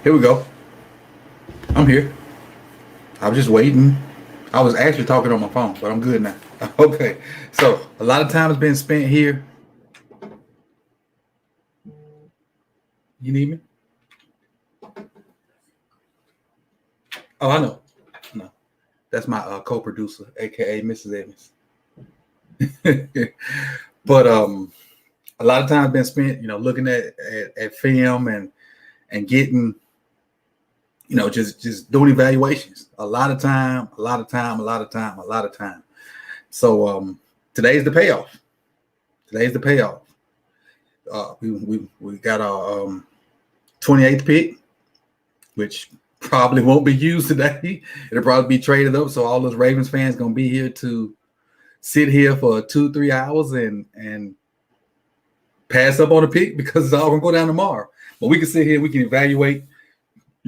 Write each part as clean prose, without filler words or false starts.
Here we go. I'm here. I was just waiting. I was actually talking on my phone, but I'm good now. Okay. So a lot of time has been spent here. You need me? Oh, I know. No, that's my co-producer, aka Mrs. Evans. But a lot of time been spent, looking at film and getting, just doing evaluations. A lot of time, a lot of time, a lot of time, a lot of time. So today's the payoff. Today's the payoff. We got our 28th pick, which probably won't be used today. It'll probably be traded up. So all those Ravens fans gonna be here to sit here for 2-3 hours and pass up on the pick because it's all gonna go down tomorrow. But we can sit here, we can evaluate,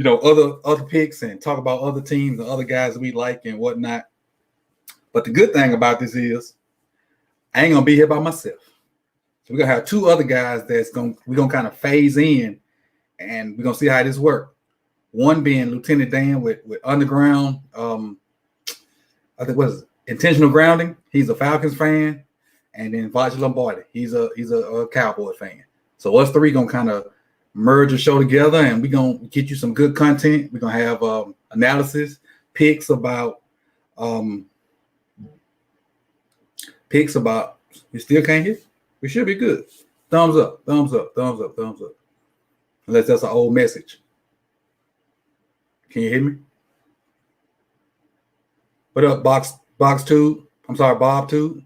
other picks and talk about other teams and other guys that we like and whatnot. But the good thing about this is I ain't gonna be here by myself. So we're gonna have two other guys we're gonna kind of phase in and we're gonna see how this works. One being Lieutenant Dan with Underground, I think was Intentional Grounding. He's a Falcons fan, and then Vachi Lombardi. He's a Cowboy fan. So us three gonna kind of merge the show together, and we're gonna get you some good content. We're gonna have analysis, picks about. You still can't hear? We should be good. Thumbs up, thumbs up, thumbs up, thumbs up. Unless that's an old message. Can you hear me? What up, Box Two? I'm sorry, Bob Two,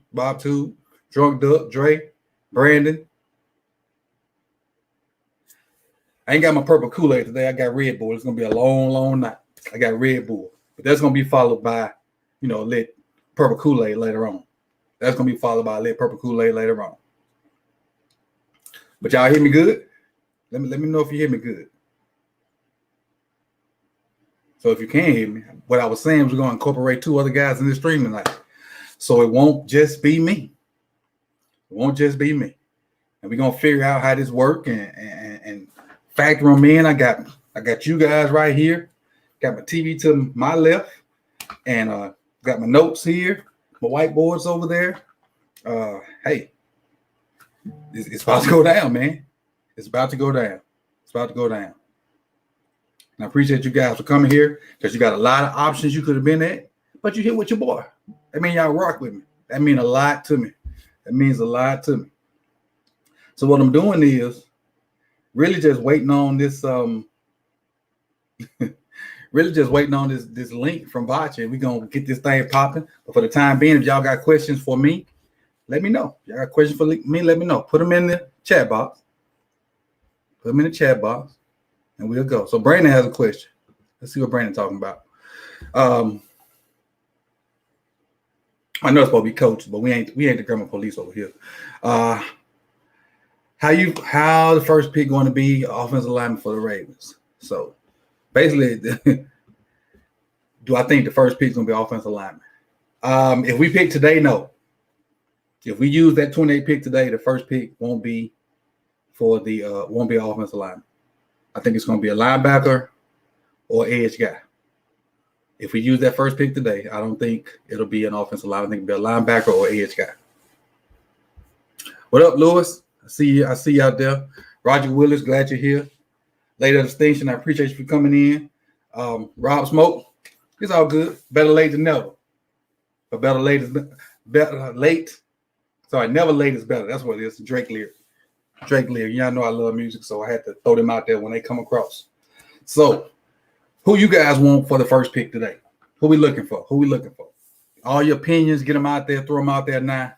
Drunk Duck, Dre, Brandon. I ain't got my purple Kool-Aid today. I got Red Bull. It's gonna be a long, long night. I got Red Bull, but that's gonna be followed by, lit purple Kool-Aid later on. That's gonna be followed by lit purple Kool-Aid later on. But y'all hear me good? Let me know if you hear me good. So if you can't hear me, what I was saying was we're going to incorporate two other guys in this stream tonight. So it won't just be me. It won't just be me. And we're going to figure out how this works and factor them in. I got you guys right here. Got my TV to my left. And got my notes here. My whiteboards over there. Hey, it's about to go down, man. It's about to go down. It's about to go down. And I appreciate you guys for coming here because you got a lot of options you could have been at, but you here with your boy. That means y'all rock with me. That means a lot to me. That means a lot to me. So what I'm doing is really just waiting on this, really just waiting on this link from Vachi. We're going to get this thing popping. But for the time being, if y'all got questions for me, let me know. Y'all got questions for me, let me know. Put them in the chat box. Put them in the chat box. And we'll go. So Brandon has a question. Let's see what Brandon's talking about. I know it's supposed to be coach, but we ain't the grammar police over here. How the first pick going to be offensive lineman for the Ravens? So basically, do I think the first pick is going to be offensive lineman? If we pick today, no. If we use that 28 pick today, the first pick won't be won't be an offensive lineman. I think it's going to be a linebacker or edge guy. If we use that first pick today, I don't think it'll be an offensive line. I think it'll be a linebacker or edge guy. What up, Lewis? I see you out there. Roger Willis, glad you're here. Lady of Distinction, I appreciate you for coming in. Rob Smoke, it's all good. Better late than never. But better late is better late. Sorry, never late is better. That's what it is. Drake lyric. Y'all know I love music, so I had to throw them out there when they come across. So, who you guys want for the first pick today? Who we looking for? All your opinions, get them out there, throw them out there now.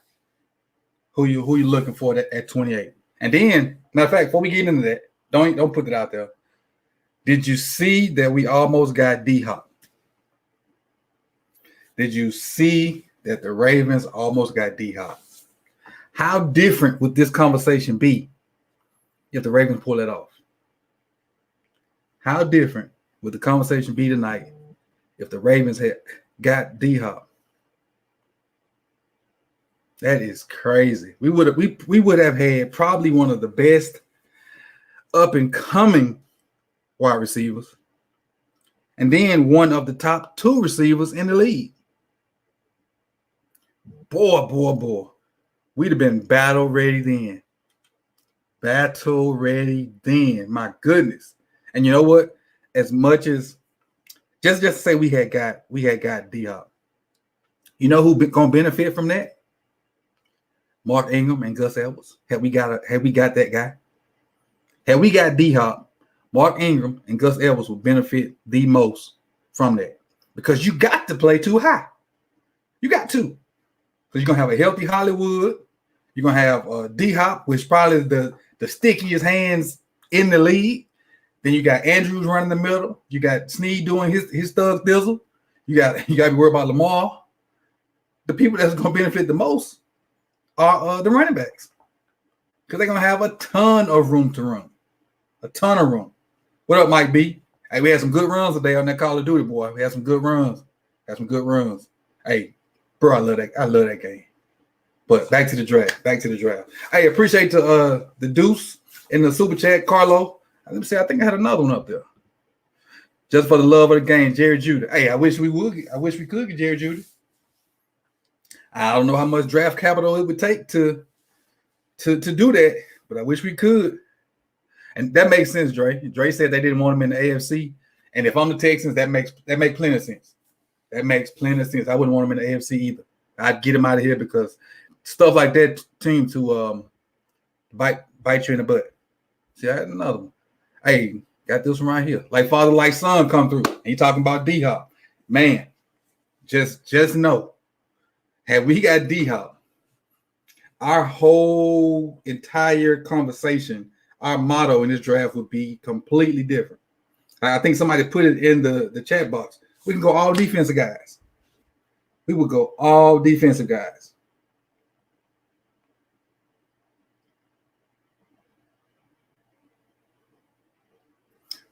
Who you looking for at 28? And then, matter of fact, before we get into that, don't put it out there. Did you see that we almost got D-Hop? Did you see that the Ravens almost got D-Hop? How different would this conversation be if the Ravens pull it off? How different would the conversation be tonight if the Ravens had got D-Hop? That is crazy. We would have had probably one of the best up and coming wide receivers, and then one of the top 2 receivers in the league. Boy. We'd have been battle ready then. Battle ready then. My goodness. And you know what? As much as just to say we had got D-Hop. You know who gonna benefit from that? Mark Ingram and Gus Edwards. Had we got that guy? Had we got D-Hop, Mark Ingram and Gus Edwards would benefit the most from that. Because you got to play too high. You got to. Because you're gonna have a healthy Hollywood. You're gonna have D-Hop, which probably is the stickiest hands in the league. Then you got Andrews running the middle. You got Snead doing his thug thizzle. You got to be worried about Lamar. The people that's going to benefit the most are the running backs, because they're going to have a ton of room to run. A ton of room. What up, Mike B? Hey, we had some good runs today on that Call of Duty, boy. We had some good runs. Hey, bro, I love that game. But back to the draft. Hey, appreciate the Deuce in the super chat, Carlo. Let me see. I think I had another one up there. Just for the love of the game, Jerry Judy. Hey, I wish we could get Jerry Judy. I don't know how much draft capital it would take to do that, but I wish we could. And that makes sense, Dre. Dre said they didn't want him in the AFC, and if I'm the Texans, that makes plenty of sense. That makes plenty of sense. I wouldn't want him in the AFC either. I'd get him out of here, because stuff like that team to bite you in the butt. See, I had another one. Hey, got this one right here. Like father, like son come through. And you talking about D-Hop. Man, just know, had we got D-Hop, our whole entire conversation, our motto in this draft would be completely different. I think somebody put it in the chat box. We can go all defensive guys. We would go all defensive guys.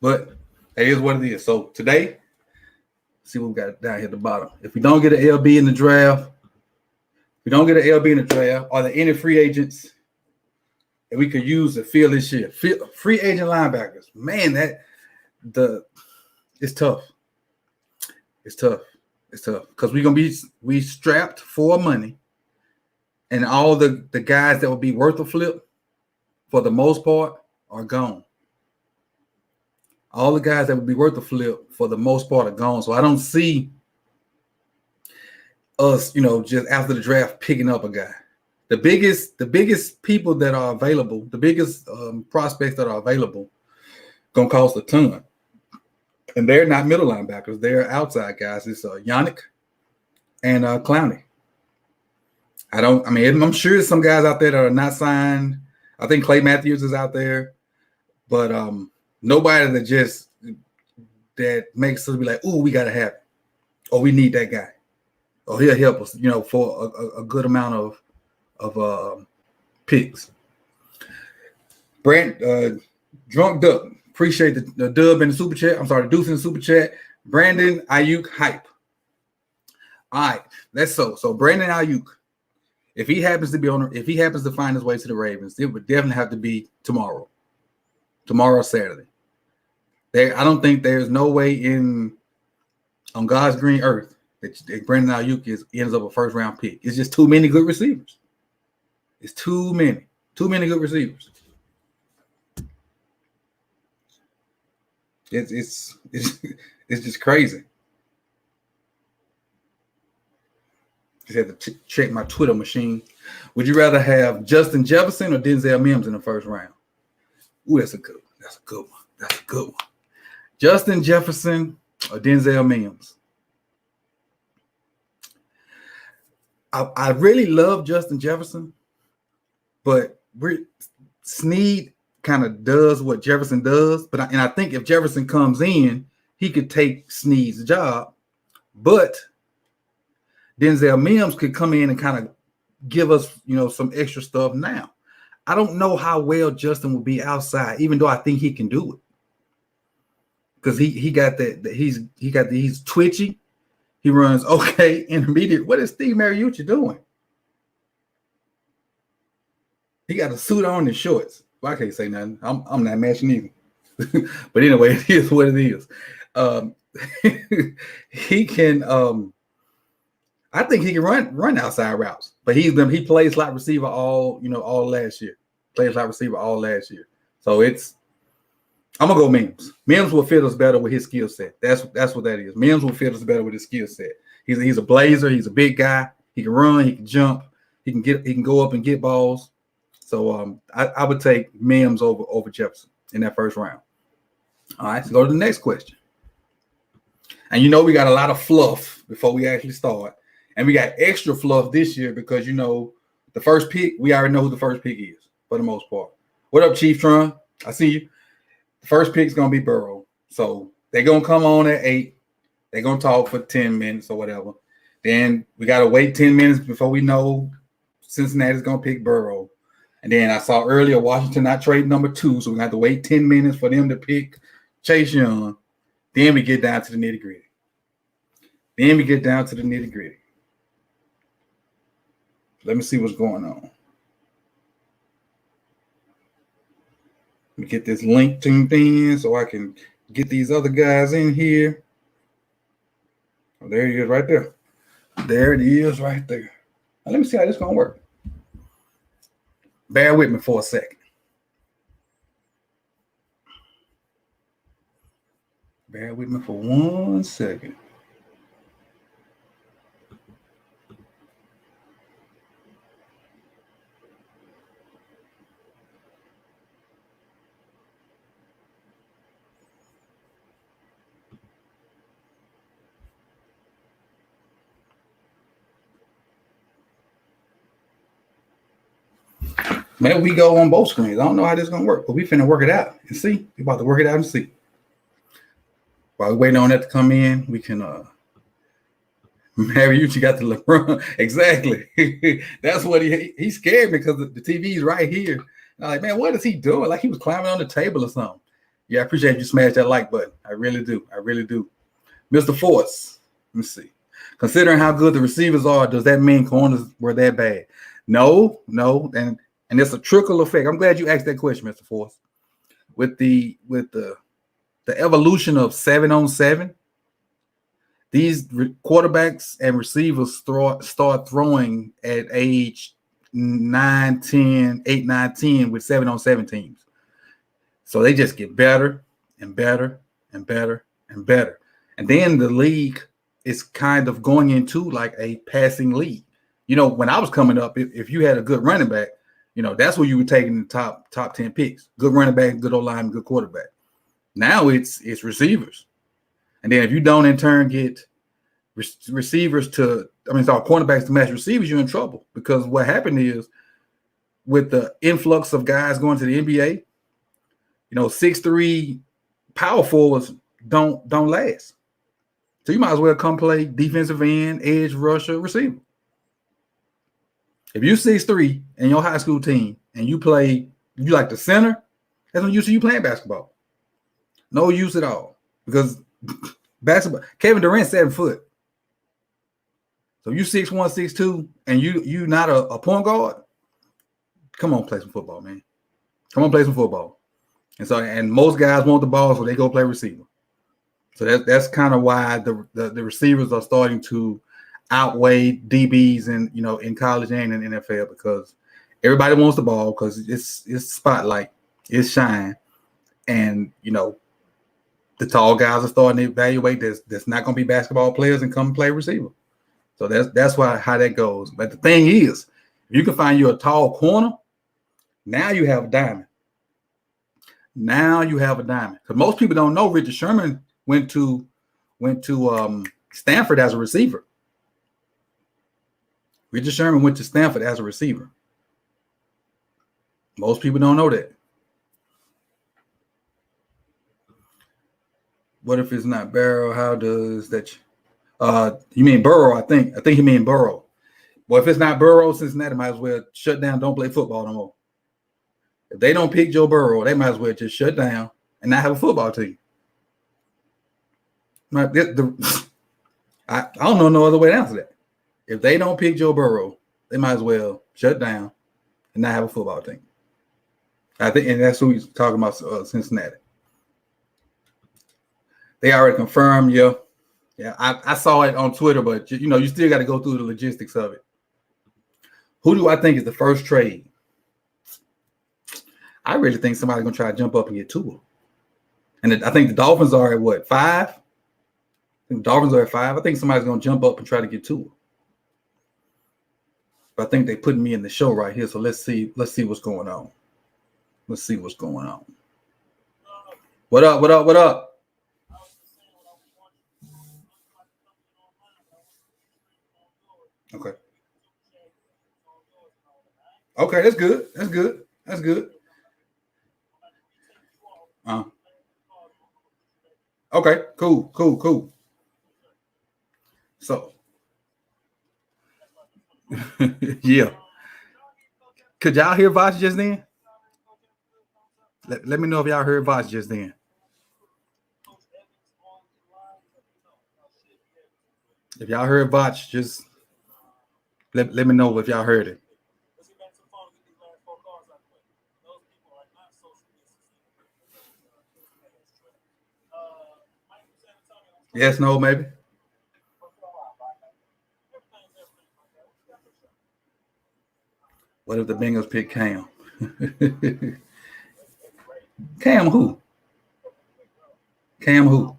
But that is what it is. So today, see what we got down here at the bottom. If we don't get an LB in the draft, are there any free agents that we could use to fill this year? Free agent linebackers. Man, it's tough. It's tough because we strapped for money, and all the guys that would be worth a flip, for the most part, are gone. All the guys that would be worth a flip, for the most part, are gone. So I don't see us, just after the draft picking up a guy. The biggest people that are available, the biggest prospects that are available, gonna cost a ton. And they're not middle linebackers; they're outside guys. It's Yannick and Clowney. I'm sure there's some guys out there that are not signed. I think Clay Matthews is out there, but nobody that makes us be like, "Ooh, we gotta have it," or "We need that guy," or "He'll help us," for a good amount of picks. Brent, Drunk Duck, appreciate the dub in the super chat. I'm sorry, the deuce in the super chat. Brandon Ayuk hype. All right, that's so Brandon Ayuk. If he happens to find his way to the Ravens, it would definitely have to be tomorrow. Tomorrow, Saturday. I don't think there's no way on God's green earth that Brandon Ayuk ends up a first round pick. It's just too many good receivers. It's too many good receivers. It's just crazy. Just had to check my Twitter machine. Would you rather have Justin Jefferson or Denzel Mims in the first round? Ooh, that's a good one. Justin Jefferson or Denzel Mims? I really love Justin Jefferson, but Snead kind of does what Jefferson does. But I think if Jefferson comes in, he could take Snead's job. But Denzel Mims could come in and kind of give us, some extra stuff now. I don't know how well Justin will be outside, even though I think he can do it. Because he got he's twitchy. He runs okay intermediate. What is Steve Mariucci doing? He got a suit on and shorts. Well, I can't say nothing. I'm not matching either. But anyway, it is what it is. Um, he can. I think he can run outside routes, but he plays slot receiver all last year. Plays slot receiver all last year. So I'm gonna go Mims. Mims will fit us better with his skill set. That's what that is. Mims will fit us better with his skill set. He's a blazer. He's a big guy. He can run. He can jump. He can go up and get balls. So I would take Mims over Jefferson in that first round. All right, so go to the next question. And we got a lot of fluff before we actually start. And we got extra fluff this year because the first pick, we already know who the first pick is for the most part. What up, Chief Tron? I see you. The first pick is gonna be Burrow. So they're gonna come on at 8. They're gonna talk for 10 minutes or whatever. Then we gotta wait 10 minutes before we know Cincinnati's gonna pick Burrow. And then I saw earlier Washington not trade number 2, so we have to wait 10 minutes for them to pick Chase Young. Then we get down to the nitty-gritty. Let me see what's going on. Let me get this link tuned in so I can get these other guys in here. Oh, there he is right there. There it is right there. Now, let me see how this is going to work. Bear with me for a second. Bear with me for 1 second. Maybe we go on both screens. I don't know how this is going to work, but we finna work it out and see. We about to work it out and see. While we're waiting on that to come in, we can Mary, you got the LeBron. Exactly. That's what he scared me because the TV is right here. And I'm like, man, what is he doing? Like he was climbing on the table or something. Yeah, I appreciate you smash that like button. I really do. Mr. Force, let me see. Considering how good the receivers are, does that mean corners were that bad? No. And it's a trickle effect. I'm glad you asked that question, Mr. Force. With the evolution of 7-on-7, these quarterbacks and receivers start throwing at age 9, 10 with 7-on-7 teams. So they just get better and better and better and better. And then the league is kind of going into like a passing league. When I was coming up, if you had a good running back, that's where you were taking the top 10 picks. Good running back, good O-line, good quarterback. Now it's receivers. And then if you don't in turn get receivers cornerbacks to match receivers, you're in trouble. Because what happened is with the influx of guys going to the NBA, 6'3" power forwards don't last. So you might as well come play defensive end, edge, rusher, receiver. If you're 6'3" in your high school team and you like the center, that's no use of you playing basketball. No use at all. Because basketball, Kevin Durant's 7 foot. So you 6'1", 6'2", and you not a point guard. Come on, play some football, man. Come on, play some football. And most guys want the ball, so they go play receiver. So that's kind of why the receivers are starting to outweigh DBs in college and in NFL, because everybody wants the ball because it's spotlight, it's shine, and the tall guys are starting to evaluate that's not going to be basketball players and come play receiver. So that's how that goes. But the thing is, if you can find you a tall corner, now you have a diamond. Because most people don't know Richard Sherman went to Stanford as a receiver. Richard Sherman went to Stanford as a receiver. Most people don't know that. What if it's not Burrow? How does that? You mean Burrow? I think you mean Burrow. Well, if it's not Burrow, Cincinnati might as well shut down. Don't play football no more. If they don't pick Joe Burrow, they might as well just shut down and not have a football team. I don't know no other way to answer that. If they don't pick Joe Burrow, they might as well shut down and not have a football team. I think, and that's who he's talking about, Cincinnati. They already confirmed, yeah. Yeah, I saw it on Twitter, but you still got to go through the logistics of it. Who do I think is the first trade? I really think somebody's gonna try to jump up and get Tua. And I think the Dolphins are at what, 5? I think the Dolphins are at 5. I think somebody's gonna jump up and try to get Tua. But I think they're putting me in the show right here. So let's see what's going on. Let's see what's going on. What up? What up? What up? Okay. Okay, that's good. That's good. That's good. Okay, cool. So, yeah. Could y'all hear Voch just then? Let me know if y'all heard Voch just then. If y'all heard Voch, just let me know if y'all heard it. Yes, no, maybe. What if the Bengals pick Cam? Cam who? Cam who?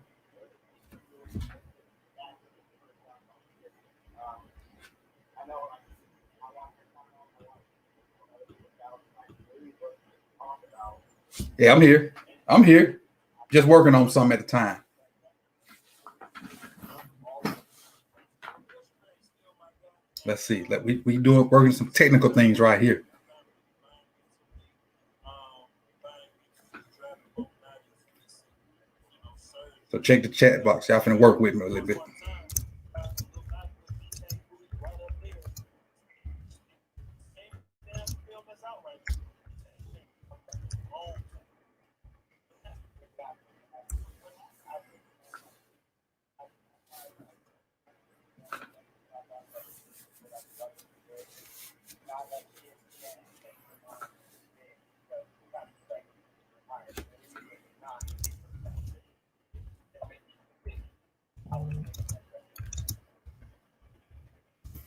Yeah, I'm here. I'm here. Just working on something at a time. Let's see. We working some technical things right here. So check the chat box. Y'all finna work with me a little bit.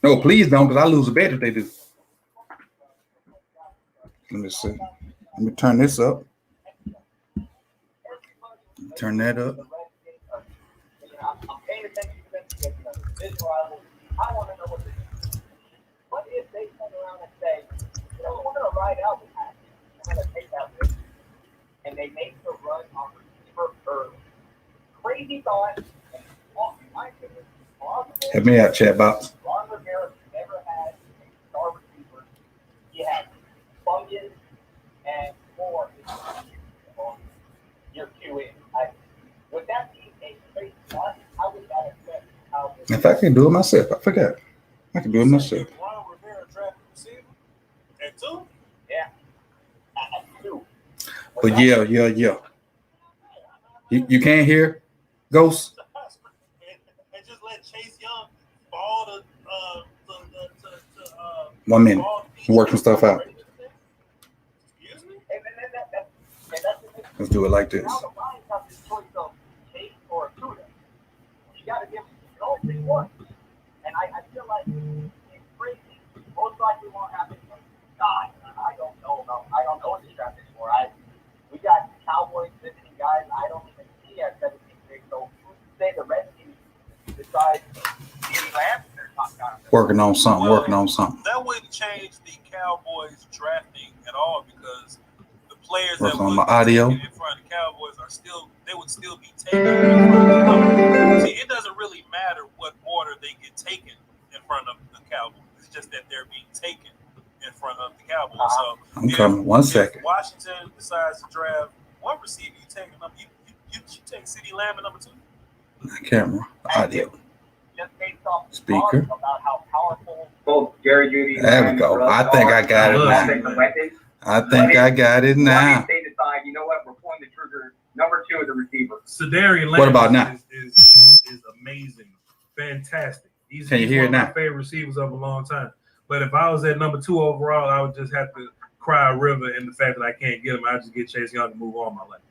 No, please don't, because I lose a bet if they do. Let me see. Let me turn this up. Turn that up. I want to know what if they turn around and say, we're going to ride out with that. We're going to take that risk. And they make the run on receiver early. Crazy thought. Help me out, chat box. Ron Rivera never had a star receiver. He had Fungus and more year 2 in. Would that be a crazy thought? How would that affect how? If I can do it myself, I forgot. I can do it myself. Ron Rivera drafted receiver at 2? Yeah. At 2. But yeah. You can't hear Ghost? And just let Chase Young ball to 1 minute. Work some stuff out. Let's do it like this. And I feel like it's crazy. Most likely won't happen. God, I don't know what this draft is for. We got Cowboys visiting guys I don't even see at 17 picks. So say the Redskins decide CeeDee Lamb they're top guy. Working on something. That wouldn't change the Cowboys drafting at all because the players working that on my audio in front of the Cowboys would still be taken in front of the Cowboys. See, it doesn't really matter what order they get taken in front of the Cowboys. It's just that they're being taken in front of the Cowboys. So I'm coming. 1 second. If Washington decides to draft one receiver, you take him up. You take CeeDee Lamb at number 2. Camera, audio, speaker. There we go. I think I got it now. They decide, you know what, we're pulling the trigger. Number 2 is a receiver. Sedarian Lamb. What about now? Is amazing, fantastic. He's Can you hear one it of now? my favorite receivers of a long time. But if I was at number 2 overall, I would just have to cry a river in the fact that I can't get him. I just get Chase Young to move on my life.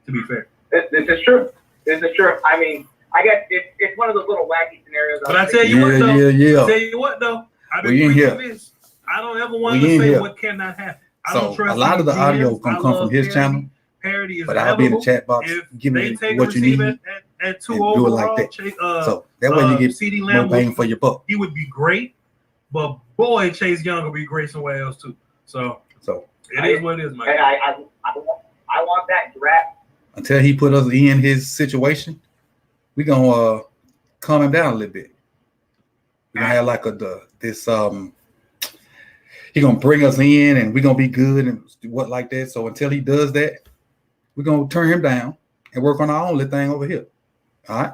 To be fair, This is true. This is true. I mean, I guess it's one of those little wacky scenarios. But I tell you what, though. Yeah. I tell you what, though. I've We been in here. convinced. I don't ever want to say what cannot happen. I don't So trust a lot of the these audio GMs. gonna I come love from his parody. channel, Parody is but I'll be in the inevitable. chat box. If Give they me take what you need, receiver at 2 and do it overall, like that. Chase, so that way you get CeeDee more Lamb bang for your buck. he would be great, but boy, Chase Young will be great somewhere else too. So it is what it is, Mike. And I want that draft. Until he put us in his situation, we gonna calm him down a little bit. We're gonna have like he gonna bring us in and we're gonna be good and what like that. So until he does that, we're gonna turn him down and work on our own little thing over here. All right.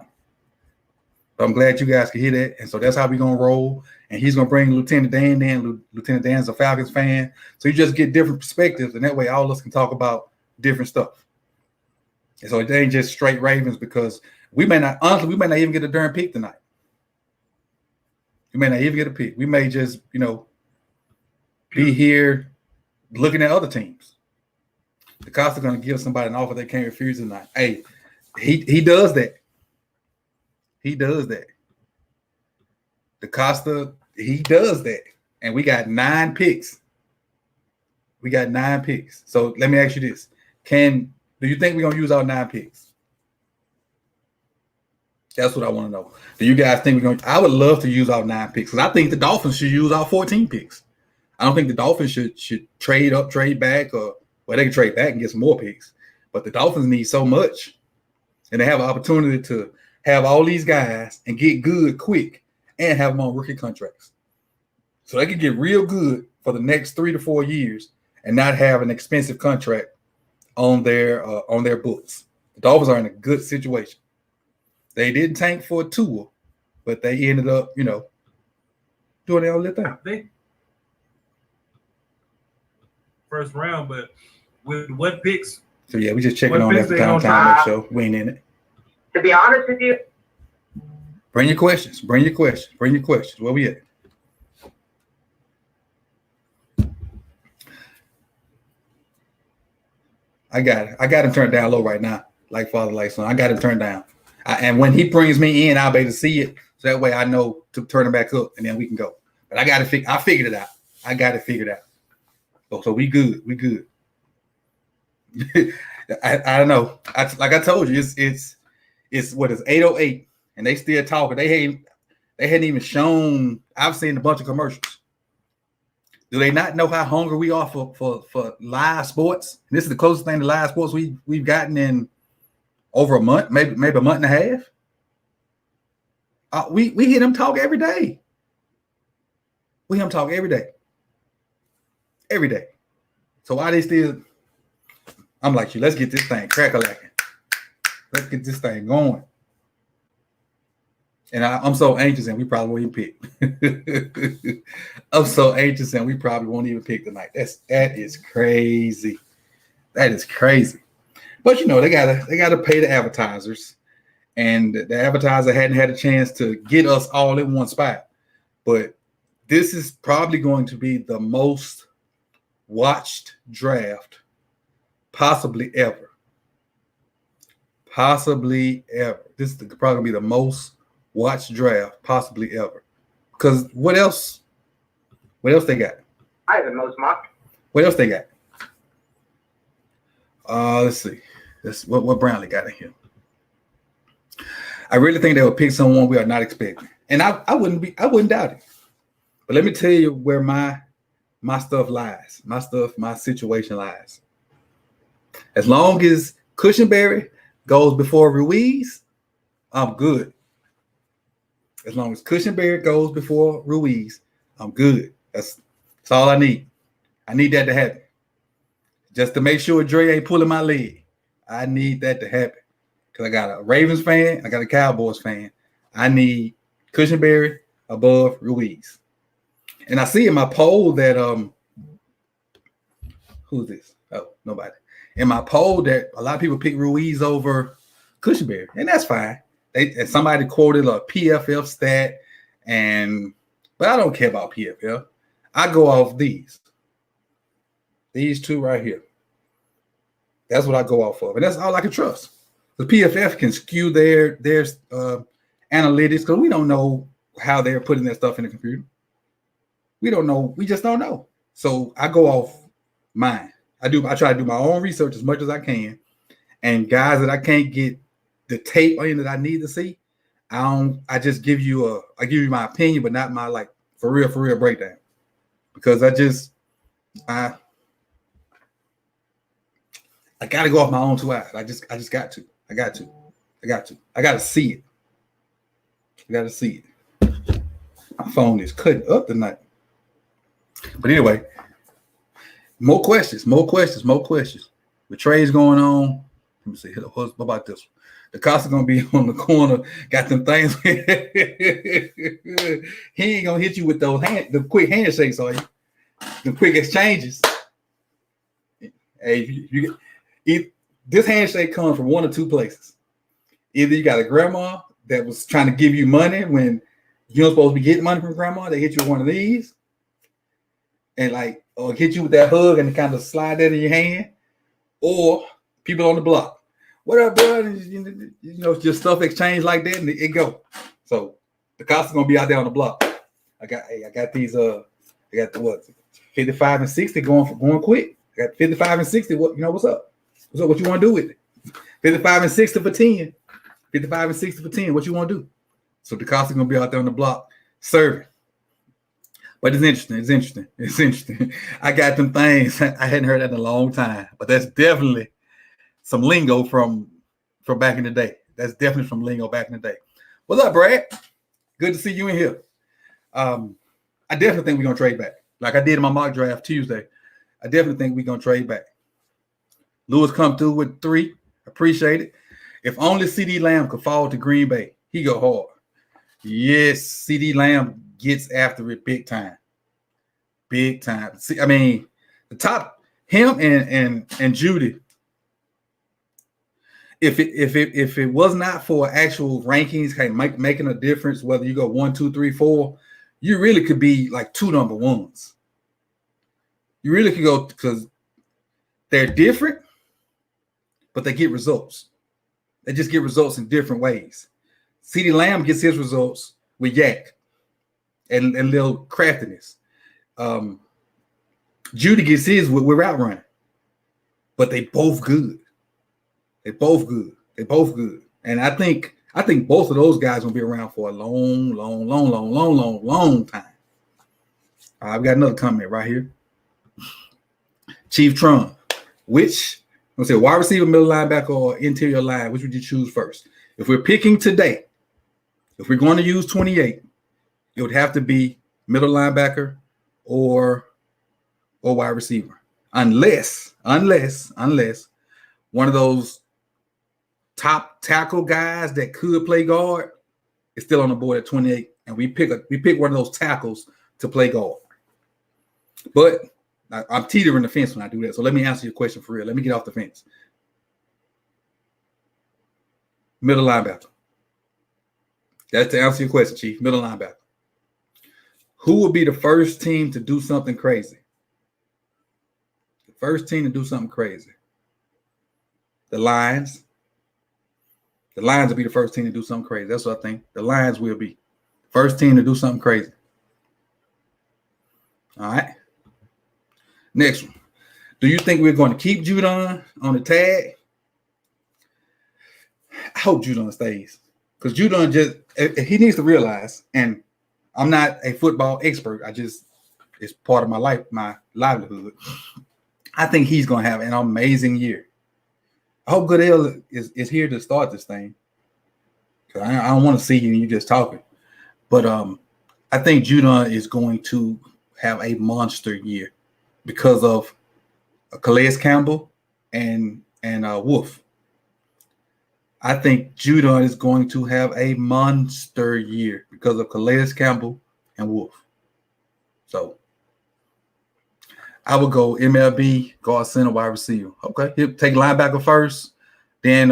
But I'm glad you guys can hear that. And so that's how we're gonna roll. And he's gonna bring Lieutenant Dan in. Lieutenant Dan's a Falcons fan. So you just get different perspectives, and that way all of us can talk about different stuff. And so it ain't just straight Ravens, because we may not even get a darn pick tonight. We may not even get a pick. We may just, be here looking at other teams. The Costa going to give somebody an offer they can't refuse tonight. Hey, he does that. He does that. The Costa, he does that. And we got 9 picks. So let me ask you this. Do you think we're going to use our 9 picks? That's what I want to know. Do you guys think we're going to? I would love to use our 9 picks, because I think the Dolphins should use our 14 picks. I don't think the Dolphins should trade up, trade back, they can trade back and get some more picks. But the Dolphins need so much, and they have an opportunity to have all these guys and get good quick and have them on rookie contracts. So they can get real good for the next 3 to 4 years and not have an expensive contract on their books. The Dolphins are in a good situation. They didn't tank for a Tua, but they ended up, doing their own little thing. First round, but with what picks? So yeah, we just checking on that time show. We ain't in it. To be honest with you, bring your questions. Where we at? I got him turned down low right now, like Father, like Son. I got him turned down, and when he brings me in, I'll be able to see it, so that way I know to turn him back up, and then we can go. But I figured it out. I got it figured out. So we good. I don't know. Like I told you, it's what is 8:08, and they still talking. They hadn't even shown. I've seen a bunch of commercials. Do they not know how hungry we are for live sports? And this is the closest thing to live sports we've gotten in over a month, maybe a month and a half. We hear them talk every day. Every day. So why they still? I'm like you. Let's get this thing crack-a-lacking. Let's get this thing going. And I'm so anxious, and we probably won't even pick. I'm so anxious, and we probably won't even pick tonight. That is crazy. That is crazy. But they gotta pay the advertisers, and the advertiser hadn't had a chance to get us all in one spot. But this is probably going to be the most watched draft possibly ever. This is probably going to be the most watched draft possibly ever. Because what else they got? I have the most mocked. What else they got? Let's see. What Brownlee got in here. I really think they would pick someone we are not expecting. And I wouldn't doubt it. But let me tell you where my stuff lies. My situation lies. As long as Cushenberry goes before Ruiz, I'm good. As long as Cushenberry goes before Ruiz, I'm good. That's all I need. I need that to happen. Just to make sure Dre ain't pulling my leg. I need that to happen. Because I got a Ravens fan, I got a Cowboys fan. I need Cushenberry above Ruiz. And I see in my poll that who's this? Oh, nobody. In my poll that a lot of people pick Ruiz over Cushenberry, and that's fine. And somebody quoted a PFF stat, but I don't care about PFF. I go off these two right here. That's what I go off of, and that's all I can trust. The PFF can skew their analytics because we don't know how they're putting that stuff in the computer. We don't know. We just don't know. So I go off mine. I try to do my own research as much as I can. And guys that I can't get the tape in that I need to see, I just give you my opinion, but not my like for real breakdown. Because I gotta go off my own 2 eyes. I just got to. I got to see it. I gotta see it. My phone is cutting up tonight. But anyway, more questions. With trades going on. Let me see. What about this one? The cost is gonna be on the corner. Got them things. He ain't gonna hit you with the quick handshakes, are you? The quick exchanges. Hey, this handshake comes from one or two places. Either you got a grandma that was trying to give you money when you're supposed to be getting money from grandma. They hit you with one of these, and or hit you with that hug and kind of slide that in your hand, or people on the block. What up, bro? Just stuff exchange like that, and it go. So the cost is gonna be out there on the block. I got these. I got the 55 and 60 going quick. I got 55 and 60. What's up? What's up? What you want to do with it? 55 and 60 for 10. 55 and 60 for 10. What you want to do? So the cost is gonna be out there on the block serving. But it's interesting. I got them things. I hadn't heard that in a long time, but that's definitely some lingo from back in the day. That's definitely from lingo back in the day. What's up, Brad? Good to see you in here. I definitely think we're gonna trade back. Like I did in my mock draft Tuesday. I definitely think we're gonna trade back. Lewis come through with 3. Appreciate it. If only CD Lamb could fall to Green Bay, he go hard. Yes, CD Lamb gets after it big time. Big time. See, I mean, the top him and Judy. If it was not for actual rankings, kind of making a difference, whether you go 1, 2, 3, 4, you really could be like 2 number ones. You really could go because they're different, but they get results. They just get results in different ways. CeeDee Lamb gets his results with yak and little craftiness. Judy gets his with route running, but they both good. They're both good. And I think both of those guys will be around for a long time. I've got another comment right here. Chief Tron, wide receiver, middle linebacker, or interior line, which would you choose first? If we're picking today, if we're going to use 28, it would have to be middle linebacker or wide receiver. Unless one of those top tackle guys that could play guard is still on the board at 28, and we pick one of those tackles to play guard. But I'm teetering the fence when I do that. So let me answer your question for real. Let me get off the fence. Middle linebacker. That's to answer your question, Chief. Middle linebacker. Who will be the first team to do something crazy? The first team to do something crazy. The Lions. The Lions will be the first team to do something crazy. That's what I think. The Lions will be. First team to do something crazy. All right. Next one. Do you think we're going to keep Judon on the tag? I hope Judon stays. Because Judon he needs to realize, and I'm not a football expert. It's part of my life, my livelihood. I think he's going to have an amazing year. I hope Goodell is here to start this thing. Because I don't want to see you just talking. But I think Judon is going to have a monster year because of Calais Campbell and Wolf. I think Judon is going to have a monster year because of Calais Campbell and Wolf. So I would go MLB, guard, center, wide receiver. Okay, he'll take linebacker first, then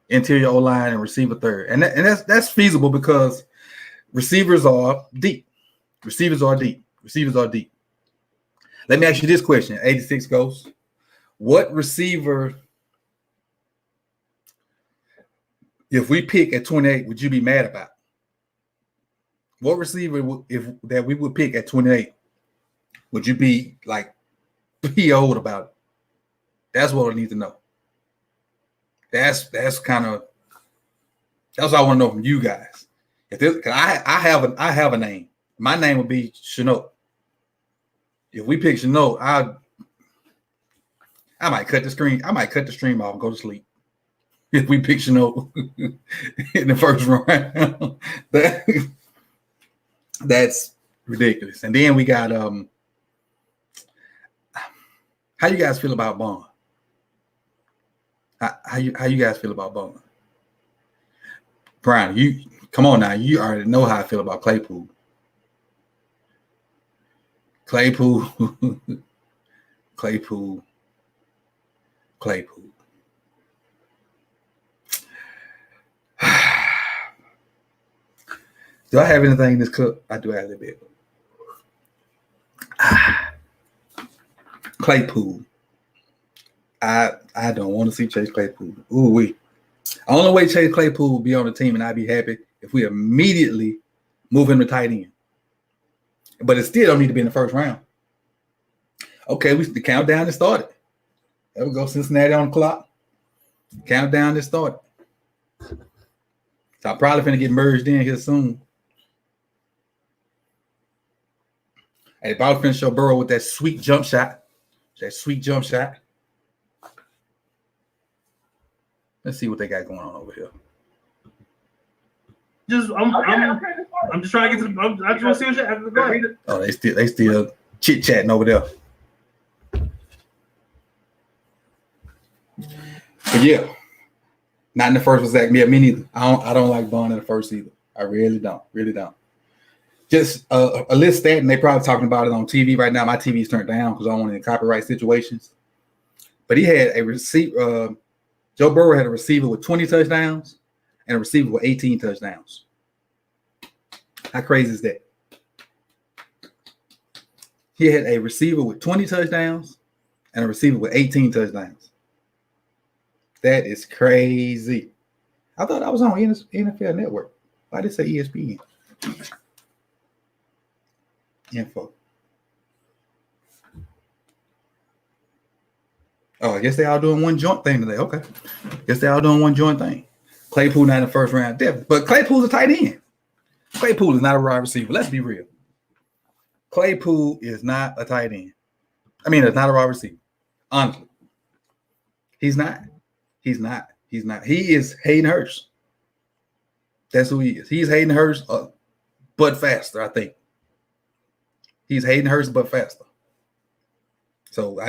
interior O-line and receiver third, and that's feasible because receivers are deep. Let me ask you this question: 86 goes. What receiver if we pick at 28, would you be mad about? What receiver that we would pick at 28? Would you be like PO'd about it? That's what I need to know. That's what I want to know from you guys. If this, cause I have a name. My name would be Shenault. If we pick Shenault, I might cut the screen. I might cut the stream off and go to sleep. If we pick Shenault in the first round, that's ridiculous. And then we got how you guys feel about Bond? How you guys feel about Bond? Brian, you come on now. You already know how I feel about Claypool. Claypool. Do I have anything in this cup? I do have a little bit. Claypool. I don't want to see Chase Claypool. Ooh wee. Only way Chase Claypool will be on the team, and I'd be happy if we immediately move him to tight end. But it still don't need to be in the first round. Okay, the countdown has started. There we go. Cincinnati on the clock. Countdown has started. So I'm probably going to get merged in here soon. Hey, probably finish your Burrow with that sweet jump shot. Let's see what they got going on over here. I'm just trying to get to the. I just want to see what you have to go. Oh, they still chit chatting over there. But yeah, not in the first was that. Yeah, me neither. I don't like Bond in the first either. I really don't. Just a list that, and they probably talking about it on TV right now. My TV's turned down because I don't want any copyright situations. But he had a receiver. Joe Burrow had a receiver with 20 touchdowns and a receiver with 18 touchdowns. How crazy is that? He had a receiver with 20 touchdowns and a receiver with 18 touchdowns. That is crazy. I thought I was on NFL Network. Why did it say ESPN? Info. Oh, I guess they all doing one joint thing today. Okay. Guess they all doing one joint thing. Claypool not in the first round. Definitely. But Claypool's a tight end. Claypool is not a wide receiver. Let's be real. Claypool is not a tight end. I mean, it's not a wide receiver. Honestly. He's not. He is Hayden Hurst. That's who he is. He's Hayden Hurst, but faster, I think. He's Hayden Hurst, but faster. So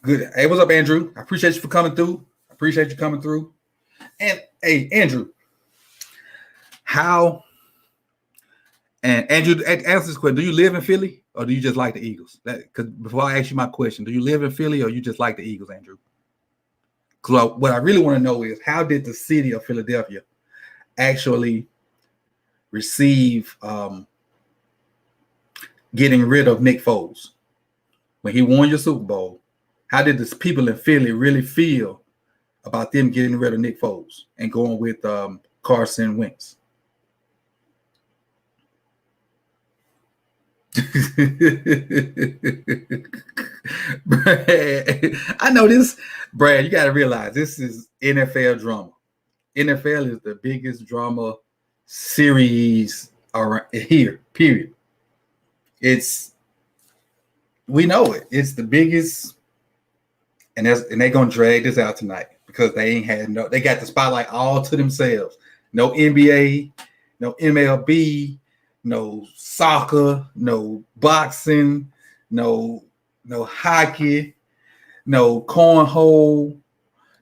good. Hey, what's up, Andrew? I appreciate you for coming through. And hey, Andrew, Andrew, answer this question. Do you live in Philly or do you just like the Eagles? Because before I ask you my question, do you live in Philly or you just like the Eagles, Andrew? Because what I really want to know is how did the city of Philadelphia actually receive getting rid of Nick Foles when he won your Super Bowl? How did the people in Philly really feel about them getting rid of Nick Foles and going with Carson Wentz? Brad, I know this, Brad, you got to realize this is NFL drama. NFL is the biggest drama series around here, period. We know it. It's the biggest, and they're going to drag this out tonight because they got the spotlight all to themselves. No NBA, no MLB, no soccer, no boxing, no hockey, no cornhole,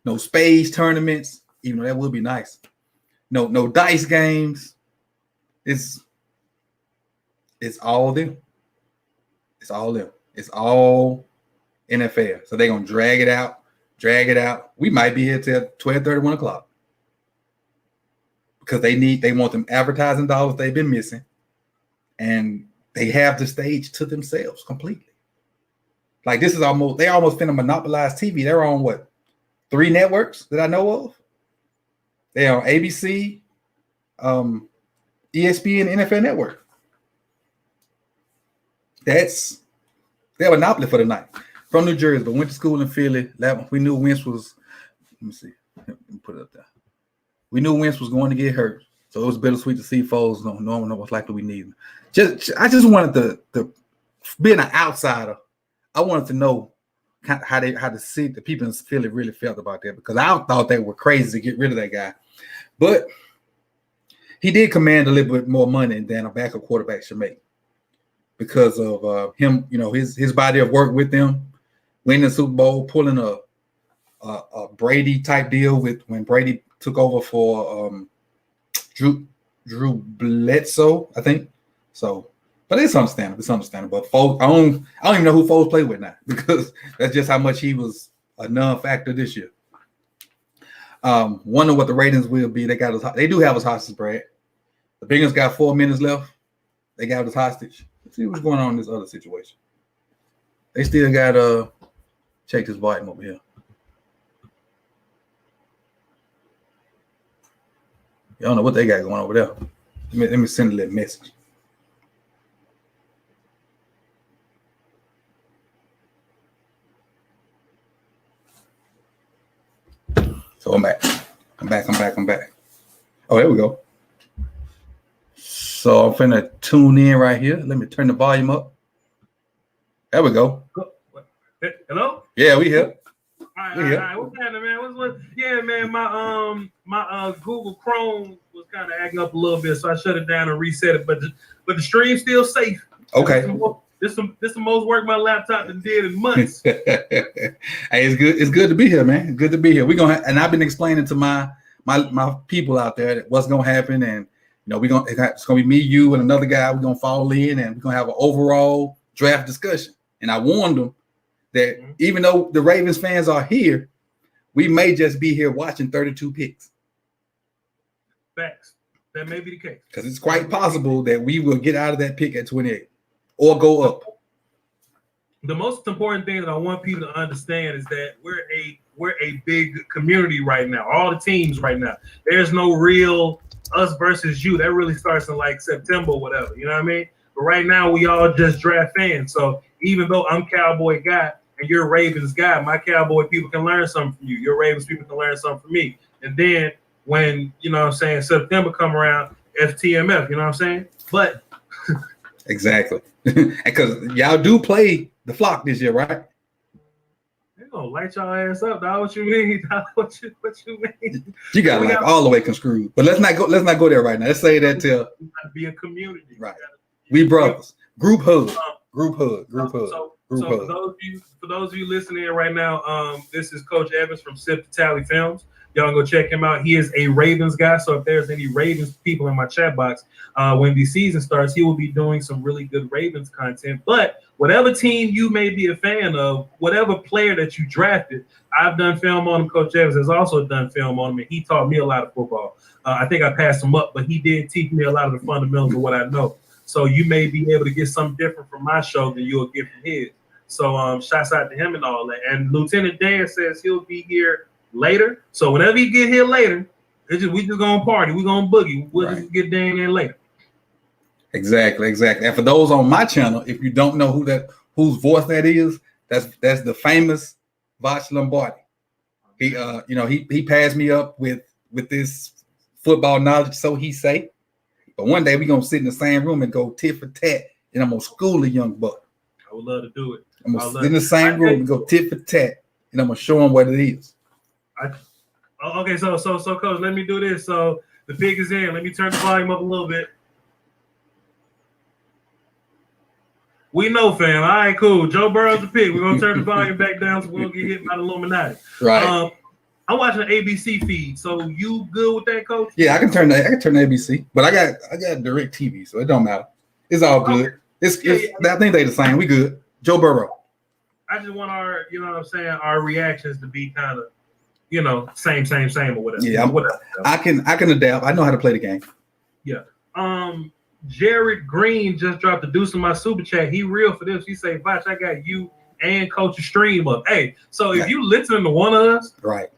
no spades tournaments, even though that would be nice. No dice games. It's all them. It's all them. It's all NFL. So they're gonna drag it out. We might be here till 12:30, 1 o'clock. Because they want them advertising dollars they've been missing. And they have the stage to themselves completely. Like they almost finna monopolize TV. They're on what? 3 networks that I know of. They're on ABC, ESPN, NFL Network. That's their monopoly for the night. From New Jersey, but went to school in Philly. We knew Wentz was. Let me see. Let me put it up there. We knew Wentz was going to get hurt, so it was bittersweet to see Foles. No one was likely we needed. I just wanted to being an outsider. I wanted to know how the people in Philly really felt about that, because I thought they were crazy to get rid of that guy, but he did command a little bit more money than a backup quarterback should make because of him. His body of work with them, winning the Super Bowl, pulling a Brady type deal with when Brady took over for Drew Bledsoe, I think. So, but it's understandable. It's understandable. But Foles, I don't even know who Foles played with now, because that's just how much he was a non-factor this year. Wonder what the ratings will be. They do have us hostage, Brad. The Bengals got 4 minutes left. They got us hostage. Let's see what's going on in this other situation. They still got check this volume over here. You don't know what they got going over there. Let me send a little message. So I'm back. Oh, there we go. So I'm finna tune in right here. Let me turn the volume up. There we go. Hello? Yeah, we here. All right. What's happening, man? Yeah, man. My Google Chrome was kind of acting up a little bit, so I shut it down and reset it. But the stream's still safe. Okay. This the most work my laptop did in months. Hey, it's good to be here, man. Good to be here. And I've been explaining to my people out there what's gonna happen, and it's gonna be me, you, and another guy. We're gonna fall in, and we're gonna have an overall draft discussion. And I warned them that even though the Ravens fans are here, we may just be here watching 32 picks. Facts. That may be the case. Because it's quite possible that we will get out of that pick at 28 or go up. The most important thing that I want people to understand is that we're a big community right now. All the teams right now. There's no real us versus you. That really starts in like September or whatever. You know what I mean? But right now we all just draft fans. So even though I'm Cowboy guy and you're Ravens guy, my Cowboy people can learn something from you. Your Ravens people can learn something from me. And then when, September come around, FTMF, you know what I'm saying? But exactly. Because y'all do play the Flock this year, right? They're gonna light y'all ass up, dog. What you mean? Dog? What you mean? You got all the way construed. But let's not go there right now. Let's say that till be a community. Right. We brothers. Group hug. Group hug. So for those of you listening in right now, this is Coach Evans from Sip to Tally Films. Y'all go check him out. He is a Ravens guy. So if there's any Ravens people in my chat box, when the season starts, he will be doing some really good Ravens content. But whatever team you may be a fan of, whatever player that you drafted, I've done film on him. Coach Evans has also done film on him, and he taught me a lot of football. I think I passed him up, but he did teach me a lot of the fundamentals of what I know. So you may be able to get something different from my show than you'll get from his. So shouts out to him and all that. And Lieutenant Dan says he'll be here later. So whenever he get here later, we just gonna party. We gonna boogie. We'll just get Dan in later. Exactly. And for those on my channel, if you don't know whose voice that is, that's the famous Voch Lombardi. He passed me up with this football knowledge, so he say. But one day we're gonna sit in the same room and go tit for tat, and I'm gonna school a young buck. I would love to do it. I'm gonna sit in the same room and go tit for tat, and I'm gonna show him what it is. Okay, so Coach, let me do this. So the pick is in. Let me turn the volume up a little bit. We know, fam. All right, cool. Joe Burrow's the pick. We're gonna turn the volume back down so we don't get hit by the Illuminati. Right. I'm watching the ABC feed. So you good with that, Coach? Yeah, I can turn the ABC, but I got direct TV, so it don't matter. It's all good. Okay. I think they the same. We good. Joe Burrow. I just want our, our reactions to be kind of, same or whatever. Yeah, I can adapt. I know how to play the game. Yeah. Jared Green just dropped a deuce in my super chat. He real for this. He say, Voch, I got you and Coach Stream up. Hey, so if you listen to one of us, right,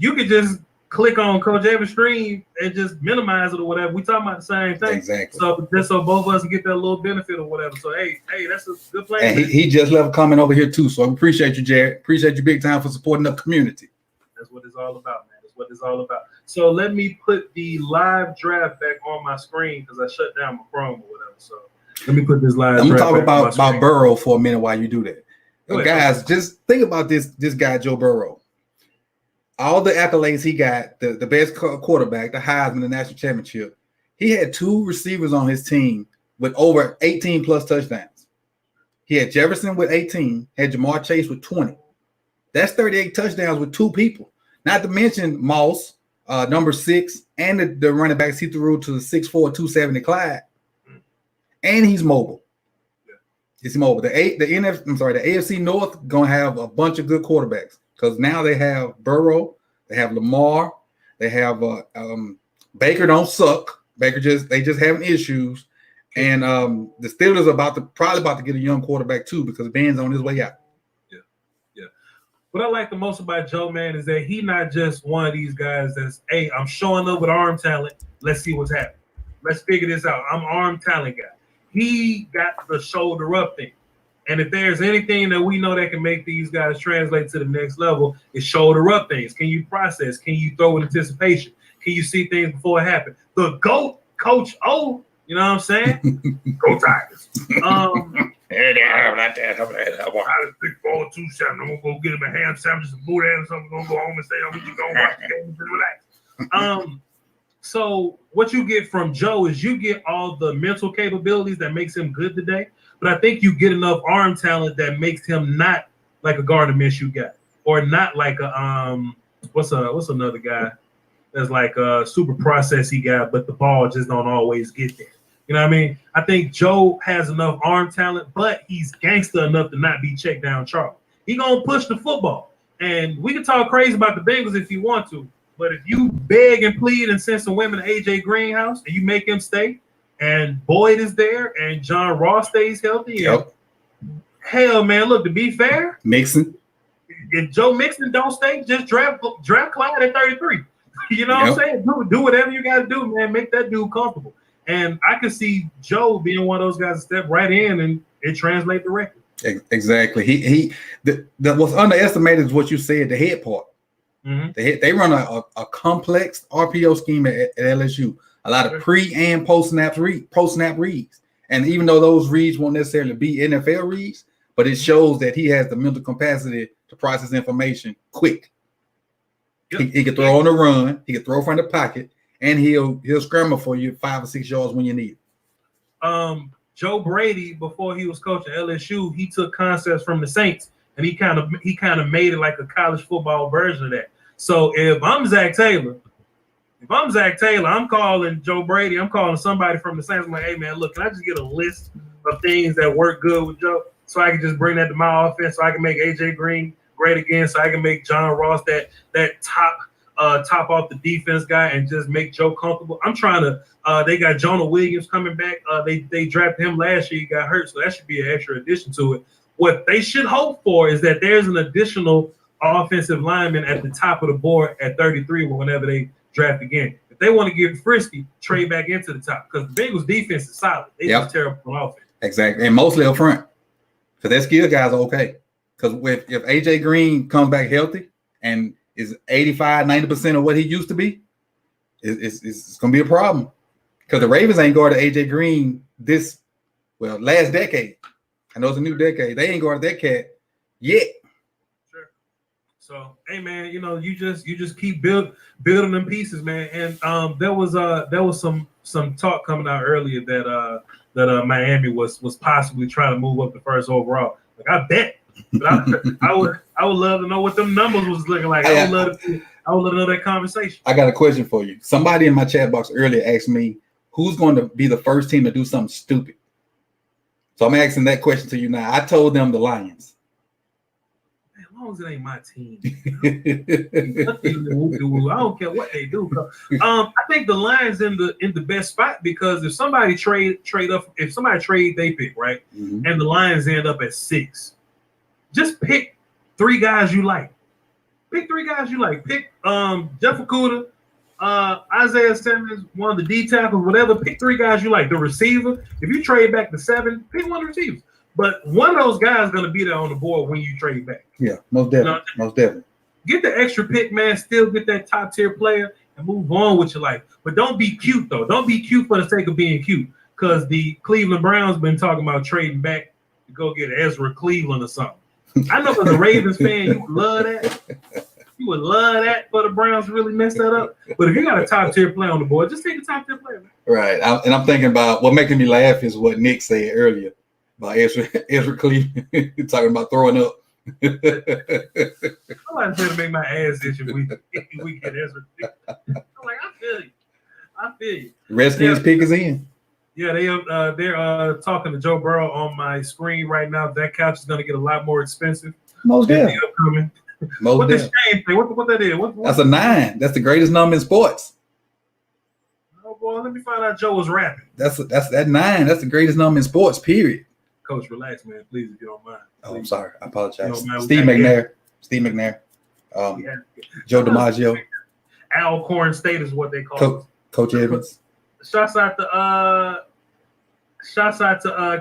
you could just click on Coach Evans' stream and just minimize it or whatever. We talking about the same thing. Exactly. So just so both of us can get that little benefit or whatever. So hey, that's a good plan. And he just left a comment over here too. So I appreciate you, Jared. Appreciate you big time for supporting the community. That's what it's all about, man. That's what it's all about. So let me put the live draft back on my screen because I shut down my Chrome or whatever. So let me put this live. I'm gonna draft talk back on my about screen. Burrow for a minute while you do that. Go ahead. Guys, just think about this guy, Joe Burrow. All the accolades he got, the best quarterback, the Heisman, the national championship. He had 2 receivers on his team with over 18 plus touchdowns. He had Jefferson with 18, had Jamar Chase with 20. That's 38 touchdowns with 2 people. Not to mention Moss, number 6, and the running backs he threw to the 6'4", 270 Clyde. And he's mobile. He's mobile. The AFC North gonna have a bunch of good quarterbacks because now they have Burrow, they have Lamar, they have Baker. Don't suck. Baker just having issues, and the Steelers are probably about to get a young quarterback too because Ben's on his way out. Yeah. What I like the most about Joe, man, is that he not just one of these guys that's, hey, I'm showing up with arm talent. Let's see what's happening. Let's figure this out. I'm arm talent guy. He got the shoulder up thing. And if there's anything that we know that can make these guys translate to the next level, it's shoulder up things. Can you process? Can you throw with anticipation? Can you see things before it happens? The GOAT, Coach O, you know what I'm saying? Go Tigers. I just pick 4 2 7. I'm gonna go get him a ham sandwich, some boot and something. I'm gonna go home and stay on. You gonna watch the game and relax. So what you get from Joe is you get all the mental capabilities that makes him good today, but I think you get enough arm talent that makes him not like a Gardner Minshew guy, or not like a what's another guy that's like a super processy guy, but the ball just don't always get there. You know what I mean? I think Joe has enough arm talent, but he's gangster enough to not be checked down Charlie. He gonna push the football, and we can talk crazy about the Bengals if you want to. But if you beg and plead and send some women to AJ Greenhouse and you make him stay, and Boyd is there, and John Ross stays healthy, Yep. Hell, man, look, to be fair, Mixon. if Joe Mixon don't stay, just draft Clyde at 33. You know what I'm saying? Do whatever you got to do, man. Make that dude comfortable. And I can see Joe being one of those guys to step right in and it translate the record. Exactly. What's underestimated is what you said, the head part. Mm-hmm. They run a complex RPO scheme at LSU. A lot of pre and post snap reads. And even though those reads won't necessarily be NFL reads, but it shows that he has the mental capacity to process information quick. Yep. He can throw on the run, he can throw from the pocket, and he'll scramble for you 5 or 6 yards when you need it. Joe Brady, before he was coaching LSU, he took concepts from the Saints and he kind of made it like a college football version of that. So if I'm Zach Taylor, I'm calling Joe Brady. I'm calling somebody from the Saints. I'm like, hey man, look, can I just get a list of things that work good with Joe, so I can just bring that to my offense, so I can make AJ Green great again, so I can make John Ross that top off the defense guy and just make Joe comfortable. I'm trying to. They got Jonah Williams coming back. They drafted him last year. He got hurt, so that should be an extra addition to it. What they should hope for is that there's an additional offensive lineman at the top of the board at 33 whenever they draft again. If they want to get frisky, trade back into the top because the Bengals defense is solid. They just terrible on offense. Exactly, and mostly up front because their skill guys are okay. Because if AJ Green comes back healthy and is 85-90% of what he used to be, it's going to be a problem. Because the Ravens ain't guarded AJ Green last decade. I know it's a new decade. They ain't guarded that cat yet. Sure. So, hey man, you just keep building them pieces, man. And there was some talk coming out earlier that Miami was possibly trying to move up the first overall. Like I bet, but I would love to know what them numbers was looking like. I would love to know that conversation. I got a question for you. Somebody in my chat box earlier asked me, who's going to be the first team to do something stupid? So I'm asking that question to you now. I told them the Lions. Man, as long as it ain't my team, I don't care what they do. I think the Lions in the best spot because if somebody trade up, if somebody trade they pick right, mm-hmm. and the Lions end up at 6, just pick 3 guys you like. Pick 3 guys you like. Pick Jeff Okudah, Isaiah Simmons, one of the D tackles, whatever. Pick 3 guys you like. The receiver. If you trade back to 7, pick one of the receivers. But one of those guys is going to be there on the board when you trade back. Yeah, most definitely. Most definitely. Get the extra pick, man. Still get that top tier player and move on with your life. But don't be cute, though. Don't be cute for the sake of being cute. Because the Cleveland Browns been talking about trading back to go get Ezra Cleveland or something. I know as a Ravens fan, you would love that. You would love that for the Browns to really mess that up. But if you got a top tier player on the board, just take a top tier player, man. Right. And I'm thinking about what making me laugh is what Nick said earlier about Ezra Cleveland talking about throwing up. Somebody's going to make my ass itch if we get Ezra. I'm like, I feel you. Redskins pick is in. Yeah, they're talking to Joe Burrow on my screen right now. That couch is going to get a lot more expensive. Most definitely. What this shame thing? What that is? That's a 9. That's the greatest number in sports. Oh boy, let me find out Joe was rapping. That's that 9. That's the greatest number in sports. Period. Coach, relax, man. Please, if you don't mind. Oh, I'm sorry. I apologize. No, man, Steve McNair. Joe DiMaggio. Alcorn State is what they call it. Coach Evans. Shouts out to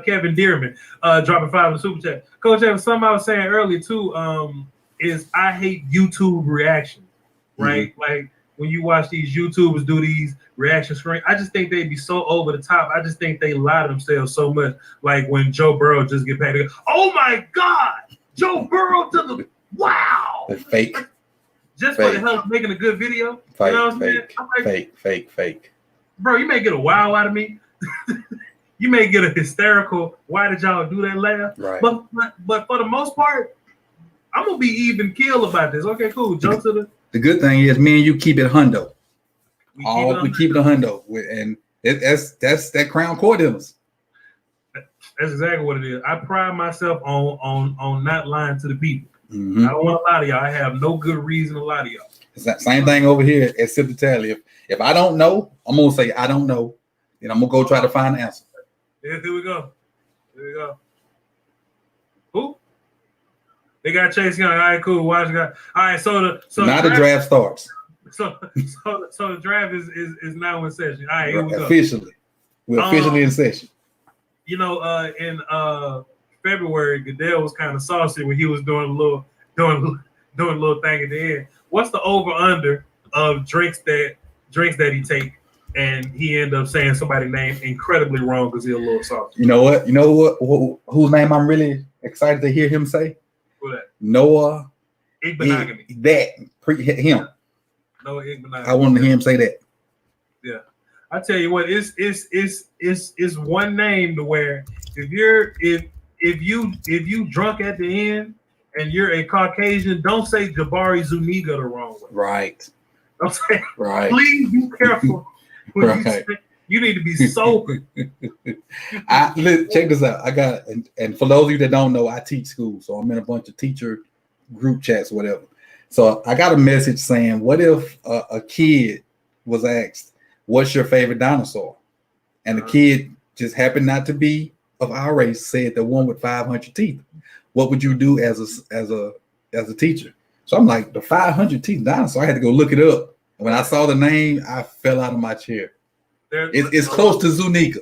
Kevin Dearman, dropping 5 in the super chat. Coach Evans, something I was saying earlier too, is I hate YouTube reactions, right? Mm-hmm. Like when you watch these YouTubers do these reaction screens, I just think they'd be so over the top. I just think they lie to themselves so much. Like when Joe Burrow just get back, oh my God, Joe Burrow to the wow. They're fake. Just for the hell of making a good video. Fake, you know what I'm saying? Fake. Bro, you may get a wow out of me. You may get a hysterical, why did y'all do that laugh? Right. But for the most part, I'm gonna be even keel about this. Okay, cool. Jump to the good thing is me and you keep it hundo. We keep it a hundo. And that's that Crown Court Hills. That's exactly what it is. I pride myself on not lying to the people. Mm-hmm. I don't want to lie to y'all. I have no good reason to lie to y'all. It's that same thing over here at Sip the Tally. If I don't know, I'm gonna say I don't know, and I'm gonna go try to find the answer. Yeah, here we go. Who? They got Chase Young. All right, cool. Watch got. All right, so now the draft starts. So the draft is now in session. All right, here we go. Officially, we're officially in session. You know, in February, Goodell was kind of saucy when he was doing a little thing at the end. What's the over under of drinks that he take, and he ended up saying somebody's name incredibly wrong because he's a little saucy. You know what? Whose name I'm really excited to hear him say? Who that? Noah. Igbenogany. Him. Noah Igbenogany. I wanted to hear him say that. Yeah, I tell you what, it's one name to where if you drunk at the end and you're a Caucasian, don't say Jabari Zuniga the wrong way. Right. Don't say. Right. Please be careful. Right. You need to be sober. Check this out. I got, and for those of you that don't know, I teach school, so I'm in a bunch of teacher group chats, whatever. So I got a message saying, what if a kid was asked, what's your favorite dinosaur? And the kid just happened not to be of our race, said the one with 500 teeth. What would you do as a teacher? So I'm like, the 500 teeth dinosaur. I had to go look it up. And when I saw the name, I fell out of my chair. It's close to Zuniga.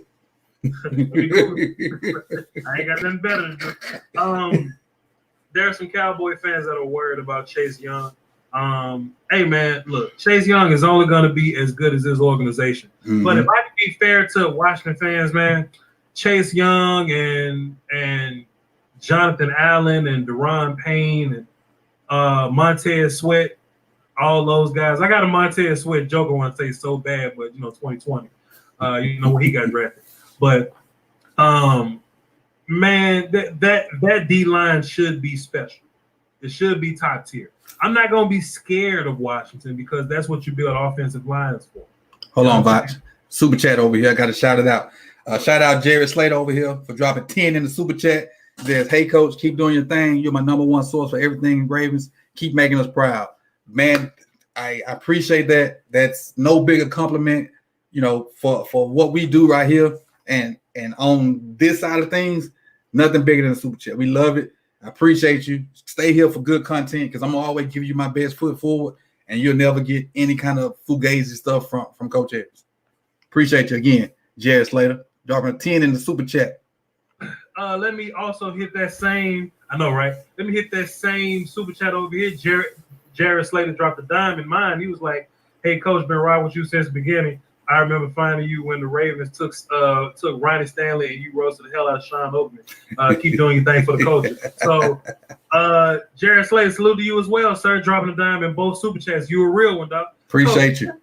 I ain't got nothing better to do. There are some Cowboy fans that are worried about Chase Young. Hey man, look, Chase Young is only going to be as good as his organization. Mm-hmm. But if I can be fair to Washington fans, man, Chase Young and Jonathan Allen and Deron Payne and Montez Sweat, all those guys. I got a Montez Sweat joke I want to say so bad, but 2020, when he got drafted. But man, that D line should be special. It should be top tier. I'm not gonna be scared of Washington because that's what you build offensive lines for. Hold on, Vox. Super chat over here. I got to shout it out. Shout out Jared Slater over here for dropping 10 in the super chat. Says, hey coach, keep doing your thing. You're my number one source for everything Ravens. Keep making us proud. Man, I appreciate that. That's no bigger compliment, for what we do right here. And on this side of things, nothing bigger than a super chat. We love it. I appreciate you. Stay here for good content because I'm gonna always give you my best foot forward, and you'll never get any kind of fugazi stuff from Coach Evans. Appreciate you again, Jared Slater. Dropping a 10 in the super chat. Let me also hit that same. I know, right? Let me hit that same super chat over here. Jared Slater dropped a dime in mine. He was like, "Hey, Coach, been riding with you since the beginning. I remember finding you when the Ravens took Ronnie Stanley and you roasted the hell out of Sean Oakman. Keep doing your thing for the culture." So, Jared Slater, salute to you as well, sir. Dropping a dime in both super chats. You a real one, dog. Appreciate you.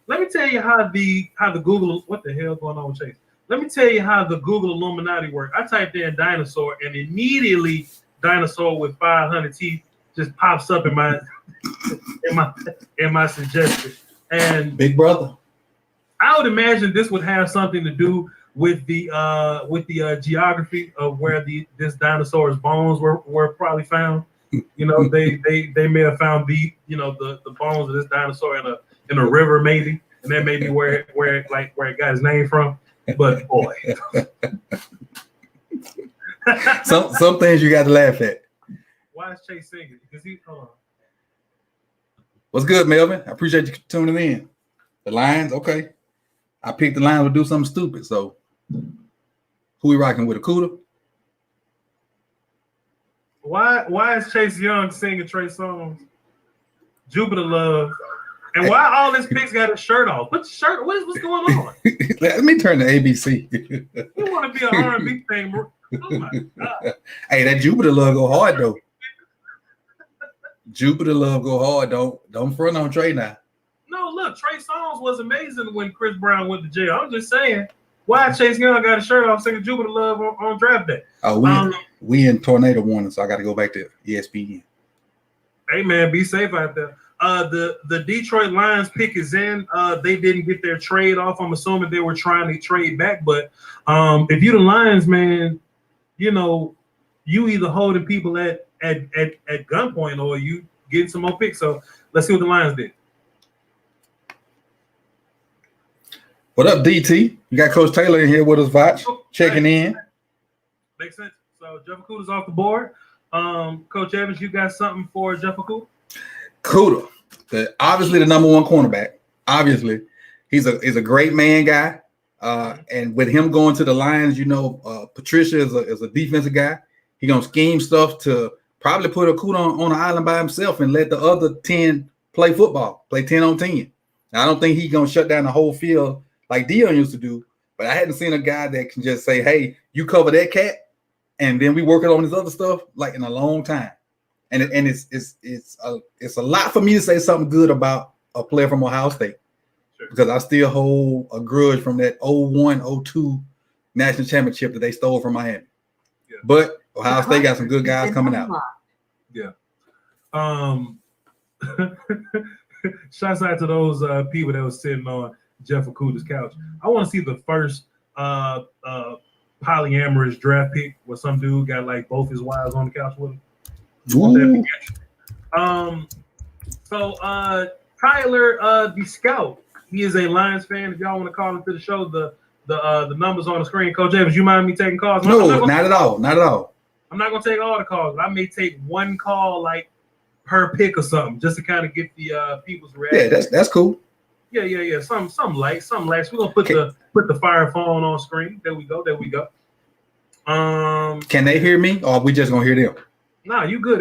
Let me tell you how the Google, what the hell going on with Chase? Let me tell you how the Google Illuminati work. I typed in dinosaur and immediately dinosaur with 500 teeth just pops up in my suggestion. And Big brother. I would imagine this would have something to do with the geography of where this dinosaur's bones were probably found. You know, they may have found the bones of this dinosaur in a river maybe, and that may be where it got its name from. But boy, some things you got to laugh at. Why is Chase singing? Because hold on. What's good, Melvin? I appreciate you tuning in. The Lions, okay. I picked the Lions to do something stupid. So, who we rocking with? Akuda? Why is Chase Young singing Trey Songz, Jupiter Love, and why all his picks got his shirt off? What's going on? Let me turn to ABC. You want to be an R&B thing? Oh my God! Hey, that Jupiter Love go hard though. Jupiter Love go hard. Don't front on Trey now. No, look, Trey Songz was amazing when Chris Brown went to jail. I'm just saying, why Chase Young got his shirt off singing Jupiter Love on draft day? Oh, we in tornado warning, so I got to go back to ESPN. Hey man, be safe out there. The Detroit Lions pick is in. They didn't get their trade off. I'm assuming they were trying to trade back. But if you the Lions, man, you know, you either holding people at gunpoint or you getting some more picks. So let's see what the Lions did. What up, DT? You got Coach Taylor in here with us, Vach, checking in. Makes sense. So Jeff Okuda's off the board. Coach Evans, you got something for Jeff Okuda? Okuda, obviously the number one cornerback. Obviously, he's a great man guy. And with him going to the Lions, you know, Patricia is a defensive guy. He gonna scheme stuff to probably put Okuda on an island by himself and let the other 10 play football, play 10 on 10. Now, I don't think he's gonna shut down the whole field like Dion used to do, but I hadn't seen a guy that can just say, "Hey, you cover that cat," and then we working on this other stuff like in a long time. And it's a lot for me to say something good about a player from Ohio State, sure, because I still hold a grudge from that 01-02 national championship that they stole from Miami. Yeah. But Ohio State got some good guys coming out. Yeah. Shouts out to those people that was sitting on Jeff Okuda's couch. I want to see the first polyamorous draft pick where some dude got like both his wives on the couch with him. So Tyler the Scout, he is a Lions fan. If y'all want to call into the show, the numbers on the screen. Coach Evans, you mind me taking calls? No, not at all. Not at all. I'm not gonna take all the calls. I may take one call like per pick or something, just to kind of get the people's reaction. Yeah, that's cool. Yeah. Some lights. We're gonna put the fire phone on screen. There we go. Can they hear me, or are we just gonna hear them? Nah, you good.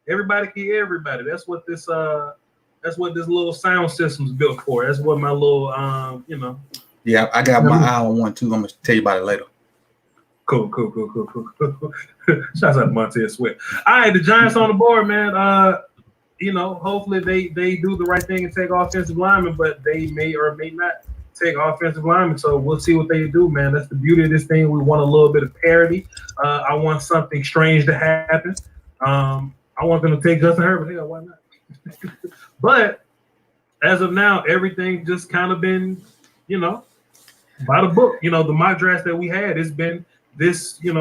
Everybody can hear everybody. That's what this little sound system's built for. That's what my little Yeah, I got my eye on one too. I'm gonna tell you about it later. Cool. Shouts out to Montez Sweat. All right, the Giants on the board, man. Hopefully they do the right thing and take offensive linemen, but they may or may not take offensive linemen. So we'll see what they do, man. That's the beauty of this thing. We want a little bit of parity. I want something strange to happen. I want them to take Justin Herbert. Hell, why not? But as of now, everything just kind of been, by the book. The mock draft that we had has been this, it's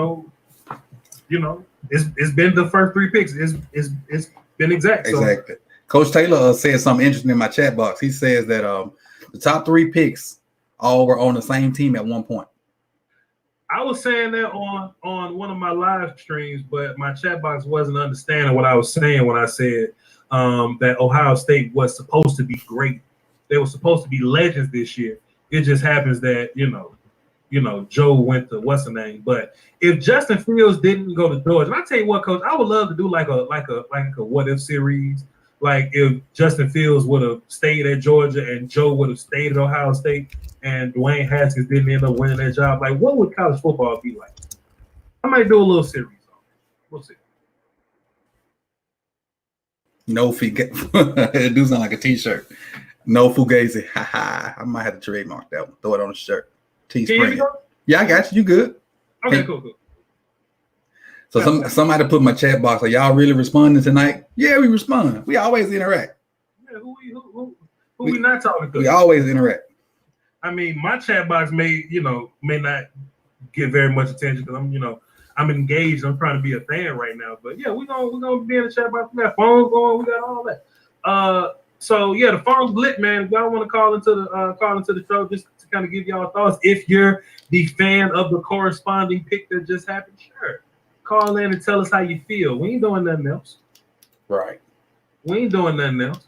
been the first 3 picks. It's been exact. Exactly. So, Coach Taylor said something interesting in my chat box. He says that the top 3 picks all were on the same team at one point. I was saying that on one of my live streams, but my chat box wasn't understanding what I was saying when I said that Ohio State was supposed to be great. They were supposed to be legends this year. It just happens that Joe went to what's the name. But if Justin Fields didn't go to Georgia, and I tell you what, Coach, I would love to do like a what if series. Like if Justin Fields would have stayed at Georgia and Joe would have stayed at Ohio State and Dwayne Haskins didn't end up winning that job, like what would college football be like? I might do a little series on it. We'll see. No fugazi. It do sound like a t-shirt. No fugazi. Ha ha. I might have to trademark that one. Throw it on a shirt. Teespring. Yeah, I got you. You good? Okay, Hey. cool. So somebody put in my chat box, are y'all really responding tonight? Yeah, we respond. We always interact. Yeah, who we not talking to? We always interact. I mean, my chat box may not get very much attention because I'm engaged. I'm trying to be a fan right now. But yeah, we're gonna be in the chat box. We got phones going. We got all that. So yeah, the phone's lit, man. If y'all want to call into the show just to kind of give y'all thoughts. If you're the fan of the corresponding pick that just happened, sure. Call in and tell us how you feel. We ain't doing nothing else. Right. We ain't doing nothing else.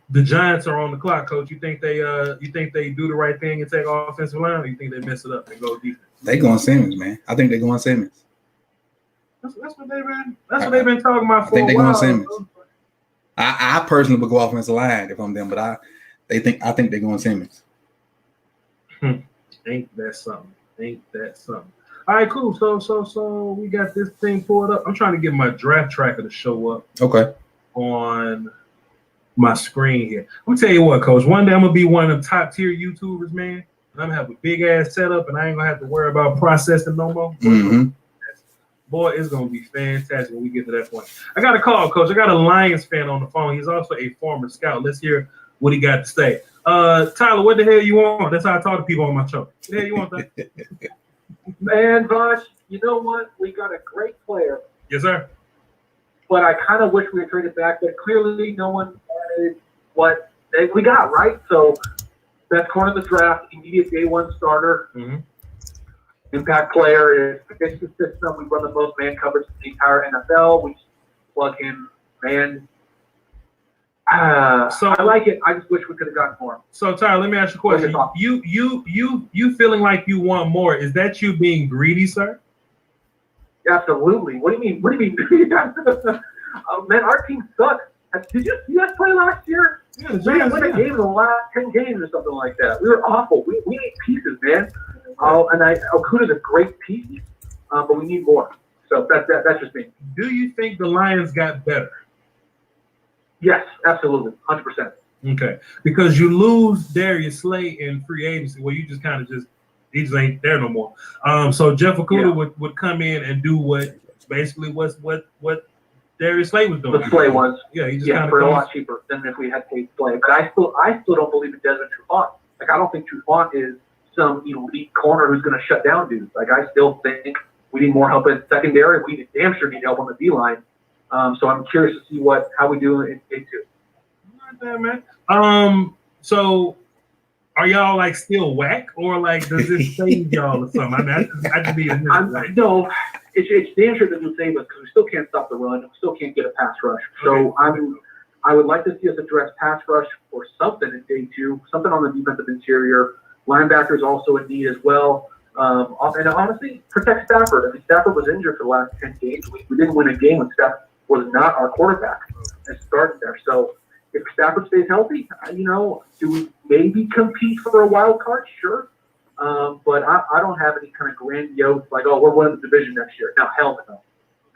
The Giants are on the clock, Coach. You think they do the right thing and take offensive line, or you think they mess it up and go defense? They going Simmons, man. I think they're going Simmons. That's what they've been talking about for I think a they're while. going Simmons. I personally would go offensive line if I'm them, but I think they're going Simmons. Ain't that something? All right, cool. So we got this thing pulled up. I'm trying to get my draft tracker to show up Okay. on my screen here. I'm gonna tell you what, Coach. One day I'm gonna be one of the top tier YouTubers, man. And I'm gonna have a big ass setup, and I ain't gonna have to worry about processing no more. Mm-hmm. Boy, it's gonna be fantastic when we get to that point. I got a call, Coach. I got a Lions fan on the phone. He's also a former scout. Let's hear what he got to say. Tyler, what the hell you want? That's how I talk to people on my show. What the hell you want? That? Man, Bosh, you know what? We got a great player, Yes, sir. but I kind of wish we had traded back. But clearly, no one wanted what we got, right? So, best corner of the draft, immediate day one starter, impact player. Is fits the system. We run the most man coverage in the entire NFL. We just plug in man. So I like it. I just wish we could have gotten more. So Tyler, let me ask you a question. You feeling like you want more? Is that you being greedy, sir? Absolutely. What do you mean? Man, our team sucks. Did you see us play last year? Yeah, We didn't win a game in the last 10 games or something like that. We were awful. We need pieces, man. Okuda's a great piece, but we need more. So that's just me. Do you think the Lions got better? Yes, absolutely, 100%. Okay, because you lose Darius Slay in free agency, where you just kind of he just ain't there no more. So Jeff Okudah would come in and do what Darius Slay was doing. What Slay was. Yeah, he just kind of for a lot cheaper than if we had paid Slay. But I still don't believe in Desmond Trufant. Like, I don't think Trufant is some elite corner who's going to shut down dudes. Like, I still think we need more help in secondary. We damn sure need help on the D line. So I'm curious to see how we do in day two. Not bad, man. So are y'all like still whack, or like does this save y'all or something? I mean, I just be no, it's damn sure doesn't save us because we still can't stop the run. We still can't get a pass rush. So I would like to see us address pass rush or something in day two, something on the defensive interior. Linebackers also in need as well. And honestly, protect Stafford. I mean, Stafford was injured for the last 10 games. We didn't win a game when Stafford was not our quarterback and started there. So if Stafford stays healthy, do we maybe compete for a wild card? Sure. But I don't have any kind of grandiose, like, oh, we're winning the division next year. No, hell no.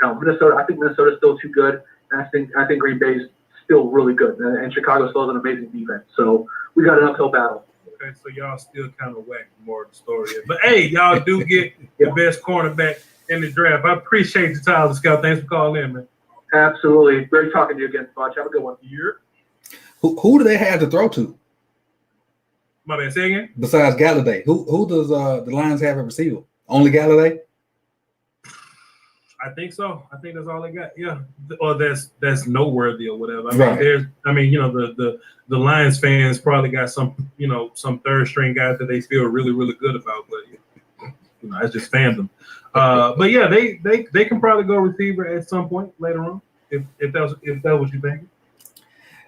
No, Minnesota, I think Minnesota's still too good. And I think Green Bay's still really good. And Chicago still has an amazing defense. So we got an uphill battle. Okay, so y'all still kind of whack, more of the story is. But hey, y'all do get the best cornerback in the draft. I appreciate you, Tyler Scout. Thanks for calling in, man. Absolutely. Great talking to you again, Fudge. Have a good one. Who do they have to throw to? My man, say again? Besides Galladay, who does the Lions have at receiver? Only Galladay? I think so. I think that's all they got. Yeah, or that's noteworthy or whatever. I mean, Right. The Lions fans probably got some third string guys that they feel really, really good about. But It's just fandom. But yeah, they can probably go receiver at some point later on if that's what you think.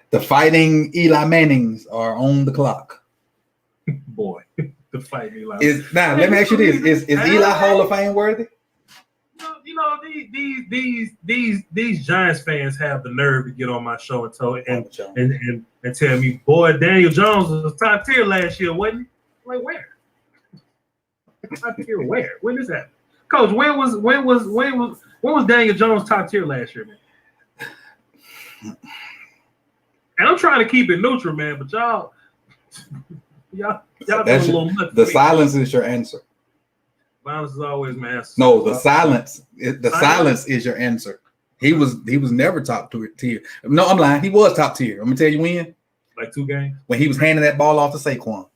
The Fighting Eli Mannings are on the clock. Boy, the fight me like Let me ask you this: Is Eli Hall of Fame worthy? These Giants fans have the nerve to get on my show and tell me, boy, Daniel Jones was top tier last year, wasn't he? Like where? Top tier where? When is that? Coach, when was Daniel Jones top tier last year, man? And I'm trying to keep it neutral, man, but y'all doing a little much. The silence is your answer. Violence is always my answer. No, the silence. Silence is your answer. He was never top tier. No, I'm lying. He was top tier. I'm gonna tell you when. Like 2 games. When he was handing that ball off to Saquon.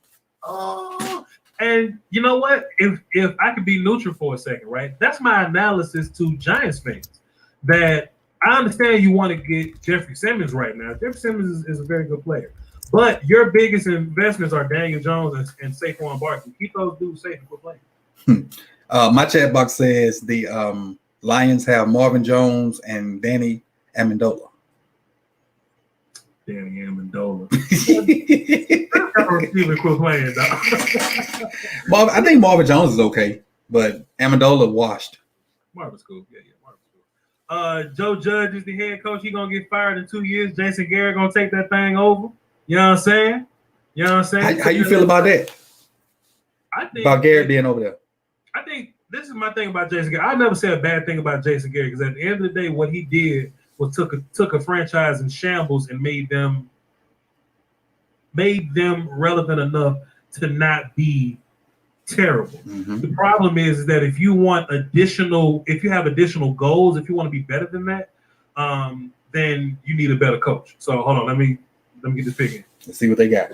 Oh, and you know what? If I could be neutral for a second, right? That's my analysis to Giants fans. That I understand you want to get Jeffrey Simmons right now. Jeffrey Simmons is a very good player. But your biggest investments are Daniel Jones and Saquon Barkley. Keep those dudes safe and quit playing. My chat box says the Lions have Marvin Jones and Danny Amendola. Danny Amendola. Quit playing, dog. I think Marvin Jones is okay, but Amendola washed. Marvin's cool. Yeah, Marvin's cool. Joe Judge is the head coach. He's gonna get fired in 2 years. Jason Garrett gonna take that thing over. You know what I'm saying? How you feel about that? I think about Garrett being over there. I think this is my thing about Jason Garrett. I never said a bad thing about Jason Garrett because at the end of the day, what he did was took a franchise in shambles and made them relevant enough to not be terrible. Mm-hmm. The problem is that if you have additional goals, if you want to be better than that, then you need a better coach. So hold on, let me get this pick in. Let's see what they got.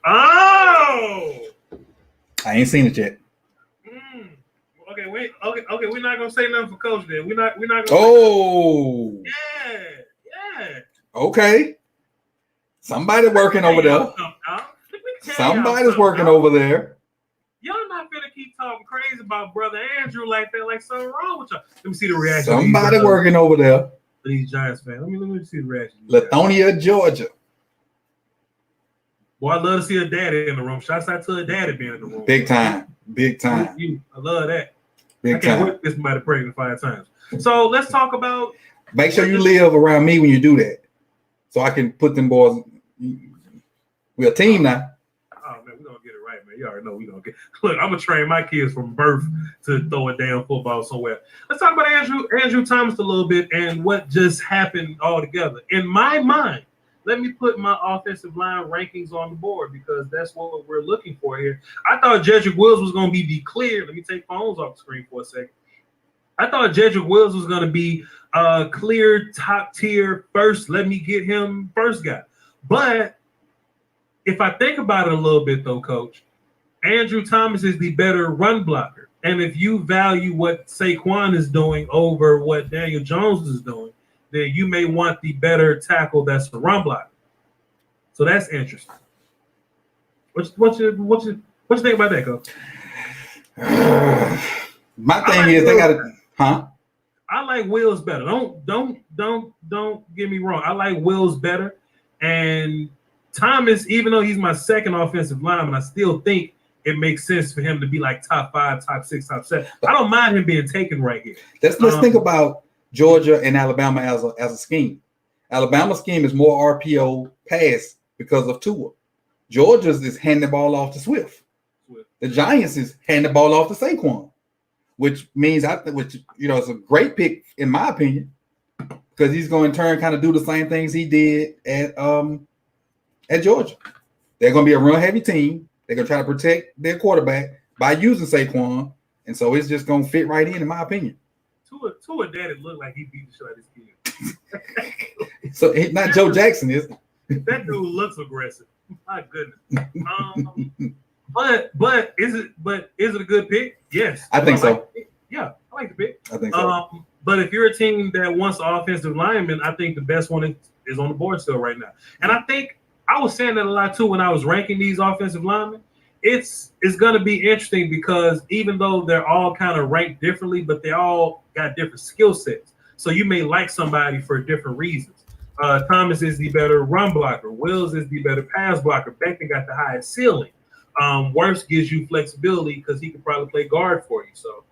Oh, I ain't seen it yet. Okay, we're not gonna say nothing for coach then. We're not gonna. Oh, yeah. Okay. Somebody working over there. Somebody's working over there. Y'all not gonna keep talking crazy about brother Andrew like that, like something wrong with y'all. Let me see the reaction. Somebody working over there. These Giants fans. Let me see the reaction. Lithonia, Georgia. Boy, I love to see a daddy in the room. Shouts out to a daddy being in the room. Big time. I love that. Big I can't time. wait to get somebody pregnant 5 times. So let's talk about. Make sure you live around me when you do that, so I can put them boys. We're a team now. Oh man, we're gonna get it right, man. You already know we're gonna get. Look, I'm gonna train my kids from birth to throw a damn football somewhere. Let's talk about Andrew Thomas a little bit and what just happened altogether. In my mind, let me put my offensive line rankings on the board because that's what we're looking for here. I thought Jedrick Wills was going to be the clear. Let me take phones off the screen for a second. I thought Jedrick Wills was going to be clear top tier first. Let me get him first guy. But if I think about it a little bit, though, Coach, Andrew Thomas is the better run blocker. And if you value what Saquon is doing over what Daniel Jones is doing, then you may want the better tackle that's the run blocker. So that's interesting. What you think about that, Coach? My thing is they got I like Wills better. Don't get me wrong. I like Wills better. And Thomas, even though he's my second offensive lineman, I still think it makes sense for him to be like top 5, top 6, top 7. I don't mind him being taken right here. Let's think about Georgia and Alabama as a scheme. Alabama's scheme is more RPO pass because of Tua. Georgia's is handing the ball off to Swift. The Giants is handing the ball off to Saquon, which means it's a great pick in my opinion because he's going to turn kind of do the same things he did at Georgia. They're going to be a run heavy team. They're going to try to protect their quarterback by using Saquon, and so it's just going to fit right in my opinion. Tua daddy looked like he beat the shit out of his kid. So not Joe Jackson, is it? That dude looks aggressive. My goodness. But is it a good pick? Yes. I think so. Yeah, I like the pick. I think so. But if you're a team that wants offensive linemen, I think the best one is on the board still right now. And I think I was saying that a lot too when I was ranking these offensive linemen. It's going to be interesting because even though they're all kind of ranked differently, but they all got different skill sets. So you may like somebody for different reasons. Thomas is the better run blocker. Wills is the better pass blocker. Becton got the highest ceiling. Wirfs gives you flexibility because he can probably play guard for you. So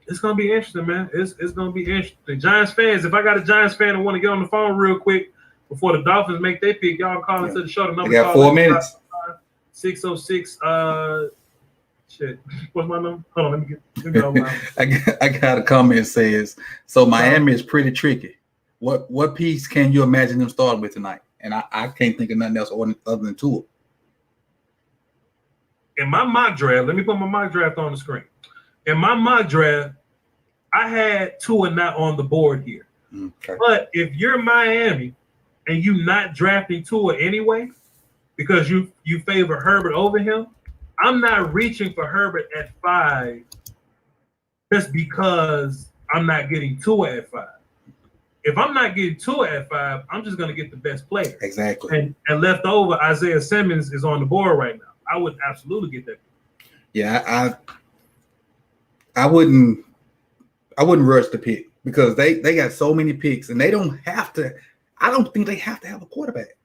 it's going to be interesting, man. It's going to be interesting. Giants fans, if I got a Giants fan that want to get on the phone real quick before the Dolphins make their pick, y'all call into the show. The number We got 4 minutes. 606. Shit. What's my number? Hold on, let me get online. I got a comment says, so Miami is pretty tricky. What piece can you imagine them starting with tonight? And I can't think of nothing else other than Tua. In my mock draft, let me put my mock draft on the screen. In my mock draft, I had Tua not on the board here. Okay. But if you're Miami and you not drafting Tua anyway, because you favor Herbert over him, I'm not reaching for Herbert at 5 just because I'm not getting Tua at 5. If I'm not getting Tua at 5, I'm just going to get the best player. Exactly. And left over, Isaiah Simmons is on the board right now. I would absolutely get that. Yeah, I wouldn't rush the pick because they got so many picks and they don't have to. I don't think they have to have a quarterback.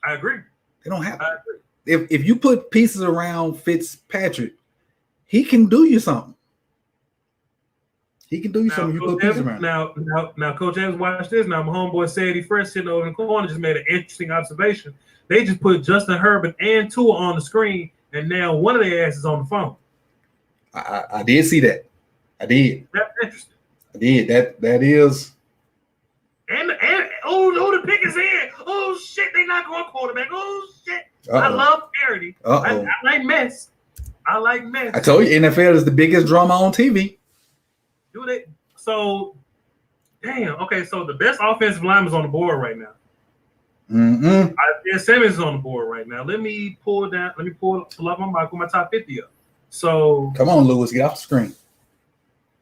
I agree. They don't have to. I agree. If you put pieces around Fitzpatrick, he can do you something. He can do you something. You put pieces around. Now, Coach Evans, watch this. Now, my homeboy Sadie Fresh sitting over in the corner just made an interesting observation. They just put Justin Herbert and Tua on the screen, and now one of their asses on the phone. I did see that. I did. That's interesting. I did. That is. And the pick is in. Oh shit, they not going quarterback. Oh shit. Uh-oh. I love parody. Uh-oh. I like mess. I told you, NFL is the biggest drama on TV. Do they? So, damn. Okay, so the best offensive lineman is on the board right now. Mm-hmm. Isaiah Simmons is on the board right now. Let me pull up my top 50 up. So, Come on, Lewis, get off the screen.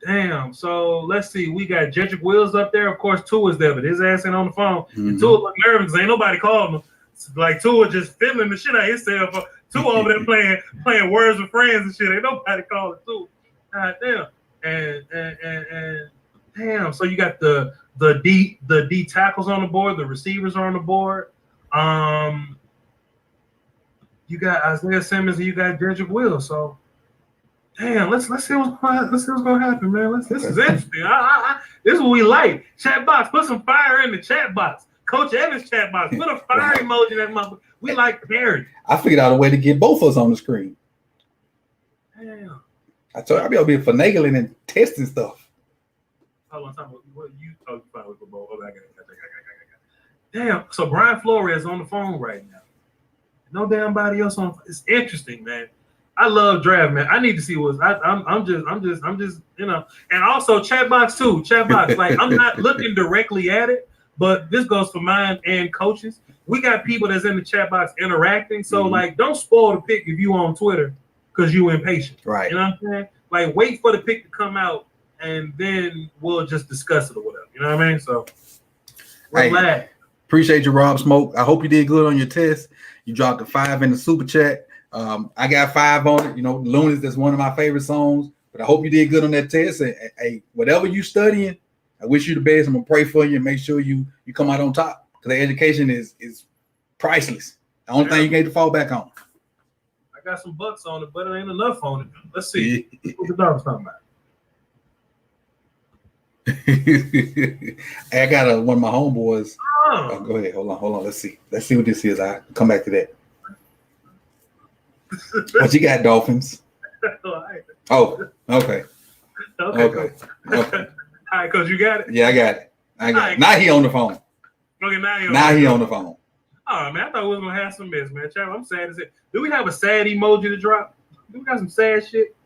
damn. So let's see. We got Jedrick Wills up there. Of course, Tua is there, but his ass ain't on the phone. Mm-hmm. And Tua look nervous because ain't nobody calling him. It's like Tua just feeling the shit out of himself. Tua over there playing words with friends and shit. Ain't nobody calling Tua. God damn. And damn. So you got the D tackles on the board. The receivers are on the board. You got Isaiah Simmons and you got Jedrick Wills. So. Damn, let's see what's gonna happen, man. This is interesting. This is what we like. Chat box, put some fire in the chat box. Coach Evans chat box, put a fire emoji in that motherfucker. We like parody. I figured out a way to get both of us on the screen. Damn. I told you I'll be able to be finagling and testing stuff. Hold on, what you fine with the ball? I got it. Damn. So Brian Flores on the phone right now. No damn body else on. It's interesting, man. I love draft, man. I need to see what's. I'm just, you know. And also chat box too. Chat box. Like I'm not looking directly at it, but this goes for mine and coaches. We got people that's in the chat box interacting. So like, don't spoil the pick if you on Twitter because you impatient. Right. You know what I'm saying? Like, wait for the pick to come out and then we'll just discuss it or whatever. You know what I mean? So relax. Hey, appreciate you, Rob Smoke. I hope you did good on your test. You dropped a 5 in the super chat. I got 5 on it. You know, Lunas, that's one of my favorite songs. But I hope you did good on that test. And hey, whatever you studying, I wish you the best. I'm gonna pray for you and make sure you come out on top. Because the education is priceless. The only thing you get to fall back on. I got some bucks on it, but it ain't enough on it. Let's see what the dog's talking about. I got one of my homeboys. Oh. Go ahead. Hold on. Let's see what this is. I come back to that. What you got, Dolphins? Oh, okay. Okay. All right, Coach, you got it? Yeah, I got it. Right. Now he on the phone. Okay, now he on the phone. Oh, man, I thought we was going to have some mess, man. Chad, I'm sad as it. Do we have a sad emoji to drop? Do we got some sad shit?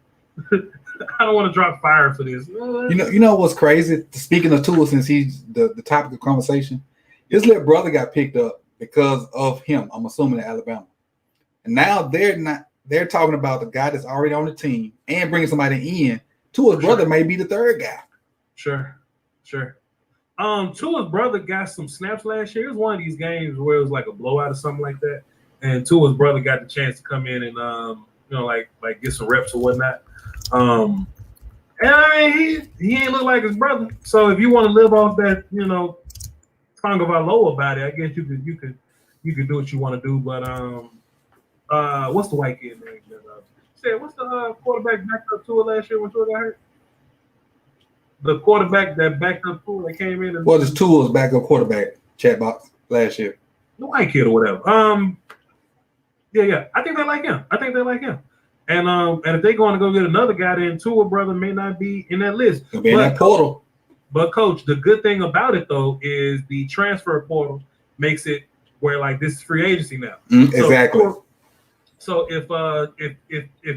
I don't want to drop fire for this. You know what's crazy? Speaking of Tua, since he's the topic of conversation, his little brother got picked up because of him. I'm assuming in Alabama. And now they're talking about the guy that's already on the team and bringing somebody in. Tua's brother may be the third guy. Sure. Tua's brother got some snaps last year. It was one of these games where it was like a blowout or something like that, and Tua's brother got the chance to come in and like get some reps or whatnot. And I mean, he ain't look like his brother. So if you want to live off that, Tagovailoa about it, I guess you could do what you want to do. But what's the white kid name? What's the quarterback backed up Tua last year when Tua got hurt? The quarterback that backed up Tua that came in. Well, there's Tua's backup quarterback chat box last year. The white kid or whatever. Yeah. I think they like him. And if they're going to go get another guy, then Tua brother may not be in that list. He'll be in that portal. But coach, the good thing about it though is the transfer portal makes it where like this is free agency now. Exactly. So if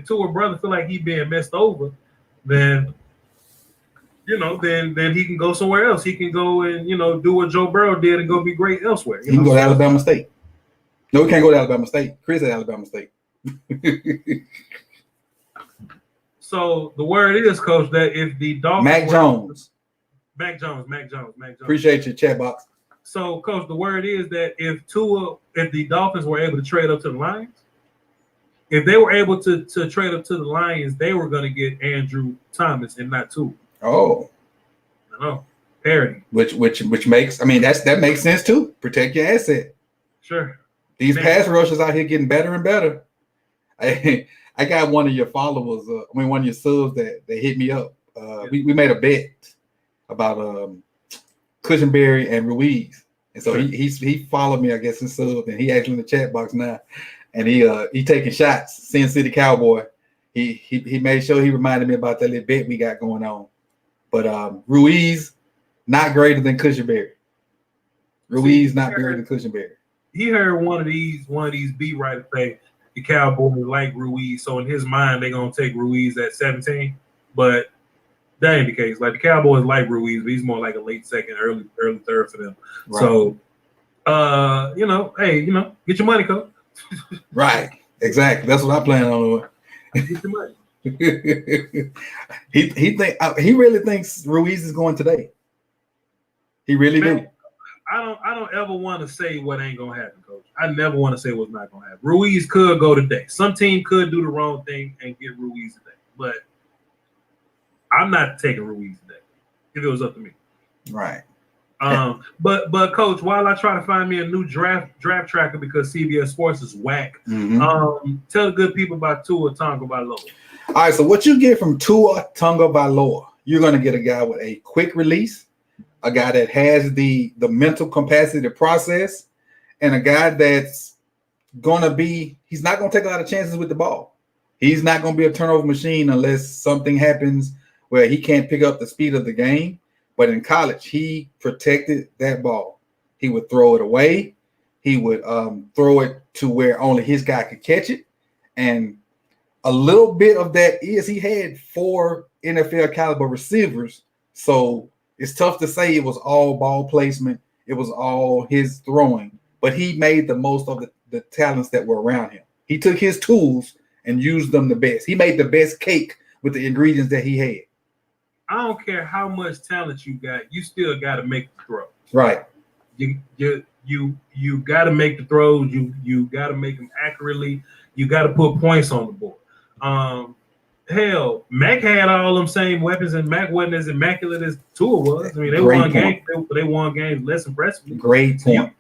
Tua brother feel like he being messed over, then then he can go somewhere else. He can go and do what Joe Burrow did and go be great elsewhere. He can go to Alabama State. No, he can't go to Alabama State. Chris at Alabama State. So the word is, coach, that if the Dolphins Mac Jones. Appreciate your chat box. So, coach, the word is that if the Dolphins were able to trade up to the Lions, if they were able to trade up to the Lions, they were going to get Andrew Thomas and not Tua. Oh, I know, parity. Which makes that makes sense too. Protect your asset. Sure. These pass rushers out here getting better and better. I got one of your followers, one of your subs that hit me up. We made a bet about Cushenberry and Ruiz, and so he followed me, I guess, in sub, and he actually in the chat box now, and he taking shots. Sin City Cowboy. He made sure he reminded me about that little bet we got going on. But Ruiz not greater than Cushenberry. Ruiz not greater than Cushenberry. He heard one of these beat writers say the Cowboys like Ruiz, so in his mind they're gonna take Ruiz at 17, but that ain't the case. Like the Cowboys like Ruiz, but he's more like a late second, early third for them. Right. So, get your money, coach. Right, exactly. That's what I plan on. Get your money. he really thinks Ruiz is going today. He really do. I don't ever want to say what ain't gonna happen, coach. I never want to say what's not gonna happen. Ruiz could go today. Some team could do the wrong thing and get Ruiz today, but I'm not taking Ruiz today if it was up to me. Right. But coach, while I try to find me a new draft tracker because CBS Sports is whack, tell the good people about Tua Tagovailoa. All right, so what you get from Tua Tagovailoa, you're going to get a guy with a quick release, a guy that has the mental capacity to process, and a guy that's he's not going to take a lot of chances with the ball. He's not going to be a turnover machine unless something happens where he can't pick up the speed of the game. But in college, he protected that ball. He would throw it away. He would throw it to where only his guy could catch it. And a little bit of that is he had 4 NFL caliber receivers. So it's tough to say it was all ball placement. It was all his throwing. But he made the most of the talents that were around him. He took his tools and used them the best. He made the best cake with the ingredients that he had. I don't care how much talent you got, you still got to make the throw. Right. You got to make the throws. You got to make them accurately. You got to put points on the board. Hell, Mac had all them same weapons, and Mac wasn't as immaculate as Tua was. I mean, they won games. They won games less impressively. Great point.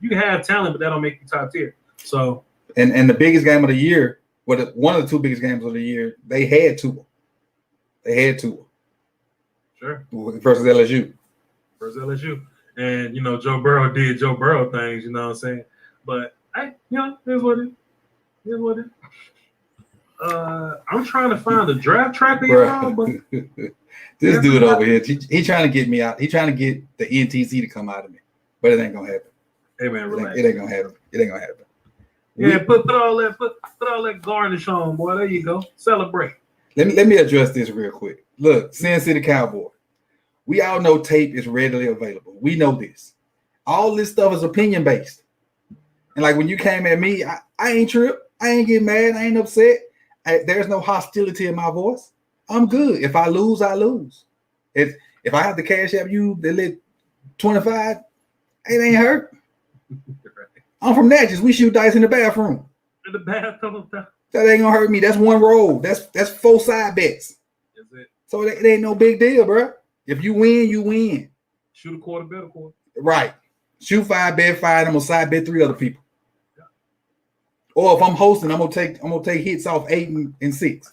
You can have talent, but that don't make you top tier. So, and the biggest game of the year, one of the 2 biggest games of the year, they had Tua. Sure. Versus LSU. And Joe Burrow did Joe Burrow things, you know what I'm saying? But here's what it is. I'm trying to find the draft tracker, y'all, but this dude over here, he trying to get me out. He trying to get the NTC to come out of me. But it ain't gonna happen. Hey man, relax. It ain't gonna happen. Yeah, put all that garnish on, boy. There you go. Celebrate. Let me address this real quick. Look, Sin City Cowboy. We all know tape is readily available. We know this. All this stuff is opinion based. And like when you came at me, I ain't tripped. I ain't get mad. I ain't upset. There's no hostility in my voice. I'm good. If I lose, I lose. If I have to cash out you, the 25, it ain't hurt. I'm from Natchez. We shoot dice in the bathroom. In the bathtub. That ain't gonna hurt me. That's one roll. That's 4 side bets. Is it? So it ain't no big deal, bro. If you win, you win. Shoot a quarter, bet a quarter. Right. Shoot 5, bet 5. I'm gonna side bet 3 other people. Or if I'm hosting, I'm gonna take hits off 8 and 6.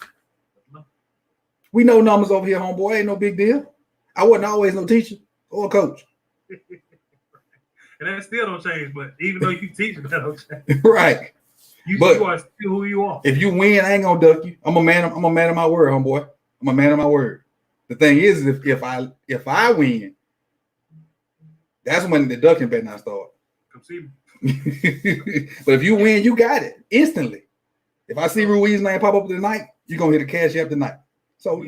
We know numbers over here, homeboy. Ain't no big deal. I wasn't always no teacher or coach. And that still don't change, but even though you teach, that don't change. Right. You But are still who you are. if you win, I ain't gonna duck you. I'm a man of my word, homeboy. I'm a man of my word. The thing is, if I win, that's when the ducking bet not start. Come see me. But if you win, you got it instantly. If I see Ruiz's name pop up tonight, you're gonna hit a cash app tonight. So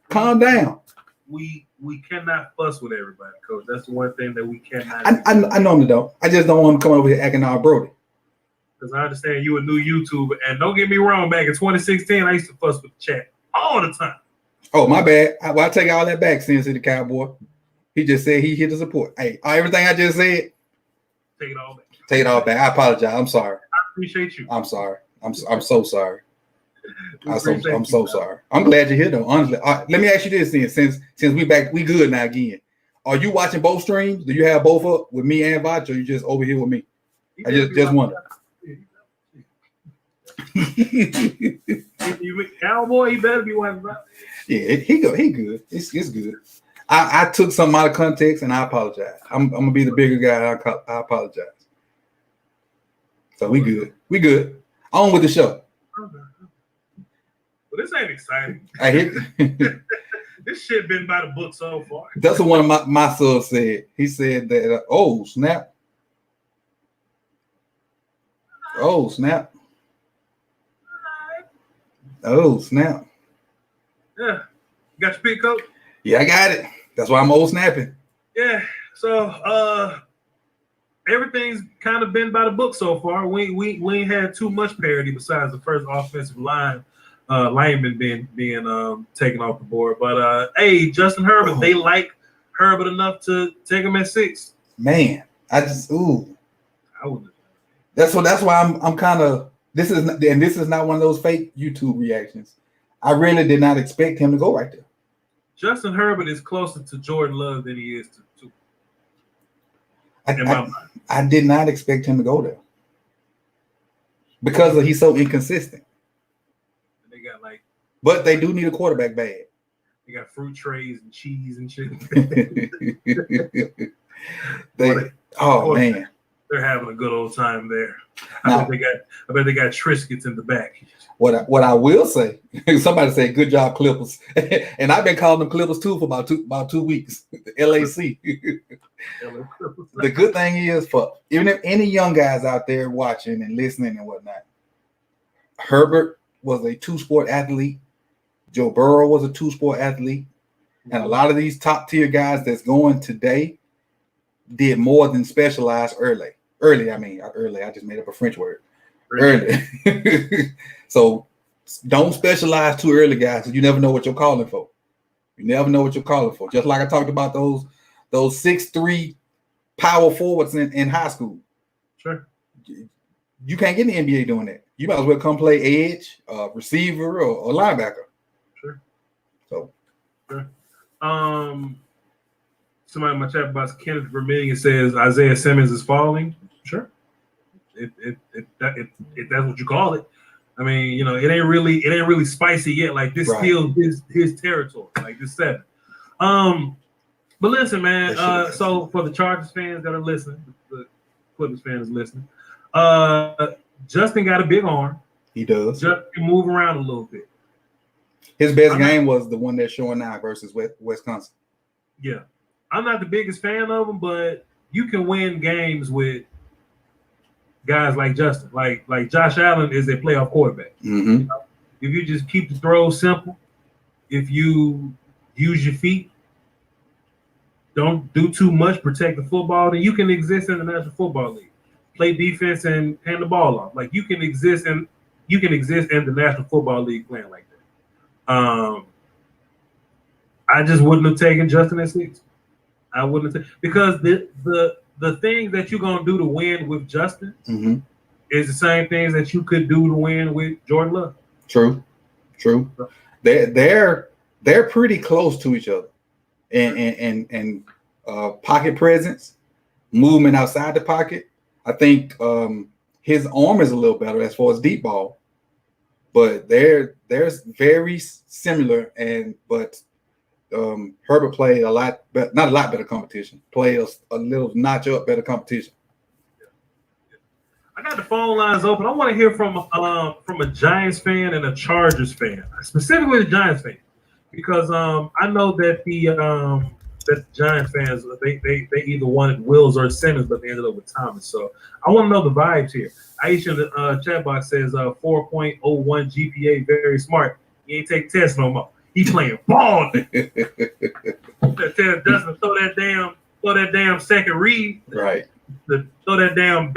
calm down. We cannot fuss with everybody, Coach. That's the one thing that we cannot. I normally don't. I just don't want him coming over here acting all Brody. Because I understand you a new YouTuber, and don't get me wrong, back in 2016, I used to fuss with the chat all the time. Oh, my bad. I take all that back, Sin City Cowboy. He just said he hit the support. Hey, everything I just said, Take it all back. take it all back. I apologize. I'm sorry. I appreciate you. I'm sorry. I'm so sorry. I'm Appreciate so you, sorry. I'm glad you're here though. Honestly, let me ask you this then. Since we back, we good now again. Are you watching both streams? Do you have both up with me and Vach, or you just over here with me? I just wonder. You Cowboy, he better be watching that. Yeah, he good. It's good. I took something out of context and I apologize. I'm gonna be the bigger guy. I apologize. So we good. On with the show. Well, this ain't exciting. I hit. This shit been by the book so far. That's what one of my subs said. He said that oh snap. Oh snap. Oh snap. Yeah. You got your pick, Coach? Yeah, I got it. That's why I'm old snapping. Yeah. So everything's kind of been by the book so far. We ain't had too much parity besides the first offensive lineman being taken off the board. But hey, Justin Herbert, they like Herbert enough to take him at 6. Man, I wouldn't. That's why I'm kind of this is not one of those fake YouTube reactions. I really did not expect him to go right there. Justin Herbert is closer to Jordan Love than he is to I did not expect him to go there because he's so inconsistent. They got but they do need a quarterback bad. They got fruit trays and cheese and shit. Man. They're having a good old time there. I bet they got Triscuits in the back. What I will say, somebody said, "Good job, Clippers," and I've been calling them Clippers too for about 2 weeks. LAC. The good thing is, for even if any young guys out there watching and listening and whatnot, Herbert was a 2-sport athlete. Joe Burrow was a 2-sport athlete, and a lot of these top tier guys that's going today did more than specialize early. I just made up a French word. Early. So don't specialize too early, guys, because you never know what you're calling for. You never know what you're calling for. Just like I talked about those 6'3" power forwards in high school. Sure. You can't get in the NBA doing that. You might as well come play edge, receiver, or linebacker. Sure. So. Sure. Somebody in my chat box, Kenneth Vermillion, says Isaiah Simmons is falling. Sure. If that's what you call it. I mean, it ain't really spicy yet. Like this still his territory, like this 7. But listen, man. So for the Chargers fans that are listening, the Clippers fans listening, Justin got a big arm. He does. Justin can move around a little bit. His best game was the one they're showing now versus Wisconsin. Yeah. I'm not the biggest fan of him, but you can win games with guys like Justin. Like Josh Allen is a playoff quarterback. Mm-hmm. If you just keep the throws simple, if you use your feet, don't do too much, protect the football, then you can exist in the National Football League. Play defense and hand the ball off. Like you can exist in the National Football League playing like that. I just wouldn't have taken Justin at 6. I wouldn't say, because the things that you're gonna do to win with Justin Mm-hmm. is the same things that you could do to win with Jordan Love. True. They're pretty close to each other, and pocket presence, movement outside the pocket. I think his arm is a little better as far as deep ball, but they're very similar. But Herbert played a lot, not a lot better competition. Played a little notch up better competition. I got the phone lines open. I want to hear from a Giants fan and a Chargers fan, specifically the Giants fan, because I know that the Giants fans they either wanted Wills or Simmons, but they ended up with Thomas. So I want to know the vibes here. Aisha in the chat box says 4.01 GPA, very smart. He ain't take tests no more. He playing ball. Tell Justin throw that damn second read. Right. Throw that damn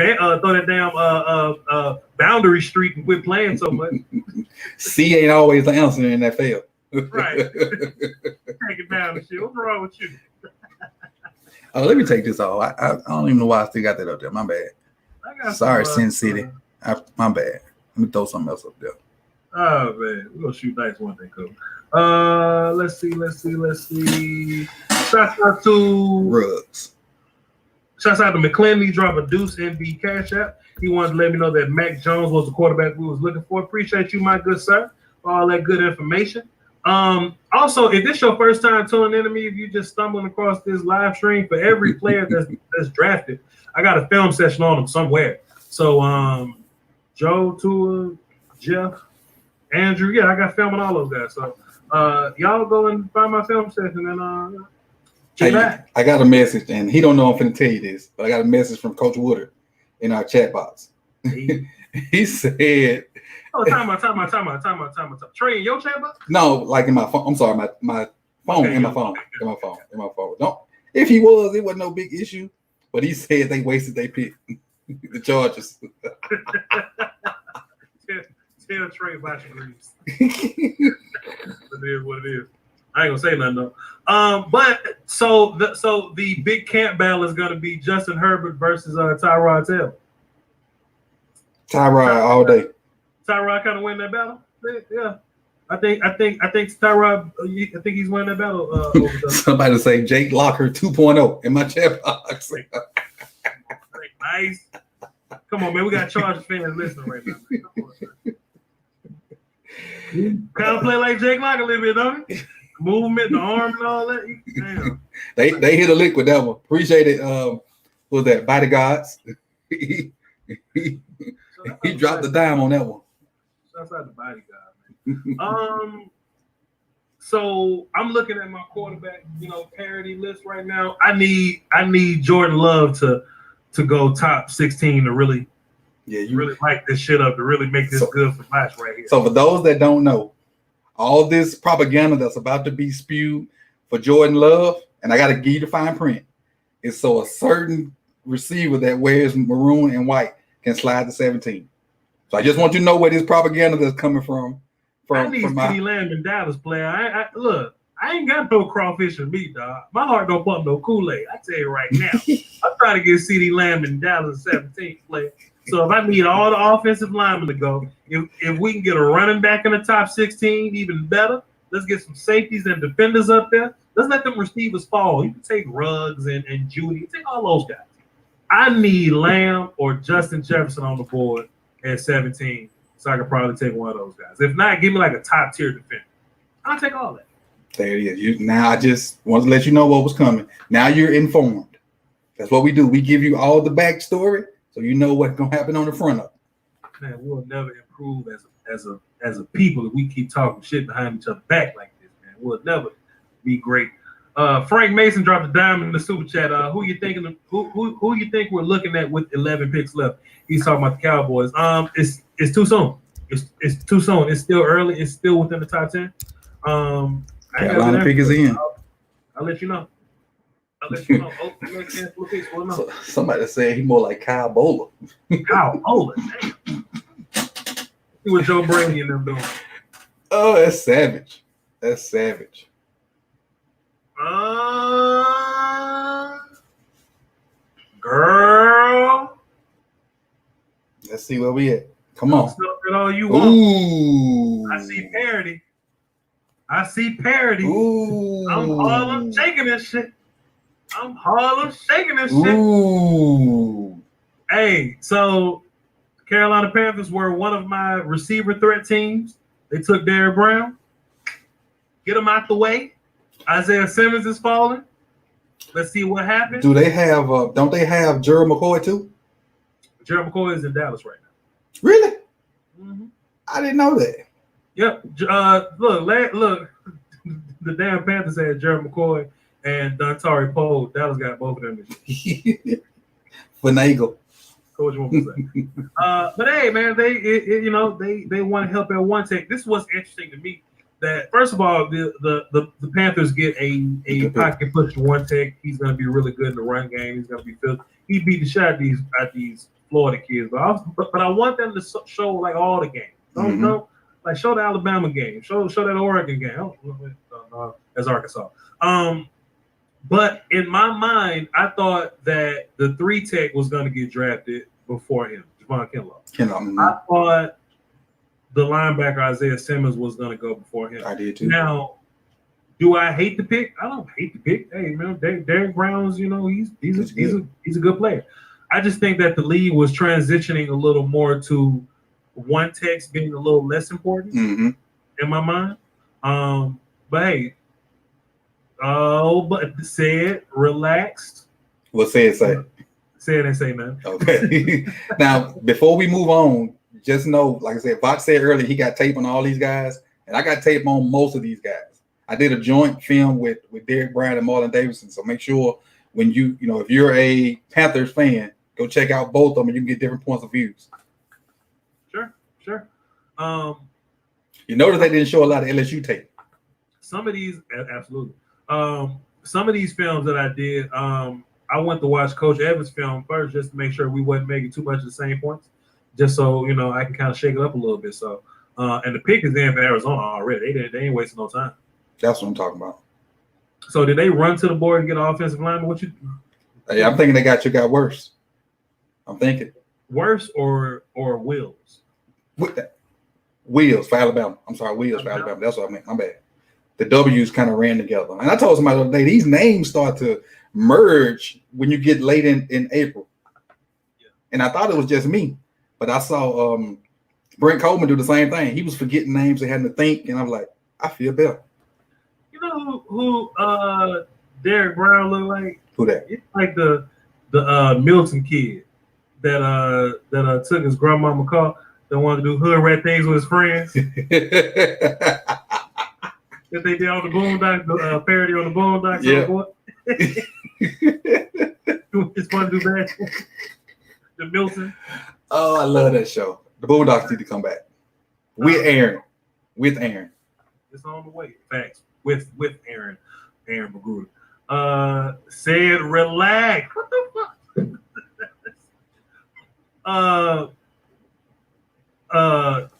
boundary streak and quit playing so much. C ain't always the answer in that field. Right. Take it down and shit. What's wrong with you? Oh, let me take this off. I don't even know why I still got that up there. My bad. Sorry, Sin City. My bad. Let me throw something else up there. Oh man, we're gonna shoot dice one day, cool. Let's see. Shouts out to Ruggs. Shouts out to McClendon. He dropped a deuce in the Cash App. He wanted to let me know that Mac Jones was the quarterback we was looking for. Appreciate you, my good sir, for all that good information. Also, if this your first time tuning in to me, if you just stumbling across this live stream, for every player that's drafted, I got a film session on them somewhere. So Joe, Tua, Jeff, Andrew, yeah, I got film on all those guys. So y'all go and find my film session and Hey, I got a message, and he don't know I'm finna tell you this, but I got a message from Coach Woodard in our chat box. He said, "Oh, time out. Trey, in your chat box? No, like in my phone. I'm sorry, my phone, Okay, in my phone. Don't. If he was, it wasn't no big issue. But he said they wasted their pick, the Chargers. Tell Trey about your dreams. It is what it is. I ain't gonna say nothing though. But so the big camp battle is gonna be Justin Herbert versus Tyrod Taylor. Tyrod all day. Tyrod kind of win that battle. Yeah, I think Tyrod. I think he's winning that battle. Over Somebody say Jake Locker 2.0 in my chat box. Nice. Come on, man. We got Chargers fans listening right now. Kind of play like Jake Locker a little bit, don't he? Movement, the arm, and all that. Damn. They hit a lick with that one. Appreciate it. What was that? Bodyguards. He dropped the dime on that one. Shouts out the bodyguard, man. So I'm looking at my quarterback, parity list right now. I need Jordan Love to go top 16 to really light this shit up, to really make this good for match right here. So for those that don't know, all this propaganda that's about to be spewed for Jordan Love, and I got to give you the fine print, is so a certain receiver that wears maroon and white can slide to 17. So I just want you to know where this propaganda that's coming from. I need CeeDee Lamb and Dallas player. I look, I ain't got no crawfish in me, dog. My heart don't pump no Kool-Aid. I tell you right now. I'm trying to get CeeDee Lamb and Dallas 17th player. So if I need all the offensive linemen to go, if we can get a running back in the top 16, even better. Let's get some safeties and defenders up there. Let's let them receivers fall. You can take Ruggs and Judy. Take all those guys. I need Lamb or Justin Jefferson on the board at 17, so I could probably take one of those guys. If not, give me like a top tier defender. I'll take all that. There it is. Now I just want to let you know what was coming. Now you're informed. That's what we do. We give you all the backstory, so you know what's gonna happen on the front of it. Man, we'll never improve as a people if we keep talking shit behind each other back like this, man. We'll never be great. Frank Mason dropped a dime in the super chat. Who you thinking? Who you think we're looking at with 11 picks left? He's talking about the Cowboys. It's too soon. It's too soon. It's still early. It's still within the top 10. Carolina pick is in. I'll let you know. Oh, So, somebody said he more like Kyle Bowler. Kyle Bowler, damn. See what Joe Brady and them doing. Oh, that's savage. That's savage. Let's see where we at. Come on. Celebrate all you want. Ooh. I see parody. Ooh. I'm Harlem shaking this shit. Ooh. Hey, so Carolina Panthers were one of my receiver threat teams. They took Derrick Brown. Get him out the way. Isaiah Simmons is falling. Let's see what happens. Do they have? Don't they have Gerald McCoy too? Gerald McCoy is in Dallas right now. Really? Mm-hmm. I didn't know that. Yep. Look. The damn Panthers had Gerald McCoy and Dontari Poe. Dallas got both of them. Finagle. Coach won't say. But hey, man, they want to help at one take. This was interesting to me. That first of all, the Panthers get a pocket push one tech. He's going to be really good in the run game. He's going to be filled. He beat the shot at these Florida kids, but I want them to show like all the games. Don't like show the Alabama game. Show that Oregon game. As Arkansas. But in my mind, I thought that the 3 tech was going to get drafted before him, Javon Kinlaw. I thought the linebacker Isaiah Simmons was going to go before him. I did too. Now, do I hate the pick? I don't hate the pick. Hey man, Derrick Brown's, he's a good player. I just think that the league was transitioning a little more to one text being a little less important in my mind. But hey, but said relaxed. What say it say? Said and say nothing. Okay. Now, before we move on, just know, like I said, Vox said earlier, he got tape on all these guys, and I got tape on most of these guys. I did a joint film with Derrick Brown and Marlon Davidson, so make sure when if you're a Panthers fan, go check out both of them, and you can get different points of views. Sure. You notice they didn't show a lot of LSU tape. Some of these, absolutely. Some of these films that I did, I went to watch Coach Evans' film first just to make sure we wasn't making too much of the same points, just so I can kind of shake it up a little bit. So, and the pick is in for Arizona already. They ain't wasting no time. That's what I'm talking about. So, did they run to the board and get an offensive lineman? Hey, I'm thinking they got worse. I'm thinking worse or Wills. With that. Wheels for Alabama. I'm sorry, Wheels for Alabama. That's what I meant. My bad. The W's kind of ran together. And I told somebody the other day, these names start to merge when you get late in April. Yeah. And I thought it was just me. But I saw Brent Coleman do the same thing. He was forgetting names and having to think. And I'm like, I feel better. You know who Derrick Brown looked like? Who that? It's like the Milton kid that took his grandmama car. That wanted to do hood rat things with his friends. That they did on the Boondocks, the parody on the Boondocks. Yeah. It's fun to do that. The Milton. Oh, I love that show. The Bulldogs need to come back. With Aaron. It's on the way. Facts. With Aaron Magruder. Said relax. What the fuck?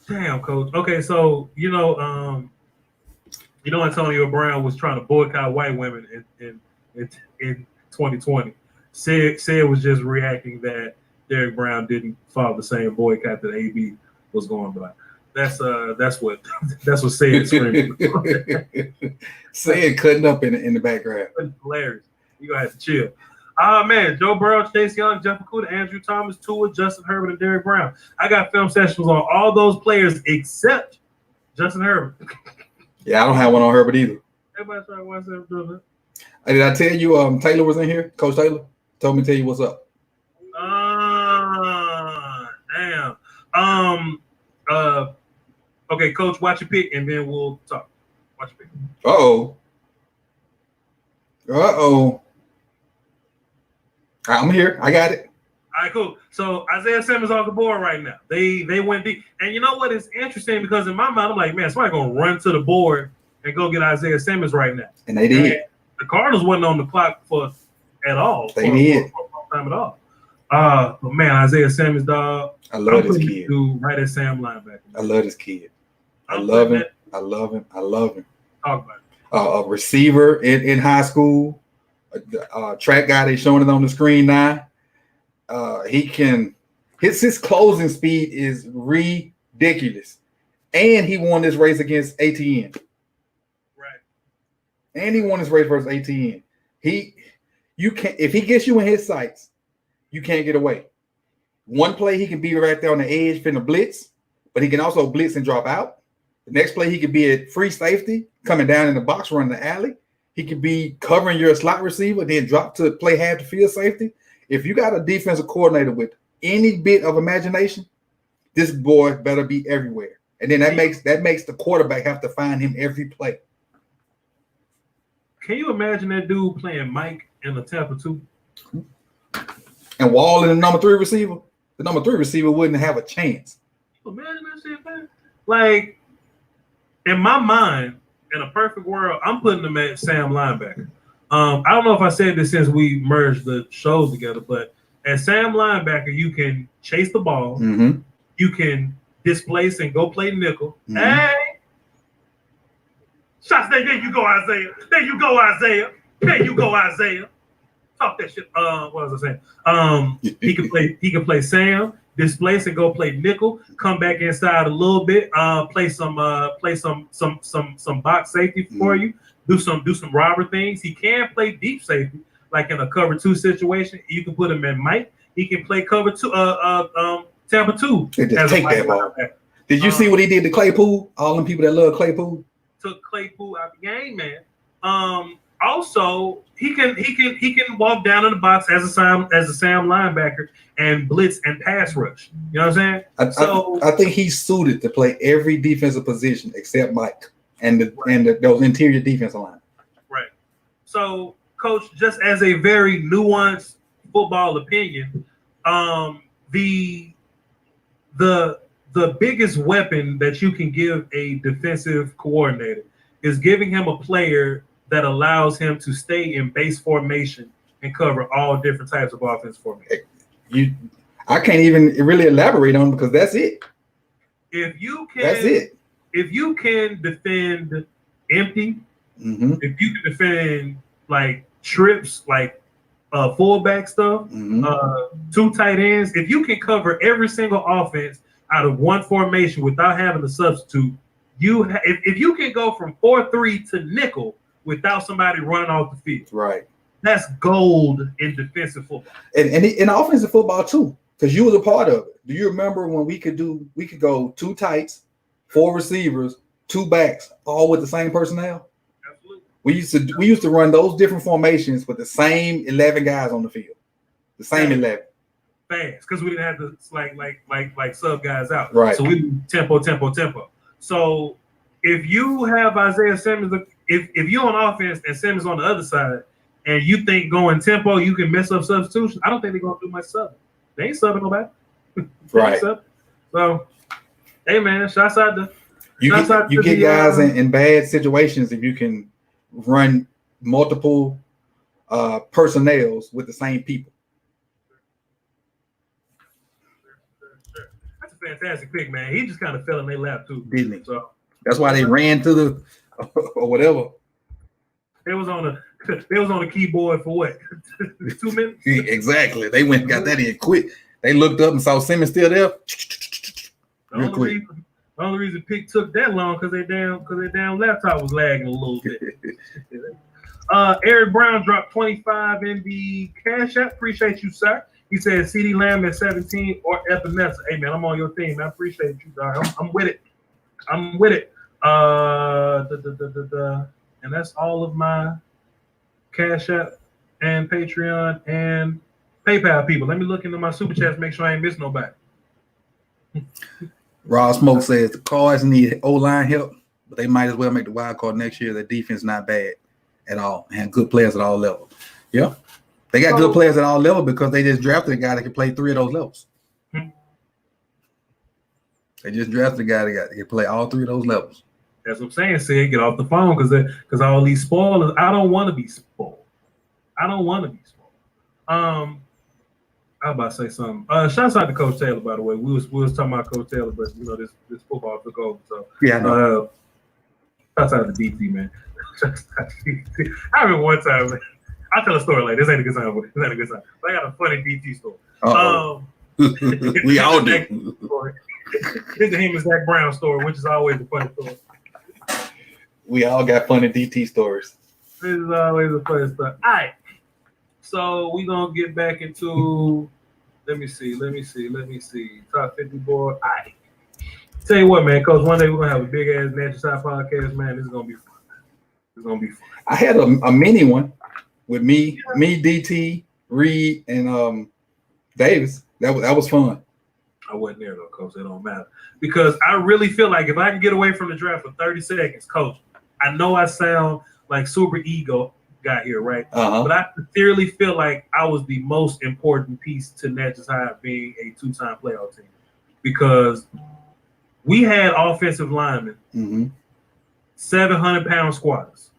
Damn, coach. Okay, so Antonio Brown was trying to boycott white women in 2020. Said was just reacting that Derrick Brown didn't follow the same boycott that AB was going by. That's what Said screaming. Said cutting up in the background. Hilarious. You gonna have to chill. Man, Joe Burrow, Chase Young, Jeff Okudah, Andrew Thomas, Tua, Justin Herbert, and Derrick Brown. I got film sessions on all those players except Justin Herbert. Yeah, I don't have one on Herbert either. Everybody's trying to watch them doing that. Did I tell you Taylor was in here? Coach Taylor told me to tell you what's up. Damn. Okay, Coach, watch your pick, and then we'll talk. Watch your pick. Uh-oh. I'm here. I got it. All right, cool. So Isaiah Simmons off the board right now. They went deep. And you know what? It's interesting because in my mind, I'm like, man, somebody going to run to the board and go get Isaiah Simmons right now. And they did. And the Cardinals wasn't on the clock at all. They did. For a long time at all. But man, Isaiah Simmons, dog. I love this kid. Dude, right at Sam linebacker. I love this kid. I love him. Talk about it. A receiver in high school. Track guy, they showing it on the screen now. His His closing speed is ridiculous. And he won this race against ATN. Right. And he won this race versus ATN. You can't, if he gets you in his sights, you can't get away. One play he can be right there on the edge finna blitz, but he can also blitz and drop out. The next play he could be at free safety, coming down in the box, running the alley. He could be covering your slot receiver, then drop to play half the field safety. If you got a defensive coordinator with any bit of imagination, this boy better be everywhere. And then that makes the quarterback have to find him every play. Can you imagine that dude playing Mike in the Tampa 2? And Wall in the number 3 receiver, the number 3 receiver wouldn't have a chance. Imagine that shit, man. Like, in my mind, in a perfect world, I'm putting him at Sam linebacker. I don't know if I said this since we merged the shows together, but at Sam linebacker, you can chase the ball. Mm-hmm. You can displace and go play nickel. Mm-hmm. Hey! Shots, there you go, Isaiah. There you go, Isaiah. There you go, Isaiah. Talk that shit. What was I saying? He can play Sam, displace and go play nickel, come back inside a little bit, play some box safety for you, do some robber things. He can play deep safety, like in a cover 2 situation. You can put him in Mike. He can play cover 2, Tampa 2. Just take that ball. Did you see what he did to Claypool? All them people that love Claypool took Claypool out the game, man. Also, he can walk down in the box as a Sam linebacker and blitz and pass rush. You know what I'm saying? I think he's suited to play every defensive position except Mike and those interior defensive line. Right. So, Coach, just as a very nuanced football opinion, the biggest weapon that you can give a defensive coordinator is giving him a player that allows him to stay in base formation and cover all different types of offense formation. I can't even really elaborate on it because that's it. If you can defend empty, if you can defend like trips, like fullback stuff, 2 tight ends, if you can cover every single offense out of one formation without having a substitute, if you can go from 4-3 to nickel without somebody running off the field, right? That's gold in defensive football, and in offensive football too, because you was a part of it. Do you remember when we could go 2 tights, 4 receivers, 2 backs, all with the same personnel? Absolutely. We used to run those different formations with the same 11 guys on the field, the same 11. Fast, because we didn't have to like sub guys out, right? So we do tempo. So if you have Isaiah Simmons, if you're on offense and Simmons on the other side, and you think going tempo you can mess up substitution, I don't think they're gonna do much subbing. They ain't subbing nobody. Right. So, hey man, shouts out to you get guys in bad situations if you can run multiple personnels with the same people. That's a fantastic pick, man. He just kind of fell in their lap too, didn't he? So that's why they ran to the or whatever. They was on the keyboard for what? 2 minutes? Exactly. They went and got that in quick. They looked up and saw Simmons still there. The only reason pick took that long because their damn laptop was lagging a little bit. Eric Brown dropped 25 in the Cash App. Appreciate you, sir. He said CD Lamb at 17 or Epinesa. Hey man, I'm on your team. I appreciate you, dog. I'm with it. And that's all of my Cash App and Patreon and PayPal people. Let me look into my super chats, make sure I ain't missing nobody. Raw Smoke says the Cards need O-line help, but they might as well make the wild card next year. Their defense not bad at all and good players at all levels. Yeah, they got good players at all levels because they just drafted a guy that can play 3 of those levels. They just drafted a guy that can play all 3 of those levels. That's what I'm saying. Sid, get off the phone because all these spoilers. I don't want to be spoiled. I was about to say something. Shouts out to Coach Taylor, by the way. We was talking about Coach Taylor, but this football took over. So yeah, I know. Shouts out to DT, man. I remember one time, man, I'll tell a story like this. Ain't a good time. But I got a funny DT story. We all do. Here's the him and Zach Brown story, which is always a funny story. We all got funny DT stories. This is always a funny story. All right. So we're going to get back into, let me see. Top 50 board. All right. Tell you what, man, Coach, one day we're going to have a big-ass Natural Side podcast, man. This is going to be fun. It's going to be fun. I had a mini one with me, DT, Reed, and Davis. That was fun. I wasn't there, though, Coach. It don't matter. Because I really feel like if I can get away from the draft for 30 seconds, Coach, I know I sound like super ego guy here, right? But I sincerely feel like I was the most important piece to Natchez High being a two-time playoff team. Because we had offensive linemen, 700-pound squatters,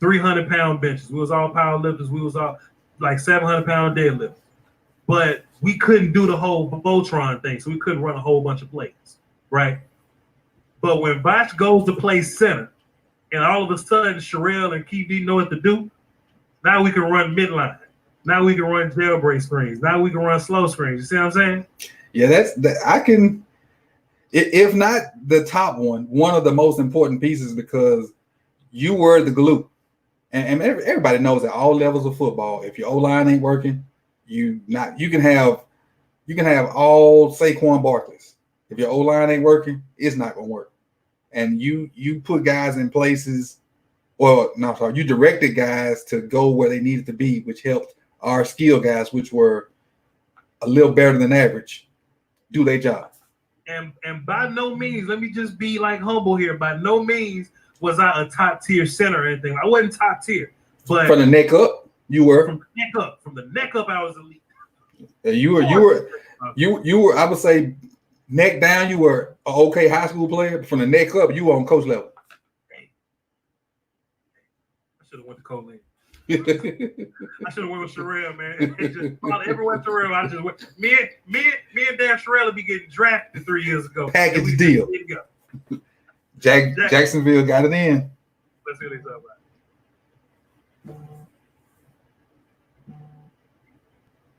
300-pound benches. We was all power lifters. We was all like 700-pound deadlifters. But we couldn't do the whole Voltron thing, so we couldn't run a whole bunch of plays, right? But when Botch goes to play center, and all of a sudden Sherelle and Keith didn't know what to do, now we can run midline. Now we can run jailbreak screens. Now we can run slow screens. You see what I'm saying? Yeah, I can. If not the top one of the most important pieces, because you were the glue, and everybody knows at all levels of football, if your O-line ain't working, you can have all Saquon Barkleys. If your O-line ain't working, it's not gonna work. And you put guys in places, you directed guys to go where they needed to be, which helped our skill guys, which were a little better than average, do their job. And by no means, let me just be like humble here. By no means was I a top tier center or anything. I wasn't top tier, but from the neck up, you were. From the neck up, I was elite. You were. I would say neck down, you were an okay high school player. But from the neck up, you were on coach level. I should have went to Colleen. I should have went with Sherelle, man. Everywhere Sherelle, I just went. Me and Dan Sherelle would be getting drafted 3 years ago. Package deal. Jacksonville got it in. Let's see what they talk about.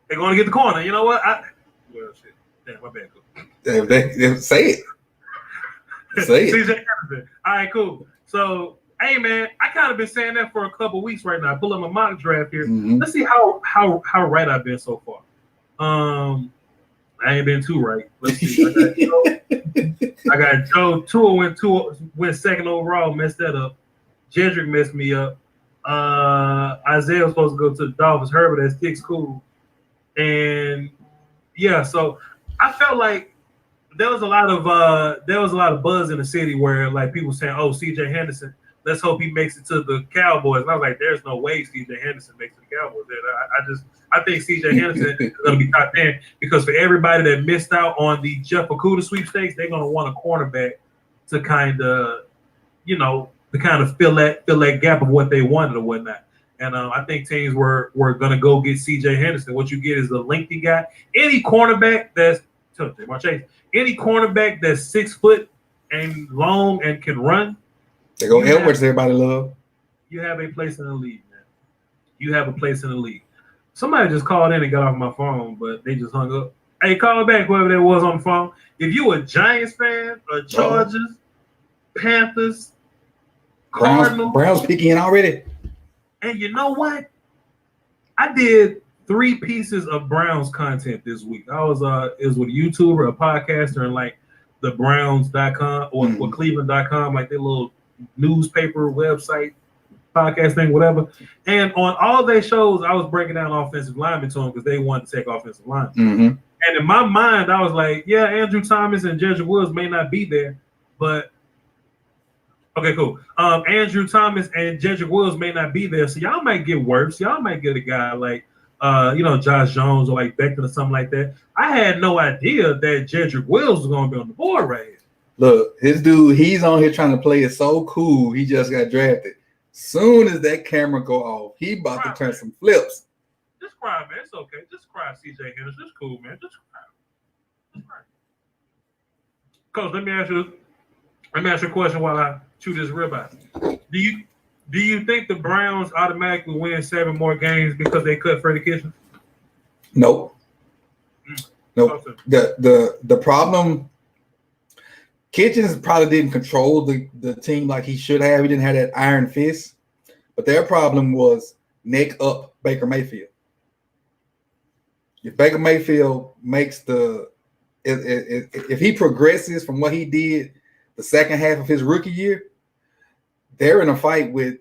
They're going to get the corner. You know what? Well, shit. Damn, my bad. Cool. They say it. Say it. CJ Henderson. All right, cool. So, hey, man, I kind of been saying that for a couple weeks right now. Pull up my mock draft here. Let's see how right I've been so far. I ain't been too right. Let's see. I got Joe. Tua went second overall. Messed that up. Jedrick messed me up. Isaiah was supposed to go to the Dolphins. Herbert at 6, cool. And yeah, so I felt like there was a lot of buzz in the city where like people saying, "Oh, CJ Henderson, let's hope he makes it to the Cowboys." And I was like, "There's no way CJ Henderson makes it to the Cowboys." I think CJ Henderson is going to be top 10 because for everybody that missed out on the Jeff Okudah sweepstakes, they're going to want a cornerback to kind of, fill that gap of what they wanted or whatnot. And I think teams were going to go get CJ Henderson. What you get is a lengthy guy. Any cornerback that's 6 foot and long and can run. They go Edwards, everybody love. You have a place in the league, man. You have a place in the league. Somebody just called in and got off my phone, but they just hung up. Hey, call back whoever that was on the phone. If you a Giants fan, or Chargers, Panthers, Cardinals, Browns picking in already. And you know what? I did 3 pieces of Browns content this week. It was with a YouTuber, a podcaster, and like the Browns.com or Cleveland.com, like their little newspaper website, podcast thing, whatever. And on all their shows, I was breaking down offensive linemen to them because they wanted to take offensive linemen. And in my mind, I was like, yeah, Andrew Thomas and Jedrick Wills may not be there, but okay, cool. Andrew Thomas and Jedrick Wills may not be there, so y'all might get worse. Y'all might get a guy like, Josh Jones or like Becton or something like that. I had no idea that Jedrick Wills was going to be on the board right here. Look, his dude, he's on here trying to play it so cool. He just got drafted. Soon as that camera go off, he about to turn some flips. Just cry, man. It's okay. Just cry, CJ Henderson. It's cool, man. Just cry. Just cry. Coach, let me ask you a question while I chew this ribeye. Do you think the Browns automatically win 7 more games because they cut Freddie Kitchens? Nope. No, the problem. Kitchens probably didn't control the team like he should have. He didn't have that iron fist. But their problem was neck up Baker Mayfield. If Baker Mayfield makes if he progresses from what he did the second half of his rookie year, they're in a fight with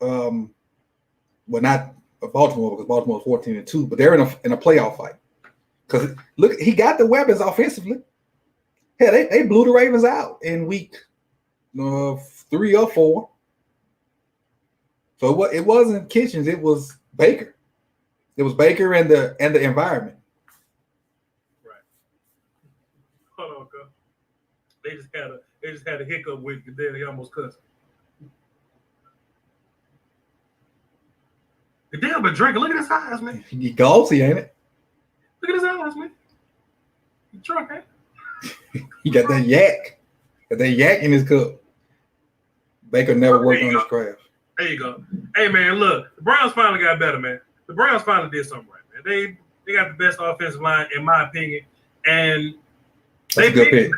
not Baltimore, because Baltimore's 14-2, but they're in a playoff fight. Because look, he got the weapons offensively. Yeah, they blew the Ravens out in week 3 or 4. So it wasn't Kitchens, it was Baker. It was Baker and the environment. Right. Hold on, cuz. They just had a hiccup with Goodell. He almost cussed. Goodell been drinking. Look at his eyes, man. He glossy, ain't it? Look at his eyes, man. He drunk, man. He got that yak. Got that yak in his cup. Baker never worked on his craft. There you go. Hey, man, look. The Browns finally got better, man. The Browns finally did something right, man. They got the best offensive line, in my opinion. And That's a good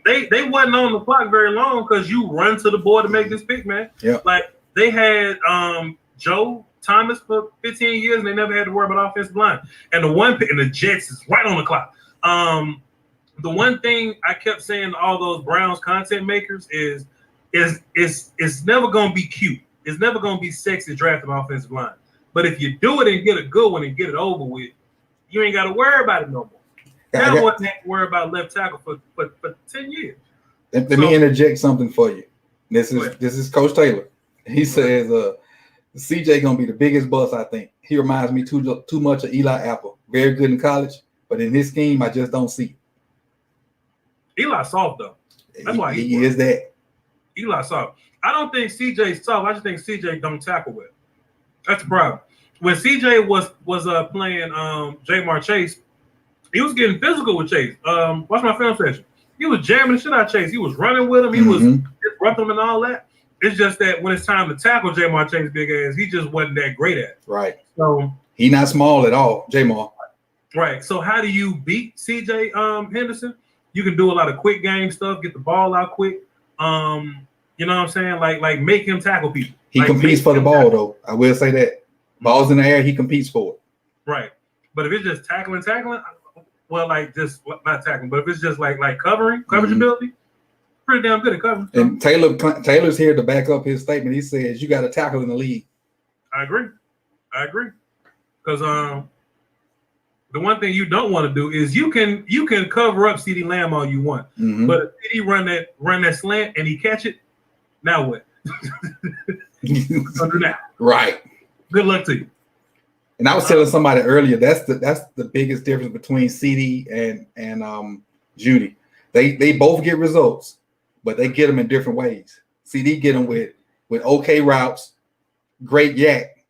pick. They wasn't on the clock very long because you run to the board to make this pick, man. Yeah. Like, they had Joe Thomas for 15 years, and they never had to worry about offensive line. And the one pick, and the Jets is right on the clock. The one thing I kept saying to all those Browns content makers is it's never going to be cute. It's never going to be sexy drafting offensive line. But if you do it and get a good one and get it over with, you ain't got to worry about it no more. Now what have to worry about left tackle for 10 years. Let me interject something for you. This is Coach Taylor. He says CJ gonna be the biggest bust, I think. He reminds me too much of Eli Apple. Very good in college, but in his scheme, I just don't see it. Eli's soft though. That's why he is that. Eli's soft. I don't think CJ's soft. I just think CJ don't tackle well. That's the problem. When CJ was playing Jamar Chase, he was getting physical with Chase. Watch my film session. He was jamming the shit out of Chase. He was running with him. He was disrupting him and all that. It's just that when it's time to tackle Jamar Chase big ass, he just wasn't that great at it. Right. So he not small at all, Jamar. Right. So how do you beat CJ Henderson? You can do a lot of quick game stuff, get the ball out quick. You know what I'm saying? Like make him tackle people. He competes for the ball though. I will say that. Ball's in the air, he competes for it. Right. But if it's just tackling, well, like just not tackling, but if it's just like coverage ability, pretty damn good at covering. And Taylor's here to back up his statement. He says you got to tackle in the league. I agree. Because the one thing you don't want to do is you can cover up CeeDee Lamb all you want, but if CeeDee run that slant and he catch it, now what? Under that. Right. Good luck to you. And I was telling somebody earlier that's the biggest difference between CeeDee and Judy. They both get results, but they get them in different ways. CeeDee get them with okay routes, great yak,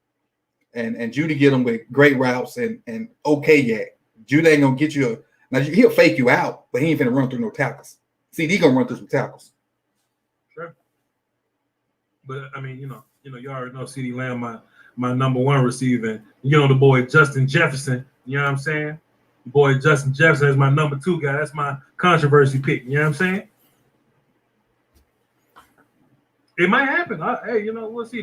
and Judy get them with great routes and okay yak. Judy ain't gonna get you now. He'll fake you out, but he ain't finna run through no tackles. CeeDee gonna run through some tackles. Sure. But I mean, you already know CeeDee Lamb, my number one receiver. You know the boy Justin Jefferson. You know what I'm saying? The boy Justin Jefferson is my number 2 guy. That's my controversy pick. You know what I'm saying? It might happen. Hey, we'll see.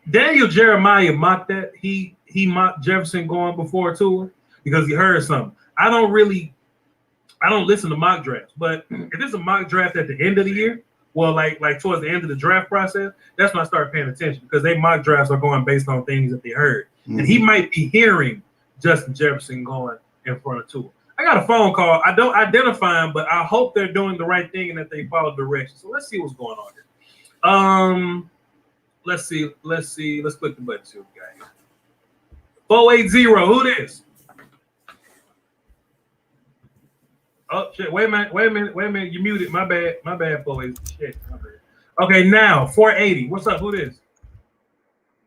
Daniel Jeremiah mocked that. He mocked Jefferson going before Tua because he heard something. I don't listen to mock drafts, but if it's a mock draft at the end of the year, well, like towards the end of the draft process, that's when I start paying attention because they mock drafts are going based on things that they heard. And he might be hearing Justin Jefferson going in front of Tua. I got a phone call. I don't identify him, but I hope they're doing the right thing and that they follow directions. So let's see what's going on here. Let's see. Let's click the button. See what we got here. 480. Who this? Oh shit! Wait a minute. You muted. My bad. 480. Shit. My bad. Okay, now 480. What's up? Who this?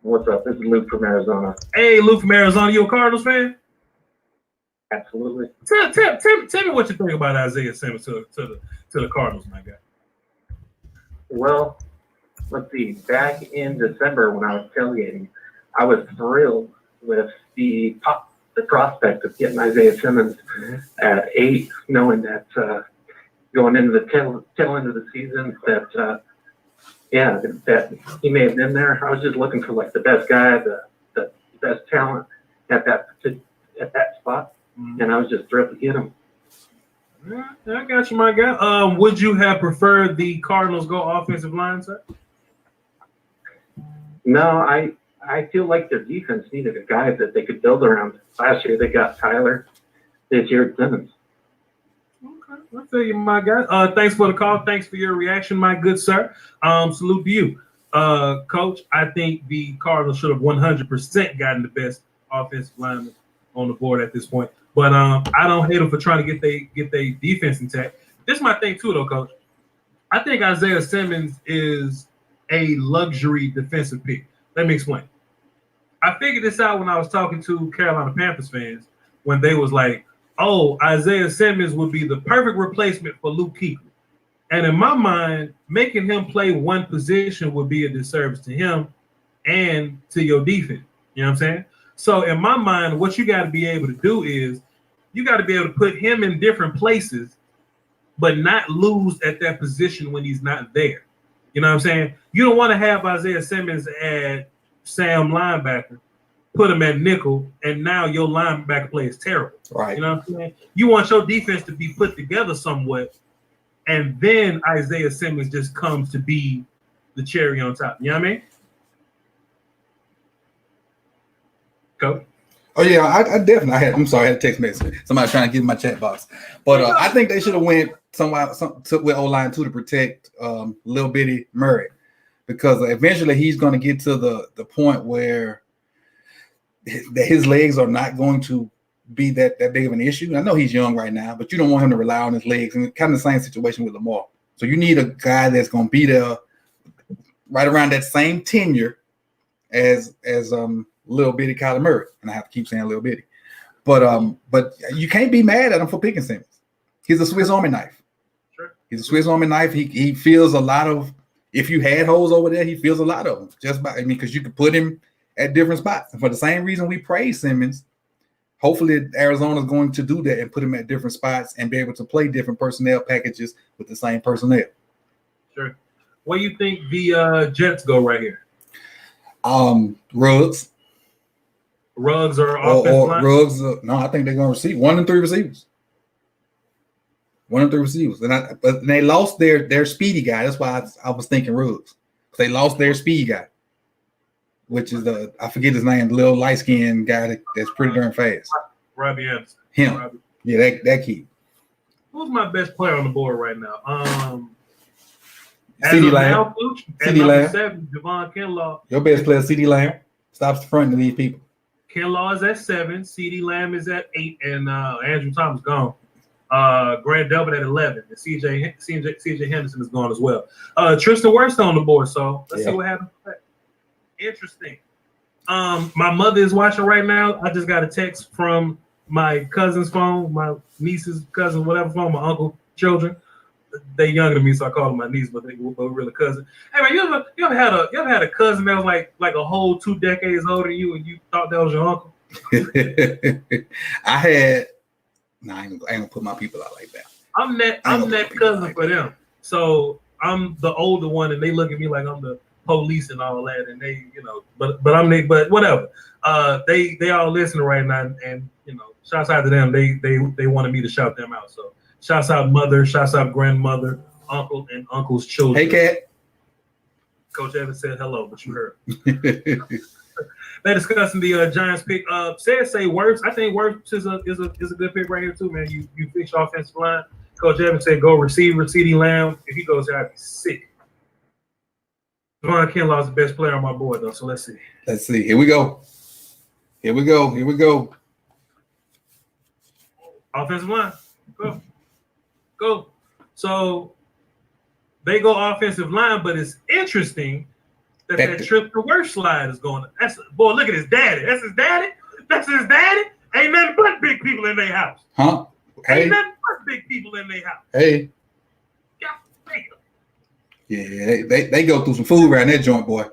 What's up? This is Luke from Arizona. Hey, Luke from Arizona. You a Cardinals fan? Absolutely. Tell me what you think about Isaiah Simmons to the Cardinals, my guy. Well, let's see. Back in December when I was tailgating, I was thrilled with the the prospect of getting Isaiah Simmons at 8, knowing that going into the tail end of the season that that he may have been there. I was just looking for like the best guy, the best talent at that spot, and I was just thrilled to get him. Yeah, I got you, my guy. Would you have preferred the Cardinals go offensive line, sir? No, I feel like their defense needed a guy that they could build around. Last year they got Tyler. This year Simmons. Okay, I feel you, my guy. Thanks for the call. Thanks for your reaction, my good sir. Salute to you, Coach. I think the Cardinals should have 100% gotten the best offensive lineman on the board at this point. But I don't hate them for trying to get their defense intact. This is my thing too, though, Coach. I think Isaiah Simmons is a luxury defensive pick. Let me explain. I figured this out when I was talking to Carolina Panthers fans when they was like, "Oh, Isaiah Simmons would be the perfect replacement for Luke Kuechly." And in my mind, making him play one position would be a disservice to him and to your defense. You know what I'm saying? So in my mind, what you got to be able to do is you got to be able to put him in different places, but not lose at that position when he's not there. You know what I'm saying? You don't want to have Isaiah Simmons at Sam linebacker, put him at nickel, and now your linebacker play is terrible. Right. You know what I'm saying? You want your defense to be put together somewhat, and then Isaiah Simmons just comes to be the cherry on top. You know what I mean? Go. Oh yeah, I definitely. I'm sorry, I had a text message. Somebody trying to get in my chat box, but I think they should have went took with O-line too to protect Little Bitty Murray, because eventually he's going to get to the point where his legs are not going to be that big of an issue. I know he's young right now, but you don't want him to rely on his legs. And kind of the same situation with Lamar. So you need a guy that's going to be there right around that same tenure as Little Bitty Kyler Murray, and I have to keep saying Little Bitty, but you can't be mad at him for picking Simmons. He's a Swiss Army knife. Sure. He's a Swiss Army knife. He feels a lot of. If you had holes over there, he feels a lot of them. Because you could put him at different spots, and for the same reason we praise Simmons, hopefully Arizona's going to do that and put him at different spots and be able to play different personnel packages with the same personnel. Sure. Where do you think the Jets go right here? Ruggs. Ruggs or offensive line? Ruggs. No, I think they're going to receive 1 and 3 receivers. 1 and 3 receivers, but they lost their speedy guy. That's why I was thinking Ruggs. They lost their speed guy, which is I forget his name, the little light skinned guy that's pretty darn fast. Robbie Anderson. Him. Yeah, that kid. Who's my best player on the board right now? CeeDee Lamb. CeeDee Lamb. 7, Javon Kinlaw. Your best player, CeeDee Lamb. Stops the front of these people. Kinlaw is at 7. CeeDee Lamb is at 8, and Andrew Thomas gone. Grant Delpit at 11, and CJ Henderson is gone as well. Tristan Wirfs on the board, so let's see what happens. Interesting. My mother is watching right now. I just got a text from my cousin's phone, my niece's cousin, whatever phone, my uncle children. They younger than me, so I call them my niece, but they were really cousin. Hey man, you ever had a cousin that was like a whole 2 decades older than you, and you thought that was your uncle? I had. No, I ain't gonna put my people out like that. I'm that cousin for them. So I'm the older one, and they look at me like I'm the police and all that, and they, but whatever. They all listening right now, and shouts out to them. They wanted me to shout them out. So shouts out mother, shouts out grandmother, uncle, and uncle's children. Hey, Cat. Coach Evans said hello, but you heard. They're discussing the Giants pick. Say Wirfs. I think Wirfs is a good pick right here too, man. You fix your offensive line. Coach Evans said go receiver, CeeDee Lamb. If he goes there, I'd be sick. Javon Kinlaw is the best player on my board though, so let's see. Let's see. Here we go. Offensive line. Go. So they go offensive line, but it's interesting that trip to Wirfs slide is going. Boy, look at his daddy. That's his daddy. Ain't nothing but big people in their house. Huh? Hey. Ain't nothing but big people in their house. Hey. God damn. Yeah, they go through some food around that joint, boy.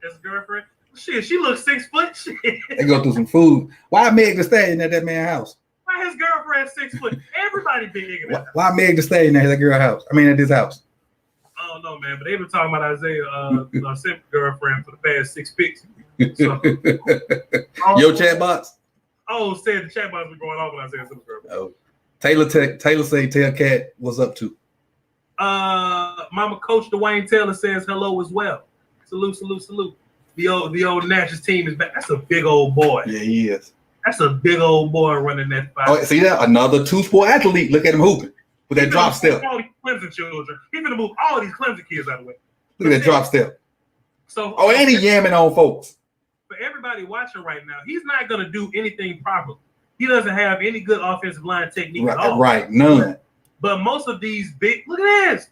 His girlfriend. Shit, she looks 6 foot. Shit. They go through some food. Why Meg Thee Stallion at that man's house? Why his girlfriend 6 foot? Everybody big in that. Why Meg Thee Stallion at that girl house? I mean, at this house. I don't know, man, but they've been talking about Isaiah Simpson's girlfriend for the past 6 picks. So, Yo, chat box. said the chat box was going off when Isaiah Simpson's girlfriend. Oh, Taylor say tell Cat what's up to. Mama Coach Dwayne Taylor says hello as well. Salute, salute, salute. The old Natchez team is back. That's a big old boy. Yeah, he is. That's a big old boy running that five. Oh, see that? Another 2-sport athlete. Look at him hooping with that drop step. All these Clemson children. He's gonna move all these Clemson kids out of the way. Look at that drop step. So, Oh, and he yamming on folks. for everybody watching right now, he's not gonna do anything properly. He doesn't have any good offensive line technique at all. Right, none. But most of these big, look at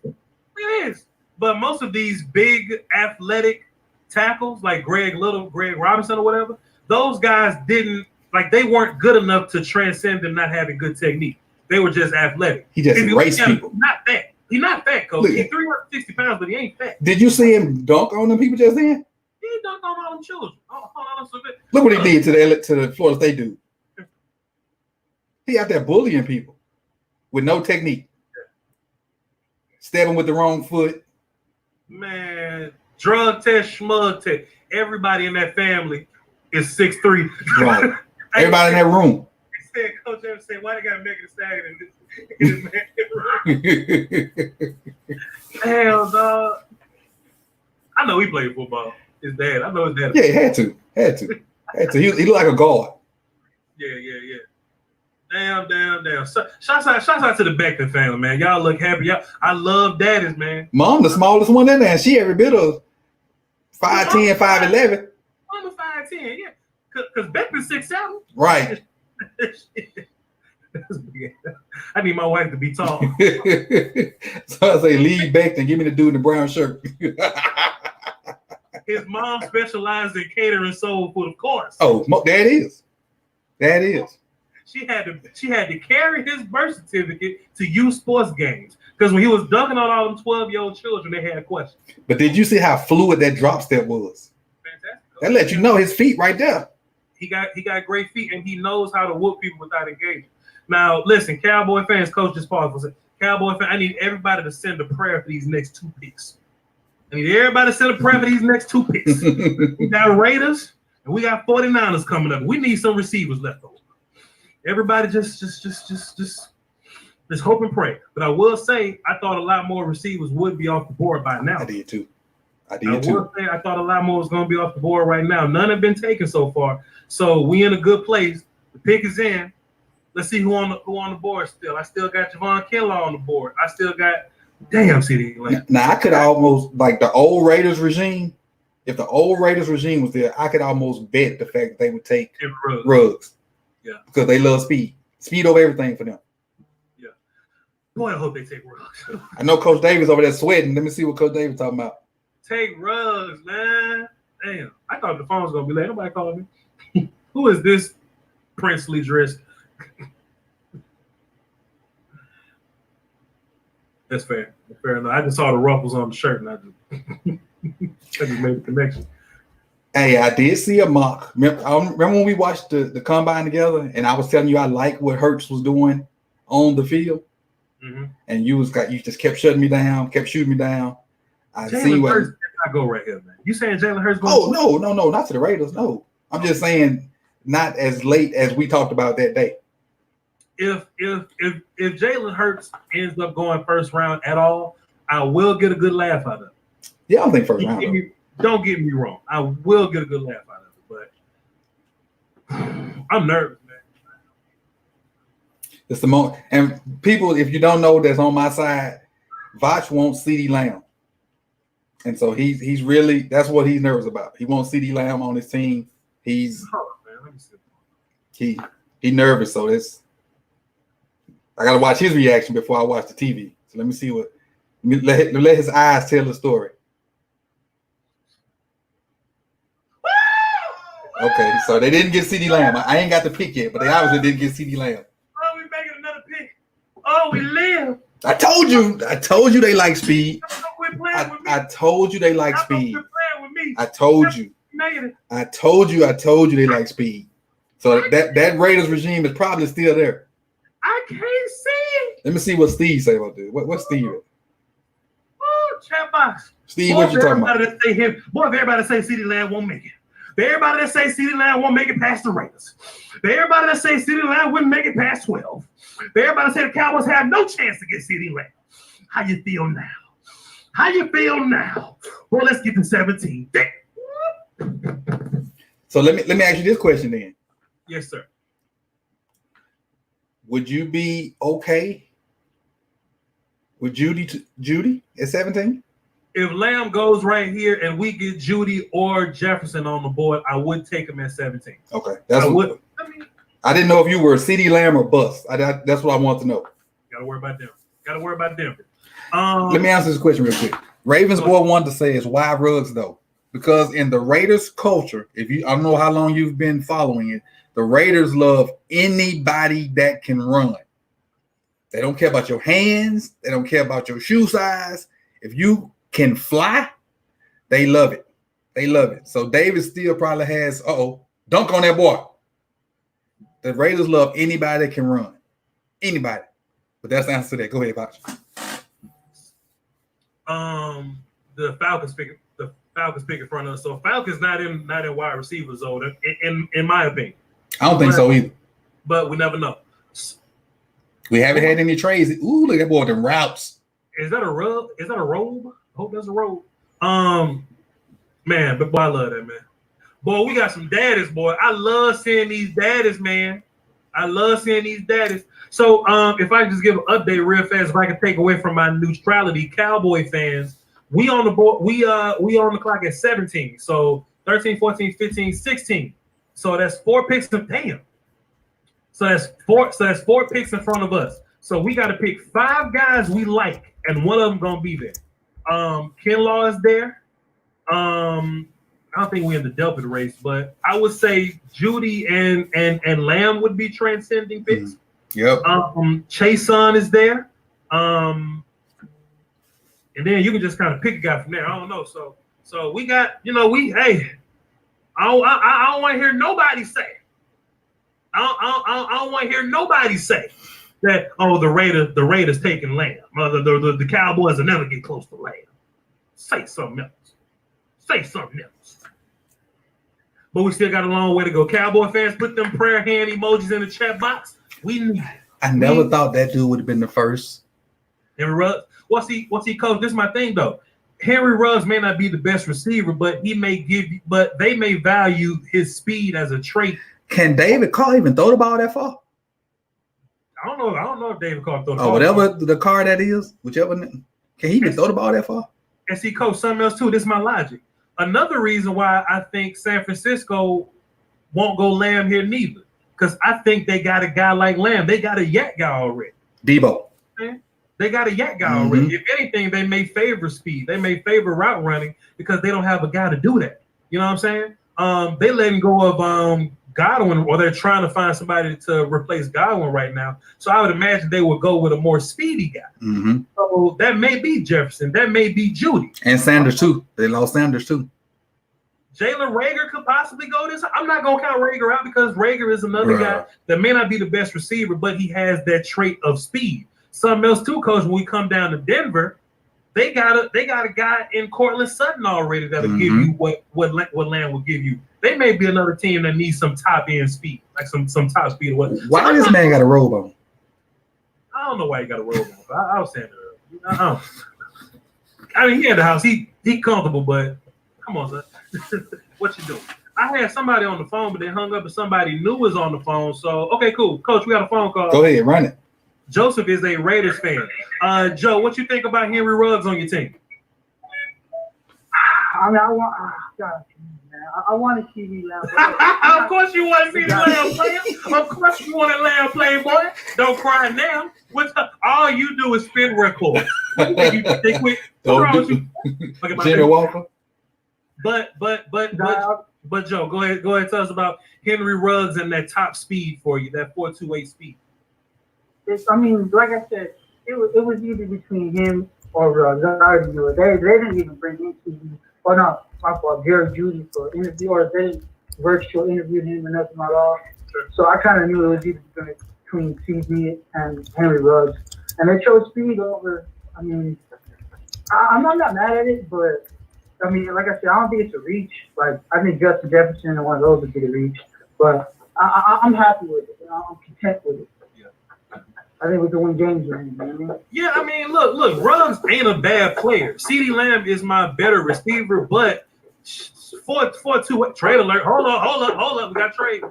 this. But most of these big athletic tackles, like Greg Little, Greg Robinson, or whatever, those guys they weren't good enough to transcend them not having good technique. They were just athletic. He just If you erased look at him, people. He's not fat, Coach. Look He's at- 360 pounds, but he ain't fat. Did you see him dunk on them people just then? He dunked on all them children. Hold on a second. Look what he did to the Florida State dude. He out there bullying people with no technique. Stepping with the wrong foot. Man, drug test, schmug test. Everybody in that family is 6'3". Right. Everybody in that room. He said, Coach Evans said, why they got to make it a stagger in this man? Hell, dog. I know he played football. His dad. I know his dad. Yeah, he had to. He looked like a guard. Yeah. Damn. Shouts out to the Beckton family, man. Y'all look happy. I love daddies, man. Mom, the smallest one in there. She every bit of 5'10", 5'11". I'm a 5'10", yeah. Because Beckton's 6'7". Right. I need my wife to be tall. So I say, leave Beckton. Give me the dude in the brown shirt. His mom specialized in catering soul food, of course. Oh, that is. She had to carry his birth certificate to youth sports games because when he was dunking on all them 12-year-old children, they had questions. But did you see how fluid that drop step was? Fantastic. That let you know his feet right there. He got great feet and he knows how to whoop people without engaging. Now, listen, Cowboy fans, Coach just paused for a second. Cowboy fans, I need everybody to send a prayer for these next 2 picks. I need everybody to send a prayer for these next 2 picks. We got Raiders and we got 49ers coming up. We need some receivers left over. Everybody just hope and pray. But I will say, I thought a lot more receivers would be off the board by now. I did too. I will say, I thought a lot more was going to be off the board right now. None have been taken so far. So we in a good place. The pick is in. Let's see who on the board still. I still got Javon Kinlaw on the board. I still got CD Lamb. Now I could almost, like the old Raiders regime, if the old Raiders regime was there, I could almost bet the fact that they would take Ruggs. Yeah. Because they love speed. Speed over everything for them. Yeah. Boy, I hope they take Ruggs. I know Coach Davis over there sweating. Let me see what Coach Davis talking about. Take Ruggs, man. Damn. I thought the phone was going to be late. Nobody called me. Who is this princely dressed? That's fair. Fair enough. I just saw the ruffles on the shirt and I just made the connection. Hey, I did see a mock. Remember when we watched the combine together, and I was telling you I like what Hurts was doing on the field, and you just kept shutting me down, kept shooting me down. I see what Hurts I go right here, man. You saying Jalen Hurts? Oh no, not to the Raiders. No, I'm just saying not as late as we talked about that day. If Jalen Hurts ends up going first round at all, I will get a good laugh out of it. Yeah, I don't think first round. Don't get me wrong. I will get a good laugh out of it, but I'm nervous, man. It's the moment. And people, if you don't know, that's on my side. Vach wants CeeDee Lamb, and so he's really, that's what he's nervous about. He wants CeeDee Lamb on his team. He's he nervous. So I gotta watch his reaction before I watch the TV. So let me see let his eyes tell the story. Okay, so they didn't get CeeDee Lamb. I ain't got the pick yet, but they obviously didn't get CeeDee Lamb. Oh, we making another pick. Oh, we live. I told you they like speed. Quit playing with me. I told you they like speed. Quit playing with me. I told you. made it. I told you they like speed. So that Raiders regime is probably still there. I can't see it. Let me see what Steve say about this. What's Steve? Oh, chat box. Steve, what you talking about? Everybody that say him, boy, if everybody that say CeeDee Lamb won't make it. Everybody that say CeeDee Lamb won't make it past the Raiders. Everybody that say CeeDee Lamb wouldn't make it past 12. Everybody that say the Cowboys have no chance to get CeeDee Lamb. How you feel now? How you feel now? Well, let's get to 17. So let me ask you this question then. Yes, sir. Would you be okay with Judy at 17? If Lamb goes right here and we get Judy or Jefferson on the board, I would take him at 17. Okay, I would. I mean, I didn't know if you were CeeDee Lamb or bust. That's what I want to know. gotta worry about Denver. Let me answer this question real quick. Ravens boy wanted to say is why Ruggs though? Because in the Raiders culture, I don't know how long you've been following it, the Raiders love anybody that can run. They don't care about your hands. They don't care about your shoe size. If you can fly, they love it. They love it. So David still probably has, dunk on that boy. The Raiders love anybody that can run. Anybody. But that's the answer to that. Go ahead, Box. The Falcons pick in front of us. So Falcons not in wide receiver zone, in my opinion. I don't think so either. But we never know. We haven't had any trades. Ooh, look at that boy, them routes. Is that a robe? Is that a robe? I hope that's a robe. Man, but boy, I love that, man. Boy, we got some daddies, boy. I love seeing these daddies, man. I love seeing these daddies. So if I just give an update real fast, if I can take away from my neutrality, Cowboy fans, we on the board, we on the clock at 17. So 13, 14, 15, 16. So that's 4 picks of damn. So that's four picks in front of us. So we got to pick 5 guys we like, and one of them gonna be there. Kinlaw is there. I don't think we're in the Delpit race, but I would say Judy and Lamb would be transcending picks. Yep. Chason is there. And then you can just kind of pick a guy from there. I don't know. So we got, I don't want to hear nobody say. I don't want to hear nobody say that, the Raiders taking Lamb. The Cowboys will never get close to Lamb. Say something else. But we still got a long way to go. Cowboy fans, put them prayer hand emojis in the chat box. We need it. I never thought that dude would have been the first. Henry Ruggs. What's he coach? This is my thing though. Henry Ruggs may not be the best receiver, but they may value his speed as a trait. Can David Carr even throw the ball that far? I don't know if David Carr throw the ball. Whatever the car that is, whichever. Can he even throw the ball that far? And see, coach, something else too. This is my logic. Another reason why I think San Francisco won't go Lamb here neither, because I think they got a guy like Lamb. They got a yak guy already. Debo. They got a yak guy already. If anything, they may favor speed. They may favor route running because they don't have a guy to do that. You know what I'm saying? They letting go of Godwin, or they're trying to find somebody to replace Godwin right now. So I would imagine they would go with a more speedy guy. Mm-hmm. So that may be Jefferson. That may be Judy. And Sanders too. They lost Sanders too. Jalen Reagor could possibly go this. I'm not going to count Reagor out because Reagor is another guy that may not be the best receiver, but he has that trait of speed. Something else too, coach, when we come down to Denver, they got a guy in Cortland Sutton already that'll give you what Lamb will give you. They may be another team that needs some top end speed, like some top speed. Why this man got a robe on? I don't know why he got a robe on. I was saying that. I mean, he at the house. He comfortable, but come on, son. What you doing? I had somebody on the phone, but they hung up, and somebody new was on the phone. So, okay, cool. Coach, we got a phone call. Go ahead, run it. Joseph is a Raiders fan. Joe, what you think about Henry Ruggs on your team? I mean, I want to see CeeDee Lamb. Of course you want to see the Lamb play. Of course you want a Lamb play, boy. Don't cry now. All you do is spin record. You think quick. Jimmy Walker. But Joe, go ahead. Tell us about Henry Ruggs and that top speed for you, that 4.28 speed. I mean, like I said, it was either between him or Ruggs. I already knew it. They didn't even bring in CeeDee. or not, my fault, Jerry Judy for interview, or they virtual interviewed him and nothing at all. Sure. So I kind of knew it was either going to between CD and Henry Ruggs. And they chose speed over, I mean, I'm not mad at it, but I mean, like I said, I don't think it's a reach. Like, I think Justin Jefferson and one of those would be the reach. But I'm happy with it. I'm content with it. Yeah. I think we can win games with him, you know what I mean? Yeah, I mean, look, Ruggs ain't a bad player. CeeDee Lamb is my better receiver, but 4-2 trade alert. Hold up. We got to trade.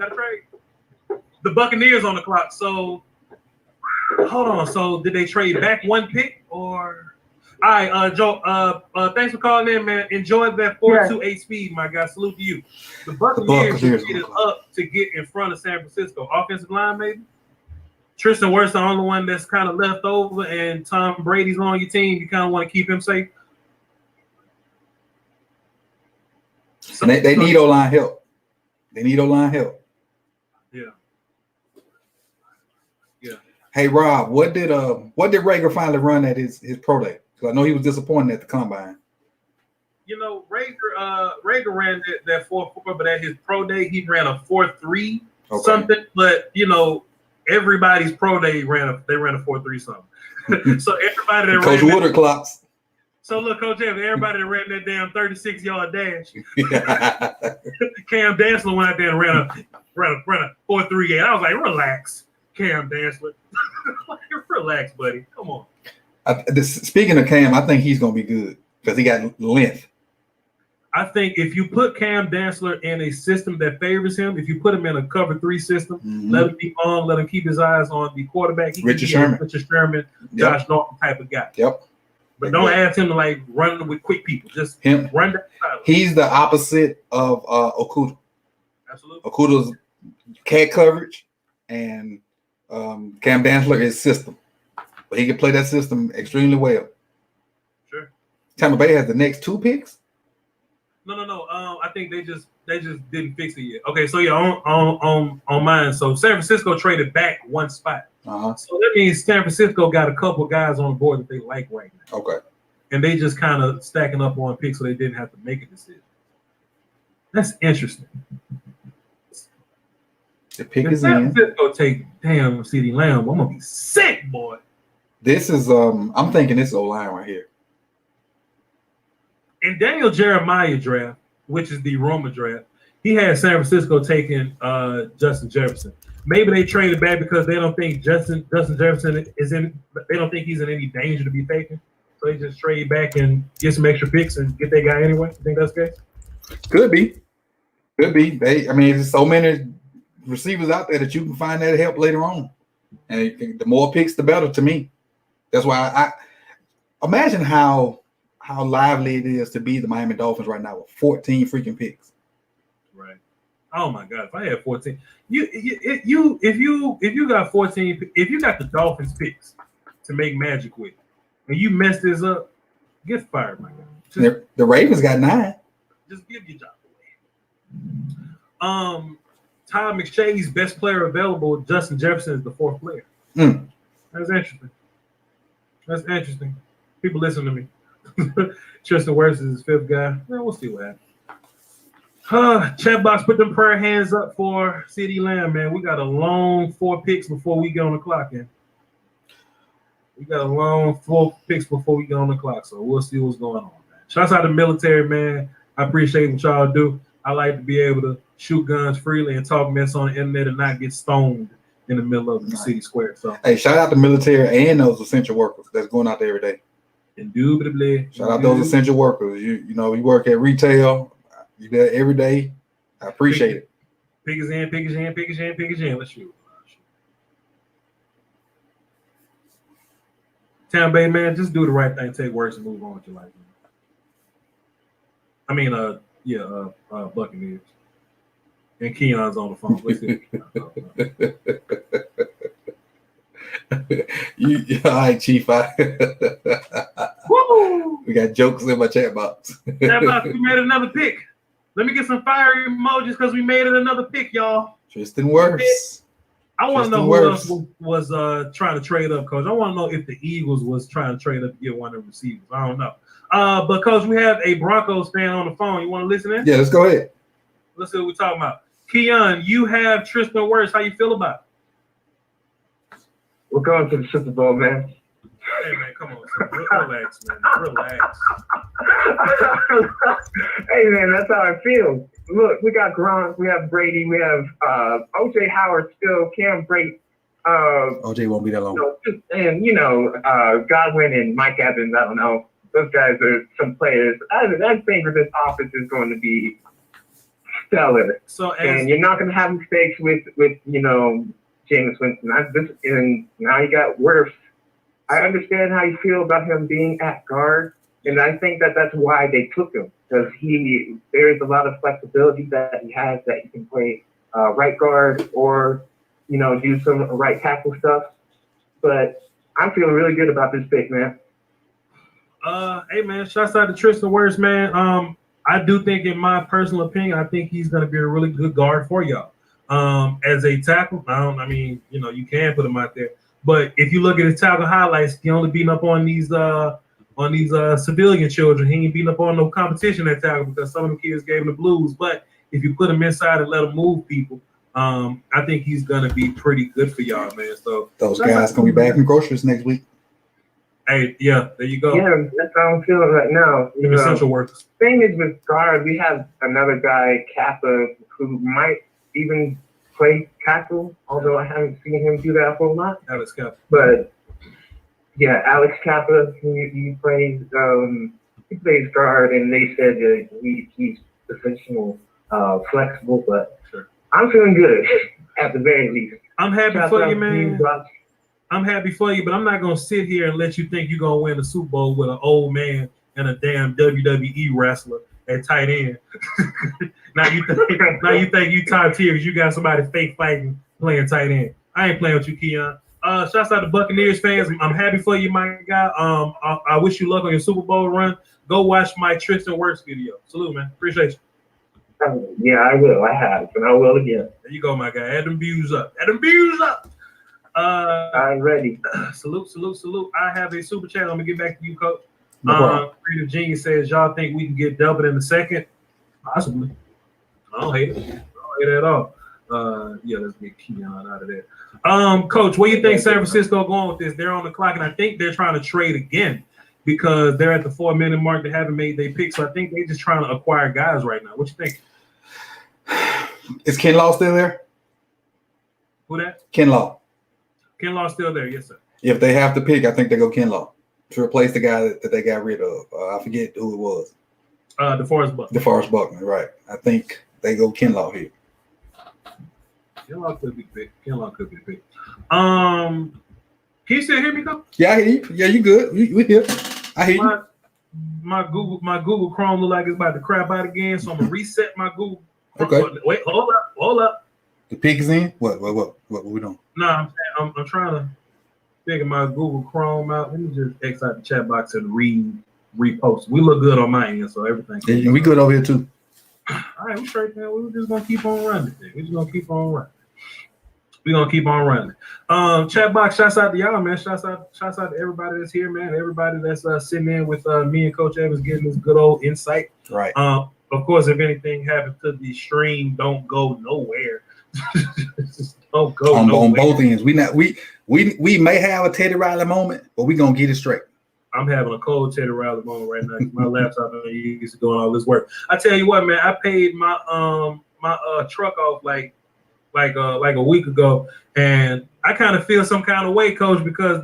The Buccaneers on the clock. So, hold on. So, did they trade back one pick or? All right, Joe. Thanks for calling in, man. Enjoy that 4.28 speed, my guy. Salute to you. The Buccaneers traded up to get in front of San Francisco. Offensive line, maybe. Tristan Wirfs the only one that's kind of left over, and Tom Brady's on your team. You kind of want to keep him safe. So they need O-line help. They need O-line help. Yeah. Hey Rob, what did Rager finally run at his pro day? Because I know he was disappointed at the combine. You know, Rager ran that 4.4, but at his pro day he ran a 4.3 something. But you know, everybody's pro day they ran a 4.3 something. So everybody that Coach Woodard clocks. So look, Coach Evans, everybody that ran that damn 36-yard dash. Cam Dantzler went out there and ran a 4.38. I was like, relax, Cam Dantzler. Relax, buddy. Come on. Speaking of Cam, I think he's going to be good because he got length. I think if you put Cam Dantzler in a system that favors him, if you put him in a cover 3 system, let him be on, let him keep his eyes on the quarterback. He Richard Sherman, Josh Norton type of guy. Yep. But don't ask him to like run with quick people. Just run down the side. He's the opposite of Okudah. Absolutely. Okudah's cat coverage, and Cam Dantzler is system. But he can play that system extremely well. Sure. Tampa Bay has the next 2 picks. No. I think they just didn't fix it yet. Okay, so yeah, on mine. So San Francisco traded back 1 spot. Uh-huh. So that means San Francisco got a couple guys on the board that they like right now. Okay. And they just kind of stacking up on picks so they didn't have to make a decision. That's interesting. The pick If is San in. Francisco take damn CeeDee Lamb, I'm gonna be sick, boy. This is I'm thinking this O-line right here. In Daniel Jeremiah draft, which is the Roma draft, he had San Francisco taking Justin Jefferson. Maybe they traded back because they don't think Justin Jefferson is in. They don't think he's in any danger to be taken. So they just trade back and get some extra picks and get that guy anyway. You think that's the case? Could be. There's so many receivers out there that you can find that help later on. And the more picks, the better to me. That's why I imagine how lively it is to be the Miami Dolphins right now with 14 freaking picks. Right. Oh my God! If I had 14, if you got 14, if you got the Dolphins picks to make magic with, and you mess this up, get fired, my guy. The Ravens got 9. Just give your job away. Todd McShay's best player available, Justin Jefferson, is the 4th player. That's interesting. People listen to me. Tristan Wirfs is his 5th guy. Well, we'll see what happens. Chat box, put them prayer hands up for CeeDee Lamb, man. We got a long 4 picks before we get on the clock, man. We got a long 4 picks before we get on the clock, so we'll see what's going on, man. Shouts out to the military, man. I appreciate what y'all do. I like to be able to shoot guns freely and talk mess on the internet and not get stoned in the middle of the city square. So, hey, shout out to military and those essential workers that's going out there every day. Indubitably. Shout out those essential workers. You work at retail. You there every day. I appreciate it. Pick us in. Let's shoot. Tampa Bay, man, just do the right thing, take words, and move on with your life. I mean, Buccaneers. And Keon's on the phone. Let's see. All right, Chief. Woo! We got jokes in my chat box. Chat box, we made another pick. Let me get some fire emojis because we made it another pick, y'all. Tristan Wirfs. I want to know who else was trying to trade up, Coach. I want to know if the Eagles was trying to trade up to get one of the receivers. I don't know. But Coach, we have a Broncos fan on the phone. You want to listen in? Yeah, let's go ahead. Let's see what we're talking about. Keon, you have Tristan Wirfs. How you feel about it? We're going to the Super Bowl, man. Hey, man, come on. Relax, man. Relax. Hey, man, that's how I feel. Look, we got Gronk, we have Brady, we have O.J. Howard still, Cam Brate. OJ won't be that long. And, Godwin and Mike Evans, I don't know. Those guys are some players. I think that this offense is going to be stellar. So, And you're not going to have mistakes with Jameis Winston. And now you got Wirfs. I understand how you feel about him being at guard, and I think that that's why they took him, because there is a lot of flexibility that he has, that he can play right guard or do some right tackle stuff. But I'm feeling really good about this pick, man. Hey man, shouts out to Tristan Wirfs, man. I do think, in my personal opinion, I think he's going to be a really good guard for y'all. As a tackle, you can put him out there. But if you look at his tackle highlights, he only beating up on these civilian children. He ain't beating up on no competition at tackle, because some of the kids gave him the blues. But if you put him inside and let him move people, I think he's gonna be pretty good for y'all, man. So Those guys gonna be back in groceries next week. Hey, yeah, there you go. Yeah, that's how I'm feeling right now. Them essential workers. Thing is, with guard, we have another guy, Kappa, who might even play tackle, although I haven't seen him do that a whole lot. Alex Kappa. But yeah, Alex Kappa, he plays guard, and they said that he's positional, flexible. But sure. I'm feeling good at the very least. I'm happy Shout for out you, to man. Brock. I'm happy for you, but I'm not gonna sit here and let you think you're gonna win the Super Bowl with an old man and a damn WWE wrestler at tight end. Now you think you top tier because you got somebody fake fighting playing tight end. I ain't playing with you, Keon. Shouts out to Buccaneers fans. I'm happy for you, my guy. I wish you luck on your Super Bowl run. Go watch my Tristan Wirfs video. Salute, man. Appreciate you. Yeah, I will. I have, and I will again. There you go, my guy. Add them views up. Add them views up. I'm ready. Salute. I have a super chat. I'm gonna get back to you, Coach. No problem. Creative Genius says, y'all think we can get doubled in the second? Possibly. I don't hate it. I don't hate it at all. Yeah, let's get Keon out of there. Coach, where you think San Francisco going with this? They're on the clock, and I think they're trying to trade again because they're at the 4-minute mark. They haven't made their pick, so I think they're just trying to acquire guys right now. What you think? Is Kinlaw still there? Who that? Kinlaw. Kinlaw's still there, yes, sir. If they have to pick, I think they go Kinlaw to replace the guy that they got rid of. I forget who it was. DeForest Buckner. DeForest Buckner, right. I think they go Kinlaw here. Kinlaw could be picked. Can you still hear me, though? Yeah, I hear you. Yeah, you good. We here. I hear you. My Google Chrome look like it's about to crap out again, so I'm gonna reset my Google. Okay. Wait, hold up. The pick is in. What we doing? No, I'm trying to figure my Google Chrome out. Let me just X out the chat box and repost. We look good on my end, so everything. And we good over here too. All right, we straight now. We're just gonna keep on running. We're just gonna keep on running. We're gonna keep on running. Chat box, shouts out to y'all, man. Shouts out to everybody that's here, man. Everybody that's sitting in with me and Coach Evans getting this good old insight. Right. Of course, if anything happens to the stream, don't go nowhere. Don't go on nowhere. both ends. We may have a Teddy Riley moment, but we gonna get it straight. I'm having a cold Teddy Riley moment right now. My laptop ain't used to doing all this work. I tell you what, man, I paid my truck off like a week ago, and I kind of feel some kind of way, Coach, because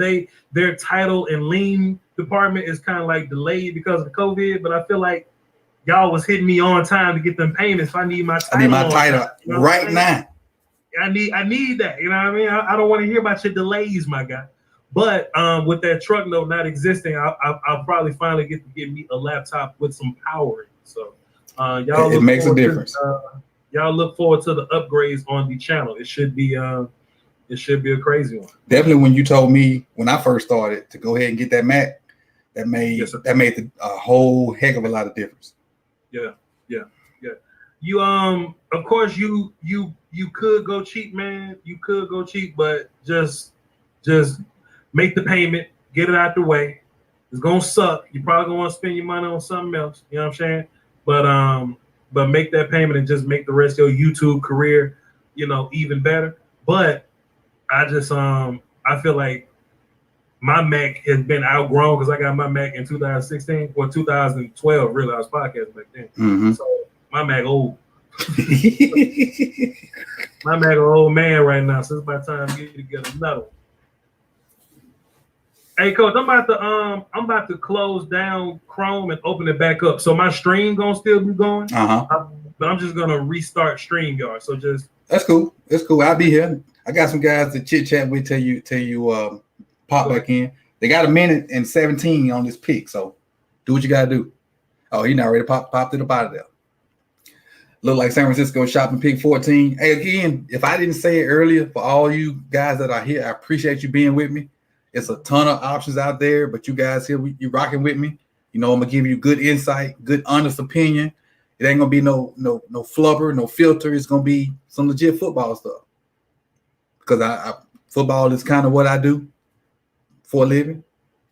their title and lien department is kind of like delayed because of COVID. But I feel like y'all was hitting me on time to get them payments. I need my title. You know right now. I need that. You know what I mean? I don't want to hear about your delays, my guy. But with that truck note not existing, I'll probably finally get me a laptop with some power in it. So y'all, it makes a difference. Y'all look forward to the upgrades on the channel. It should be a crazy one. Definitely, when you told me when I first started to go ahead and get that Mac, that made a whole heck of a lot of difference. Yeah. You of course you could go cheap, man. You could go cheap, but just make the payment, get it out the way, It's gonna suck. You probably gonna want to spend your money on something else. You know what I'm saying? But make that payment and just make the rest of your YouTube career, even better. But I just I feel like my Mac has been outgrown because I got my Mac in 2016 or 2012. Really, I was podcasting back then. Mm-hmm. So my Mac old. My Mac an old man right now. So it's about time to get another one. Hey, Coach, I'm about to close down Chrome and open it back up. So my stream gonna still be going, but I'm just gonna restart StreamYard. So that's cool. It's cool. I'll be here. I got some guys to chit chat with. Till you pop back in. They got 1:17 on this pick. So do what you gotta do. Oh, he not ready to popped it up out of there. Look like San Francisco shopping pick 14. Hey, again, if I didn't say it earlier, for all you guys that are here, I appreciate you being with me. It's a ton of options out there, but you guys here, you rocking with me. I'm gonna give you good insight, good honest opinion. It ain't gonna be no flubber, no filter. It's gonna be some legit football stuff. Because football is kind of what I do for a living,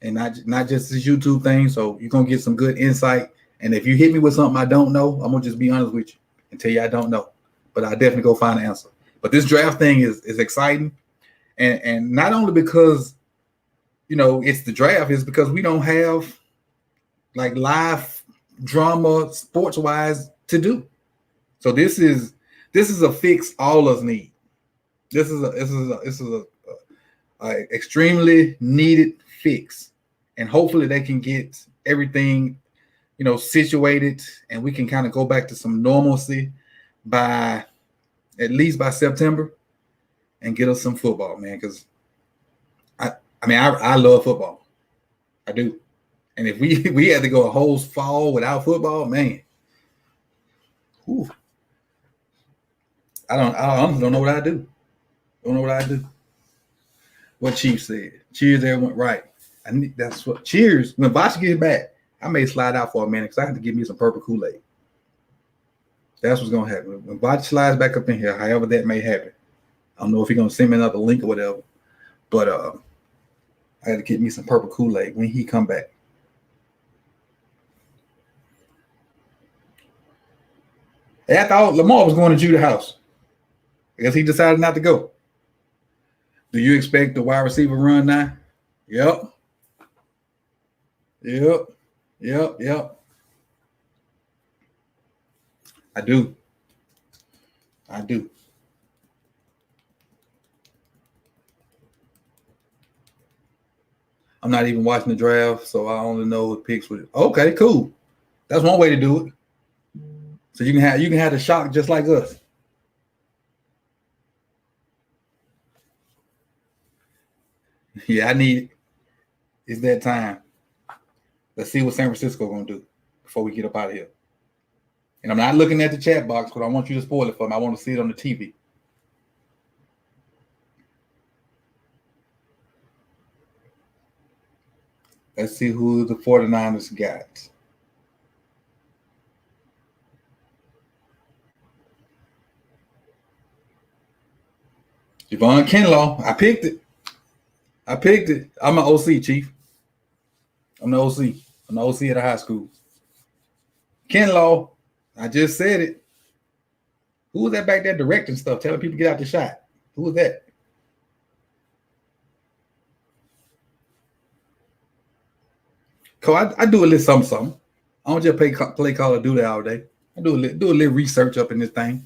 and not just this YouTube thing. So you're gonna get some good insight. And if you hit me with something I don't know, I'm gonna just be honest with you and tell you I don't know. But I definitely go find an answer. But this draft thing is exciting, and not only because it's the draft, is because we don't have like live drama sports wise to do. So this is a fix all of us need. This is a extremely needed fix, and hopefully they can get everything situated, and we can kind of go back to some normalcy at least by September, and get us some football, man. Because I love football. I do. And if we had to go a whole fall without football, man, whew, I don't know what I do. Don't know what I do. What Chief said. Cheers, everyone. Right. That's what. Cheers. When Vachi gets back, I may slide out for a minute because I have to give me some purple Kool-Aid. That's what's gonna happen. When Vachi slides back up in here, however that may happen. I don't know if he's gonna send me another link or whatever. But I had to get me some purple Kool-Aid when he come back. Hey, I thought Lamar was going to Judah House. I guess he decided not to go. Do you expect the wide receiver run now? Yep. I do. I'm not even watching the draft, so I only know the picks with it. Okay, cool. That's one way to do it. So you can have the shock just like us. Yeah, I need it. It's that time. Let's see what San Francisco gonna do before we get up out of here. And I'm not looking at the chat box because I want you to spoil it for me. I want to see it on the TV. Let's see who the 49ers got. Javon Kinlaw. I picked it. I'm an OC, Chief. I'm the OC. I'm the OC at the high school. Kinlaw. I just said it. Who was that back there directing stuff, telling people to get out the shot? Who was that? I do a little something. I don't just play Call of Duty all day. I do a little research up in this thing.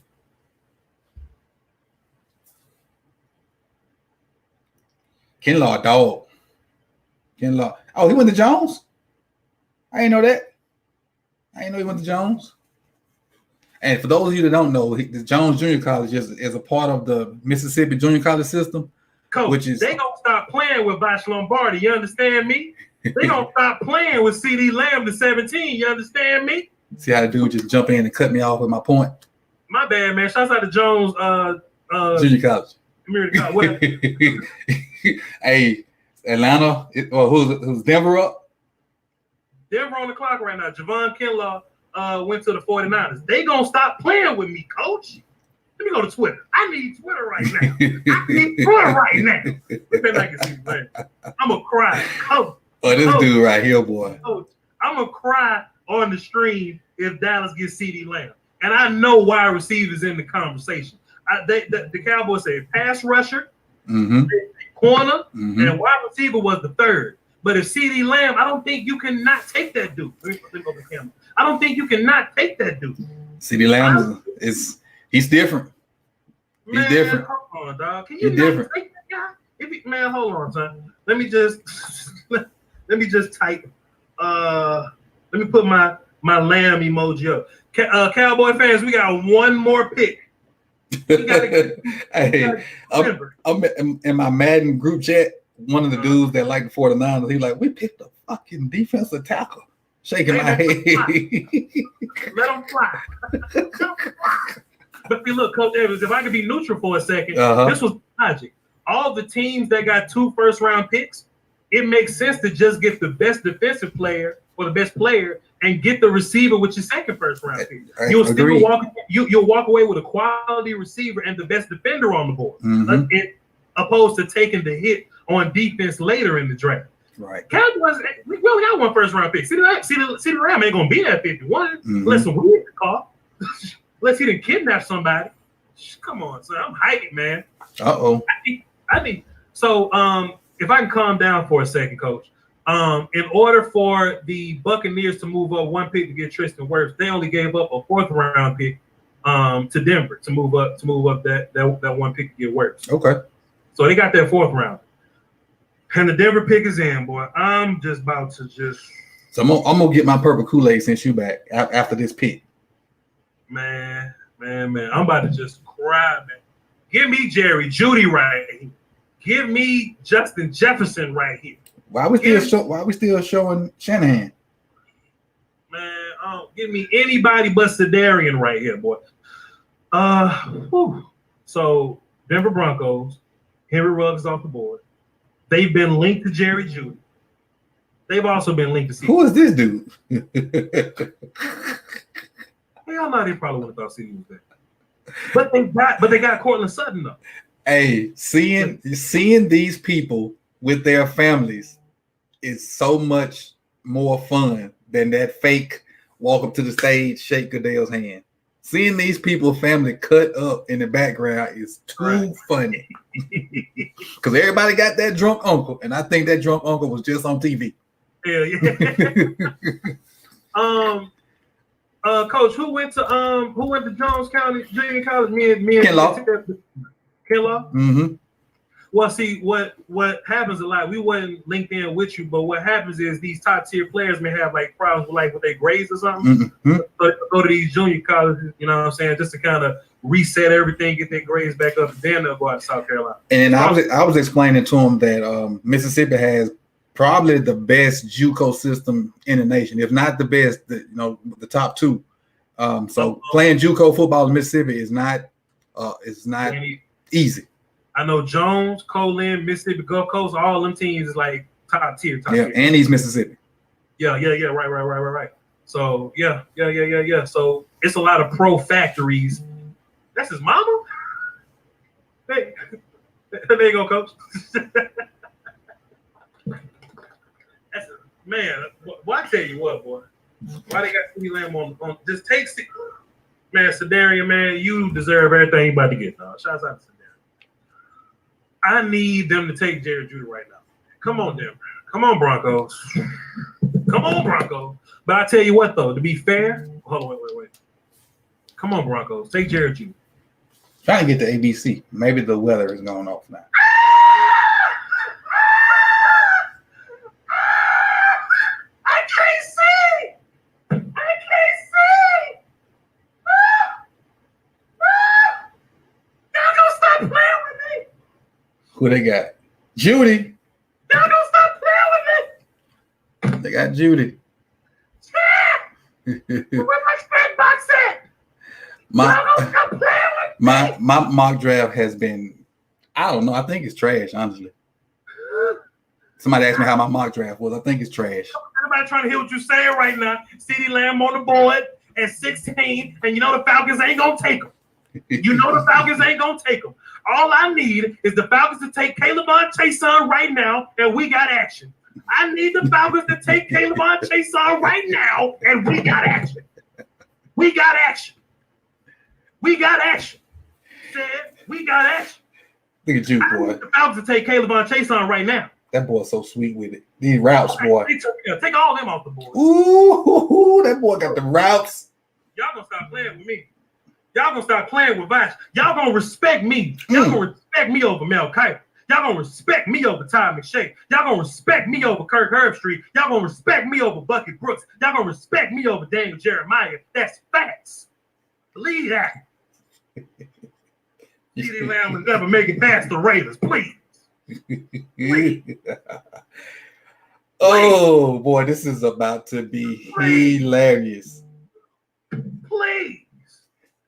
Kinlaw, dog. Kinlaw. Oh, he went to Jones? I didn't know that. I didn't know he went to Jones. And for those of you that don't know, the Jones Junior College is a part of the Mississippi Junior College system. Coach, they gonna stop playing with Vash Lombardi. You understand me? They gonna stop playing with CD Lamb to 17. You understand me? See how the dude just jump in and cut me off with my point. My bad, man. Shouts out to Jones Junior College. Community College. Hey, Atlanta, who's Denver up? Denver on the clock right now. Javon Kinlaw went to the 49ers. They gonna stop playing with me, Coach. Let me go to Twitter. I need Twitter right now. I'm gonna cry. Coach, Oh, this Oh. dude right here, boy. Coach, I'm gonna cry on the stream if Dallas gets CeeDee Lamb, and I know wide receivers in the conversation. The Cowboys say pass rusher, Mm-hmm. corner, Mm-hmm. and wide receiver was the third. But if CeeDee Lamb, I don't think you can not take that dude. Let me go to the camera. I don't think you can not take that dude. CeeDee Lamb he's different. He's Man, different. Hold on, dog. Can He's you not different. take that guy? Man, hold on, son. Let me just type. Let me put my Lamb emoji up. Cowboy fans, we got one more pick. We gotta Hey, I'm in my Madden group chat. One of the dudes that like the 49ers, he like, we picked a fucking defensive tackle. Shaking my head. Let them fly. But see, look, Coach Evans, if I could be neutral for a second, this was logic. All the teams that got 2 first-round picks, it makes sense to just get the best defensive player or the best player and get the receiver with your second first-round pick. You'll still you'll walk away with a quality receiver and the best defender on the board, opposed to taking the hit on defense later in the draft. Right. Cowboys, we only got 1 first-round pick. CeeDee Lamb ain't gonna be at 51 unless we hit the call. Unless he didn't kidnap somebody. Come on, son. I'm hyped, man. Uh-oh. I think so. If I can calm down for a second, Coach. In order for the Buccaneers to move up 1 pick to get Tristan Wirfs, they only gave up a 4th-round pick to Denver to move up that 1 pick to get Wirfs. Okay. So they got that 4th round. And the Denver pick is in, boy. I'm just about to So I'm gonna get my purple Kool-Aid since you back after this pick. Man. I'm about to just cry, man. Give me Jerry Jeudy right here. Give me Justin Jefferson right here. Why we still showing Shanahan? Man, give me anybody but Sedarian right here, boy. So Denver Broncos, Henry Ruggs off the board. They've been linked to Jerry Jeudy. They've also been linked to CeeDee. Who is this dude? Hell no, they probably would have thought CeeDee was there. But they got Cortland Sutton though. Hey, seeing these people with their families is so much more fun than that fake walk up to the stage, shake Goodell's hand. Seeing these people family cut up in the background is too funny. Because everybody got that drunk uncle, and I think that drunk uncle was just on TV. Hell yeah. Coach, who went to Jones County Junior College? Me and Kinlaw. Kinlaw? Mm-hmm. Well, see, what happens a lot, we wasn't linked in with you, but what happens is these top tier players may have like problems with their grades or something. Mm-hmm. So go to these junior colleges, you know what I'm saying, just to kind of reset everything, get their grades back up, and then they'll go out to South Carolina. And I was explaining to him that Mississippi has probably the best JUCO system in the nation, if not the best, the top 2. So playing JUCO football in Mississippi is not easy. I know Jones, Colin, Mississippi Gulf Coast, all them teams is like top tier. And he's Mississippi. Yeah, right. So yeah. So it's a lot of pro factories. That's his mama. Hey, there you go, Coach. Man, I tell you what, boy. Why they got CeeDee Lamb on? Just take man, Sedarian, man. You deserve everything you about to get, dog. Shouts out to Sedarian. I need them to take Jerry Jeudy right now. Come on, Denver. Come on, Broncos. Come on, Broncos. But I tell you what, though, to be fair, hold on, wait. Come on, Broncos. Take Jerry Jeudy. Trying to get to ABC. Maybe the weather is going off now. I can't see. Y'all gonna stop playing with me. Who they got? Jeudy. Y'all gonna stop playing with me. They got Jeudy. Where my stat box at? Y'all gonna stop playing with me. My mock draft has been, I don't know. I think it's trash, honestly. Somebody asked me how my mock draft was. I think it's trash. Everybody trying to hear what you're saying right now. CeeDee Lamb on the board at 16, and you know the Falcons ain't gonna take him. All I need is the Falcons to take Caleb on Chase on right now, and we got action. I need the Falcons to take K'Lavon Chaisson right now, and we got action. We got action. We got action. Said we got action. Look at you, I boy. need the Falcons to take K'Lavon Chaisson right now. That boy's so sweet with it. These routes, boy. Take all them off the board. Ooh, that boy got the routes. Y'all gonna stop playing with me. Y'all gonna stop playing with Vash. Y'all gonna respect me. Y'all gonna respect me over Mel Kiper. Y'all gonna respect me over Ty McShay. Y'all gonna respect me over Kirk Herbstreit. Y'all gonna respect me over Bucket Brooks. Y'all gonna respect me over Daniel Jeremiah. That's facts. Believe that. CeeDee Lamb will never make it past the Raiders, please. Oh boy, this is about to be hilarious. Please.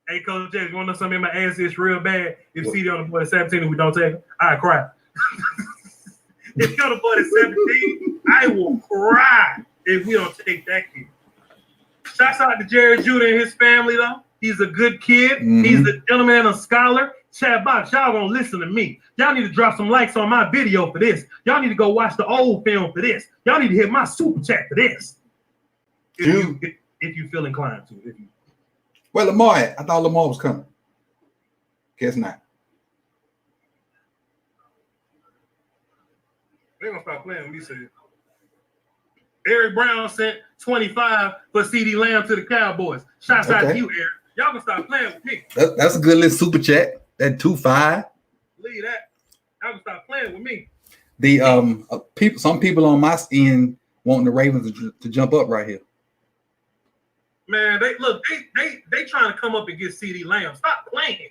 Hey, Coach Jay, you want to know something in my ass is real bad? If CeeDee on the board at 17 and we don't take him, I cry. If you're on the board at 17, I will cry if we don't take that kid. Shouts out to Jared Judah and his family, though. He's a good kid. Mhm. He's a gentleman and a scholar. Chat box, y'all gonna listen to me. Y'all need to drop some likes on my video for this. Y'all need to go watch the old film for this. Y'all need to hit my super chat for this. If you feel inclined to. If you. Well, Lamar, I thought Lamar was coming. Guess not. They're gonna stop playing with me. Said Eric Brown sent 25 for CeeDee Lamb to the Cowboys. Shouts out to you, Eric. Y'all gonna stop playing with me. That's a good little super chat. That 2-5. Believe that. Y'all gonna stop playing with me. The people, some people on my end wanting the Ravens to jump up right here. Man, they trying to come up and get CeeDee Lamb. Stop playing.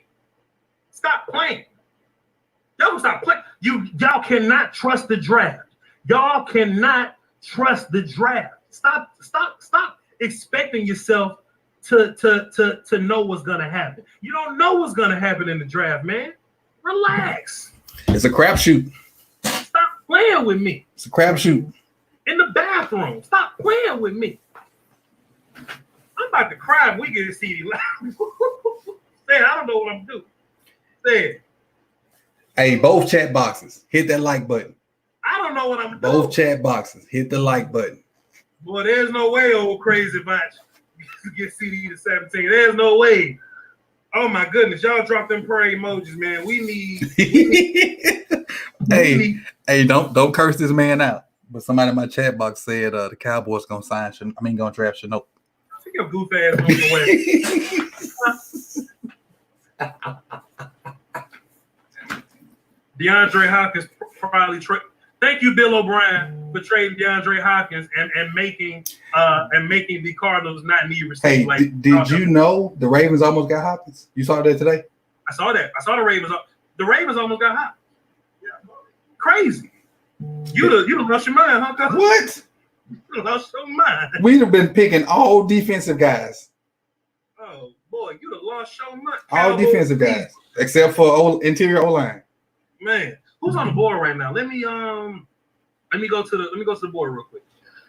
Stop playing. Y'all gonna stop playing. Y'all cannot trust the draft. Y'all cannot trust the draft. Stop expecting yourself to know what's gonna happen. You don't know what's gonna happen in the draft, man. Relax. It's a crapshoot. Stop playing with me. It's a crapshoot. In the bathroom. Stop playing with me. I'm about to cry if we get a CD Lamb. Say, I don't know what I'm doing. Say, Hey, both chat boxes, hit that like button. I don't know what I'm doing. Both chat boxes, hit the like button. Boy, there's no way, old crazy bunch, to get CD to 17. There's no way. Oh my goodness, y'all drop them prayer emojis, man. We need. Hey, don't curse this man out. But somebody in my chat box said the Cowboys gonna gonna draft Shenault. Take your goof ass on the way. DeAndre Hopkins probably thank you, Bill O'Brien, for trading DeAndre Hopkins and making the Cardinals not need receivers. Hey, did you know the Ravens almost got Hopkins? You saw that today? I saw that. I saw the Ravens. The Ravens almost got Hopkins. Crazy. You'd have lost your mind, huh? Cuz? What? You'd have lost your mind. We'd have been picking all defensive guys. Oh boy, you'd have lost your mind. All defensive guys, except for interior O-line. Man, who's on the board right now? Let me go to the board real quick.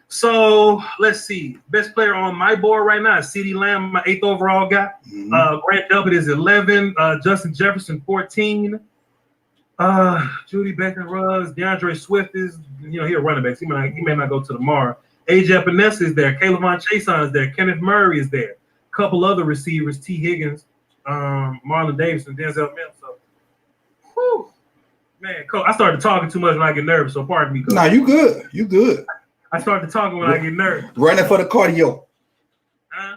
So let's see. Best player on my board right now is CeeDee Lamb, my 8th overall guy. Mm-hmm. Grant Delpit is 11. Justin Jefferson 14. Judy Becker Ruggs, DeAndre Swift is, he a running back. He may not go to tomorrow. AJ Epinesa is there. K'Lavon Chaisson is there. Kenneth Murray is there. A couple other receivers, T. Higgins, Marlon Davis, and Denzel Mims. So, whew. Man, Coach, I started talking too much when I get nervous, so pardon me, Coach. No, you good. You good. I started talking when I get nervous. Running for the cardio. Huh?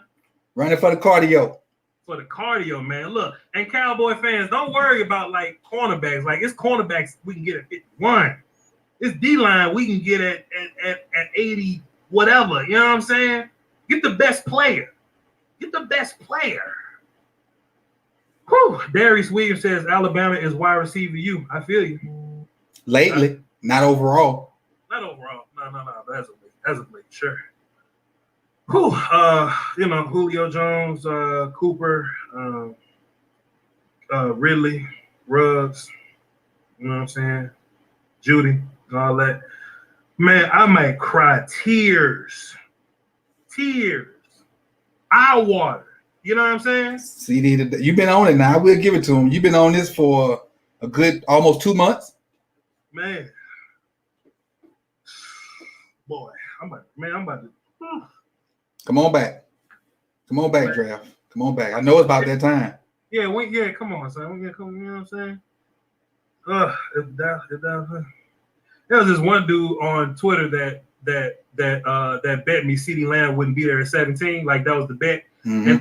Running for the cardio. For the cardio, man. Look, and Cowboy fans, don't worry about like cornerbacks. Like it's cornerbacks we can get at 51. It's D-line we can get at 80, whatever. You know what I'm saying? Get the best player. Get the best player. Whew. Darius Williams says Alabama is wide receiver you. I feel you. Lately, not overall. Not overall. No. That's a blade. Sure. Whew. Julio Jones, Cooper, Ridley, Ruggs, you know what I'm saying? Judy, and all that. Man, I might cry tears. Eye water. You know what I'm saying? CD, you've been on it now. I will give it to him. You've been on this for a good almost 2 months. Man. boy, I'm about to. Come on back. Come on back, draft. Come on back. I know it's about that time. Yeah, come on, son. You know what I'm saying? There was this one dude on Twitter that bet me CeeDee Lamb wouldn't be there at 17. Like that was the bet. Mm-hmm. And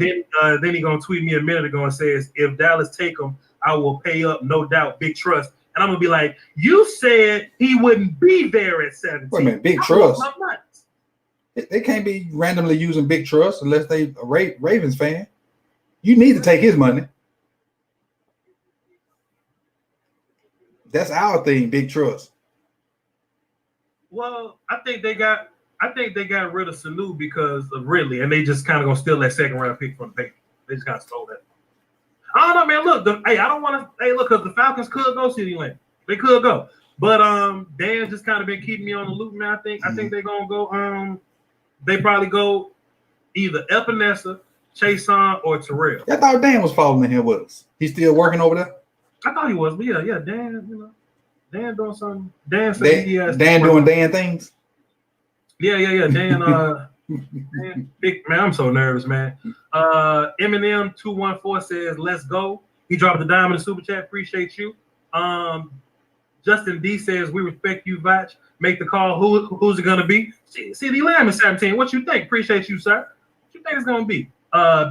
then he gonna tweet me a minute ago and says, if Dallas take him, I will pay up, no doubt, big trust. And I'm gonna be like, you said he wouldn't be there at 17. Wait a minute, big trust. They can't be randomly using big trust unless they a Ravens fan. You need to take his money. That's our thing, big trust. Well, I think they got rid of Sanu because of Ridley, and they just kind of gonna steal that second round pick from the Bengals. They just kind of stole that. I don't know, man. Look, I don't want to. Hey, look, because the Falcons could go CeeDee Lamb. They could go, but Dan just kind of been keeping me on the loop, man. I think they're gonna go. They probably go either Epinesa, Chason, or Terrell. I thought Dan was following in here with us. He's still working over there. I thought he was, but yeah, Dan. Dan doing something. Dan doing Dan things. Yeah. Dan. Big man, I'm so nervous, man. Eminem 214 says, "Let's go." He dropped the dime in the super chat. Appreciate you. Justin D says, "We respect you, Vach. Make the call. Who's it gonna be?" CeeDee Lamb is 17. What you think? Appreciate you, sir. What you think it's gonna be?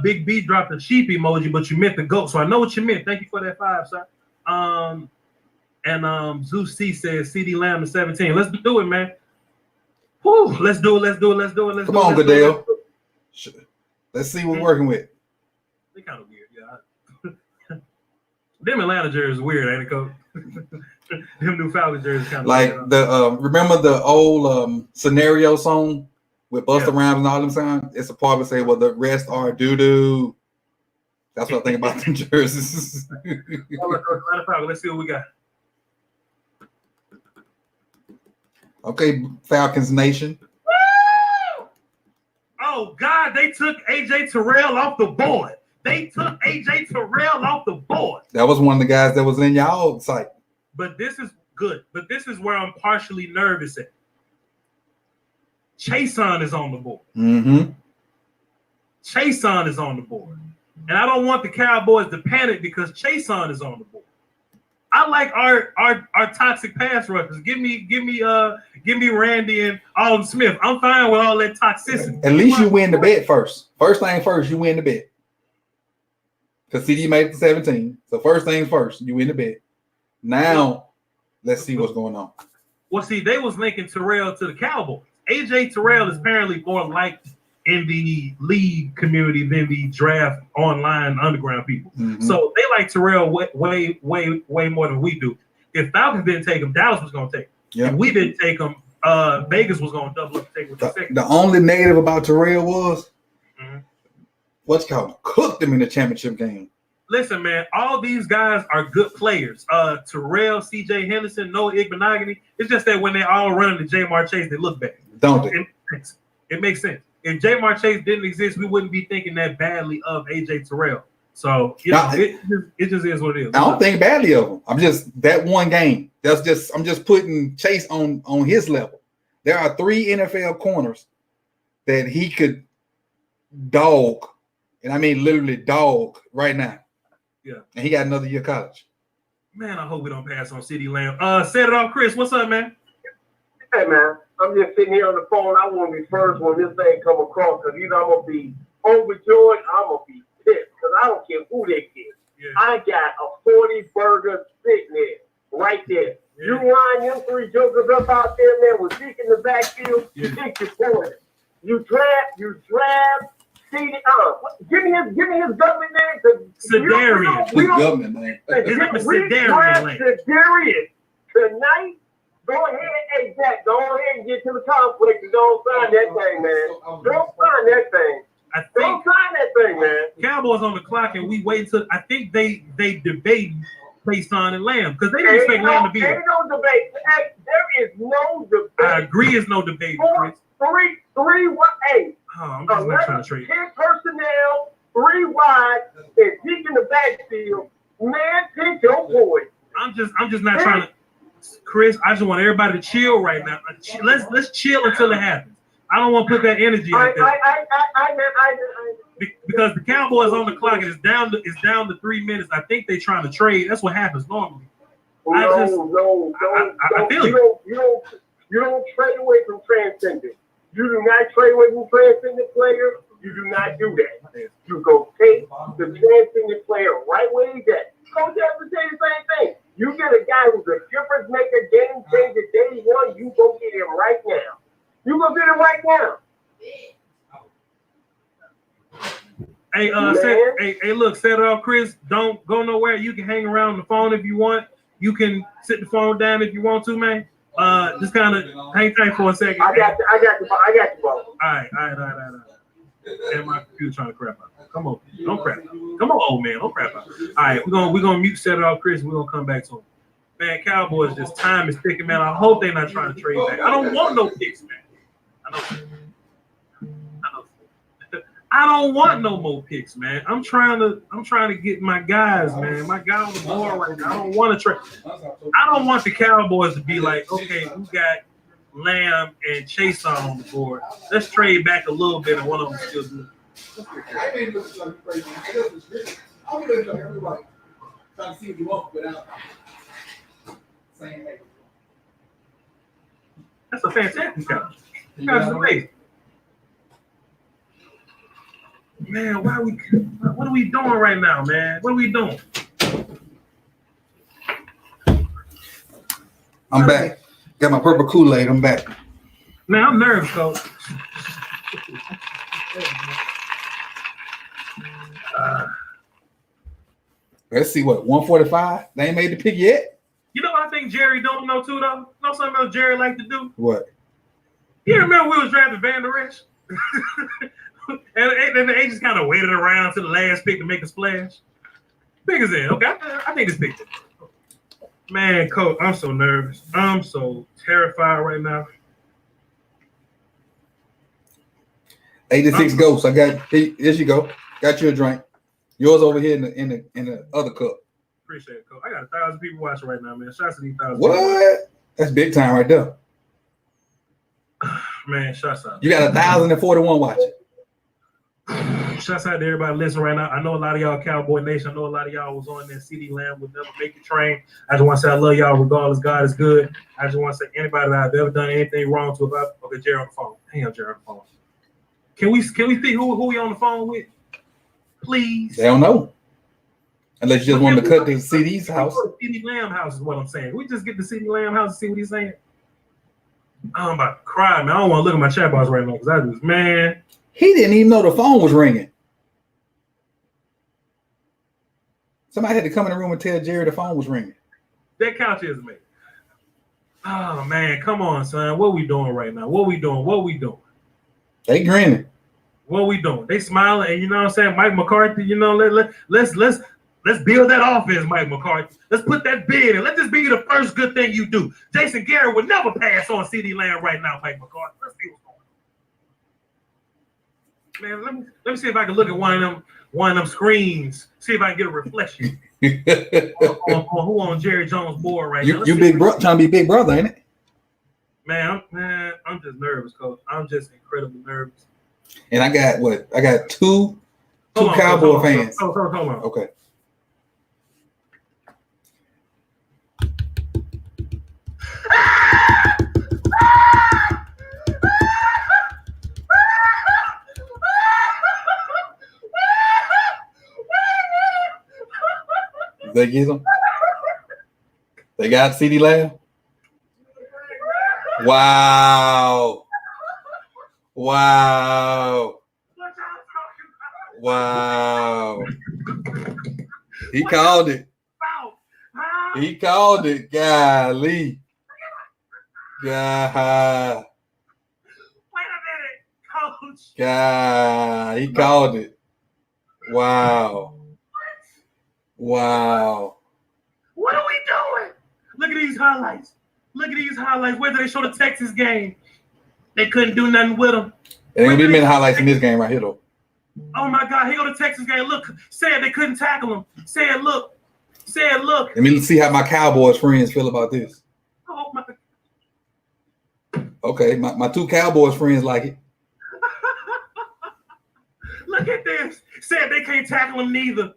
Big B dropped a sheep emoji, but you meant the goat, so I know what you meant. Thank you for that 5, sir. And Zeus C says CeeDee Lamb is 17. Let's do it, man. Whew, let's do it. Come on, Goodell. Let's see what we're working with. They kind of weird, yeah. Them Atlanta jerseys weird, ain't it, Coach? Them new Falcons jerseys kind of like weird. the remember the old scenario song with Busta Rhymes and all them songs? It's a part that say, "Well, the rest are doo doo." That's what I think about them jerseys. Atlanta Falcons. Let's see what we got. Okay, Falcons Nation. Woo! Oh God, they took AJ Terrell off the board. That was one of the guys that was in y'all site. But this is good. But this is where I'm partially nervous at. Chason is on the board. Mm-hmm. Chason is on the board. And I don't want the Cowboys to panic because Chason is on the board. I like our toxic pass rushers. Give me Randy and Alden Smith. I'm fine with all that toxicity. At least you win the bet first. First thing first, you win the bet. Because CD made it to 17. So first things first, you win the bet. Now, let's see what's going on. Well, see, they was linking Terrell to the Cowboys. AJ Terrell is apparently more liked in the league community than the draft online underground people. Mm-hmm. So they like Terrell way more than we do. If Falcons didn't take him, Dallas was going to take him. Yep. If we didn't take him, Vegas was going to double up and take him with the second. The only negative about Terrell was Mm-hmm. cooked him in the championship game. Listen, man, all these guys are good players. Terrell, C.J. Henderson, Noah Igbenogany. It's just that when they all run into Jamar Chase, they look bad. Don't they? It makes sense. If Jamar Chase didn't exist, we wouldn't be thinking that badly of AJ Terrell. So it just is what it is. I don't think badly of him. I'm just that one game. I'm just putting Chase on his level. There are 3 NFL corners that he could dog, and I mean literally dog right now. Yeah. And he got another year of college. Man, I hope we don't pass on CeeDee Lamb. Set it off, Chris. What's up, man? Hey, man. I'm just sitting here on the phone. I want to be first when this thing come across because either I'm going to be overjoyed, I'm going to be pissed because I don't care who they get. Yeah. I got a 40-burger sitting there, right there. Yeah. You line them 3 jokers up out there, man, with Zeke in the backfield, you think you're pulling it. You drab, CeeDee. Give me his government name. Sedarius. His government name. His name is Sedarius tonight. Go ahead, hey Jack. Go ahead and get to the conflict and don't sign that thing, man. Don't sign that thing. Don't sign that thing, man. Cowboys on the clock, and we wait till I think they debate Chason and Lamb because they didn't expect Lamb to be there. There ain't no debate. There is no debate. I agree, it's no debate. 3-1-8. I'm just not trying to trade. 10 personnel, 3 wide, and Zeke in the backfield. Man, pick your boy. I'm just not trying to. Chris, I just want everybody to chill right now. Let's chill until it happens. I don't want to put that energy out there. Because the Cowboys on the clock and it's down to 3 minutes. I think they're trying to trade. That's what happens normally. I feel you don't trade away from transcendent. You do not trade away from transcendent players. You do not do that. You go take the transcendent player right where he's at. Coach Evans say the same thing. You get a guy who's a difference maker, game changer, day one. You go get him right now. You go get him right now. Hey, look, set it off, Chris. Don't go nowhere. You can hang around the phone if you want. You can sit the phone down if you want to, man. Just kind of hang tight for a second. I got you, bro. All right. And my computer trying to crap out. Come on, don't crap out. Come on, old man, don't crap out. All right, we're gonna mute, set it off, Chris. We're gonna come back to him. Man, Cowboys, just time is ticking, man. I hope they're not trying to trade back. I don't want no picks, man. I don't want no more picks, man. I'm trying to get my guys, man. My guy on the board right now. I don't want to trade. I don't want the Cowboys to be like, okay, we got Lamb and Chase on the board. Let's trade back a little bit, and one of them still do. That's a fantastic couch. That's amazing. Man, what are we doing right now, man? What are we doing? I'm back. Got my purple Kool-Aid. I'm back. Man, I'm nervous, coach. Let's see what 145. They ain't made the pick yet. You know what I think Jerry don't know too, though? Know something else Jerry like to do? What? You remember we was drafting Van Der Esch? and the agents kind of waited around to the last pick to make a splash. Pick is in. Okay, I think it's picked. Man, coach, I'm so nervous. I'm so terrified right now. 86 Ghosts. I got. Here you go. Got you a drink. Yours over here in the other cup. Appreciate it, coach. I got 1,000 people watching right now, man. Shouts to these 1,000. What? That's big time right there. Man, shouts out. You got 1,041 watching. Shouts out to everybody listening right now. I know a lot of y'all Cowboy Nation. I know a lot of y'all was on there. CD Lamb would never make the train. I just want to say I love y'all regardless. God is good. I just want to say anybody that I've ever done anything wrong to about. Okay, Jerry on the phone. Hang on, Jerry on the phone. Can we see who we on the phone with? Please. They don't know. Unless you just want to cut the CD's house. CD Lamb house is what I'm saying. We just get the CD Lamb house and see what he's saying. I'm about to cry, man. I don't want to look at my chat box right now because I just, man. He didn't even know the phone was ringing. Somebody had to come in the room and tell Jerry the phone was ringing. That couch is me. Oh man, come on, son. What we doing right now? What we doing? They grinning. What we doing? They smiling, and you know what I'm saying? Mike McCarthy, you know, let's build that offense, Mike McCarthy. Let's put that bid in. Let this be the first good thing you do. Jason Garrett would never pass on CD Lamb right now, Mike McCarthy. Let's see what's going on. Man, let me see if I can look at one of them screens. See if I can get a reflection on who on Jerry Jones' board right now. You big brother, trying to be big brother, ain't it? Man, I'm just nervous, coach. I'm just incredibly nervous. And I got two Cowboy fans. Hold on. Okay. They get them. They got CD Lamb. Wow. He called it. Golly. God. Wait a minute, coach. God. He called it. Wow. What are we doing? Look at these highlights. Whether they show the Texas game, they couldn't do nothing with them. There ain't gonna be many highlights in this game right here, though. Oh my God, here go the Texas game. Look, said they couldn't tackle him. Said look. Let me see how my Cowboys friends feel about this. Oh my! Okay, my two Cowboys friends like it. Look at this. Said they can't tackle him neither.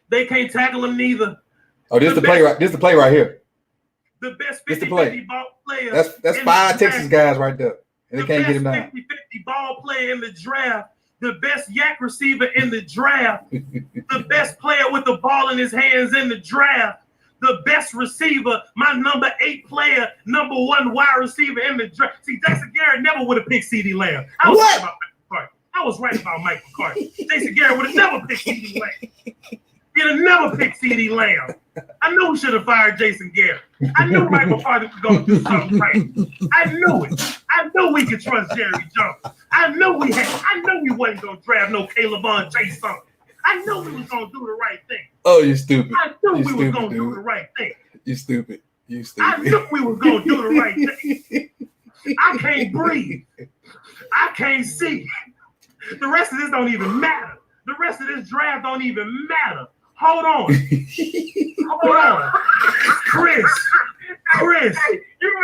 They can't tackle him neither. Oh, this is the play right. This is the play right here. The best This the play. 50-50 ball player. That's in five the Texas draft. guys right there, and they can't get him down. 50-50 ball player in the draft. The best yak receiver in the draft. The best player with the ball in his hands in the draft. The best receiver, my number 8 player, number 1 wide receiver in the draft. See, Jason Garrett never would have picked CeeDee Lamb. I was right about Mike McCarthy. I was right about Mike McCarthy. Jason Garrett would have never picked CeeDee Lamb. He'd have never picked CeeDee Lamb. I knew we should have fired Jason Garrett. I knew Mike McCarthy was going to do something right. I knew it. I knew we could trust Jerry Jones. I knew we wasn't going to draft no Caleb Chase something. I knew we was going to do the right thing. Oh, you stupid. I knew You we stupid, was going to do dude. the right thing. You stupid. You I stupid. knew we was going to do the right thing. I can't breathe. I can't see. The rest of this don't even matter. The rest of this draft don't even matter. Hold on. Hold on. Chris. Hey, you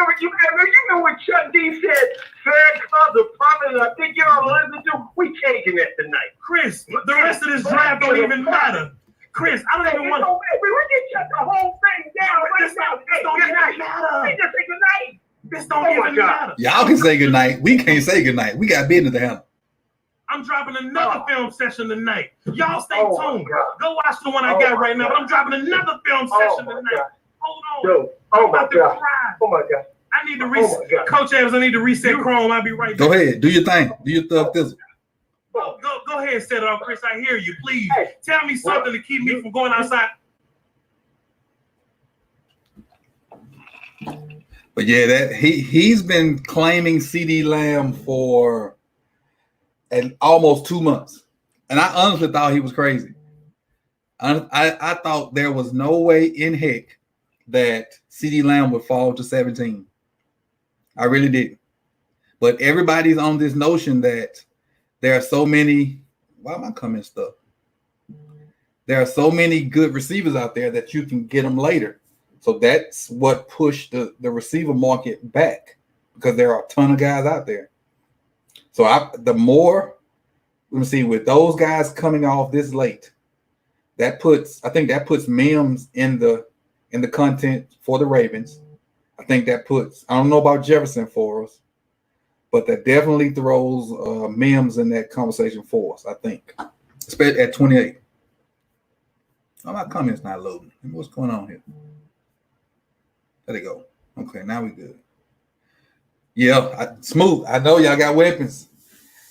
know what Chuck D said? Third club, the prophet, I think you all listen to. We taking that tonight. Chris, the rest of this draft don't even matter. Chris, I don't even want to. We can shut the whole thing down right This now. don't even matter. Hey, just say goodnight. This don't Oh my even God. matter. Y'all can say goodnight. We can't say goodnight. We got business to handle. I'm dropping another film session tonight. Y'all stay Oh my tuned. God. Go watch the one I Oh got my right now. But I'm dropping another film Oh session my tonight. God. Hold on. Dude, I'm oh my about to God. cry. Oh my God. I need to Oh reset. my God. Coach Evans, I need to reset Chrome. I'll be right back. Go ahead. Do your thing. Do your thug thizzle. Go ahead and set it off, Chris. I hear you. Please Hey, tell me something to keep me from going outside. But yeah, that he's been claiming CeeDee Lamb for almost 2 months, and I honestly thought he was crazy. I thought there was no way in heck that CeeDee Lamb would fall to 17. I really did. But everybody's on this notion that there are so many. Why am I coming stuff? There are so many good receivers out there that you can get them later. So that's what pushed the receiver market back, because there are a ton of guys out there. So let me see, with those guys coming off this late, I think that puts Mims in the content for the Ravens. I think that puts, I don't know about Jefferson for us, but that definitely throws Mims in that conversation for us, I think, especially at 28. Oh, my comments not loading. What's going on here? There they go. Okay, now we good. Yeah, smooth. I know y'all got weapons.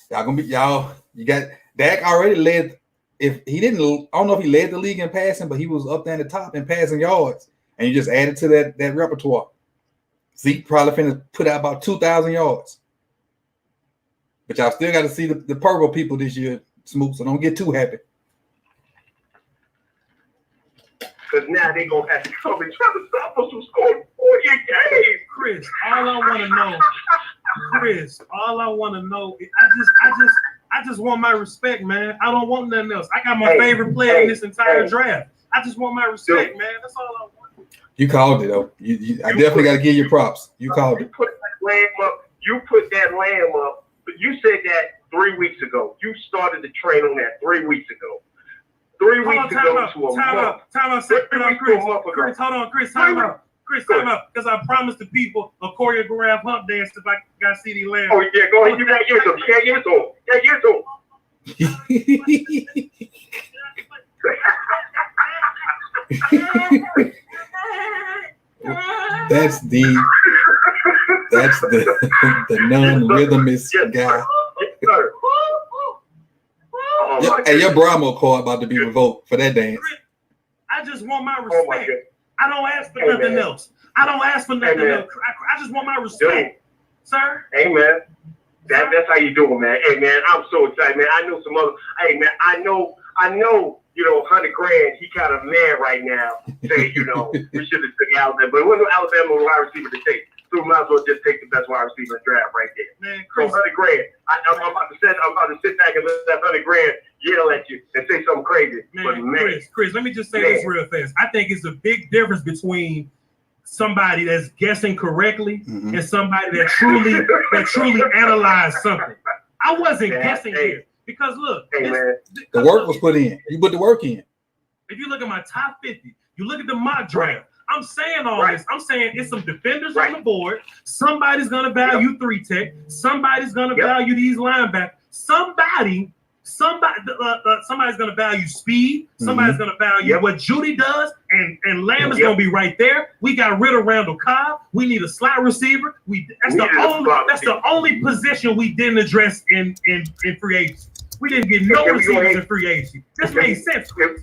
You got Dak already led. If he didn't, I don't know if he led the league in passing, but he was up there in the top in passing yards, and you just added to that repertoire. Zeke probably finna put out about 2,000 yards. But y'all still got to see the purple people this year, Smooth, so don't get too happy. Because now they're going to have to come and try to stop us from scoring 40 a game. Chris, all I want to know, I just want my respect, man. I don't want nothing else. I got my favorite player in this entire draft. I just want my respect, man. That's all I want. You called it, though. I definitely got to give you props. You called it. Put that lamb up. You put that lamb up. You said that 3 weeks ago. You started the train on that 3 weeks ago. 3 weeks ago to a month. Time out. Chris, hold on, Chris, time out. Chris, time out. Because I promised the people a choreographed hump dance if I got CeeDee Lamb. Oh, yeah, go ahead. You got yours on. Yeah, yours on. Yeah, yours on. That's the non-rhythmist guy. Yes, sir. Oh, Hey, your Brahmo card about to be revoked for that dance. I just want my Oh, my respect. God. I don't ask for nothing else. I don't ask for nothing man. else. I just want my respect, sir. Hey, man. That's how you doing, man. Hey, man, I'm so excited, man. I know some other. Hey, man, I know. You know, $100,000. He kind of mad right now. Saying, you know, we should have took Alabama, but it wasn't Alabama wide receiver to take. So we might as well just take the best wide receiver in the draft right there. Man, So Chris, $100,000. I'm about to sit back and let that $100,000 yell at you and say something crazy. But man, Chris, let me just say this real fast. I think it's a big difference between somebody that's guessing correctly and somebody that truly analyzed something. I wasn't guessing here because look, the work was put in. You put the work in. If you look at my top 50, you look at the mock draft. I'm saying all this. I'm saying it's some defenders on the board. Somebody's gonna value 3-tech. Somebody's gonna value these linebackers. Somebody's gonna value speed. Somebody's gonna value what Judy does, and Lamb is gonna be right there. We got rid of Randall Cobb. We need a slot receiver. That's the only position we didn't address in free agency. We didn't get no receivers in free agency. This made sense, Chris.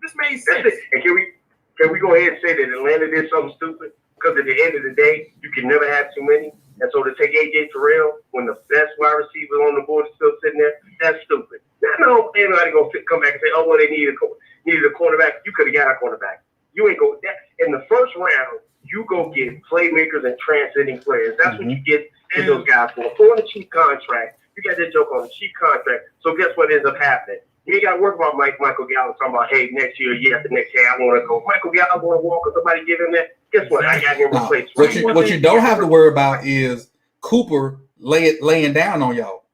This made sense. And can we go ahead and say that Atlanta did something stupid? Because at the end of the day, you can never have too many. And so to take AJ Terrell when the best wide receiver on the board is still sitting there, that's stupid. I know anybody gonna come back and say, "Oh, well, they needed a cornerback." You could have got a cornerback. You ain't go that in the first round. You go get playmakers and transcending players. That's what you get those guys for. On the cheap contract, you got that joke on the cheap contract. So guess what ends up happening? You ain't got to work about Michael Gallup talking about, hey, next year, the next year, I want to go. Michael Gallup want to walk, or somebody give him that. Guess what? I got him replaced. What you don't have to worry about is Cooper laying down on y'all.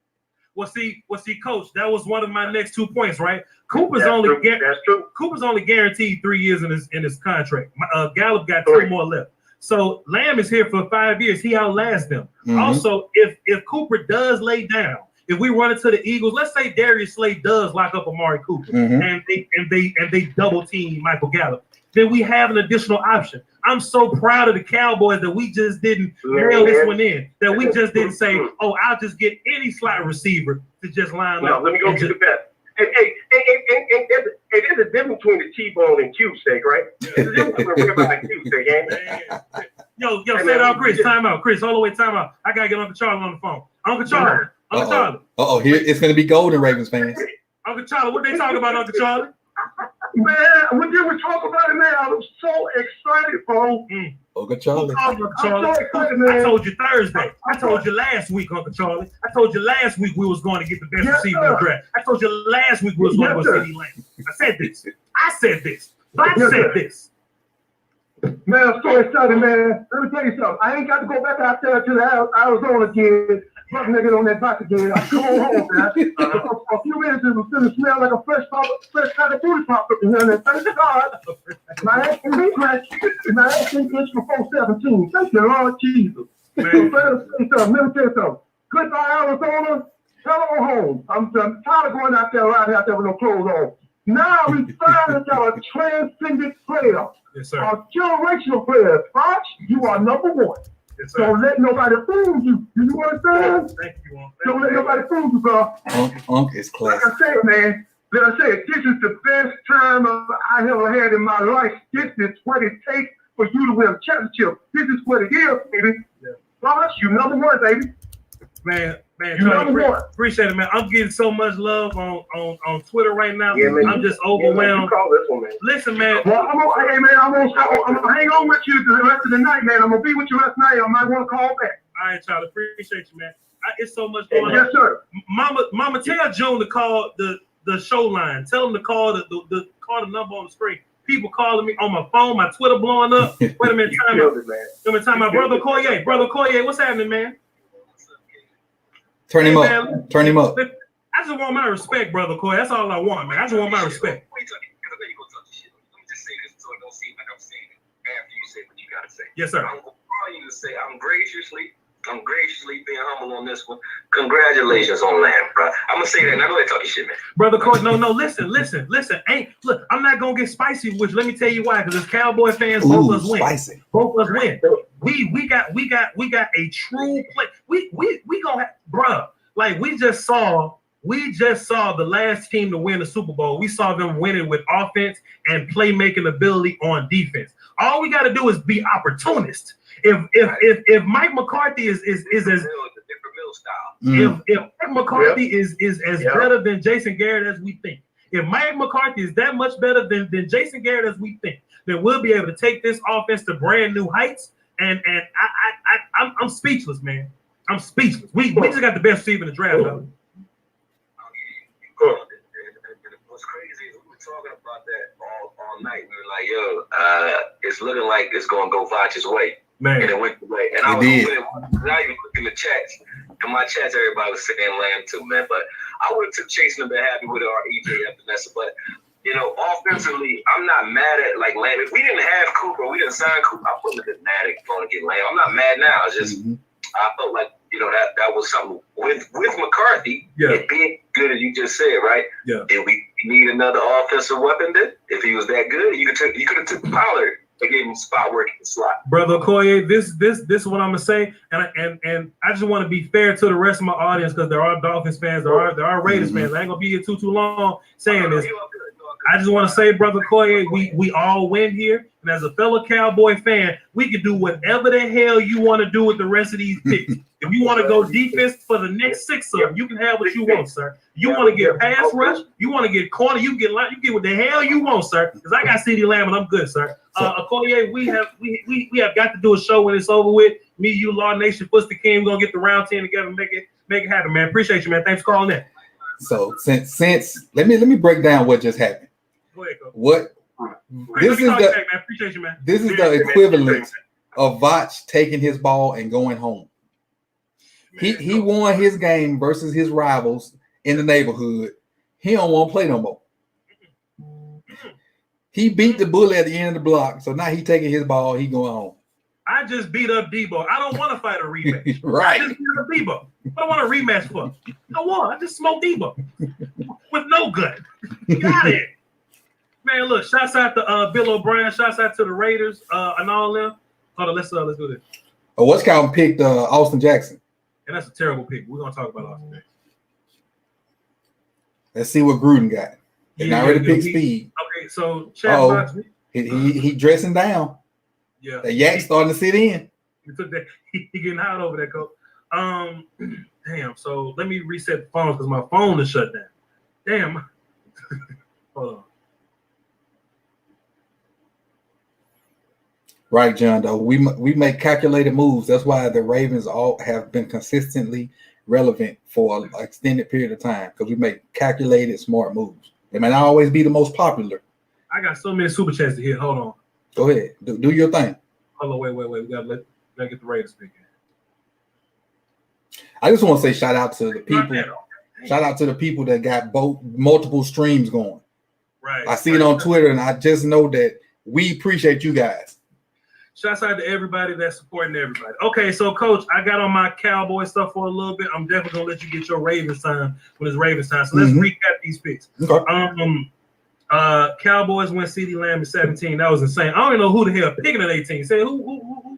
Well, see, Coach, that was one of my next 2 points, right? Cooper's That's only true. Cooper's only guaranteed 3 years in his contract. Gallup got 2 more left. So Lamb is here for 5 years. He outlasts them. Also, if Cooper does lay down, if we run into the Eagles, let's say Darius Slay does lock up Amari Cooper and they double team Michael Gallup, then we have an additional option. I'm so proud of the Cowboys that we just didn't nail this one in. That we just didn't say, "Oh, I'll just get any slot receiver to just line up." Let me go get the best. Hey, there's a difference between the T-bone and Q-steak, right? There's a difference between a ribeye and Q-steak, ain't Yo, say it out, Chris. Time out, Chris. All the way, time out. I gotta get Uncle Charlie on the phone. Uncle Charlie. Here it's gonna be golden, Ravens fans. Uncle Charlie, what they talking about, Uncle Charlie? Man, when you were talking about it, man, I was so excited, bro. Uncle Charlie. I'm so excited, man. I told you Thursday. I told you last week, Uncle Charlie. I told you last week we was going to get the best receiver in the draft. I told you last week we was going to go CeeDee Lamb. I said this. I said this. Man, I'm so excited, man. Let me tell you something. I ain't got to go back out there to the Arizona again. Fuck nigga on that bike again. I come home, man. A few minutes it was gonna smell like a fresh cut of booty pop up in here. And thank God, my ass can be fresh. My ass can be for 417. Thank you, Lord Jesus. Let me tell you something. Goodbye, Arizona. Hello, home. I'm tired of going out there with no clothes on. Now we finally got a transcendent player. Yes, sir. A generational player. Fox, you are number one. Yes, sir. Don't let nobody fool you. You understand? Thank you, Uncle. Don't let nobody fool you, bro. Uncle is classic. Like I said, man, this is the best time I ever had in my life. This is what it takes for you to win a championship. This is what it is, baby. Yeah. Ross, you number one, baby. Man, appreciate it, man. I'm getting so much love on Twitter right now. Yeah, man. I'm just overwhelmed. You call this one, man. Listen, man. Well, I'm gonna hang on with you the rest of the night, man. I'm gonna be with you the rest of the night. I might want to call back. All right, Charlie. Appreciate you, man. It's so much going on. Yes, sir. Mama, tell June to call the show line. Tell him to call the number on the screen. People calling me on my phone, my Twitter blowing up. Wait a minute, time out. Brother Koye, what's happening, man? Turn him up. Turn him up. I just want my respect, Brother Koye. That's all I want, man. I just want my respect. Let me just say this so it don't seem like I'm saying it after you say what you gotta say. Yes, sir. I'm going to call you to say I'm graciously being humble on this one. Congratulations on Lamb, bro. I'm gonna say that. Now go ahead and talk your shit, man. Brother Koye, no, listen. Look, I'm not gonna get spicy, which let me tell you why. Because as Cowboy fans, both of us win. Spicy. Both of us win. We got a true play. We gonna have, bruh. Like we just saw the last team to win the Super Bowl. We saw them winning with offense and playmaking ability on defense. All we got to do is be opportunist. If Mike McCarthy is as different middle style. If Mike McCarthy is as better than Jason Garrett as we think, if Mike McCarthy is that much better than Jason Garrett as we think, then we'll be able to take this offense to brand new heights. And I'm speechless, man. I'm speechless. We just got the best receiver in the draft. What's crazy is we were talking about that all night. We were like, yo, it's looking like it's going to go Voch's way. Man. And it went the way. And I was not even looking at the chats. In my chats, everybody was saying Lamb too, man. But I would have took Chase and been happy with our EJ and Vanessa. But, you know, offensively, I'm not mad at, like, Lamb. If we didn't have Cooper, we didn't sign Cooper, I wouldn't have been mad at going to get Lamb. I'm not mad now. It's just, I felt like, you know, that was something with McCarthy, it being good, as you just said, right? Yeah. Did we need another offensive weapon then? If he was that good, you could have took Pollard and gave him spot work in the slot. Brother Okoye, this is what I'm gonna say, and I just want to be fair to the rest of my audience, because there are Dolphins fans, there are Raiders fans. I ain't gonna be here too long saying this. I just want to say, Brother Okoye, we all win here, and as a fellow Cowboy fan, we can do whatever the hell you want to do with the rest of these picks. If you want to go defense for the next 6 of them, you can have what you want, sir. You want to get pass rush, you want to get corner, you get what the hell you want, sir. Because I got CeeDee Lamb and I'm good, sir. Okoye, we have got to do a show when it's over with. Me, you, Law Nation, Footsie King, we're gonna get the round 10 together and make it happen, man. Appreciate you, man. Thanks for calling in. So since let me break down what just happened. Go ahead, Coach. What this is back, man. Appreciate you, man. This is the equivalent of Voch taking his ball and going home. He won his game versus his rivals in the neighborhood. He don't want to play no more. He beat the bully at the end of the block, so now he taking his ball. He going home. I just beat up Debo. I don't want to fight a rematch. Right. I just beat up Debo. What do I want a rematch for? I won. I just smoked Debo with no gun. Got it. Man, look, shouts out to Bill O'Brien, shouts out to the Raiders and all them. Hold on, let's do this. Oh, what's called picked Austin Jackson. And that's a terrible pick. We're gonna talk about Austin Jackson. Let's see what Gruden got. They already picked speed. Okay, so chat box. He dressing down. Yeah. The yak starting to sit in. He took that. He getting hot over there, coach. Damn. So let me reset the phone because my phone is shut down. Damn. Hold on. Right, John. Though we make calculated moves. That's why the Ravens all have been consistently relevant for an extended period of time, because we make calculated, smart moves. They may not always be the most popular. I got so many super chats to hit. Hold on. Go ahead. Do your thing. Hold on. Wait. We gotta get the Raiders speaking. I just want to say shout out to the people. Shout out to the people that got multiple streams going. Right. I see it on Twitter, and I just know that we appreciate you guys. Shouts out to everybody that's supporting everybody. Okay, so Coach, I got on my Cowboy stuff for a little bit. I'm definitely gonna let you get your Ravens time when it's Ravens time. So let's recap these picks. Okay. Cowboys went CeeDee Lamb at 17. That was insane. I don't even know who the hell picking at 18. Say who?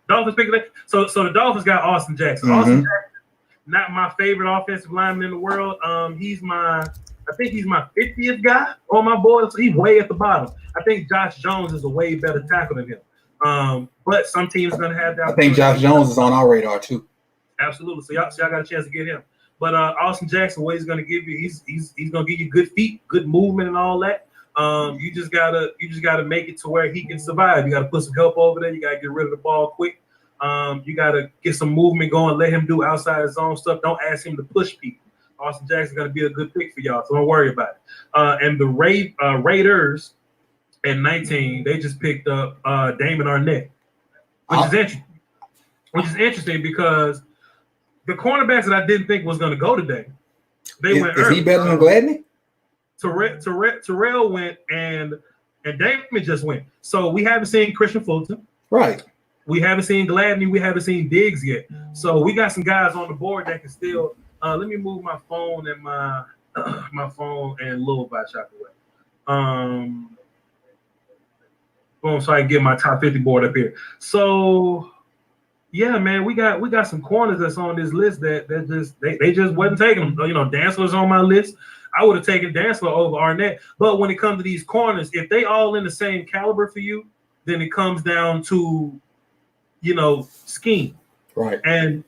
Dolphins picking that. So the Dolphins got Austin Jackson. Austin Jackson, not my favorite offensive lineman in the world. I think he's my 50th guy on my board. So he's way at the bottom. I think Josh Jones is a way better tackle than him. But some teams are gonna have that. I think Josh Jones is on our radar too. Absolutely. So y'all got a chance to get him. But Austin Jackson, what he's gonna give you, he's gonna give you good feet, good movement, and all that. You just gotta make it to where he can survive. You gotta put some help over there. You gotta get rid of the ball quick. You gotta get some movement going. Let him do outside his own stuff. Don't ask him to push people. Austin Jackson's gonna be a good pick for y'all, so don't worry about it. And the Raiders at 19, they just picked up Damon Arnett, which is interesting because the cornerbacks that I didn't think was going to go today, they went early. Is he better than Gladney? Terrell went and Damon just went. So we haven't seen Christian Fulton. Right. We haven't seen Gladney. We haven't seen Diggs yet. So we got some guys on the board that can still. Let me move my phone and my phone and Lil Bot out the way. Boom, so I can get my top 50 board up here. So yeah, man, we got some corners that's on this list that they just wasn't taking them. You know, Dantzler's on my list. I would have taken Dantzler over Arnett. But when it comes to these corners, if they all in the same caliber for you, then it comes down to, you know, scheme. Right. And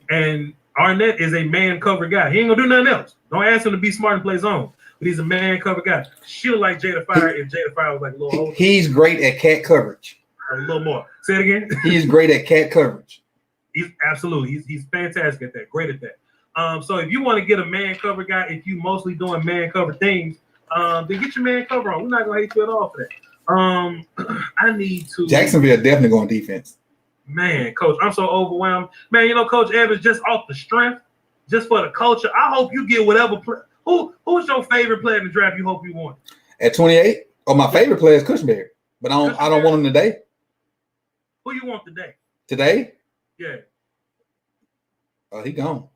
Arnett is a man cover guy. He ain't gonna do nothing else. Don't ask him to be smart and play zone. But he's a man cover guy. She'll like Jada Fire if Jada Fire was like a little older. He's great at cat coverage. A little more. Say it again. He's great at cat coverage. He's absolutely. He's fantastic at that. Great at that. So if you want to get a man cover guy, if you mostly doing man cover things, then get your man cover on. We're not gonna hate you at all for I need to. Jacksonville definitely going defense. Man, Coach, I'm so overwhelmed. Man, you know, Coach Evans, just off the strength, just for the culture. I hope you get whatever. Who's your favorite player in the draft? You hope you want At 28. Oh, my favorite player is Cushenberry, but I don't want him today. Who you want today? Today? Yeah. Oh, he gone.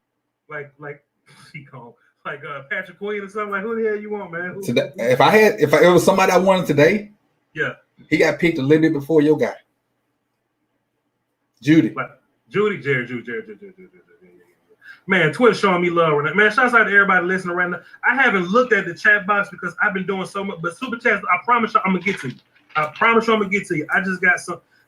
Like he gone. Like Patrick Queen or something. Like who the hell you want, man? Today, if it was somebody I wanted today, yeah, he got picked a little bit before your guy. Judy. Jared. Man, Twitter showing me love right now. Man, shouts out to everybody listening right now. I haven't looked at the chat box because I've been doing so much, but super chats, I promise you I'm gonna get to you. I just got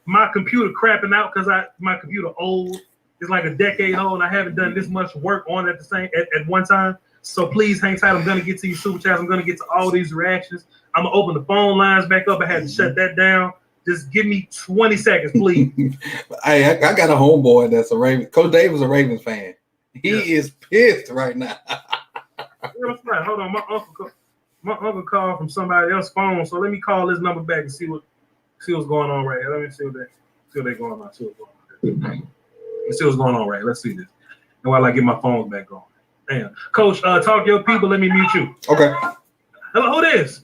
my computer crapping out because my computer old. It's like a decade old, and I haven't done this much work on it at one time. So please hang tight. I'm gonna get to you super chats. I'm gonna get to all these reactions. I'm gonna open the phone lines back up. I had to shut that down. Just give me 20 seconds, please. Hey, I got a homeboy that's a Ravens. Coach Dave is a Ravens fan. He is pissed right now. Hold on, my uncle called from somebody else's phone, so let me call this number back and see what's going on right here. Let me see what they're going on. Let's see what's going on right here. Let's see this. And while I get my phone back on. Damn. Coach, talk to your people. Let me mute you. Okay. Hello, who this?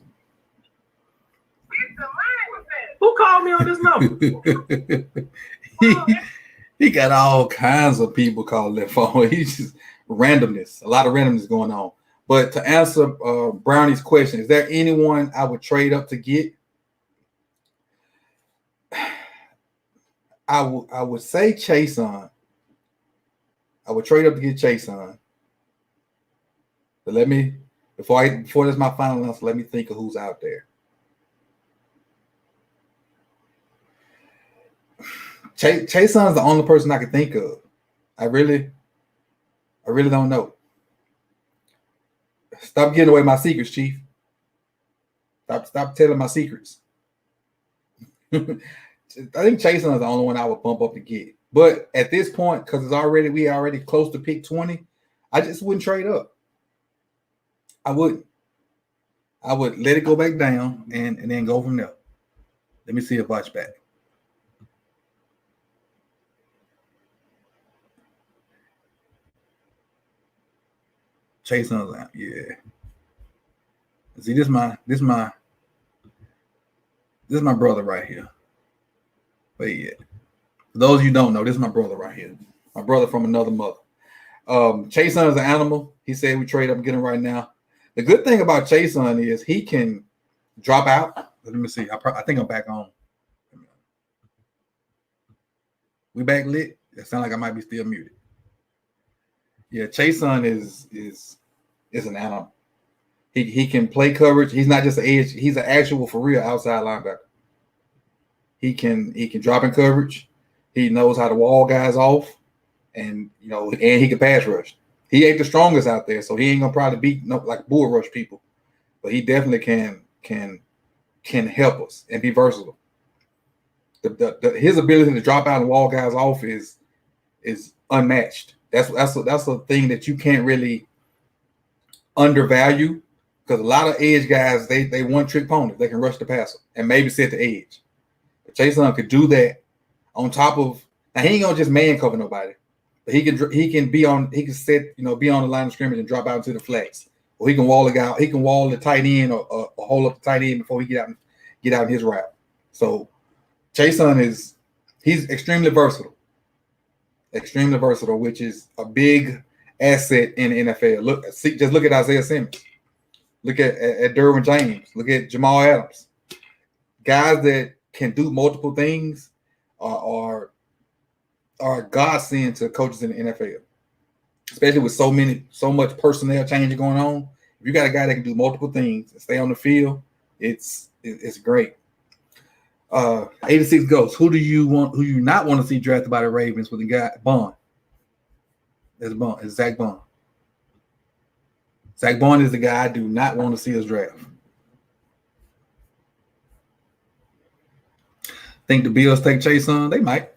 Who called me on this number? He got all kinds of people calling that phone. He's just randomness. A lot of randomness going on. But to answer Brownie's question, is there anyone I would trade up to get? I would say Chason. I would trade up to get Chason. But let me before that's my final answer, let me think of who's out there. Chason's the only person I can think of. I really don't know. Stop giving away my secrets, Chief. Stop telling my secrets. I think Chason is the only one I would bump up to get. But at this point, because we already close to pick 20, I just wouldn't trade up. I wouldn't. I would let it go back down and then go from there. Let me see a watch back. Chase on, yeah. See, this is my brother right here. But yeah, for those of you who don't know, this is my brother right here. My brother from another mother. Chason is an animal. He said we trade up and get him right now. The good thing about Chason is he can drop out. Let me see. I think I'm back on. We back lit? It sounds like I might be still muted. Yeah, Chason is an animal. He can play coverage. He's not just an edge. He's an actual for real outside linebacker. He can drop in coverage. He knows how to wall guys off, and he can pass rush. He ain't the strongest out there, so he ain't gonna probably beat like bull rush people, but he definitely can help us and be versatile. His ability to drop out and wall guys off is unmatched. That's a thing that you can't really undervalue, because a lot of edge guys they one trick ponies. They can rush the passer and maybe set the edge. But Chason could do that on top of. Now he ain't gonna just man cover nobody, but he can be on. He can set be on the line of scrimmage and drop out into the flex, or he can wall the guy. He can wall the tight end or hold up the tight end before he get out in his route. So Chason he's extremely versatile. Extremely versatile, which is a big asset in the NFL. Just look at Isaiah Simmons. Look at Derwin James. Look at Jamal Adams. Guys that can do multiple things are a godsend to coaches in the NFL, especially with so much personnel changing going on. If you got a guy that can do multiple things and stay on the field, it's great. 86 Ghosts. Who do you not want to see drafted by the Ravens with the guy Bond? It's Zach Bond. Zach Bond is the guy I do not want to see us draft. Think the Bills take Chason? They might.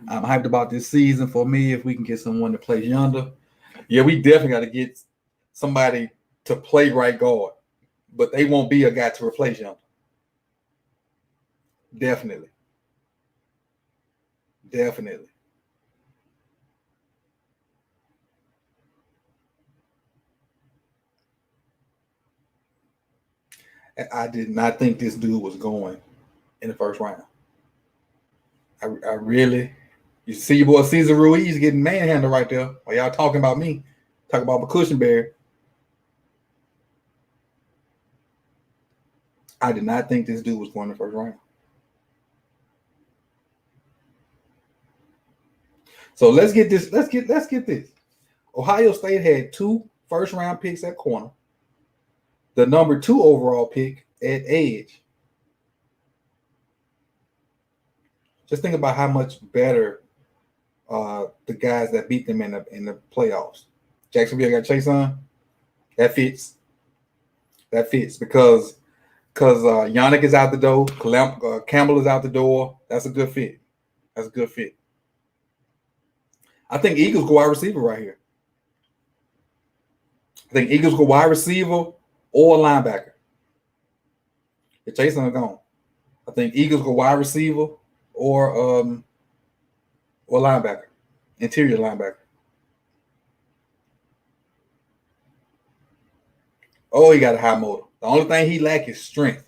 I'm hyped about this season for me if we can get someone to play yonder. Yeah, we definitely got to get somebody to play right guard, but they won't be a guy to replace him. Definitely. I did not think this dude was going in the first round. I really, you see your boy Cesar Ruiz getting manhandled right there. While y'all talking about me, talking about my cushion bear. I did not think this dude was going in the first round. So let's get this. Let's get this. Ohio State had 2 first-round picks at corner, the number 2 overall pick at edge. Just think about how much better the guys that beat them in the playoffs. Jacksonville got Chase on. That fits. Because Yannick is out the door. Campbell is out the door. That's a good fit. I think Eagles go wide receiver right here. I think Eagles go wide receiver or linebacker. If Jason is gone, I think Eagles go wide receiver or linebacker, interior linebacker. Oh, he got a high motor. The only thing he lacks is strength.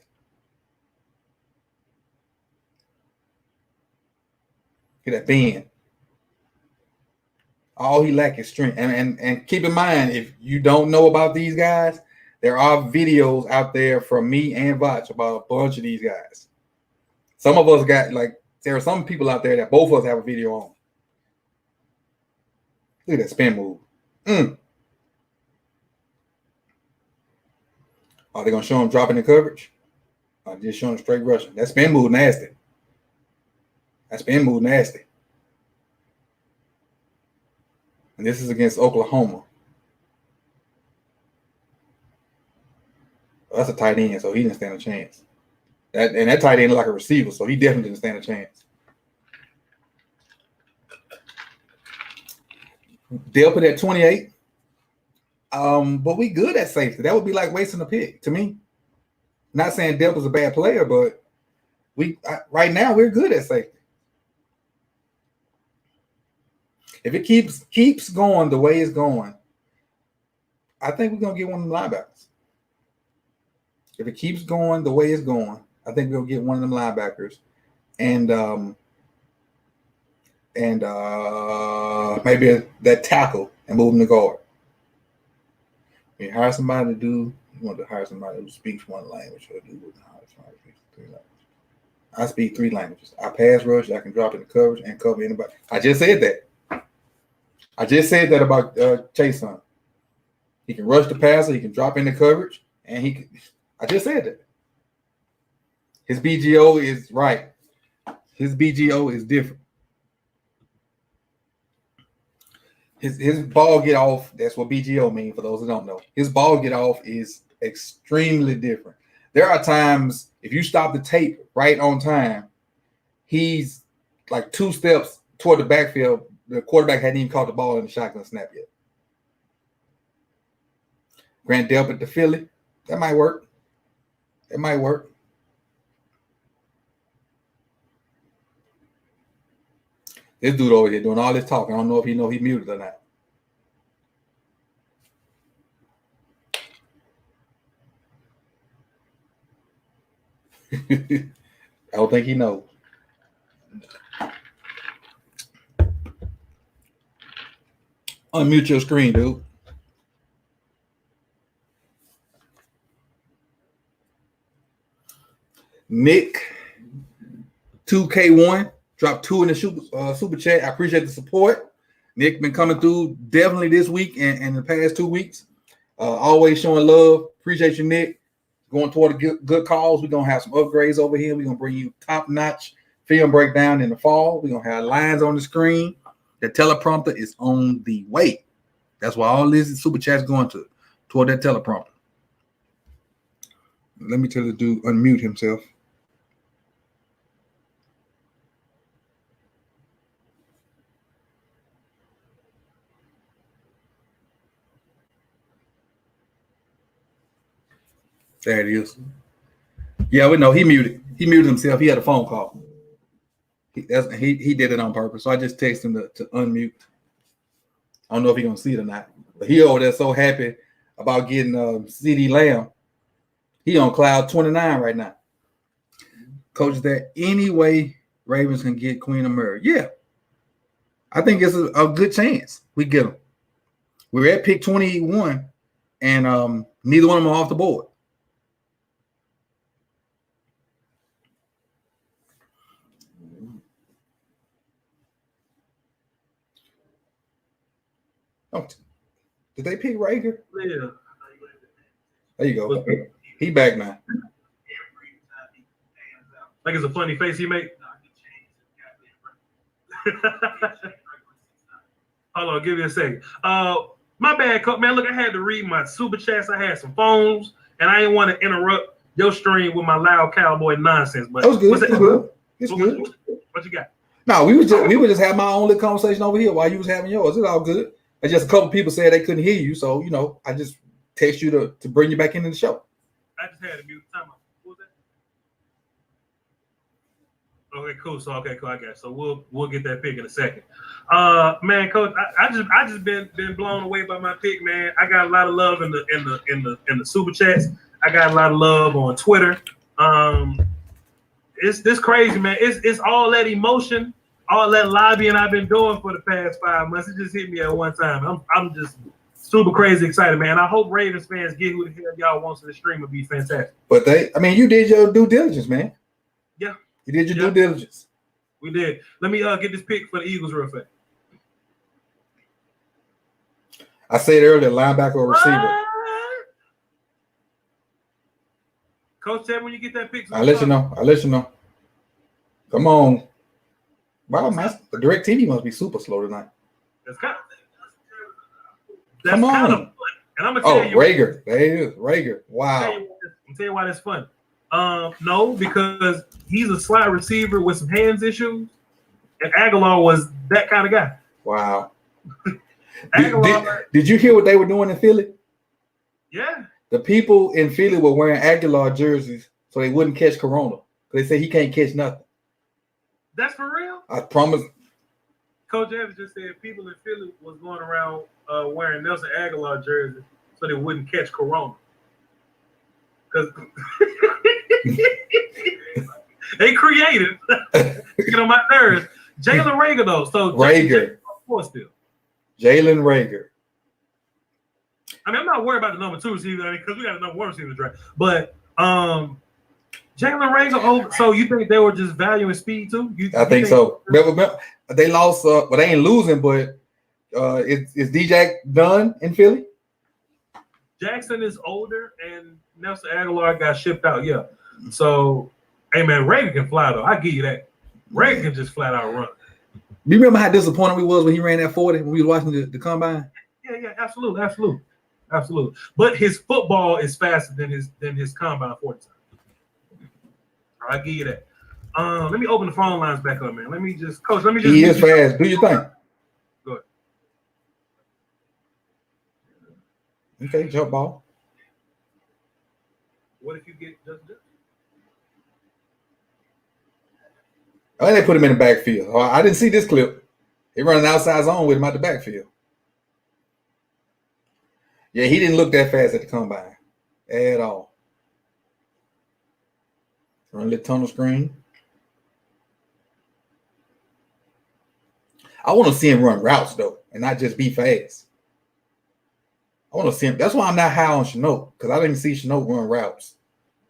Get that bend. All he lacks is strength. And keep in mind, if you don't know about these guys, there are videos out there from me and Vach about a bunch of these guys. Some of us got, like, there are some people out there that both of us have a video on. Look at that spin move. Are they going to show him dropping the coverage? Or just showing him straight rushing? That spin move nasty. And this is against Oklahoma. Well, that's a tight end, so he didn't stand a chance. That tight end looked like a receiver, so he definitely didn't stand a chance. They'll put at 28. But we good at safety. That would be like wasting a pick to me. Not saying Delp is a bad player, but right now we're good at safety. If it keeps going the way it's going, I think we're gonna get one of them linebackers. If it keeps going the way it's going, I think we'll get one of them linebackers, and maybe that tackle and move him to guard. You hire somebody to do. You want to hire somebody who speaks one language, or do what? I speak 3 languages. I pass rush. I can drop in the coverage and cover anybody. I just said that. About Chason. He can rush the passer. He can drop in the coverage, and he can. I just said that. His BGO is right. His BGO is different. His ball get off, that's what BGO means for those who don't know. His ball get off is extremely different. There are times, if you stop the tape right on time, he's like 2 steps toward the backfield. The quarterback hadn't even caught the ball in the shotgun snap yet. Grant Delpit to Philly, that might work. This dude over here doing all this talking. I don't know if he know he muted or not. I don't think he knows. Unmute your screen, dude. Nick 2K1 dropped 2 in the super chat. I appreciate the support. Nick been coming through definitely this week and the past 2 weeks. Always showing love. Appreciate you, Nick. Going toward the good calls. We're going to have some upgrades over here. We're going to bring you top-notch film breakdown in the fall. We're going to have lines on the screen. The teleprompter is on the way. That's why all this super chat's going toward that teleprompter. Let me tell the dude unmute himself. There it is. Yeah, we know he muted. He muted himself. He had a phone call. He did it on purpose. So I just texted him to unmute. I don't know if he's gonna see it or not. But he over there so happy about getting CeeDee Lamb. He on cloud 29 right now. Coach, is there any way Ravens can get Queen of Murray? Yeah. I think it's a good chance we get them. We're at pick 21, and neither one of them are off the board. Oh, did they pick Rager? Yeah. There you go. He back now. Like it's a funny face he made. Hold on, give me a second. My bad, man. Look, I had to read my super chats. I had some phones, and I didn't want to interrupt your stream with my loud cowboy nonsense. But that was good. It's good. What you got? No, we were just having my own little conversation over here while you was having yours. It's all good. And just a couple people said they couldn't hear you, so I just text you to bring you back into the show. I just had to mute. Time out. What was that? Okay, cool. So I got it. So we'll get that pick in a second. Man, Coach, I just been blown away by my pick, man. I got a lot of love in the super chats. I got a lot of love on Twitter. It's this crazy, man. It's all that emotion, all that lobbying I've been doing for the past 5 months. It just hit me at one time. I'm just super crazy excited, man. I hope Ravens fans get who the hell y'all wants to the stream. Would be fantastic. But you did your due diligence, man. Yeah. You did your due diligence. We did. Let me get this pick for the Eagles real fast. I said earlier, linebacker or receiver. Coach, tell me when you get that pick. I'll let you know. Come on. Wow, man. The direct TV must be super slow tonight. That's kind Come on. of fun. And I'm gonna tell you. Rager. There it is. Rager. Wow. I'm tell you why that's fun. No, because he's a slot receiver with some hands issues, and Aguilar was that kind of guy. Wow. Did you hear what they were doing in Philly? Yeah. The people in Philly were wearing Aguilar jerseys so they wouldn't catch Corona. They say he can't catch nothing. That's for real? I promise. Coach Evans just said people in Philly was going around wearing Nelson Aguilar jerseys so they wouldn't catch Corona. Because they creative. Get on my nerves. Jalen Rager, though. So Rager. Still. Jalen Rager. I mean, I'm not worried about the number 2 receiver because we got a number 1 receiver draft. But Jalen Rager, so you think they were just valuing speed too? I think so. Remember, they lost, but they ain't losing. But is DJ done in Philly? Jackson is older, and Nelson Aguilar got shipped out. Yeah. So, hey man, Rager can fly though. I give you that. Rager can just flat out run. Do you remember how disappointed we was when he ran that 40 when we were watching the combine? Yeah, absolutely. But his football is faster than his combine 40 time. I give you that. Let me open the phone lines back up, man. Coach. He is fast. Do your thing. Go ahead. Okay, jump ball. What if you get just? I think they put him in the backfield. I didn't see this clip. He running outside zone with him out the backfield. Yeah, he didn't look that fast at the combine at all. Run a little tunnel screen. I want to see him run routes, though, and not just be fast. I want to see him. That's why I'm not high on Shenault, because I didn't see Shenault run routes.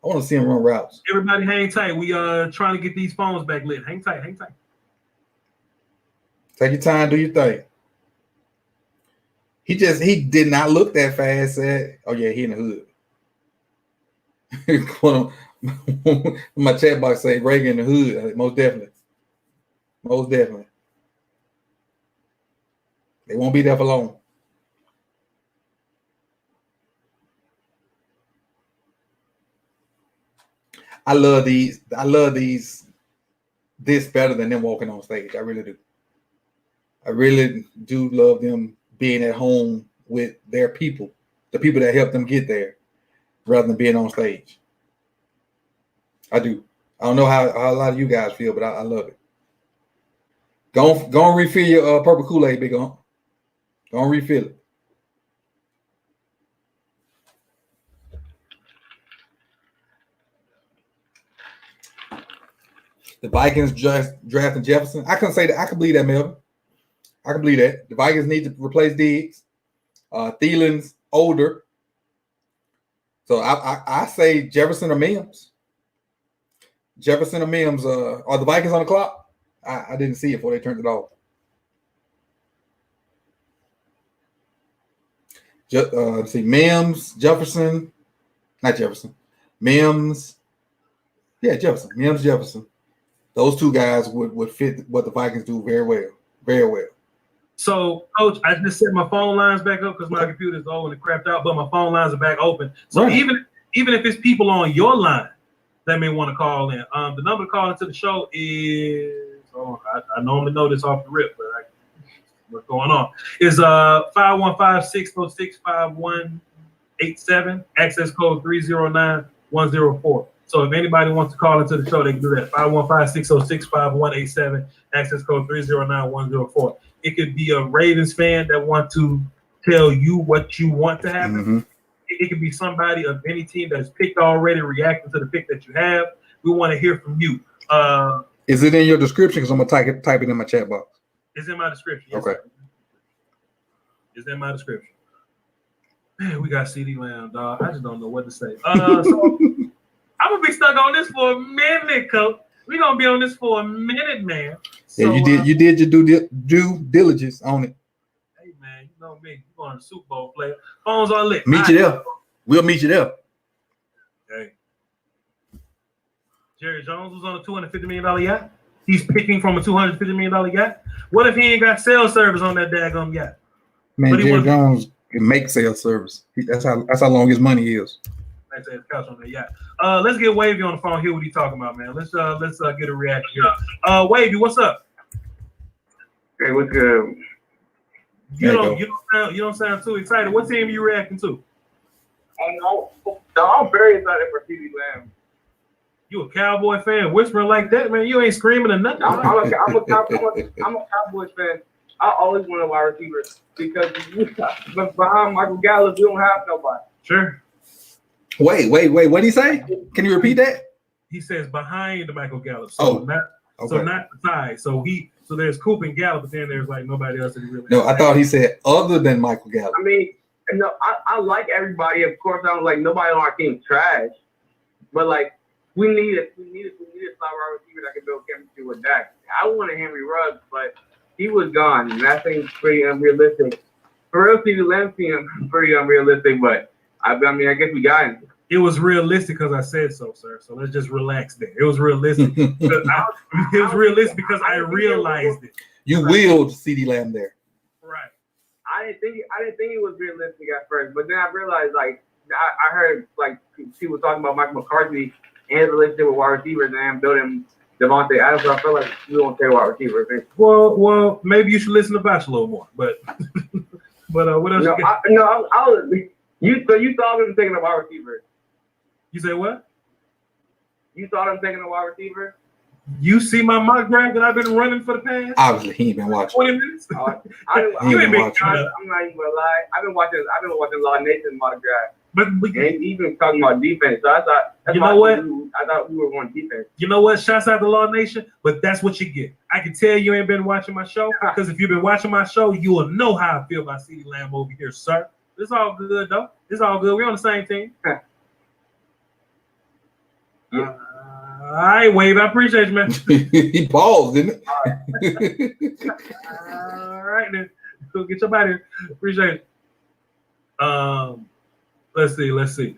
I want to see him run routes. Everybody hang tight. We are trying to get these phones back lit. Hang tight. Take your time, do your thing. He did not look that fast. He in the hood. My chat box say Rager in the hood. Most definitely. They won't be there for long. I love these this better than them walking on stage. I really do. I really do love them being at home with their people, the people that helped them get there. rather than being on stage. I do. I don't know how a lot of you guys feel, but I love it. Go and refill your purple Kool-Aid, big on. Go and refill it. The Vikings drafting Jefferson. I couldn't say that. I can believe that, Melvin. I can believe that. The Vikings need to replace Diggs. Thielen's older. So I say Jefferson or Mims. Jefferson or Mims. Are the Vikings on the clock? I didn't see it before they turned it off. Let's see. Mims, Jefferson. Not Jefferson. Mims. Yeah, Jefferson. Mims, Jefferson. Those two guys would fit what the Vikings do very well. Very well. So, Coach, I just set my phone lines back up because my computer's old and it crapped out, but my phone lines are back open. So right. even if it's people on your line that may want to call in, the number to call into the show is I normally know this off the rip, but what's going on is 515-606-5187, access code 309104. So if anybody wants to call into the show, they can do that. 515-606-5187, access code 309104. It could be a Ravens fan that wants to tell you what you want to happen. Mm-hmm. It could be somebody of any team that's picked already, reacting to the pick that you have. We want to hear from you. Is it in your description? Because I'm going to type it in my chat box. It's in my description. Yes, okay. Sir. It's in my description. Man, we got CeeDee Lamb, dog. I just don't know what to say. So I'm gonna be stuck on this for a minute, Coach. We're gonna be on this for a minute, man. So, yeah, you did your due diligence on it. Hey man, you know me. You going to Super Bowl player. Phones are lit. Meet you there. We'll meet you there. Hey. Jerry Jones was on a $250 million yacht. He's picking from a $250 million yacht. What if he ain't got cell service on that daggum yacht? Man, Jerry Jones can make cell service. That's how long his money is. Let's get Wavy on the phone. Hear what he's talking about, man. Let's get a reaction here. Wavy, what's up? Hey, what's good? You don't sound too excited. What team are you reacting to? I'm very excited for CeeDee Lamb. You a Cowboy fan whispering like that, man? You ain't screaming or nothing. I'm a Cowboys fan. I always want a wide receiver because behind Michael Gallup, you don't have nobody. Sure. Wait. What did he say? Can you repeat that? He says behind the Michael Gallup. So not the side. So there's Coop and Gallup, but then there's like nobody else that he really. No, I thought he said other than Michael Gallup. I mean, no, I like everybody. Of course, I don't like nobody on our team trash, but like we need a slot wide receiver that can build chemistry with Dak. I wanted Henry Ruggs, but he was gone, and that seems pretty unrealistic. For real, CeeDee Lamb seems pretty unrealistic, but I mean, I guess we got him. It was realistic because I said so, sir. So let's just relax there. It was realistic. It was realistic because I realized it. You willed CeeDee Lamb there. Right. I didn't think it was realistic at first, but then I realized, like, I heard like people talking about Mike McCarthy and his relationship with wide receivers and building Devontae Adams. So I feel like we won't say wide receivers. Well, maybe you should listen to Batch a little more. But what else? You thought him taking a wide receiver. You say what? You thought him taking a wide receiver? You see my mock draft that I've been running for the past? Obviously, he ain't been watching. 20 minutes. I'm not even gonna lie. I've been watching Law Nation mock draft. But and even talking about defense. So I thought I thought we were on defense. You know what? Shouts out to Law Nation, but that's what you get. I can tell you ain't been watching my show because if you've been watching my show, you will know how I feel about CeeDee Lamb over here, sir. It's all good though. It's all good. We're on the same team. Yeah. All right, Wave. I appreciate you, man. He paused, didn't it? All right, then. Go get your body. Appreciate it. Let's see.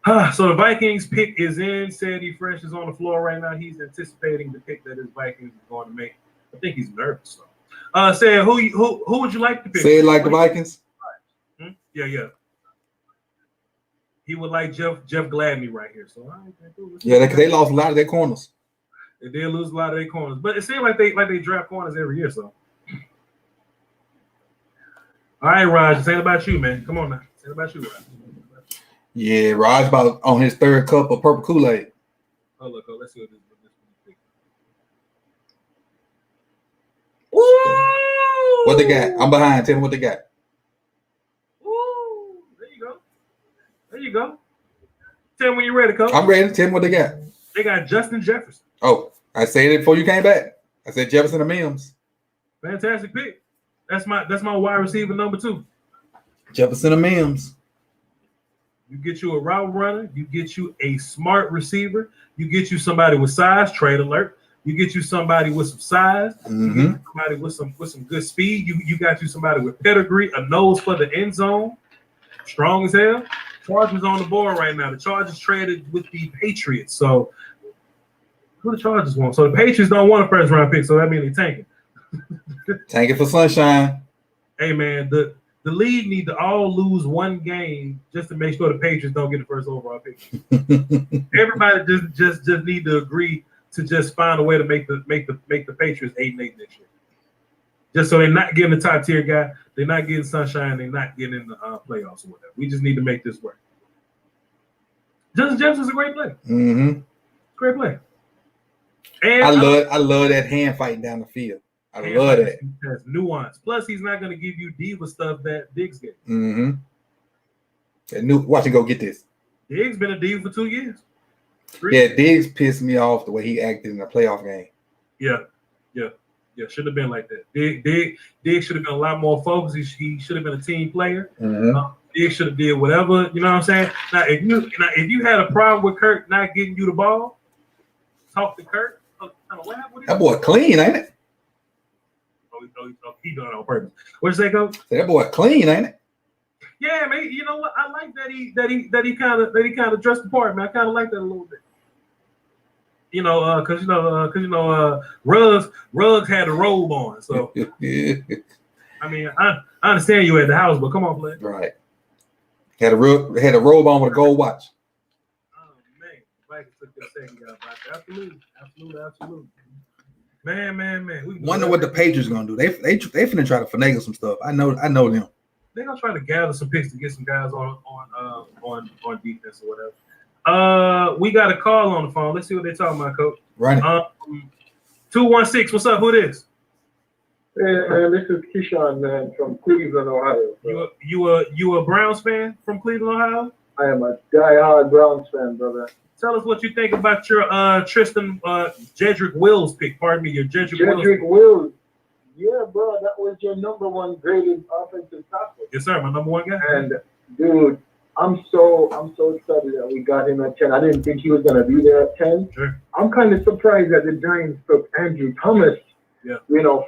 So the Vikings pick is in. Sadie Fresh is on the floor right now. He's anticipating the pick that his Vikings is going to make. I think he's nervous. So. Sad, who would you like to pick? Say it like the Vikings. Yeah. He would like Jeff Gladney right here. So they lost a lot of their corners. They did lose a lot of their corners, but it seems like they draft corners every year. So, all right, Raj, it's ain't about you, man. Come on now, it's ain't about you, Raj. Yeah, Raj about on his third cup of purple Kool-Aid. Oh, look, let's see what this one. Woo! What they got? I'm behind. Tell me what they got. Woo! There you go. There you go. Tell me when you're ready, Coach. I'm ready. Tell me what they got. They got Justin Jefferson. Oh, I said it before you came back. I said Jefferson and Mims. Fantastic pick. That's my wide receiver number 2. Jefferson and Mims. You get you a route runner. You get you a smart receiver. You get you somebody with size. Trade alert. You get you somebody with some size. You get you somebody with some good speed. You got you somebody with pedigree, a nose for the end zone, strong as hell. Chargers on the board right now. The Chargers traded with the Patriots. So who the Chargers want? So the Patriots don't want a first round pick. So that means they're tanking. Tanking for sunshine. Hey man, the league need to all lose one game just to make sure the Patriots don't get the first overall pick. Everybody just need to agree to just find a way to make the Patriots 8-8 next year. Just so they're not getting the top tier guy, they're not getting sunshine, they're not getting in the playoffs or whatever. We just need to make this work. Justin Jefferson's a great play. Great play. And I love that hand fighting down the field. I love that. Has nuance. Plus, he's not going to give you diva stuff that Diggs gets. Watch him go get this. Diggs been a diva for 2 years. 3. Yeah, Diggs pissed me off the way he acted in a playoff game. Yeah. Should have been like that. Diggs should have been a lot more focused. He should have been a team player. Diggs should have did whatever. You know what I'm saying? Now, if you had a problem with Kirk not getting you the ball, talk to Kirk. That boy clean, ain't it? He done it on purpose. What'd you say, Coach? That boy clean, ain't it? Yeah, man. You know what? I like that he kind of dressed the part, man. I kind of like that a little bit. You know, because Ruggs had a robe on, so I mean, I understand you at the house, but come on, play. Right. Had a robe on with a gold watch. Oh man, Vikings took that second guy back. Absolutely. Man. Wonder what the Patriots gonna do. They finna try to finagle some stuff. I know them. They're gonna try to gather some picks to get some guys on defense or whatever. We got a call on the phone. Let's see what they're talking about, Coach. Right. 216. What's up? Who this? Hey, man, this is Keyshawn, man, from Cleveland, Ohio. So. You a Browns fan from Cleveland, Ohio? I am a diehard Browns fan, brother. Tell us what you think about your Tristan Jedrick Wills pick. Pardon me, your Jedrick Wills. Yeah, bro, that was your number 1 graded offensive tackle. Yes, sir, my number 1 guy. And dude, I'm so excited that we got him at 10. I didn't think he was gonna be there at 10. Sure. I'm kind of surprised that the Giants took Andrew Thomas. Yeah.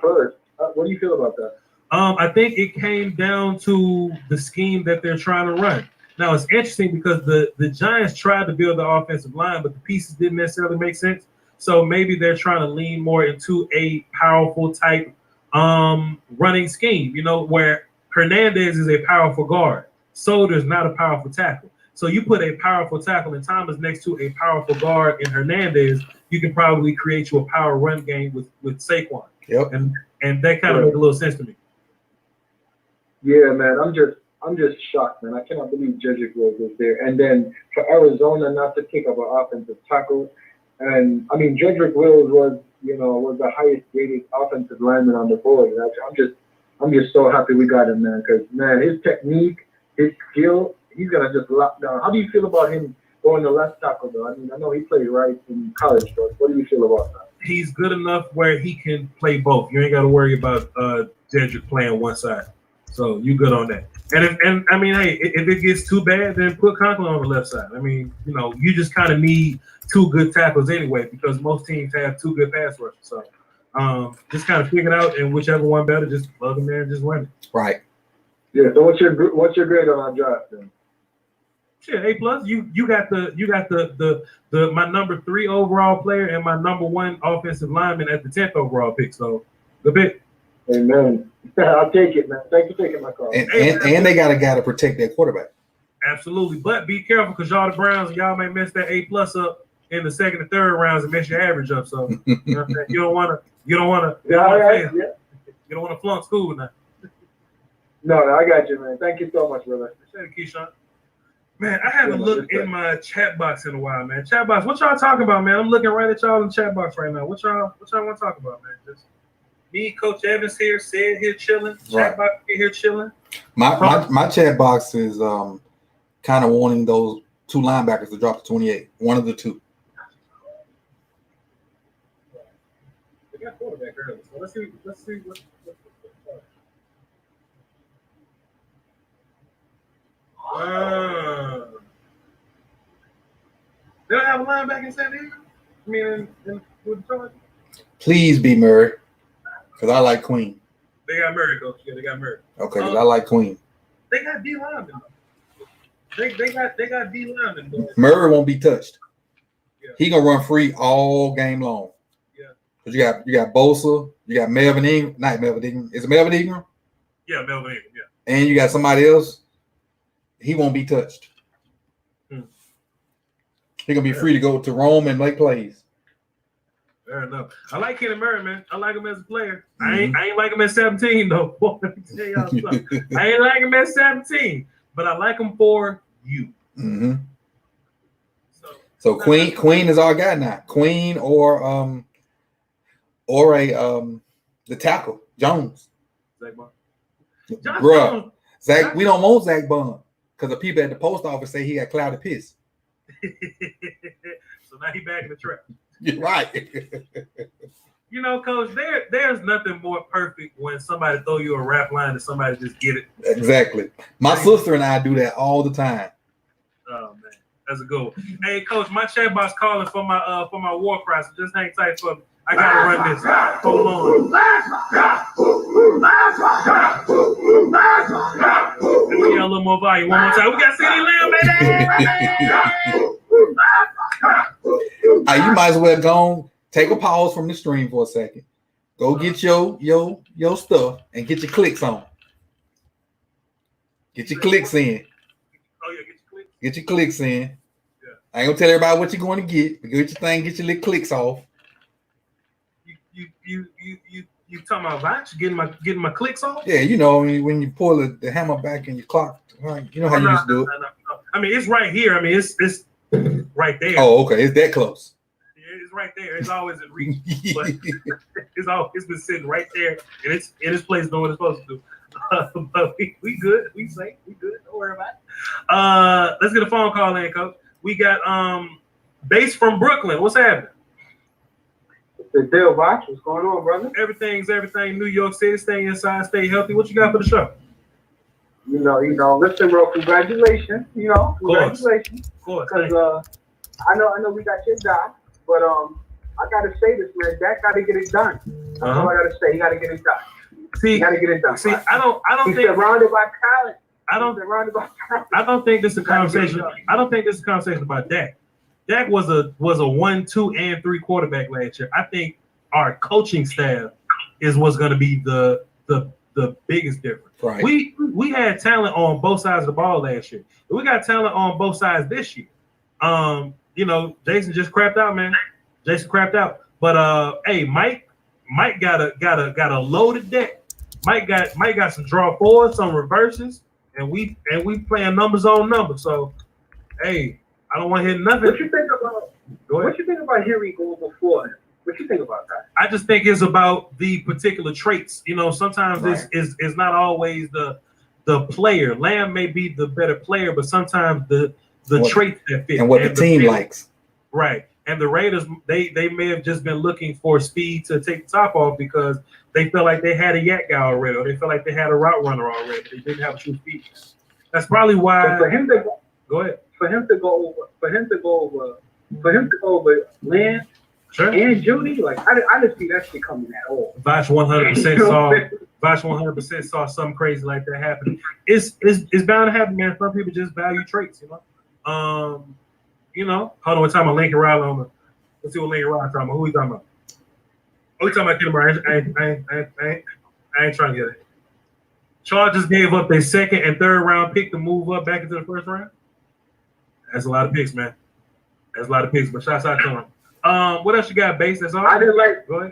First. What do you feel about that? I think it came down to the scheme that they're trying to run. Now, it's interesting because the Giants tried to build the offensive line, but the pieces didn't necessarily make sense. So maybe they're trying to lean more into a powerful type running scheme, where Hernandez is a powerful guard. Solder's not a powerful tackle. So you put a powerful tackle in Thomas next to a powerful guard in Hernandez, you can probably create you a power run game with Saquon. Yep. And that kind of makes a little sense to me. Yeah, man, I'm just shocked, man. I cannot believe Jedrick Wills was there. And then for Arizona not to pick up an offensive tackle. And I mean, Jedrick Wills was the highest graded offensive lineman on the board. I'm just so happy we got him, man, because man, his technique, his skill, he's gonna just lock down. How do you feel about him going to left tackle, though? I mean, I know he played right in college, but what do you feel about that? He's good enough where he can play both. You ain't got to worry about Jedrick playing one side. So you good on that. And I mean, hey, if it gets too bad, then put Conklin on the left side. I mean, you just kind of need 2 good tackles anyway, because most teams have 2 good pass rushers. So just kind of figure it out, and whichever one better, just plug them there and just run it. Right. Yeah. So what's your grade on our draft then? Shit, A+. You got the my number 3 overall player and my number 1 offensive lineman at the 10th overall pick. So good pick. Amen. I'll take it, man. Thank you for taking my call. And they got a guy to protect their quarterback. Absolutely, but be careful because y'all the Browns and y'all may mess that A+ up in the 2nd and 3rd rounds and mess your average up. So you don't want to. Yeah. You don't want to flunk school now. No, I got you, man. Thank you so much, brother. Appreciate it, Keyshawn. Man, I haven't looked in my chat box in a while, man. Chat box, what y'all talking about, man? I'm looking right at y'all in the chat box right now. What y'all want to talk about, man? Just me, Coach Evans here, Sid here chilling, chat box here chilling. My chat box is kind of wanting those two linebackers to drop to 28. One of the two. They got quarterback early, so let's see what they don't have a linebacker in San Diego? I mean, in Detroit? Please be Murray, because I like Queen. They got Murray, Coach. Yeah, they got Murray. Okay, because I like Queen. They got D linemen. They got D linemen. Murray won't be touched. Yeah. He gonna run free all game long. Yeah. Because you got Bosa, you got Melvin Ingram. Not Melvin Ingram. Is it Melvin Ingram? Yeah, Melvin Ingram. Yeah. And you got somebody else. He won't be touched. He gonna be free to go to Rome and make plays. Fair enough. I like Kenny Murray, man. I like him as a player. I ain't like him at 17 though. Let me tell y'all something. I ain't like him at 17, but I like him for you. Mm-hmm. So Queen is our guy now. Queen or the tackle Jones. Zach Bond. Bruh, Zach. We don't want Zach Bond because the people at the post office say he got clouded piss. So now he back in the trap. You're right. You know, Coach, there's nothing more perfect when somebody throw you a rap line and somebody just get it. Exactly. My sister and I do that all the time. Oh man, that's a good one. Hey, Coach, my chat box calling for my war cry, so just hang tight for me. I gotta run this. Hold on. Let me get a little more volume one more time. We got CeeDee Lamb, baby. You might as well go take a pause from the stream for a second. Go get your stuff and get your clicks on. Get your clicks in. Oh yeah, get your clicks. Get your clicks in. Yeah. I ain't gonna tell everybody what you're going to get. Get your thing. Get your little clicks off. You talking about Vax getting my clicks off? Yeah, you know when you pull the hammer back and you clock. You know how you used to do it. No. I mean, it's right here. I mean, it's right there. Oh, okay. It's that close. It's right there. It's always in reach, but it's been sitting right there, and it's in its place doing what it's supposed to do. But we good. We safe. We good. Don't worry about it. Let's get a phone call in, Coach. We got Bass from Brooklyn. What's happening? The Dale Watch, what's going on, brother? Everything. New York City, stay inside, stay healthy. What you got for the show? You know. Listen, bro. Congratulations. Congratulations. Of course. Because I know we got your guy, but I gotta say this, man. Dak gotta get it done. That's all I gotta say. He gotta get it done. See, he gotta get it done. See, I don't He's think surrounded by talent. I don't think this is a conversation. I don't think this is a conversation about Dak. Dak was a 1, 2, and 3 quarterback last year. I think our coaching staff is what's going to be the biggest difference. Right. We had talent on both sides of the ball last year. We got talent on both sides this year. Jason just crapped out, man. Jason crapped out. But hey, Mike got a loaded deck. Mike got some draw forwards, some reverses, and we playing numbers on numbers. So hey, I don't want to hit nothing. What you think about Henry going before him? What you think about that? I just think it's about the particular traits. Sometimes Right. it's not always the player. Lamb may be the better player, but sometimes the traits that fit and what the team likes. Right. And the Raiders, they may have just been looking for speed to take the top off because they felt like they had a yak guy already, or they felt like they had a route runner already. They didn't have a true speed. That's probably why. For him to go ahead. For him to go over Lance and Judy, like I didn't see that shit coming at all. Vash 100% saw something crazy like that happen. It's bound to happen, man. Some people just value traits, Hold on, we're talking about Lincoln Riley let's see what Lincoln Riley talking about. Who we talking about? Oh, we talking about Kenny Murray. I ain't trying to get it. Chargers gave up their second and third round pick to move up back into the first round. That's a lot of picks, man. That's a lot of picks, but shouts out to them. What else you got, Base? That's all. I didn't like Go ahead.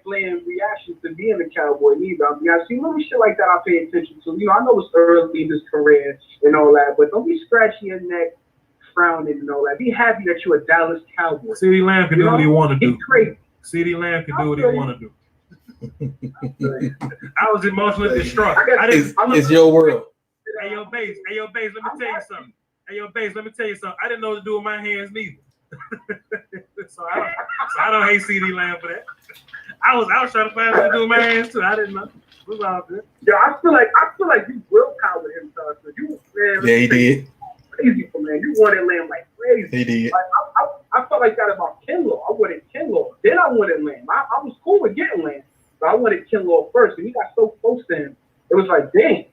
playing reactions to being a Cowboy either. I mean, I see little shit like that I pay attention to. You know, I know it's early in his career and all that, but don't be scratching your neck, frowning and all that. Be happy that you're a Dallas Cowboy. CeeDee Lamb can do what he want to do. He's crazy. CeeDee Lamb can do what he want to do. I was emotionally distraught. It's your world. Hey, yo, Base. Let me tell you something. I didn't know what to do with my hands neither. so I don't hate CeeDee Lamb for that. I was trying to find what to do with my hands too. I didn't know. It was all good. Yeah, I feel like you will cower him, so you man. Yeah, he did. Crazy for man. You wanted Lamb like crazy. He did. Like, I felt like that about Kinlaw. I wanted Kinlaw. Then I wanted Lamb. I was cool with getting Lamb, but I wanted Kinlaw first, and he got so close to him. It was like, dang.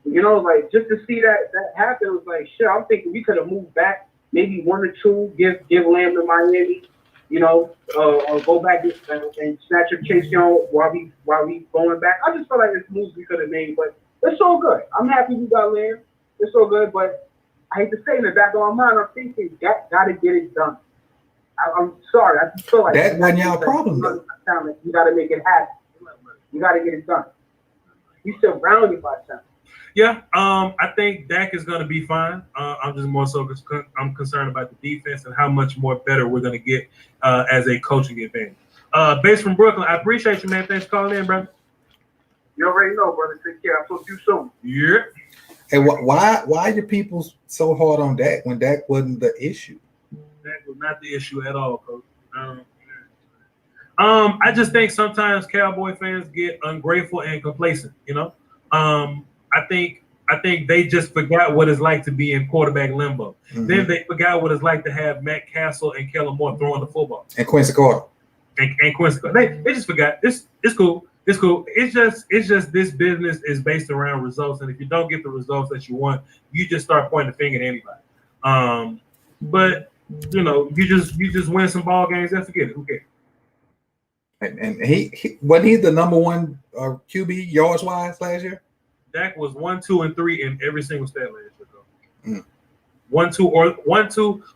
You know, like just to see that happen, it was like shit. I'm thinking we could have moved back, maybe 1 or 2, give Lamb to Miami, you know, or go back and snatch up Chase Young while we going back. I just felt like it's moves we could have made, but it's all good. I'm happy we got Lamb. It's all good, but I hate to say in the back of my mind, I'm thinking that got to get it done. I'm sorry. I just feel like that wasn't y'all problem. You got to make it happen. You got to get it done. You surrounded by talent. Yeah, I think Dak is going to be fine. I'm just more so I'm concerned about the defense and how much more better we're going to get as a coaching advantage. Base from Brooklyn, I appreciate you, man. Thanks for calling in, brother. You already know, brother. Take care. I'll talk to you soon. Yeah. Hey, why are your people so hard on Dak when Dak wasn't the issue? That was not the issue at all, Coach. I just think sometimes Cowboy fans get ungrateful and complacent, you know? I think they just forgot what it's like to be in quarterback limbo. Mm-hmm. Then they forgot what it's like to have Matt Castle and Kellen Moore throwing the football. And Quincy Carter. And Quincy Carter. They just forgot. It's cool. It's cool. It's just this business is based around results. And if you don't get the results that you want, you just start pointing the finger at anybody. But you know, you just win some ball games and forget it. Who cares? And he wasn't he the number one QB yards wise last year? Dak was 1, 2, and 3 in every single stat last year. 1, 2,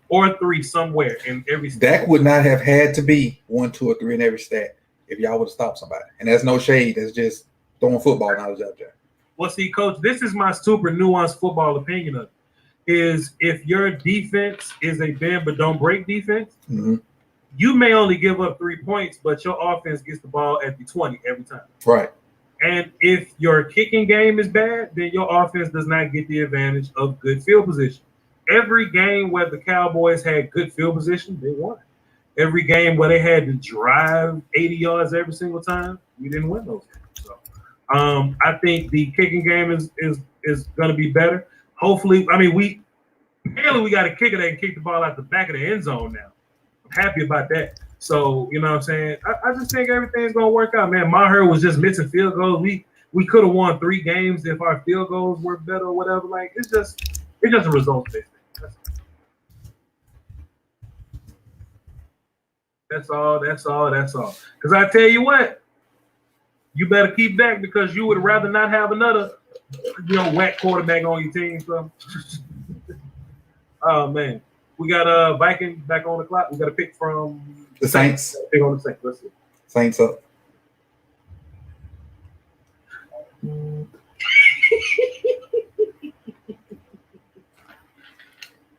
or 3 somewhere in every stat. Dak would not have had to be 1, 2, or 3 in every stat if y'all would have stopped somebody. And that's no shade. That's just throwing football knowledge out there. Well, see, Coach, this is my super nuanced football opinion of it. Is if your defense is a bend but don't break defense, you may only give up 3 points, but your offense gets the ball at the 20 every time. Right. And if your kicking game is bad, then your offense does not get the advantage of good field position. Every game where the Cowboys had good field position, they won. Every game where they had to drive 80 yards every single time, we didn't win those games. So I think the kicking game is going to be better. Hopefully, I mean, we got a kicker that can kick the ball out the back of the end zone now. I'm happy about that. So, you know what I'm saying? I just think everything's going to work out, man. Maher was just missing field goals. We could have won 3 games if our field goals were better or whatever. Like, it's just a results-based thing. That's all. Because I tell you what, you better keep Dak because you would rather not have another, whack quarterback on your team. So, oh, man. We got Viking back on the clock. We got a pick from the Saints. Pick on the Saints. Let's see. Saints up.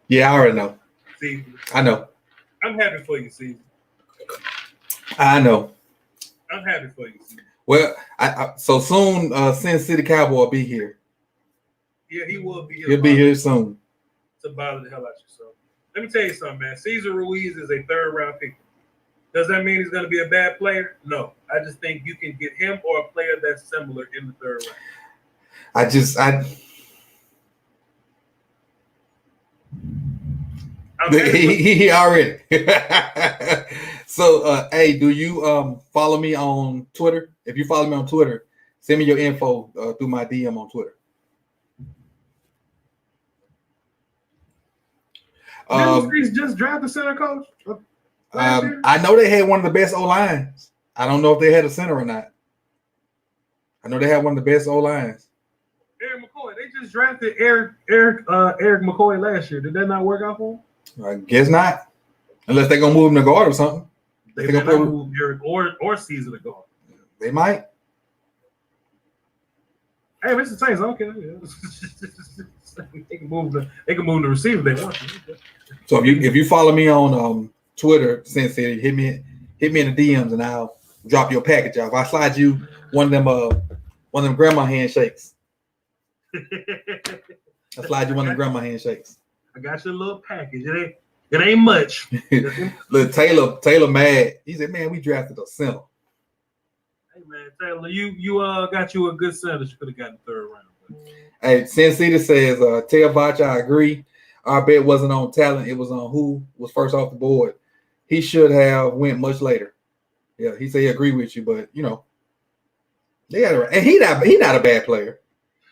Yeah, I already know. See, I know. I'm happy for you, Caesar. I know. I'm happy for you, Caesar. Well, so soon, Sin City Cowboy will be here. Yeah, he will be here. He'll be here soon. To bother the hell out of you. So let me tell you something, man. Cesar Ruiz is a 3rd-round pick. Does that mean he's going to be a bad player? No. I just think you can get him or a player that's similar in the 3rd round. He already. So, hey, do you follow me on Twitter? If you follow me on Twitter, send me your info through my DM on Twitter. He's just drafted center coach. I know they had one of the best O-lines. I don't know if they had a center or not. I know they had one of the best O-lines. Eric McCoy. They just drafted Eric McCoy last year. Did that not work out for him? I guess not. Unless they're gonna move him to guard or something. They may not move Eric or Caesar to guard. They might. Hey, Mr. Saints, okay. They can move the receiver if they want to. So if you follow me on Twitter, Sin City, hit me in the DMs and I'll drop your package off. I slide you one of them grandma handshakes. I slide you one of them grandma handshakes. I got your little package. It ain't much. Look, Taylor mad. He said, "Man, we drafted a center." Hey man, Taylor, you got you a good center that you could have gotten third round. Hey, Sin City says, "Tell Vach, I agree. Our bet wasn't on talent; it was on who was first off the board. He should have went much later." Yeah, he said he agreed with you, but you know, and he not a bad player.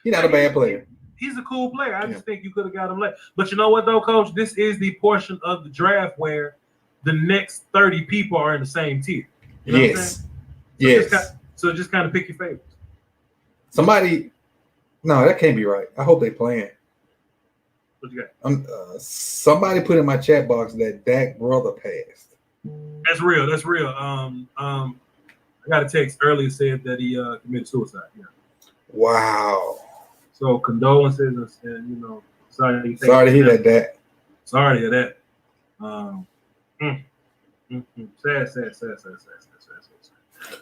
He's not a bad player. He's a cool player. I just think you could have got him late. But you know what, though, Coach? This is the portion of the draft where the next 30 people are in the same tier. You know what I'm saying? Yes. So just kind of pick your favorites. No, that can't be right. I hope they playing. What you got? Somebody put in my chat box that Dak brother passed. That's real. That's real. I got a text earlier said that he committed suicide. Yeah. Wow. So condolences and you know, sorry to hear that, Dak. Sorry to hear that. Sad.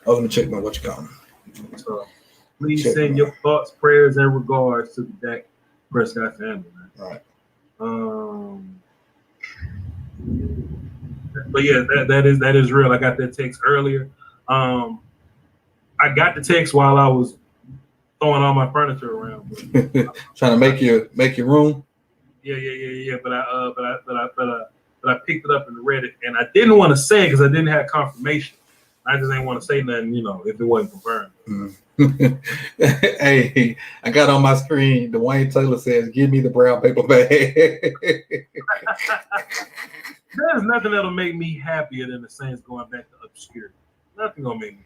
Oh, let me check what you call me. So please send your thoughts, prayers, and regards to the Dak Prescott family, man. All right. But yeah, that is real. I got that text earlier. I got the text while I was throwing all my furniture around. Trying to make your room. Yeah. But I picked it up and read it, and I didn't want to say it because I didn't have confirmation. I just didn't want to say nothing, you know, if it wasn't confirmed. Hey, I got on my screen. Dwayne Taylor says, "Give me the brown paper bag." There's nothing that'll make me happier than the Saints going back to obscurity. Nothing gonna make me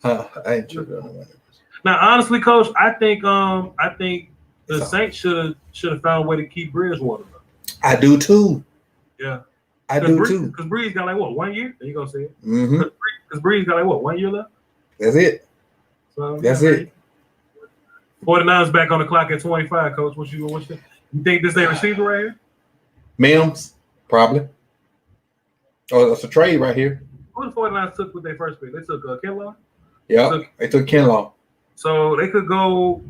happy. I ain't tripping. Now, honestly, Coach, I think the Saints should have found a way to keep Bridgewater. I do too. Yeah, I do too. Because Breeze got like what, 1 year? There you go, say it. Mm-hmm. Because Breeze got like what, 1 year left? That's it. So that's it. 49's back on the clock at 25, Coach. What you think this ain't receiver right here? Mims, probably. Oh, that's a trade right here. Who the 49ers took with their first pick? They took Kinlaw? Yeah, they took Kinlaw. So they could go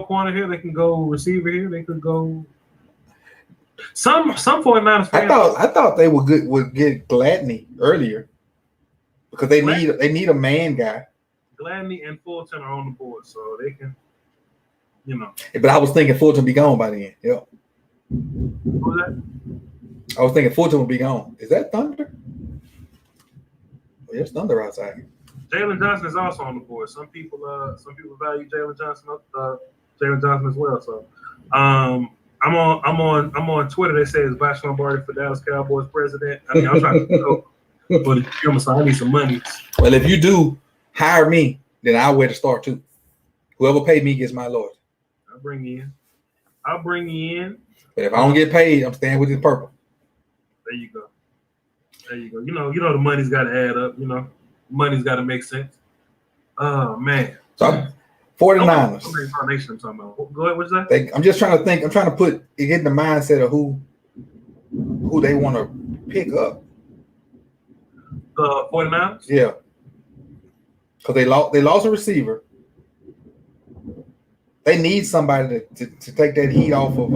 corner here, they can go receiver here, they could go some 49ers fans. I thought they would get Gladney earlier because they need a man guy. Gladney and Fulton are on the board, so they can, you know. But I was thinking Fulton be gone by then. Yeah. What was that? I was thinking Fulton would be gone. Is that Thunder? There's Thunder outside. Jalen Johnson is also on the board. Some people value Jalen Johnson as well. So I'm on Twitter. They say it's Vash Lombardi for Dallas Cowboys president. I mean, I'm trying to go for the camera, so I need some money. Well, if you do hire me, then I'll wear the star too. Whoever paid me gets my Lord. I'll bring you in. But if I don't get paid, I'm staying with the purple. There you go. You know the money's got to add up. You know, money's got to make sense. Oh man. So 49ers. Foundation I'm talking about. Go ahead. What's that? I'm just trying to think. I'm trying to get in the mindset of who they want to pick up. 49ers. Yeah. Because they lost a receiver. They need somebody to take that heat off of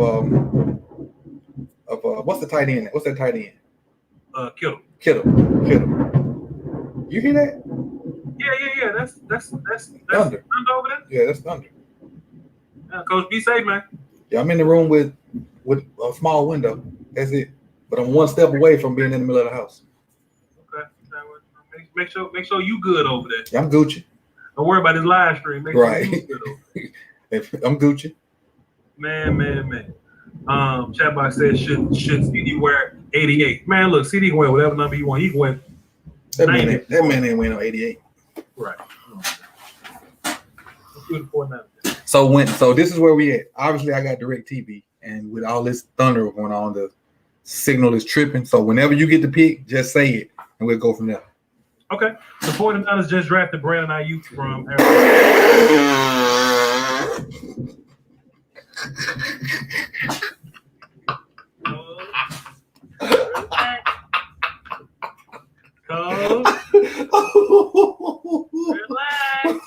what's the tight end? What's that tight end? Kittle. You hear that? Yeah. That's Thunder. Thunder over there. Yeah, that's Thunder. Yeah, Coach, be safe, man. Yeah, I'm in the room with a small window. That's it. But I'm one step away from being in the middle of the house. Okay. Make sure you good over there. Yeah, I'm Gucci. Don't worry about this live stream. Make sure you good over there. I'm Gucci. Man. Chatbox says should CD wear 88? Man, look, CD can wear whatever number you want. He can wear. That man ain't wearing no 88. Right. So this is where we at. Obviously, I got DirecTV, and with all this thunder going on, the signal is tripping. So whenever you get the pick, just say it, and we'll go from there. Okay. The 49ers just drafted Brandon Ayuk from Arizona. Relax.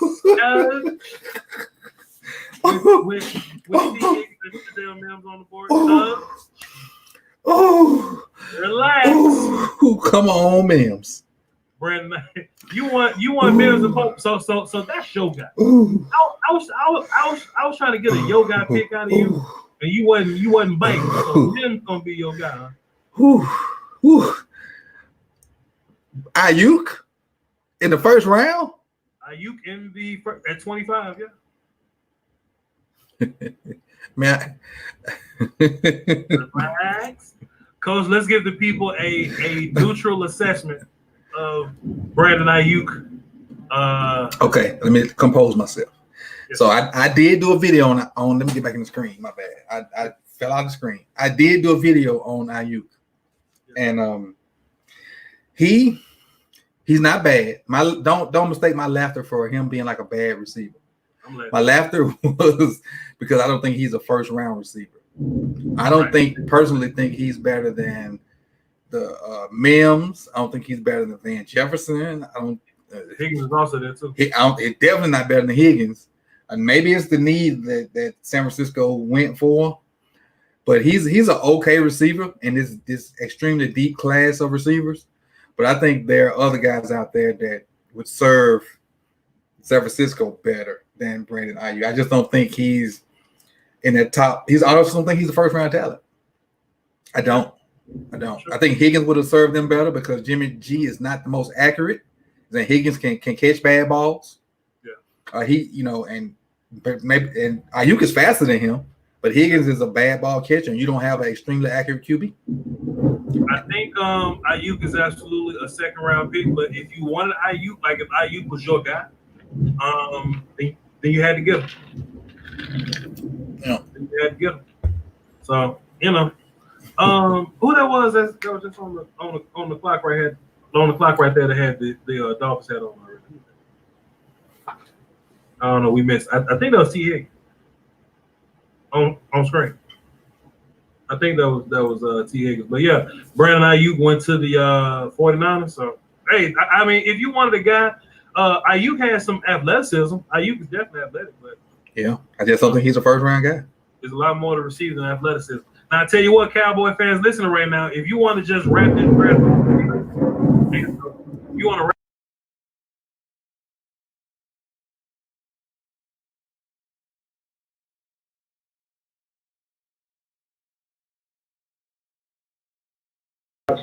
With Mims on the board. Relax. Come on, Mims. Brandon, you want Mims and Pope. So that's your guy. I was trying to get a yo guy pick out of you, and you wasn't biting. So Mims gonna be your guy. Huh? Ayuk in the first round. Ayuk in the at 25, yeah. Man, relax. Coach, let's give the people a neutral assessment of Brandon Ayuk. Okay, let me compose myself. Yes. So I did do a video on. Let me get back in the screen. My bad. I fell out of the screen. I did do a video on Ayuk, and he's not bad. Don't mistake my laughter for him being like a bad receiver. My laughter was because I don't think he's a first round receiver. I don't personally think he's better than the Mims. I don't think he's better than Van Jefferson. Higgins is also there too. He's definitely not better than Higgins. And maybe it's the need that San Francisco went for, but he's an okay receiver in this extremely deep class of receivers. But I think there are other guys out there that would serve San Francisco better than Brandon Ayuk. I just don't think he's in that top. I also don't think he's a first round talent. I don't. I think Higgins would have served them better because Jimmy G is not the most accurate. Then Higgins can catch bad balls. Yeah. And Ayuk is faster than him, but Higgins is a bad ball catcher, and you don't have an extremely accurate QB. I think Ayuk is absolutely a second round pick, but if you wanted Ayuk, like if Ayuk was your guy, then you had to get him. Yeah. You had to get him. So who that was that was just on the clock right here, on the clock right there that had the Dolphins hat on already. I don't know. We missed. I think that was T. Higgins on screen. I think that was T. Higgins. But yeah, Brandon Ayuk went to the 49ers. So hey, I mean, if you wanted a guy, Ayuk has some athleticism. Ayuk is definitely athletic, but yeah, I just don't think he's a first round guy. There's a lot more to receive than athleticism. Now I tell you what, Cowboy fans listening right now, if you want to just wrap this draft, you want to wrap.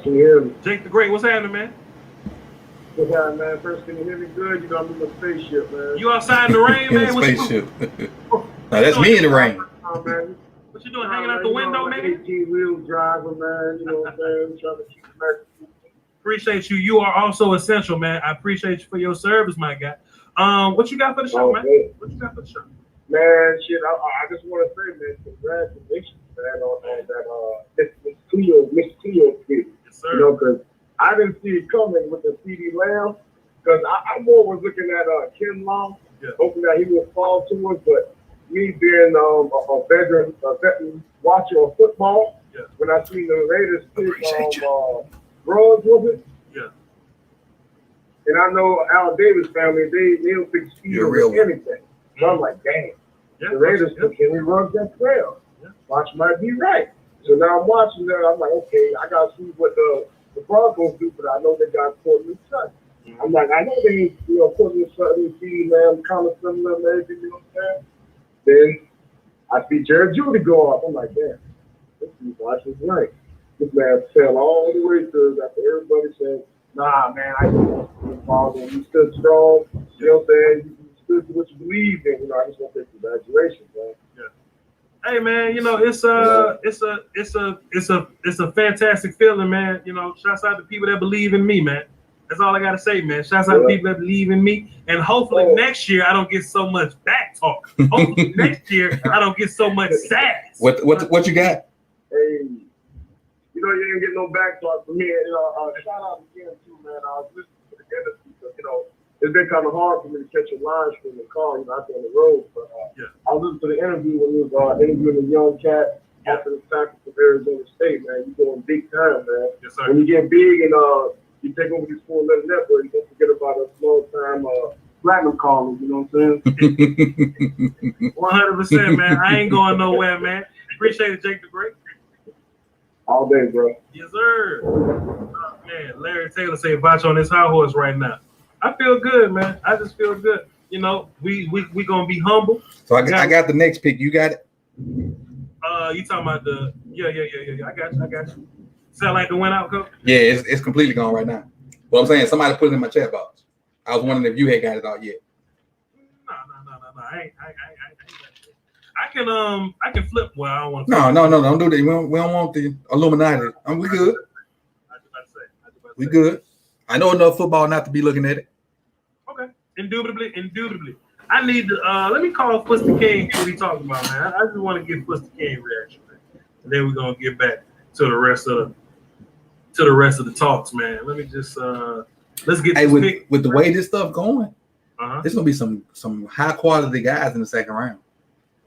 Can you hear me? Jake the Great, what's happening, man? What's happening, man? First, can you hear me good? You know, I'm in the spaceship, man. You outside in the rain, man? Spaceship. No, that's me in the rain. Man. What you doing, hanging out the window, man? 18-wheel driver, man. You know what I'm saying? Trying to keep America. Appreciate you. You are also essential, man. I appreciate you for your service, my guy. What you got for the show, man? What you got for the show? Man, shit, I just want to say, man, congratulations, man, on that Mr. Cleo kid. Yes, sir. You know, because I didn't see it coming with the CD Lamb, because I more was looking at Ken Long, hoping that he would fall to us, but me being a veteran watcher of football, when I seen the Raiders pick Ruggs, was it? Yeah. And I know Al Davis family, they'll pick speed over anything. So I'm like, dang. Yeah, the Raiders took Henry Ruggs at 12. Watch might be right. So now I'm watching that. I'm like, okay, I got to see what the Broncos do, but I know they got Courtland Sutton. I'm like, I know they ain't, Courtland Sutton, CeeDee Lamb, Connor Sutton, everything, you know what I'm saying? Then I see Jared Judy go off. I'm like, damn, this dude watches right. This man fell all the way through after everybody said, nah, man, I just want to be involved and you stood strong. You know what I'm saying? You stood to what you believed in. I just want to say congratulations, man. Yeah. Hey, man, it's a fantastic feeling, man. Shouts out to people that believe in me, man. That's all I gotta say, man. Shouts out to people that believe in me. And hopefully next year I don't get so much back talk. Hopefully next year I don't get so much sass. What you got? Hey, know you ain't getting no backtalk from me. Shout out again too, man. I was listening to the interview, but it's been kind of hard for me to catch a line from the call, out there on the road. But I was listening to the interview when you was interviewing a young cat after the tackle from Arizona State, man. You going big time, man. Yes, sir. When you get big and you take over these 4-letter network, you don't forget about a small time platinum callers. You know what I'm saying? 100%, man. I ain't going nowhere, man. Appreciate it, Jake the Great. All day, bro. Yes, sir. Oh, man, Larry Taylor say watch on this high horse right now. I feel good, man. I just feel good. We gonna be humble. So I got the next pick. You got it? You talking about the yeah. I got you. Sound like the win out, coach? Yeah, it's completely gone right now. But I'm saying somebody put it in my chat box. I was wondering if you had got it out yet. No. I can flip. Well, I don't want to. No, don't do that. We don't want the Illuminati. We good. We good. I know enough football not to be looking at it. Okay, indubitably. I need to let me call Fuster King. What he talking about, man? I just want to get Fuster King reaction, man. And then we're gonna get back to the rest of the talks, man. Let me just let's get this pick. With the way this stuff going. There's gonna be some high quality guys in the second round.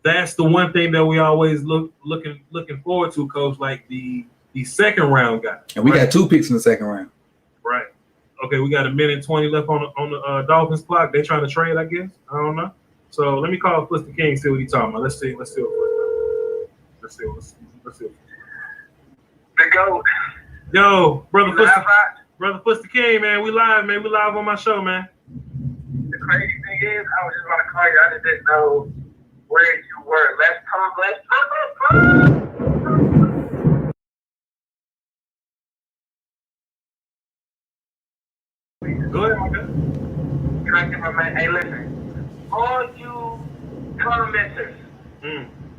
That's the one thing that we always looking forward to, Coach. Like the second round guy. And we got 2 picks in the second round. Right. Okay, we got a minute 20 left on the Dolphins clock. They trying to trade, I guess. I don't know. So let me call Fuster King, see what he's talking about. Let's see. Let's see. Big goat. Yo, brother Fuster King, man. We live, man. We live on my show, man. The crazy thing is, I was just about to call you. I just didn't know where you were. Let's talk. Go ahead, my guy. Can I get my man? Hey, listen. All you commenters,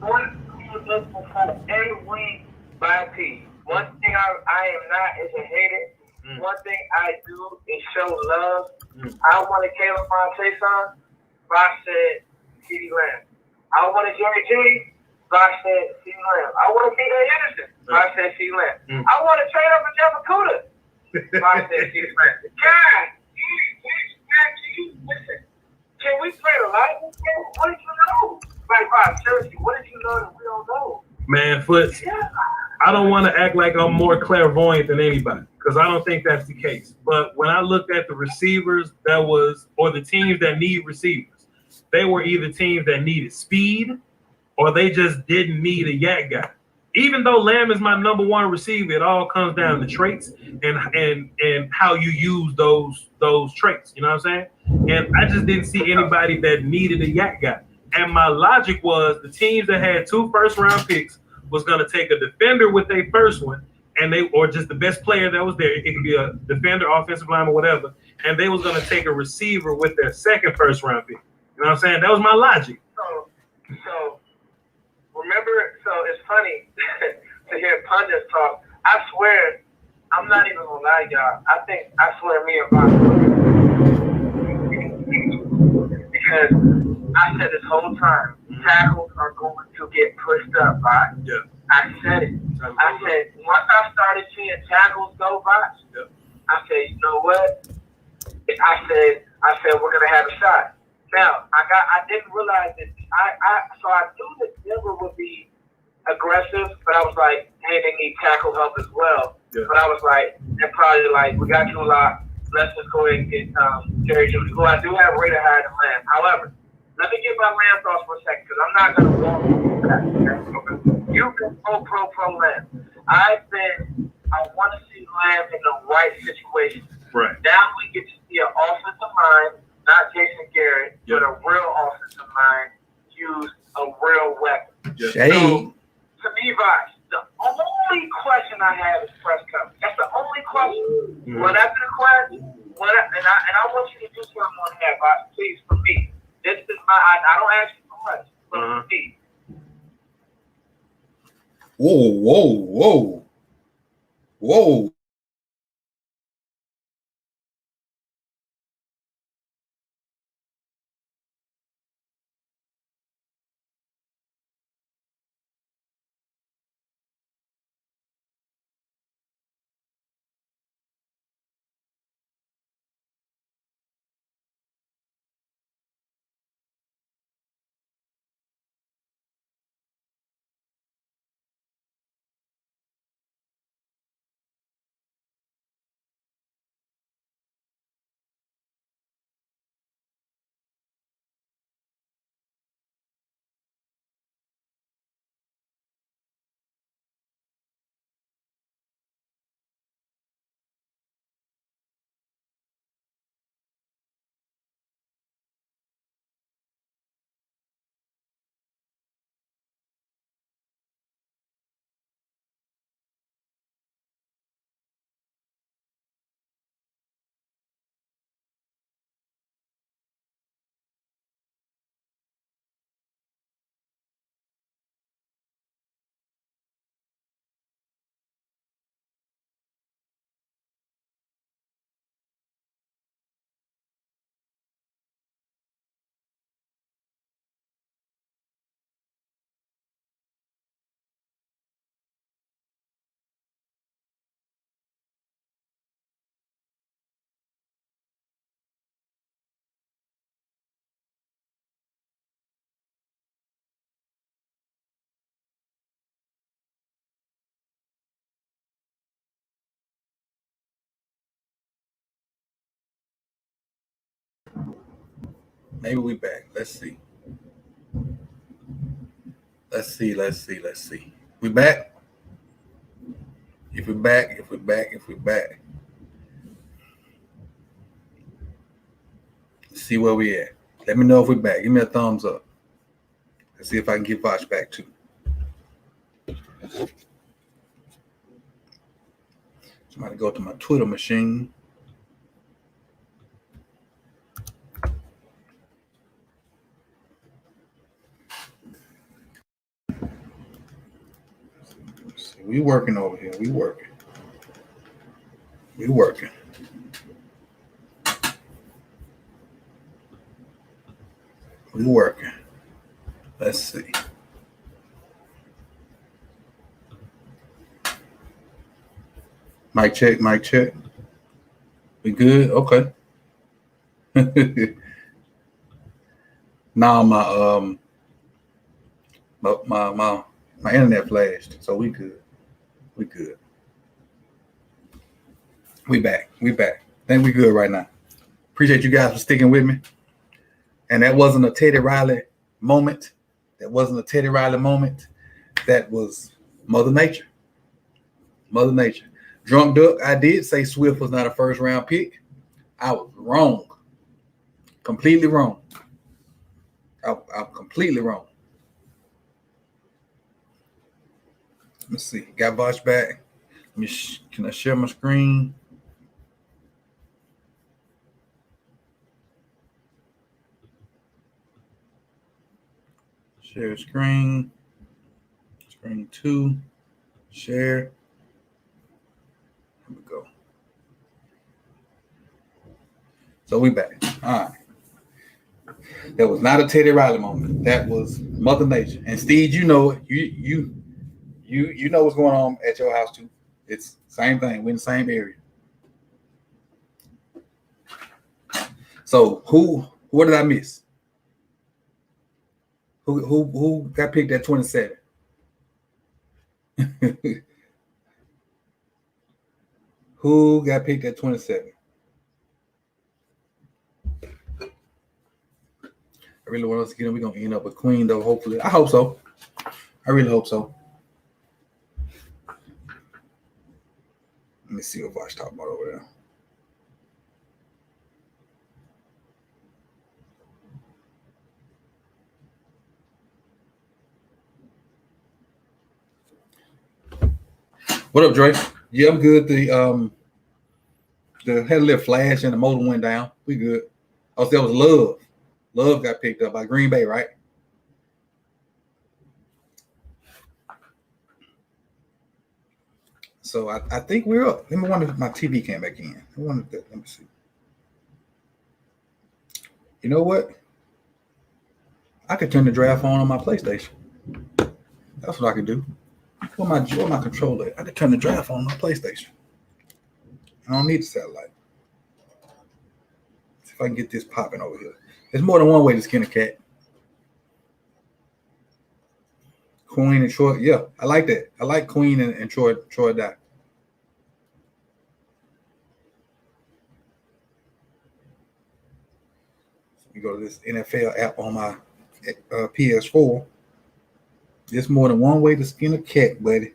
want to look for a win by a team. One thing I am not is a hater. One thing I do is show love. I wanted Caleb Monteson. Ross said CeeDee Lamb. I wanted Jerry Judy. Ross said CeeDee Lamb. I wanted B.A. Anderson. Ross said CeeDee Lamb. I want to trade up for Jeff Okuda. Ross said CeeDee Lamb. God, listen. Can we play the Lightning game? What did you know? Like, Ross, seriously, what did you know that we don't know? Man, Foots, I don't want to act like I'm more clairvoyant than anybody because I don't think that's the case. But when I looked at the receivers or the teams that need receivers, they were either teams that needed speed or they just didn't need a yak guy. Even though Lamb is my number one receiver, it all comes down to traits and how you use those traits. You know what I'm saying? And I just didn't see anybody that needed a yak guy. And my logic was the teams that had 2 first-round picks was going to take a defender with their first one, or just the best player that was there. It could be a defender, offensive lineman, whatever. And they was going to take a receiver with their second first-round pick. You know what I'm saying? That was my logic. So remember, so it's funny to hear pundits talk. I swear, I'm not even gonna lie, y'all. I swear me and Bob, because I said this whole time, tackles are going to get pushed up, right? Yeah. I said it. I said once I started seeing tackles go by, I said, you know what? I said we're gonna have a shot. Now I didn't realize that so I knew that Denver would be aggressive, but I was like, hey, they need tackle help as well. Yeah. But I was like, they're probably like, we got you a lot. Let's just go ahead and get Jerry Judy, who I do have rated higher than Lamb. However, let me get my Lamb thoughts for a second because I'm not gonna walk through that. Okay? You can pro Lamb. I want to see Lamb in the right situation. Right. Now we get to see an offensive mind, not Jason Garrett, but a real offensive mind use a real weapon. Yeah. So, to me, Vox, the only question I have is press coverage. That's the only question. What after the question, and I want you to do something on that, Vox, please, for me. This is I don't ask you for much, but for me. Whoa. Maybe we back. Let's see. Let's see. We back? If we're back. Let's see where we at. Let me know if we're back. Give me a thumbs up. Let's see if I can get Vosh back too. Somebody go to my Twitter machine. We working over here. We working. Let's see. Mic check. We good? Okay. Now my internet flashed, so we good. We back. Think we good right now. Appreciate you guys for sticking with me. And that wasn't a Teddy Riley moment. That was Mother Nature. Drunk Duck, I did say Swift was not a first round pick. I was wrong. Completely wrong. I'm completely wrong. Let's see. Got Vosh back. Can I share my screen? Share screen. Screen 2. Share. Here we go. So we back. All right. That was not a Teddy Riley moment. That was Mother Nature. And Steve, you know it. You know what's going on at your house too. It's same thing. We're in the same area. So what did I miss? Who got picked at 27? Who got picked at 27? I really want us to get him. We're gonna end up with Queen though, hopefully. I hope so. I really hope so. Let me see what Vosh talking about over there. What up, Dre? Yeah, I'm good. The had a little flash and the motor went down. We good. Oh, so that was Love. Love got picked up by Green Bay, right? So I think we're up. Let me wonder if my TV came back in. Let me see. You know what? I could turn the draft on my PlayStation. That's what I could do. Where my controller? I could turn the draft on my PlayStation. I don't need the satellite. See if I can get this popping over here. There's more than one way to skin a cat. Queen and Troy. Yeah, I like that. I like Queen and Troy Dye. You go to this NFL app on my PS4. There's more than one way to skin a cat, buddy.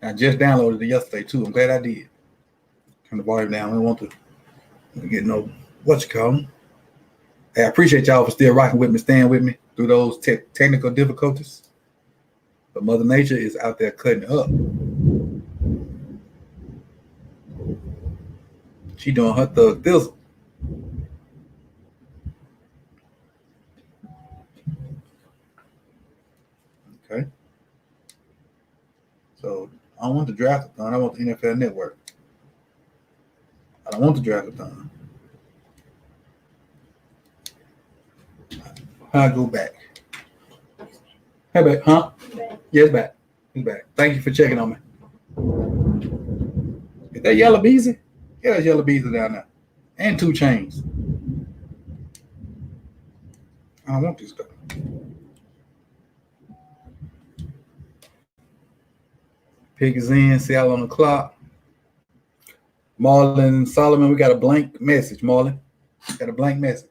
I just downloaded it yesterday too. I'm glad I did. Turn the volume down. I don't want to get no what you call them. Hey, I appreciate y'all for still rocking with me, staying with me through those technical difficulties. But Mother Nature is out there cutting up. She doing her thug thizzle. Okay. So I don't want the draft-a-thon. I want the NFL Network. I don't want the draft-a-thon. I go back. Hey, back, huh? Yeah, it's back. It's back. Thank you for checking on me. Is that Yellow Beezy? Yeah, there's Yellow Beezy down there. And 2 Chainz. I don't want this stuff. Pick is in. Seattle on the clock. Marlon Solomon, we got a blank message. Marlon, got a blank message.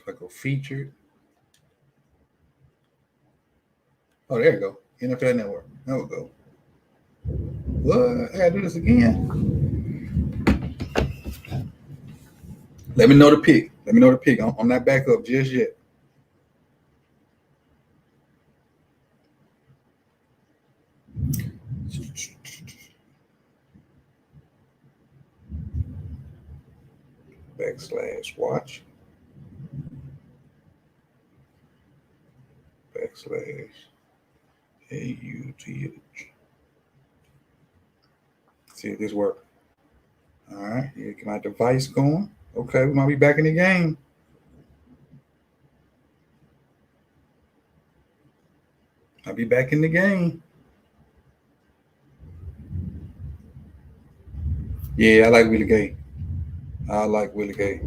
I go featured. Oh, there you go. NFL Network. There we go. What? I gotta do this again. Let me know the pick. Let me know the pick. I'm not back up just yet. /watch. /AUTH. See if this works. All right, here, get my device going. Okay, we might be back in the game. I'll be back in the game. Yeah, I like Willie Gay. I like Willie Gay.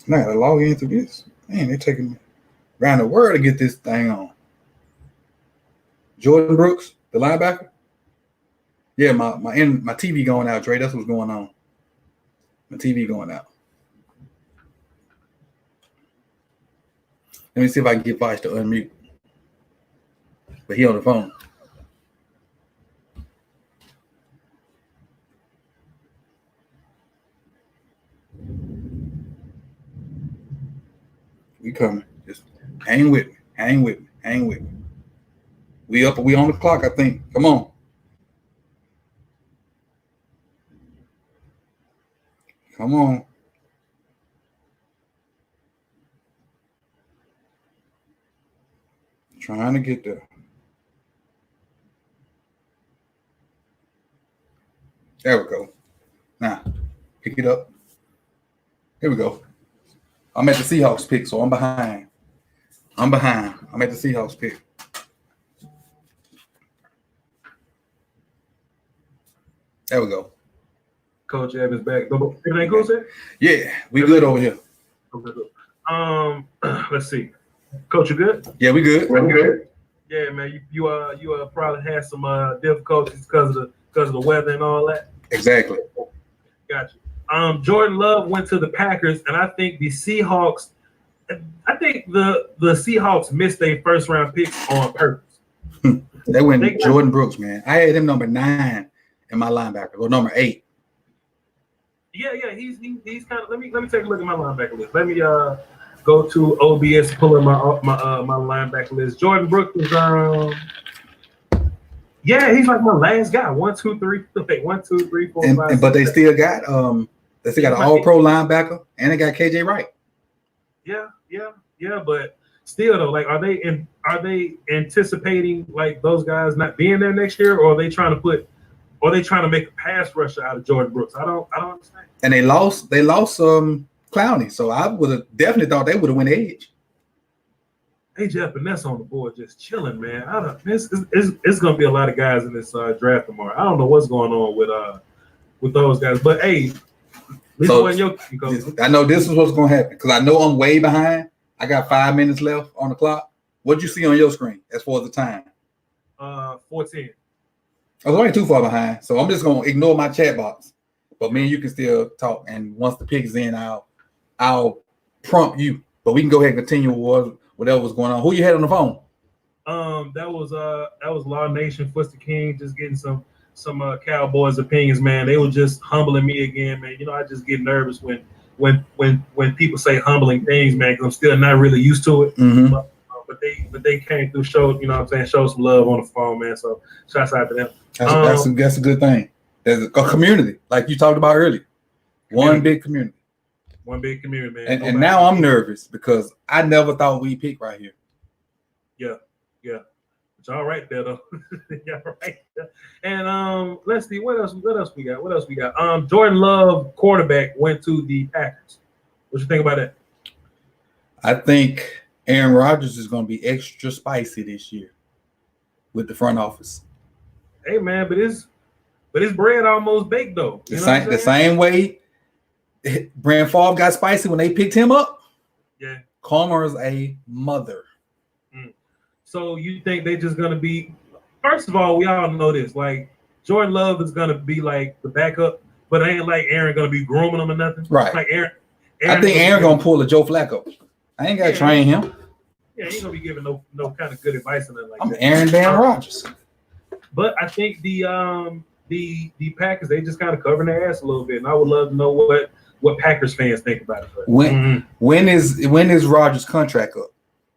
Now I gotta log into this. Man, they're taking me around the world to get this thing on. Jordan Brooks, the linebacker. Yeah, my TV going out, Dre. That's what's going on. My TV going out. Let me see if I can get Vice to unmute. But he on the phone. We coming. Just hang with me. Hang with me. Hang with me. We up. We on the clock, I think. Come on. Come on. Trying to get there. There we go. Now, pick it up. Here we go. I'm at the Seahawks pick, so I'm behind. I'm at the Seahawks pick. There we go. Coach Evans back. Everything cool, sir? Yeah, we good over here. Let's see. Coach, you good? Yeah, we good. We're good. Yeah, man. You probably had some difficulties because of the weather and all that. Exactly. Gotcha. Jordan Love went to the Packers, and I think the Seahawks. I think the Seahawks missed their first round picks on purpose. They went Jordan Brooks, man. I had him number 9 in my linebacker, or number 8. Yeah. He's kind of. Let me take a look at my linebacker list. Let me go to OBS, pull up my linebacker list. Jordan Brooks is yeah, he's like my last guy. 1, 2, 3, 1, 2, 3, 4, 5. But they still got an all-pro linebacker, and they got KJ Wright. Yeah. But still though, like, are they anticipating like those guys not being there next year, or are they trying to make a pass rusher out of Jordan Brooks? I don't understand. And they lost Clowney, so I would have definitely thought they would have went edge. AJ Epinesa on the board just chilling, man. It's gonna be a lot of guys in this draft tomorrow. I don't know what's going on with those guys, but hey, I know this is what's gonna happen because I know I'm way behind. I got 5 minutes left on the clock. What'd you see on your screen as far as the time? 4:10. I was only too far behind, so I'm just gonna ignore my chat box. But me and you can still talk, and once the pick is in, I'll prompt you. But we can go ahead and continue with whatever was going on. Who you had on the phone? That was Law Nation, Foster King, just getting some Cowboys opinions, man. They were just humbling me again, man. You know, I just get nervous when people say humbling things, man, because I'm still not really used to it. Mm-hmm. But they came through, showed, you know what I'm saying, showed some love on the phone, man. So shouts out to them. That's a good thing. There's a community, like you talked about earlier. One big community. One big community, man. And now I'm nervous because I never thought we'd pick right here. Yeah. Y'all right there though. Y'all right there. And let's see what else we got. Jordan Love, quarterback, went to the Packers. What you think about that? I think Aaron Rodgers is going to be extra spicy this year with the front office. Hey man, but his bread almost baked though. The same way Brand Favre got spicy when they picked him up. Yeah. Comer's a mother. So you think they just gonna be? First of all, we all know this. Like Jordan Love is gonna be like the backup, but it ain't like Aaron gonna be grooming him or nothing. Right. Like Aaron I think Aaron gonna pull a Joe Flacco. I ain't gotta train him. Yeah, he gonna be giving no kind of good advice or nothing like that. Aaron Dan Rodgers. But I think the Packers, they just kind of covering their ass a little bit, and I would love to know what Packers fans think about it. But, when is Rodgers' contract up?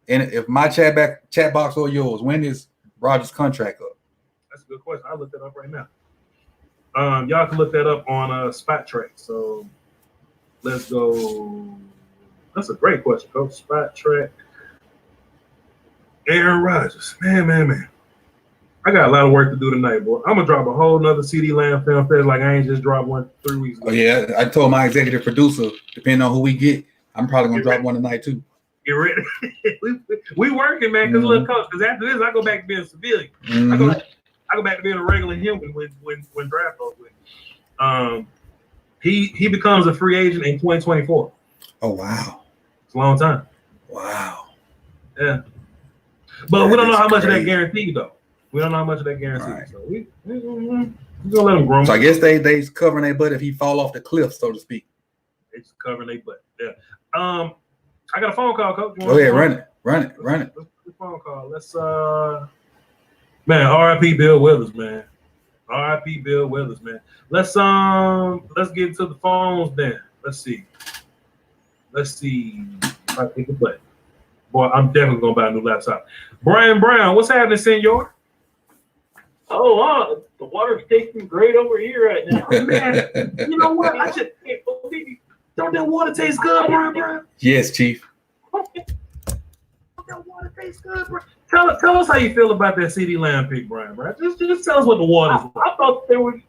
And if my chat box or yours, when is Rodgers' contract up? That's a good question. I'll look that up right now. Y'all can look that up on Spot Track. So let's go. That's a great question, Coach. Spot Track. Aaron Rodgers. Man. I got a lot of work to do tonight, boy. I'm gonna drop a whole nother CD Lamb Film Fest like I ain't just dropped one 3 weeks ago. Oh yeah, I told my executive producer, depending on who we get, I'm probably gonna drop one tonight too. Get ready. we working, man. Because look, Coach. Because after this, I go back to being a civilian. I go back to being a regular human when draft over. He becomes a free agent in 2024. Oh wow, it's a long time. Wow. Yeah, but we don't know how much of that guaranteed though. We don't know how much of that guaranteed. Right. So we gonna let him grow. So I guess they covering their butt if he fall off the cliff, so to speak. They just covering their butt. Yeah. I got a phone call, Coach. Go ahead, run it. Let's do phone call. Let's man, R.I.P. Bill Withers, man. R.I.P. Bill Withers, man. Let's get to the phones then. Let's see if I pick a button. Boy, I'm definitely gonna buy a new laptop. Brian Brown, what's happening, senor? Oh, the water's tasting great over here right now. Man, you know what? I just can't believe it. Don't that water taste good, Brian Brown? Yes, Chief. Don't that water taste good, bro? Tell us how you feel about that CD Lamb pick, Brian Brown. Just tell us what the water's like. I thought there was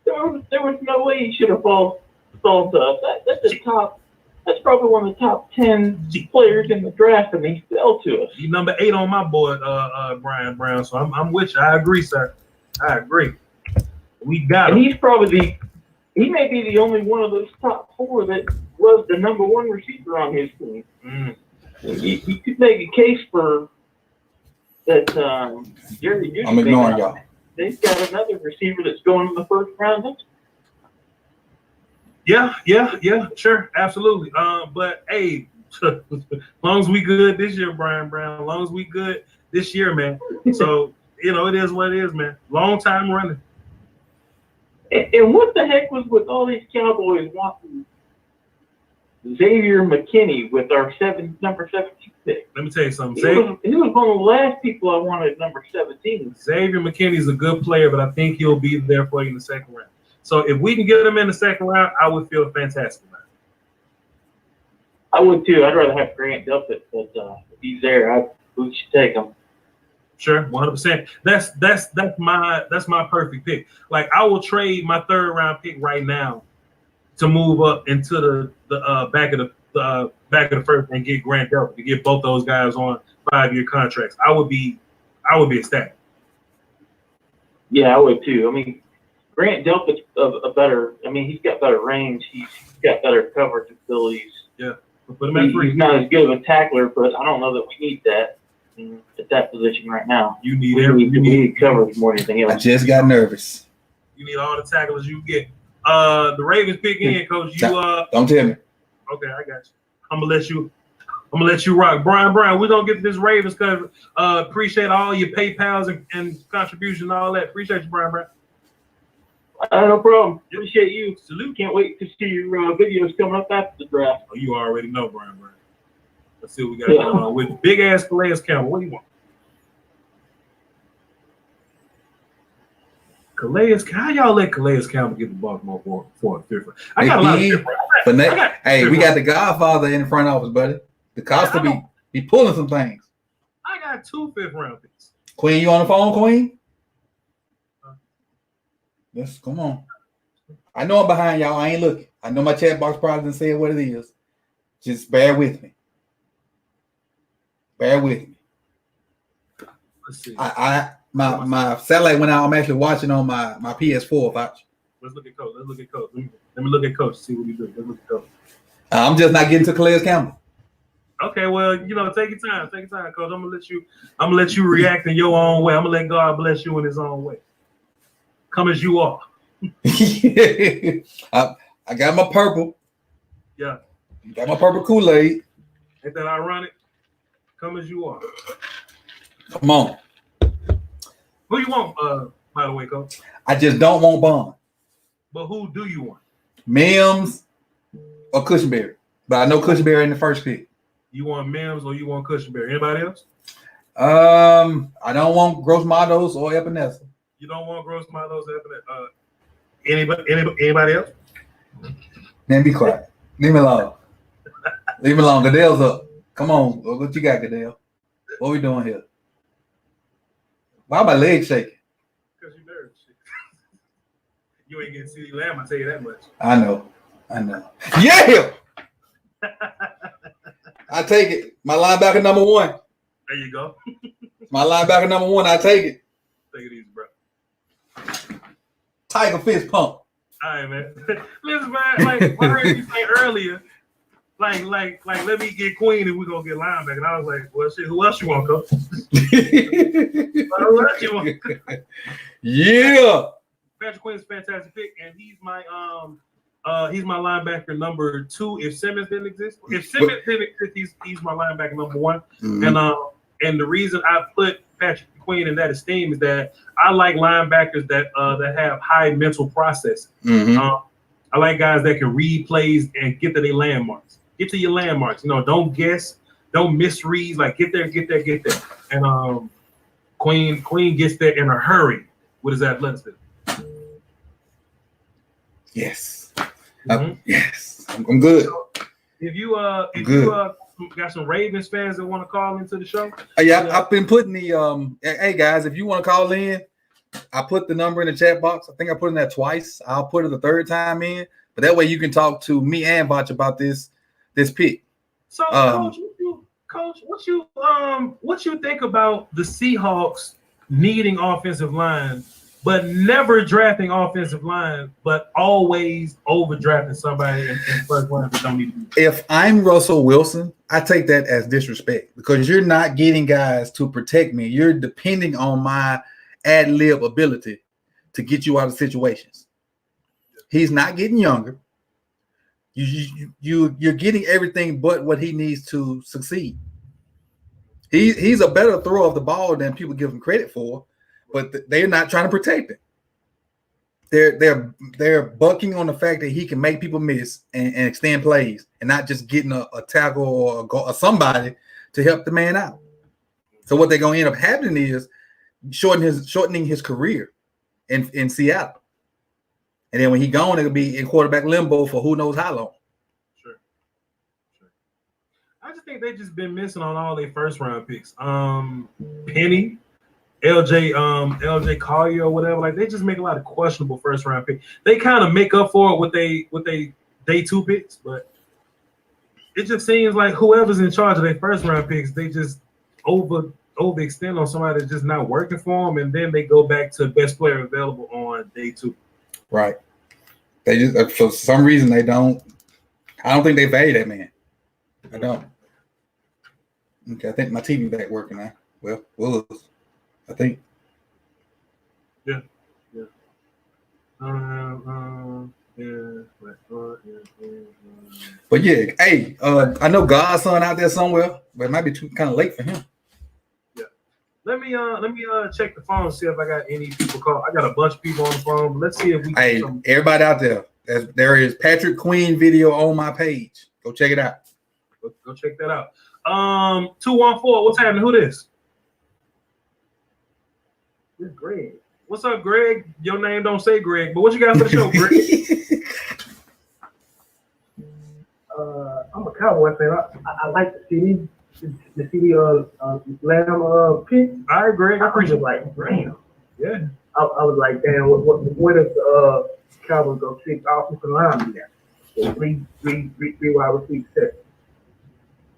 no way he should have fallen to us. That's the top. That's probably one of the top 10 players in the draft, and he fell to us. He's number 8 on my board, Brian Brown. So I'm with you. I agree, sir. I agree. We got him. And he may be the only one of those top 4 that was the number 1 receiver on his team. You could make a case for that. Jerry, I'm ignoring y'all. They've got another receiver that's going in the first round. Yeah, sure, absolutely. But hey, as long as we good this year, Brian Brown, as long as we good this year, man. So, it is what it is, man. Long time running. And what the heck was with all these Cowboys wanting Xavier McKinney with our number 17 pick? Let me tell you something. He was one of the last people I wanted number 17. Xavier McKinney is a good player, but I think he'll be there for you in the second round. So if we can get him in the second round, I would feel fantastic about it. I would too. I'd rather have Grant Delpit, but if he's there, we should take him. Sure, 100%. That's my perfect pick. Like I will trade my 3rd round pick right now to move up into the back of the first and get Grant Delpit to get both those guys on 5-year contracts. I would be ecstatic. Yeah, I would too. I mean, Grant Delpit's he's got better range. He's got better coverage abilities. Yeah. Put him at 3. He's not as good of a tackler, but I don't know that we need that at that position right now. You need we need coverage more than anything else. I just got nervous. You need all the tacklers you get. The Ravens pick in, Coach. Don't tell me. Okay, I got you. I'm gonna let you rock. Brian Brown, we're gonna get this Ravens cover. Appreciate all your PayPals and contributions and all that. Appreciate you, Brian Brown. No problem. Appreciate you. Salute. Can't wait to see your videos coming up after the draft. Oh, you already know, Brian Brown. Let's see what we got going on with big ass Calais Campbell. What do you want? How y'all let Calais Campbell get the Baltimore for a 5th round? I got a lot of 5th rounds. Hey, we got the Godfather in the front office, buddy. The Costa be pulling some things. I got 2 5th round picks. Queen, you on the phone, Queen? Yes, come on. I know I'm behind y'all. I ain't looking. I know my chat box probably didn't say what it is. Just bear with me. Bear with me. Let's see. My satellite went out. I'm actually watching on my PS4. Let's look at Coach. Let me look at Coach. See what he doing. Let's look at Coach. I'm just not getting to Calais Campbell. Okay, well, take your time. Take your time, Coach. I'm gonna let you react in your own way. I'm gonna let God bless you in His own way. Come as you are. I got my purple. Yeah. Got my purple Kool-Aid. Ain't that ironic? Come as you are. Come on. Who you want, by the way, Coach? I just don't want Bond. But who do you want? Mims or Cushenberry. But I know Cushenberry in the first pick. You want Mims or you want Cushenberry? Anybody else? I don't want Gross Matos or Epinesa. You don't want Gross Matos or Epinesa? Anybody else? Man, be quiet. Leave me alone. Leave me alone. Goodell's up. Come on. What you got, Goodell? What we doing here? Why are my legs shaking? Because you nervous. You ain't getting CeeDee Lamb, I tell you that much. I know. Yeah! I take it. My linebacker number 1. There you go. My linebacker number 1, I take it. Take it easy, bro. Tiger fist pump. All right, man. Listen, man, like I heard you say earlier, like, let me get Queen and we're gonna get linebacker. And I was like, well, shit, who else you want, Coach? Who else you want? Yeah. Patrick Queen's a fantastic pick, and he's my linebacker number 2. If Simmons didn't exist, he's my linebacker number 1. Mm-hmm. And the reason I put Patrick Queen in that esteem is that I like linebackers that have high mental processing. Mm-hmm. I like guys that can read plays and get to their landmarks. Get to your landmarks. Don't guess, don't misread. Like get there. And Queen gets there in a hurry with his athleticism. Yes. Yes. I'm good. If you got some Ravens fans that want to call into the show. I've been putting the hey guys, if you want to call in, I put the number in the chat box. I think I put in that twice. I'll put it the third time in, but that way you can talk to me and Botch about this pick. So Coach, what you think about the Seahawks needing offensive line, but never drafting offensive line, but always overdrafting somebody in first round that don't need to be? If I'm Russell Wilson, I take that as disrespect because you're not getting guys to protect me. You're depending on my ad-lib ability to get you out of situations. He's not getting younger. You're getting everything but what he needs to succeed. He's a better thrower of the ball than people give him credit for, but they're not trying to protect him. They're bucking on the fact that he can make people miss and extend plays and not just getting a tackle or somebody to help the man out. So what they're going to end up happening is shortening his career in Seattle. And then when he's gone, it'll be in quarterback limbo for who knows how long. Sure. I just think they've just been missing on all their first round picks. Penny, LJ Collier or whatever. Like they just make a lot of questionable first round picks. They kind of make up for it with they day 2 picks, but it just seems like whoever's in charge of their first round picks, they just overextend on somebody that's just not working for them, and then they go back to best player available on day 2. Right. They just for some reason I don't think they value that man. I don't. Okay, I think my TV back working now. Well, I think. Yeah. But yeah, hey, I know Godson out there somewhere, but it might be kind of late for him. Yeah. Let me check the phone, see if I got any people call. I got a bunch of people on the phone, but let's see if we Hey, everybody out there, there is Patrick Queen video on my page. Go check it out. Go check that out. 214, what's happening? Who this? This is Greg. What's up, Greg? Your name don't say Greg, but what you got for the show, Greg? I'm a Cowboy fan. I like the city, to see Lamb pick. I agree. I was like, damn. Yeah. I was like, damn. What if Cowboys go 6 offensive linemen there? So three wide receiver sets.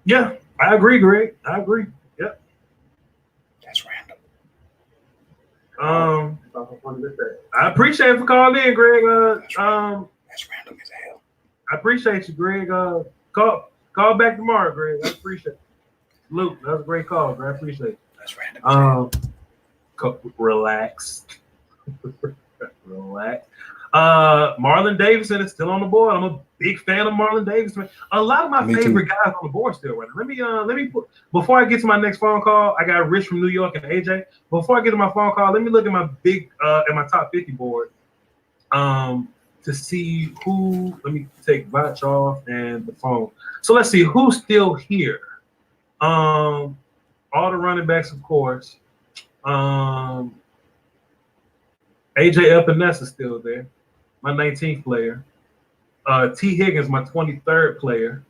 Yeah, I agree, Greg. I agree. Yep. That's random. I appreciate it for calling in, Greg. That's random as hell. I appreciate you, Greg. Call back tomorrow, Greg. I appreciate it. Luke, that was a great call, Greg. I appreciate it. That's random. Relax. Relax. Marlon Davidson is still on the board. I'm a big fan of Marlon Davidson. A lot of my favorite guys on the board still right now. Let me put, before I get to my next phone call, I got Rich from New York and AJ. Before I get to my phone call, let me look at my my top 50 board to see who. Let me take Vach off and the phone. So let's see who's still here. All the running backs, of course. AJ Epinesa is still there, my 19th player. T. Higgins, my 23rd player.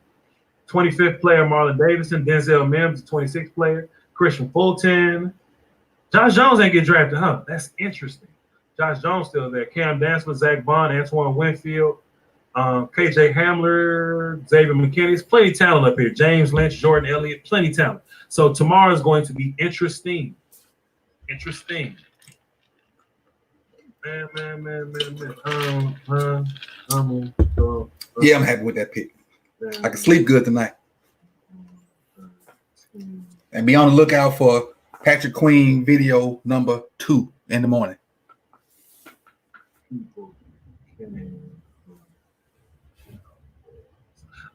25th player, Marlon Davidson. Denzel Mims, 26th player. Christian Fulton. Josh Jones ain't get drafted, huh? That's interesting. Josh Jones still there. Cam Dantzler, Zach Bond, Antoine Winfield, KJ Hamler, Xavier McKinney. It's plenty of talent up here. James Lynch, Jordan Elliott, plenty of talent. So tomorrow is going to be interesting. Man. Yeah, I'm happy with that pick. I can sleep good tonight. And be on the lookout for Patrick Queen video number 2 in the morning.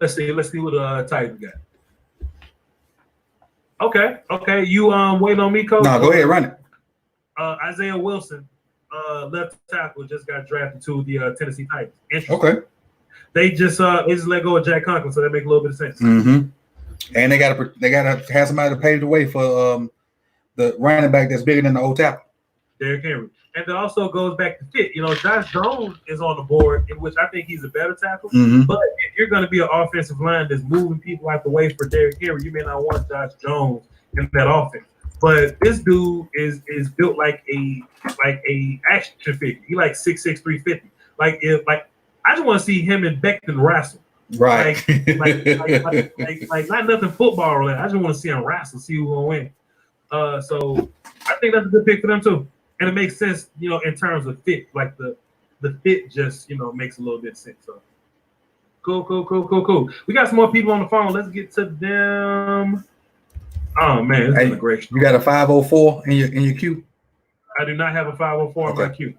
Let's see what Titans got. Okay. You waiting on me, Coach? No, go ahead, run it. Isaiah Wilson, left tackle, just got drafted to the Tennessee Titans. Okay. They just let go of Jack Conklin, so that makes a little bit of sense. Mm-hmm. And they gotta have somebody to pave the way for the running back that's bigger than the old tackle. Derrick Henry. And it also goes back to fit. You know, Josh Jones is on the board, in which I think he's a better tackle. Mm-hmm. But if you're going to be an offensive line that's moving people out the way for Derrick Henry, you may not want Josh Jones in that offense. But this dude is built like a action figure. He like 6'6", 350. I just want to see him and Becton wrestle. Right. Like not nothing football related. I just want to see him wrestle, see who's gonna win. So I think that's a good pick for them too. And it makes sense, you know, in terms of fit. Like the fit just, you know, makes a little bit of sense. So cool. We got some more people on the phone. Let's get to them. Oh man, this is a great story. You got a 504 in your queue? I do not have a 504 in my queue.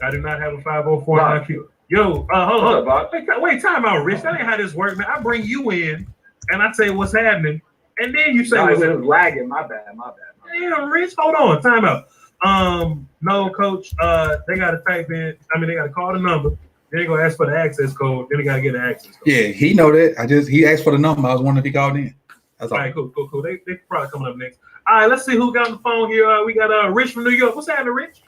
I do not have a 504 in my queue. Yo, hold on. Wait, time out, Rich. That ain't how this works, man. I bring you in and I say what's happening, and then you say what's happening. Lagging. My bad. Damn, Rich, hold on. Time out. No, Coach. They gotta type in. I mean, they gotta call the number. Then they gonna ask for the access code. Then they gotta get the access code. Yeah, he know that. He asked for the number. I was wondering if he called in. That's all. All right, cool. They probably coming up next. All right, let's see who got on the phone here. We got Rich from New York. What's happening, Rich?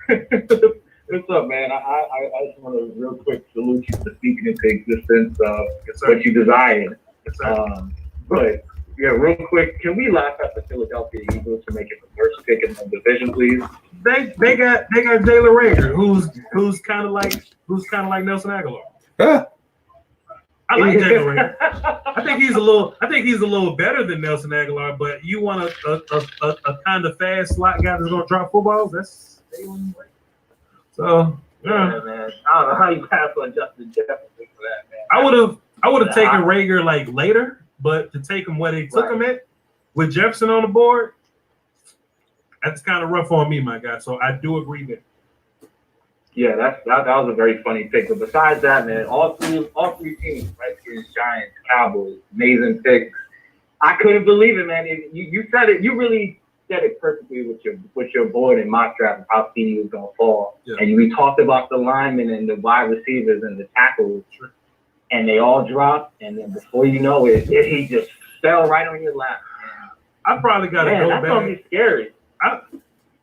What's up, man? I just want to real quick salute you for speaking into existence of what you desired. But yeah, real quick, can we laugh at the Philadelphia Eagles for making the worst pick in the division, please? They got Jalen Reagor, who's kind of like Nelson Aguilar. Huh? I like Jalen Reagor. I think he's a little better than Nelson Aguilar, but you want a kind of fast slot guy that's gonna drop footballs? That's Jalen Reagor. So yeah, man. I don't know how you pass on Justin Jefferson for that, man. I would have taken Reagor like later, but to take him where they took him at with Jefferson on the board, that's kind of rough on me, my guy. So I do agree there. Yeah, that was a very funny pick. But besides that, man, all three teams, Redskins, Giants, Cowboys, amazing picks. I couldn't believe it, man. You said it. You really said it perfectly with your board and mock draft of how CD was gonna fall. Yeah. And we talked about the linemen and the wide receivers and the tackles, and they all dropped. And then before you know it, he just fell right on your lap. I probably gotta go back. That's gonna be scary.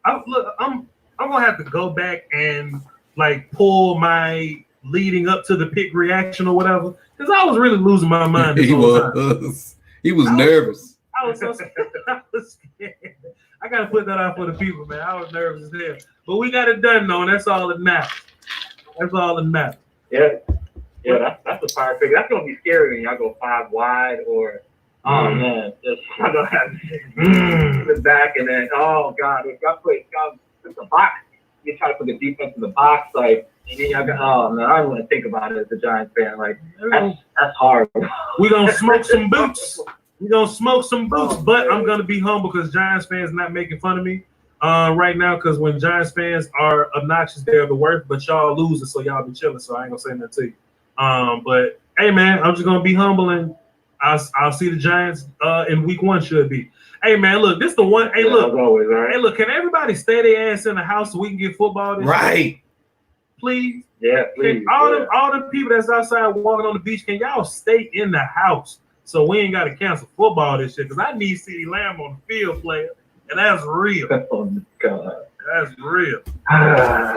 I'm gonna have to go back and like pull my leading up to the pick reaction or whatever, Because I was really losing my mind. He was nervous. I was so scared. I was scared. I gotta put that out for the people, man. I was nervous as hell. But we got it done though, and that's all that matters. That's all that matters. Yeah, that's a fire figure. That's gonna be scary when y'all go 5 wide or man, just y'all gonna have the back and then oh god, if y'all put the box, you try to put the defense in the box, like and then y'all got oh man, I don't want to think about it as a Giants fan. Like that's hard. We gonna smoke some boots. But I'm gonna be humble because Giants fans not making fun of me right now. Because when Giants fans are obnoxious, they're the worst. But y'all losing, so y'all be chilling. So I ain't gonna say nothing to you. But hey, man, I'm just gonna be humble and I'll see the Giants in week 1 should be. Hey, man, look, this the one. Hey, look, always, right? Hey, look, can everybody stay their ass in the house so we can get football? Right. Please. Yeah, please. All them people that's outside walking on the beach, can y'all stay in the house so we ain't got to cancel football this shit? Because I need CeeDee Lamb on the field, player, and that's real. Oh god. That's real. All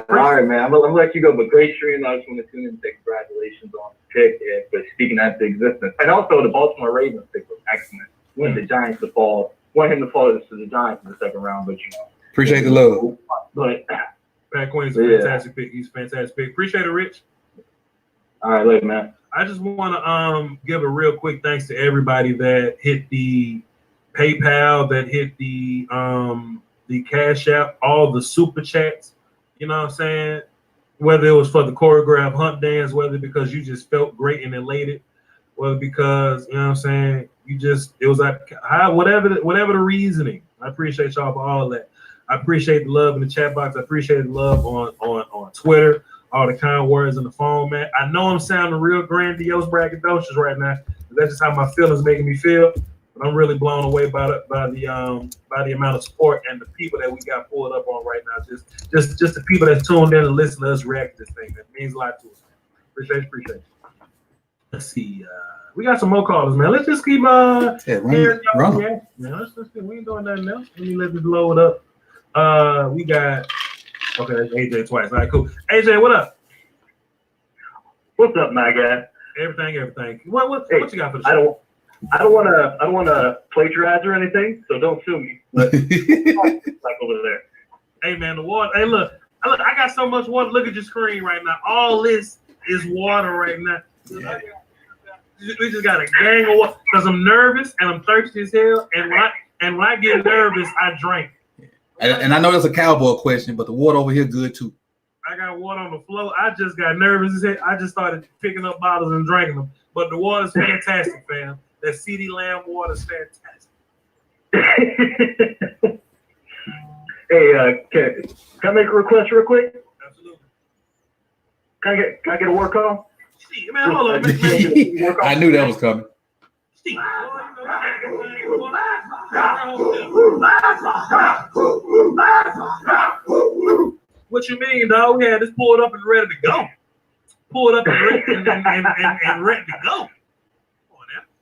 right, man. I'm gonna let you go, but great stream. I just want to tune in and say congratulations on the pick, but speaking that to existence, and also the Baltimore Ravens pick was excellent. Want the Giants to fall. Want him to fall to the Giants in the 2nd round, but appreciate the love. But Pat Queen's a fantastic pick. He's a fantastic pick. Appreciate it, Rich. All right, later, man. I just want to give a real quick thanks to everybody that hit the PayPal, that hit the Cash App, all the super chats. You know what I'm saying? Whether it was for the choreographed hump dance, whether because you just felt great and elated, whether because you know what I'm saying, it was like whatever the reasoning. I appreciate y'all for all that. I appreciate the love in the chat box. I appreciate the love on Twitter. All the kind words on the phone, man. I know I'm sounding real grandiose, braggadocious right now. That's just how my feelings making me feel. But I'm really blown away by the amount of support and the people that we got pulled up on right now. Just the people that's tuned in and listen to us react to this thing. That means a lot to us. Appreciate you. Let's see. We got some more callers, man. Let's just keep run. Yeah, let's see. We ain't doing nothing else. Let me let this load up. We got that's AJ twice. All right, cool. AJ, what up? What's up, my guy? Everything. What you got for the show? I don't want to plagiarize or anything, so don't sue me. But like over there. Hey man, the water. Hey, look, I got so much water. Look at your screen right now. All this is water right now. Yeah. We just got a gang of water because I'm nervous and I'm thirsty as hell. And when I get nervous, I drink. And I know that's a cowboy question, but the water over here good too. I got water on the floor. I just got nervous as hell. I just started picking up bottles and drinking them. But the water's fantastic, fam. That CeeDee Lamb water's fantastic. Hey, can I make a request real quick? Absolutely. Can I get a work call? Steve, man, hold on. I knew that was coming. Steve, what you mean, dog? We had this pulled up and ready to go. Pulled up and ready to go.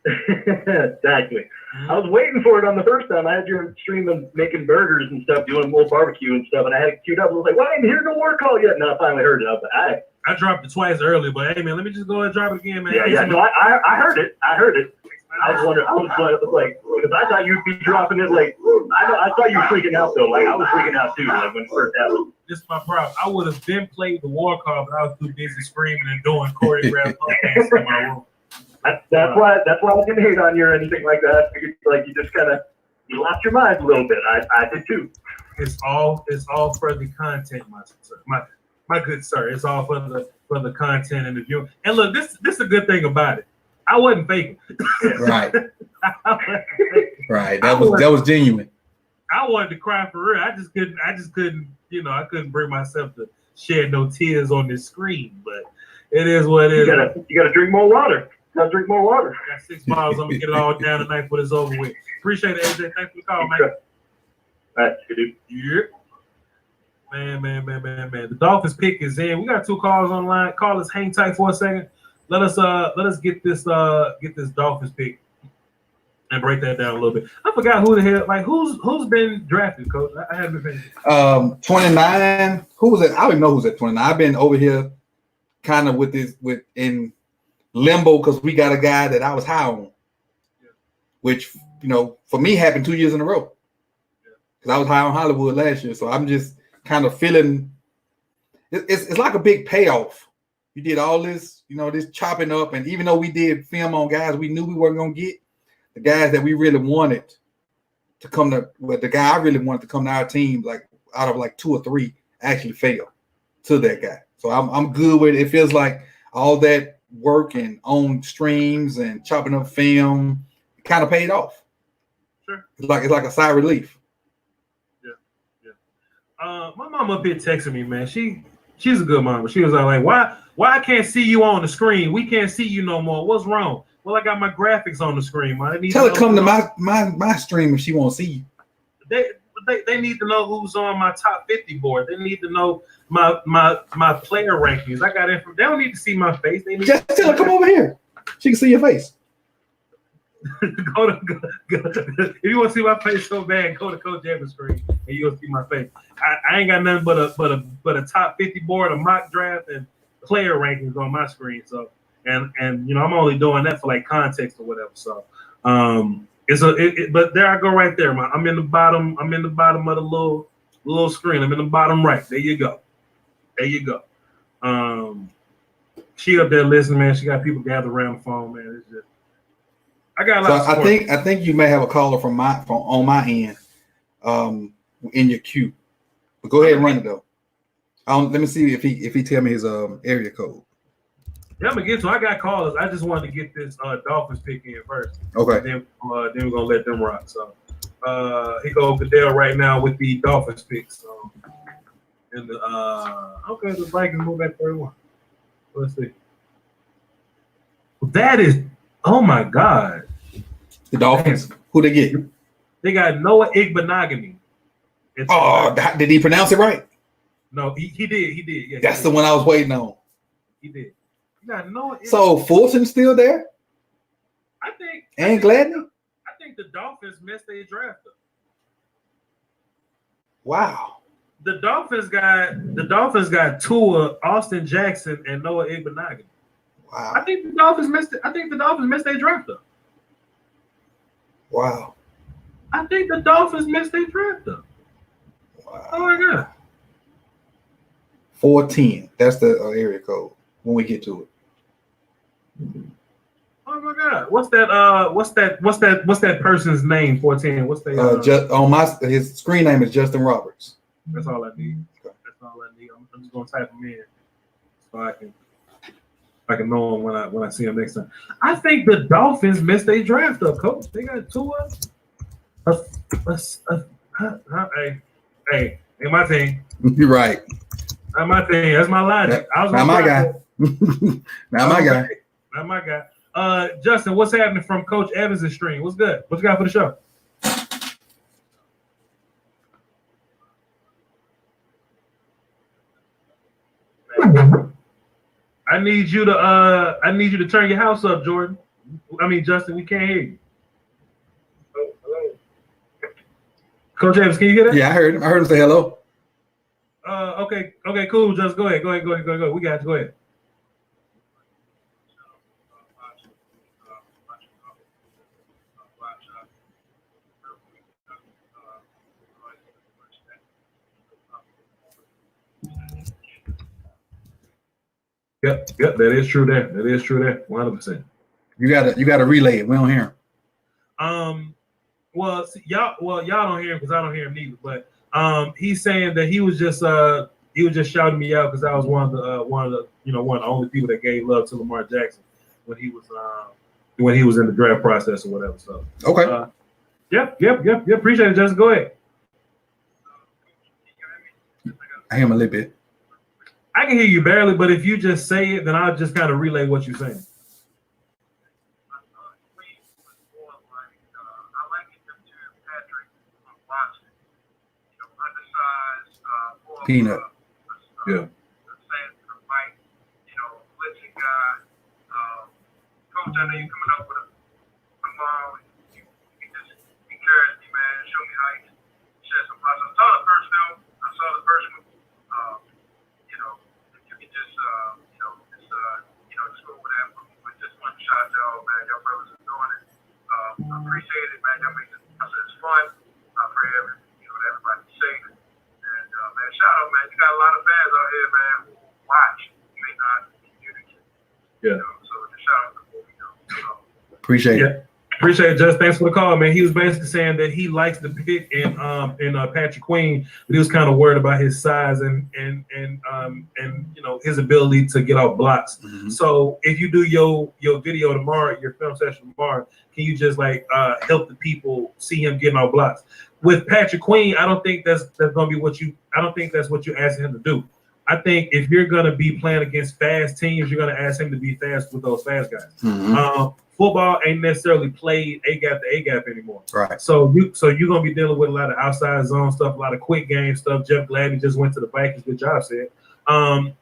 Exactly. I was waiting for it on the first time. I had your stream of making burgers and stuff, doing a little barbecue and stuff, and I had it queued up. I was like, "Why ain't here no work call yet?" And I finally heard it. I was like, I dropped it twice earlier, but hey, man, let me just go ahead and drop it again, man. Yeah. No, I heard it. I was wondering. I was like, because I thought you'd be dropping it. Like, I thought you were freaking out though. Like, I was freaking out too. Like when it first happened. This is my problem. I would have been played the war call, but I was too busy screaming and doing choreographed dance in my room. That's why I didn't hate on you or anything like that. I figured like you just kind of lost your mind a little bit. I did too. It's all for the content, my good sir. It's all for the content and the view. And look, this is a good thing about it. I wasn't faking. Right. Right. That was genuine. I wanted to cry for real. I just couldn't. You know, I couldn't bring myself to shed no tears on this screen. But it is what it is. You gotta drink more water. Gotta drink more water. I got 6 bottles. I'm gonna get it all down tonight before it's over with. Appreciate it, AJ. Thanks for the call, man. All right, good dude. Yeah. Man. The Dolphins pick is in. We got 2 callers online. Callers, hang tight for a second. Let us get this Dolphins pick and break that down a little bit. I forgot who the hell, like who's been drafted, Coach. I haven't been. 29. Who was it? I don't even know who's at 29. I've been over here kind of with limbo because we got a guy that I was high on, which for me happened 2 years in a row because I was high on Hollywood last year. So I'm just kind of feeling it's like a big payoff. You did all this, this chopping up, and even though we did film on guys we knew we weren't gonna get, the guys that we really wanted to come to, the guy I really wanted to come to our team, like out of like 2 or 3, actually failed to that guy. So I'm good with it. It feels like all that work and on streams and chopping up film kind of paid off. Sure. It's like a sigh of relief. Yeah. My mom up here texting me, man. She's a good mom, but she was like, why I can't see you on the screen? We can't see you no more. What's wrong? Well, I got my graphics on the screen, man. Tell her come to my stream if she won't see you. They need to know who's on my top 50 board. They need to know my player rankings. I got information. They don't need to see my face. They need just tell her come over here. She can see your face. Go, if you want to see my face so bad, go to Coach Evans' screen and you'll see my face. I ain't got nothing but a top 50 board, a mock draft, and player rankings on my screen. So and I'm only doing that for like context or whatever. So but there I go right there, man. I'm in the bottom of the little screen. I'm in the bottom right. There you go. She up there listening, man. She got people gathered around the phone, man. It's just I got a lot of support. I think you may have a caller from on my end in your queue. But go ahead and run it though. Let me see if he tell me his area code. Yeah, I'm gonna get to. I got callers. I just wanted to get this Dolphins pick in first. Okay. And then we're gonna let them rock. So he go Goodell right now with the Dolphins pick. So and the Vikings move back 31. Let's see. That is, oh my God. The Dolphins. Who they get? They got Noah Igbenogany. Did he pronounce it right? No, he did. He did. Yeah, that's the one I was waiting on. He did. You got Noah. So Fulton's still there? I think. And Gladney? I think the Dolphins missed their draft. Wow. The Dolphins got Tua, Austin Jackson, and Noah Igbenogany. Wow. I think the Dolphins missed it. I think the Dolphins missed their draft. Wow. I think the Dolphins missed their draft. Wow. Oh my God. 410. That's the area code when we get to it. Oh my God. What's that person's name? 410. What's the his screen name is Justin Roberts. That's all I need. That's all I need. I'm just gonna type him in so I can know him when I see him next time. I think the Dolphins missed their draft up, coach. They got Tua. Hey, my team. You're right. Not my team. That's my logic. Not my guy. Not my guy. Not my guy. Justin, what's happening from Coach Evans' stream? What's good? What you got for the show? I need you to turn your house up, Jordan. Justin, we can't hear you. Oh, hello. Coach Evans, can you hear that? Yeah, I heard him say hello. Okay, cool. Just go ahead. Go. We got you. Go ahead. Yep, that is true there. 100%. You gotta relay it. We don't hear him. Y'all don't hear him because I don't hear him neither. But he's saying that he was just shouting me out because I was one of the only people that gave love to Lamar Jackson when he was in the draft process or whatever. So okay. Yep. Appreciate it, Justin. Go ahead. I hear him a little bit. I can hear you barely, but if you just say it, then I'll just kind of relay what you're saying. Peanut. Yeah. Coach, I know you coming up with tomorrow. You just encourage me, man. Show me how you can share some positive. I saw the first film. I saw the first one. If you can just, just go over that. But just appreciate it, man. Y'all make it's fun. I pray everybody's safe. And man, shout out, man. You got a lot of fans out here, man, who watch. You may not communicate. Yeah. So just shout out to what we do. Appreciate it. Appreciate it, Just. Thanks for the call, man. He was basically saying that he likes the pick in Patrick Queen, but he was kind of worried about his size and you know, his ability to get off blocks. Mm-hmm. So if you do your video tomorrow, your film session tomorrow, can you just like help the people see him getting off blocks? With Patrick Queen, I don't think that's gonna be what you. I don't think that's what you're asking him to do. I think if you're gonna be playing against fast teams, you're gonna ask him to be fast with those fast guys. Mm-hmm. Football ain't necessarily played A gap to A gap anymore. Right. So you're gonna be dealing with a lot of outside zone stuff, a lot of quick game stuff. Jeff Gladney just went to the Vikings. Good job, said.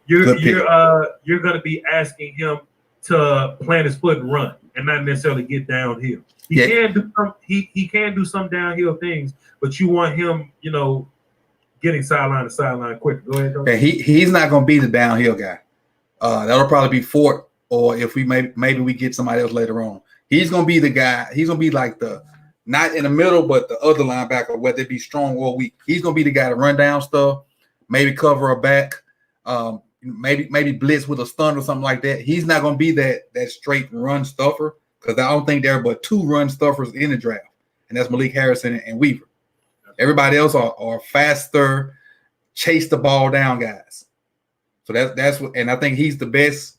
You're gonna be asking him to plant his foot and run, and not necessarily get downhill. He can do some downhill things, but you want him, you know, getting sideline to sideline quick. Go ahead. And he's not going to be the downhill guy. That'll probably be Fort, or if we maybe we get somebody else later on. He's going to be the guy. He's going to be like the not in the middle, but the other linebacker, whether it be strong or weak. He's going to be the guy to run down stuff, maybe cover a back, maybe blitz with a stunt or something like that. He's not going to be that straight run stuffer, because I don't think there are but two run stuffers in the draft, and that's Malik Harrison and Weaver. Everybody else are faster, chase the ball down guys. So that's what, and I think he's the best,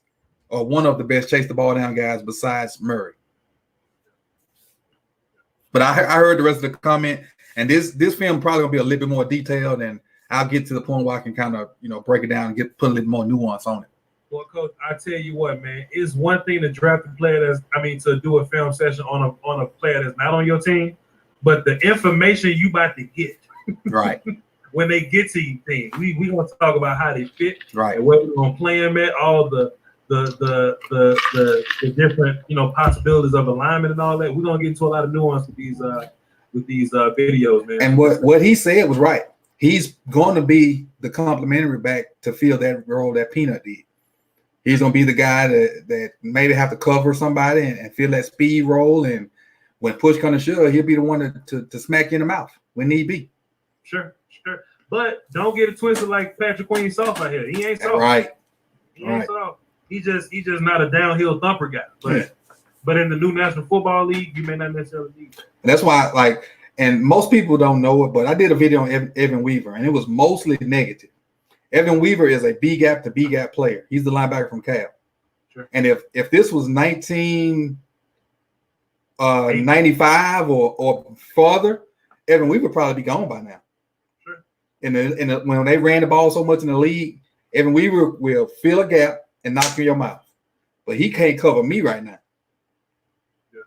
or one of the best chase the ball down guys besides Murray. But I heard the rest of the comment, and this film probably gonna be a little bit more detailed, and I'll get to the point where I can kind of break it down and put a little more nuance on it. Well, Coach, I tell you what, man, it's one thing to draft a player to do a film session on a player that's not on your team, but the information you about to get, right, when they get to your team, we gonna talk about how they fit, right, and where we're gonna play them at, all the different possibilities of alignment and all that. We're gonna get into a lot of nuance with these videos, man. And what he said was right. He's going to be the complimentary back to fill that role that Peanut did. He's going to be the guy that maybe have to cover somebody and fill that speed role. And when push comes to shove, he'll be the one to smack you in the mouth when need be. Sure. But don't get it twisted like Patrick Queen soft out here. He ain't soft. Right. He ain't soft. He just not a downhill thumper guy. But in the new National Football League, you may not necessarily need that. And that's why, and most people don't know it, but I did a video on Evan Weaver, and it was mostly negative. Evan Weaver is a B gap to B gap player. He's the linebacker from Cal. Sure. And if this was 1995 or farther, Evan Weaver would probably be gone by now. Sure. When they ran the ball so much in the league, Evan Weaver will fill a gap and knock you in your mouth. But he can't cover me right now. Yeah.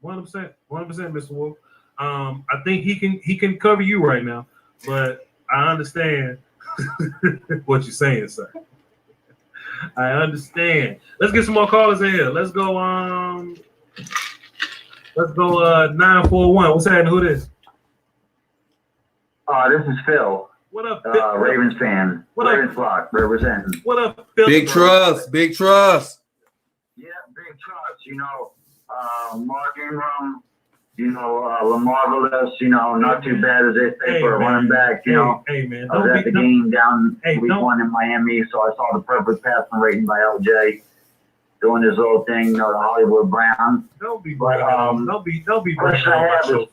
100%, Mr. Wolf. I think he can cover you right now, but I understand what you're saying, sir. I understand. Let's get some more callers in here. Let's go 941. What's happening? Who this? This is Phil. What up, Phil? Ravens fan. What Ravens up? flock representing. What up, Phil? Big trust. Yeah, big trust. Mark Ingram. Lamarvelous, not too bad as they say for a running back, Hey, man. I was at the game down week 1 in Miami, so I saw the perfect passing rating by LJ doing his little thing, the Hollywood Brown. Don't be bragging. Don't be Question I have is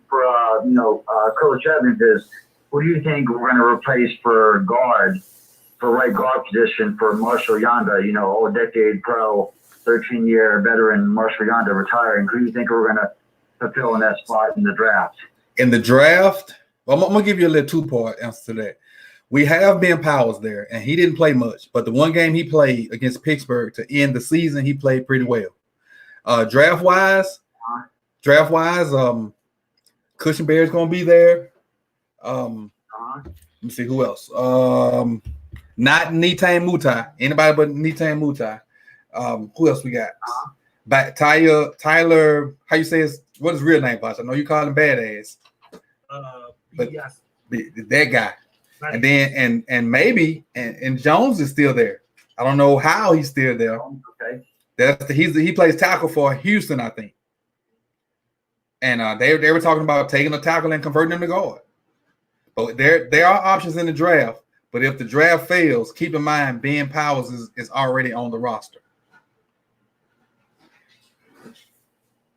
for Coach Evans is, who do you think we're going to replace for right guard position for Marshall Yanda, all-decade pro, 13-year veteran Marshall Yanda retiring? Who do you think we're going to fulfill in that spot in the draft? In the draft, I'm going to give you a little two-part answer to that. We have Ben Powers there, and he didn't play much, but the one game he played against Pittsburgh to end the season, he played pretty well. Draft-wise, Cushion Bear's going to be there. Let me see who else. Not Netane Mutai. Anybody but Netane Mutai. Who else we got? Tyler, how you say what his real name, boss? I know you call him Badass. But yes. That guy. And then and maybe and Jones is still there. I don't know how he's still there. Okay. He plays tackle for Houston, I think. And they were talking about taking a tackle and converting him to guard. But there are options in the draft. But if the draft fails, keep in mind Ben Powers is already on the roster.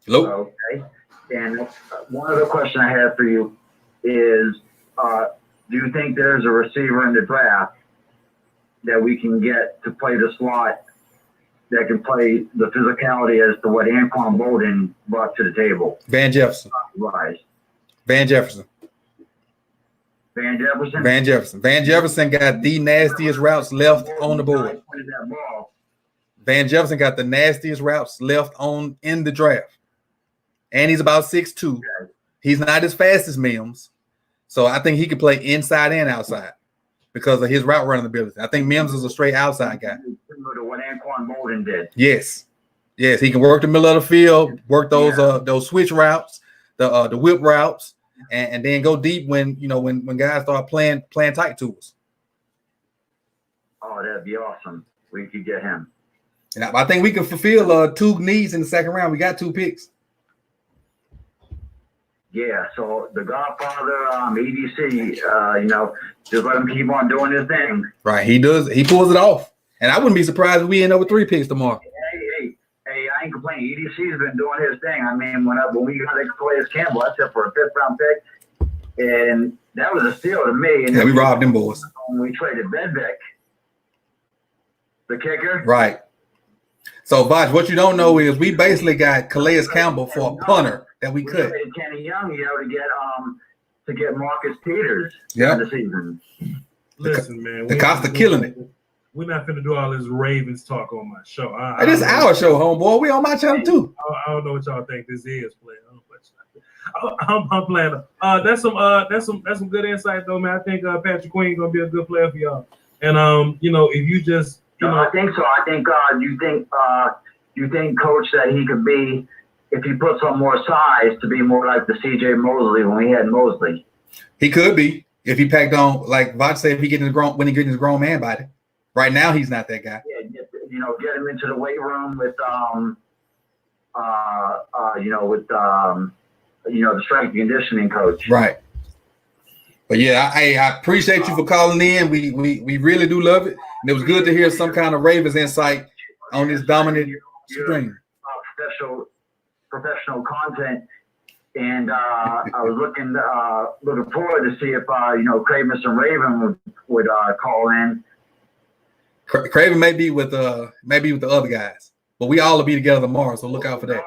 Hello? Okay. And one other question I have for you is, do you think there's a receiver in the draft that we can get to play the slot that can play the physicality as to what Anquan Bolden brought to the table? Van Jefferson. Rise. Van Jefferson. Van Jefferson? Van Jefferson. Van Jefferson got the nastiest routes left on the board. Van Jefferson got the nastiest routes left in the draft. And he's about 6'2". He's not as fast as Mims. So I think he can play inside and outside because of his route running ability. I think Mims is a straight outside guy. Similar to what Anquan Bolden did. Yes. Yes, he can work the middle of the field, work those switch routes, the whip routes, and then go deep when guys start playing tight to us. Oh, that'd be awesome. We could get him. And I think we can fulfill 2 needs in the second round. We got 2 picks. Yeah, so the Godfather, EDC, just let him keep on doing his thing. Right, he does. He pulls it off. And I wouldn't be surprised if we end up with 3 picks tomorrow. Hey, I ain't complaining. EDC's been doing his thing. I mean, when we got Calais Campbell, I said for a 5th round pick, and that was a steal to me. And yeah, we robbed them boys. When we traded Bedvik, the kicker. Right. So, Vaj, what you don't know is we basically got Calais Campbell for a punter that we could. Traded Kenny Young, to get Marcus Peters in the season. Listen, man. The Costa killing it. We're not finna do all this Ravens talk on my show. This is our show, homeboy. We on my channel too. I don't know what y'all think this is, player. I'm playing. That's some good insight though, man. I think Patrick Queen gonna be a good player for y'all. And if you just I think so. I think you think Coach that he could be, if he puts on more size, to be more like the CJ Mosley when we had Mosley. He could be if he packed on, like Vaj said, if he get when he gets his grown man body. Right now, he's not that guy. Yeah, get him into the weight room with the strength and conditioning coach. Right. But yeah, I appreciate you for calling in. We really do love it, and it was good to hear some kind of Ravens insight on this dominant string. Professional content, and I was looking forward to see if Craven and Raven would call in. Craven may be with the other guys, but we all will be together tomorrow. So look out for that.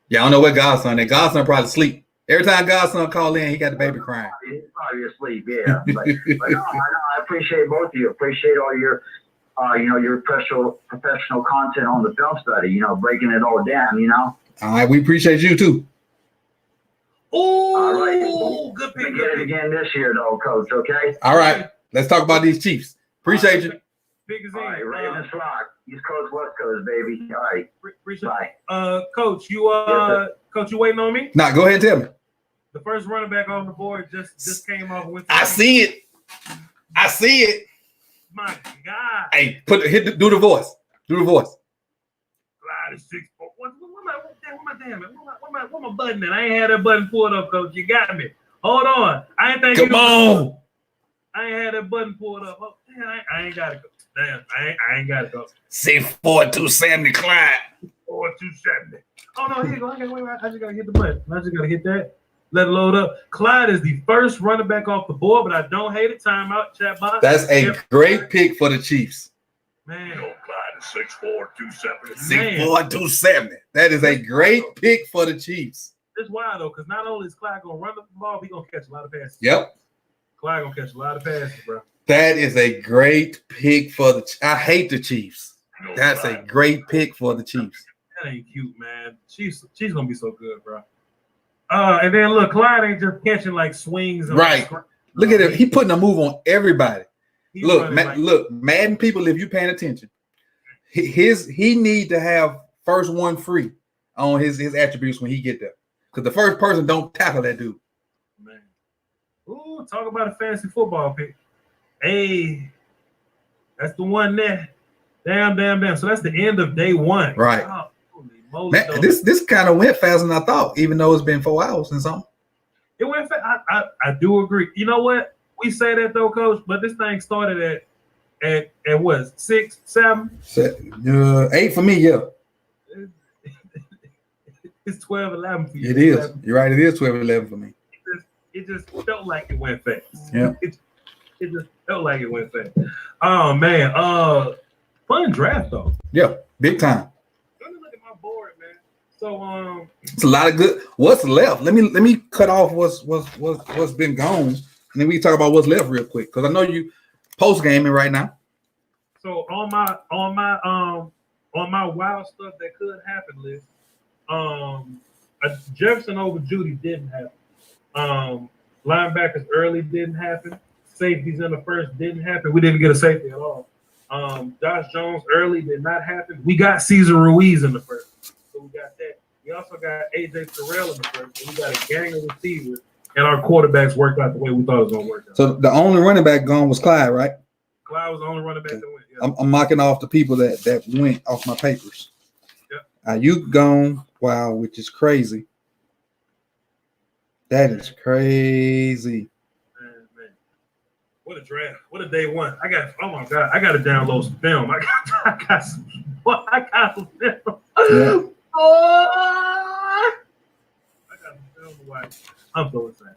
Yeah, I don't know what Godson. That Godson probably sleep. Every time Godson call in, he got the baby crying. He's probably asleep. Yeah, but no, I appreciate both of you. Appreciate all your your professional content on the film study. Breaking it all down. All right, we appreciate you too. All right, good pick. Get it again this year, though, Coach. Okay. All right. Let's talk about these Chiefs. Appreciate you. All right, Ravens rock. East Coast, West Coast, baby. All right. Appreciate it. Coach, you waiting on me? Nah, go ahead and tell me. The first running back on the board just came off with. I see it. My God. Hey, do the voice. Do the voice. Glide is 6'4". What my button at? I ain't had that button pulled up, Coach. You got me. Hold on. I ain't thinking. Come on. I ain't had that button pulled up. Oh, damn, I ain't got it. Damn, I ain't got it. 6'4", 270 Clyde. 270. Oh no, here you go. I just gotta hit the button. I just gotta hit that. Let it load up. Clyde is the first running back off the board, but I don't hate it. Timeout, chat box. That's a great pick for the Chiefs. Man, Clyde is 6'4", 270. 6'4", 270. That is a great pick for the Chiefs. It's wild though, because not only is Clyde gonna run the ball, he's gonna catch a lot of passes. Yep. Clyde gonna catch a lot of passes, bro. That is a great pick for the. I hate the Chiefs. That's a great pick for the Chiefs. That ain't cute, man. She's gonna be so good, bro. And then look, Clyde ain't just catching like swings. Right. Look at him. He putting a move on everybody. Look, Madden people, if you paying attention, he need to have first one free on his attributes when he get there, because the first person don't tackle that dude. Man. Ooh, talk about a fantasy football pick. Hey, that's the one there. Damn. So that's the end of day one. Right. Oh, holy Man, this kind of went faster than I thought, even though it's been 4 hours and something. It went fast. I do agree. You know what? We say that though, Coach, but this thing started at what, 6, 7? 8 for me, yeah. It's 12, 11 for you. It is. You're right. It is 12, 11 for me. It just felt like it went fast. Yeah. It just felt like it went fast. Oh man. Fun draft though. Yeah, big time. Let me look at my board, man. So it's a lot of good. What's left? Let me cut off what's been gone, and then we can talk about what's left real quick, because I know you post gaming right now. So on my wild stuff that could happen list, Jefferson over Judy didn't happen. Linebackers early didn't happen. Safeties in the first didn't happen. We didn't get a safety at all. Josh Jones early did not happen. We got Cesar Ruiz in the first, so we got that. We also got AJ Terrell in the first, so we got a gang of receivers, and our quarterbacks worked out the way we thought it was going to work out. So the only running back gone was Clyde, right? Clyde was the only running back that went. Yeah. I'm marking off the people that went off my papers. Yep. Ayuk gone, wow, which is crazy. That is crazy. Man. What a draft. What a day one. Oh my God, I got to download some film. I got some film. Yeah. I got some film to watch. I'm so excited.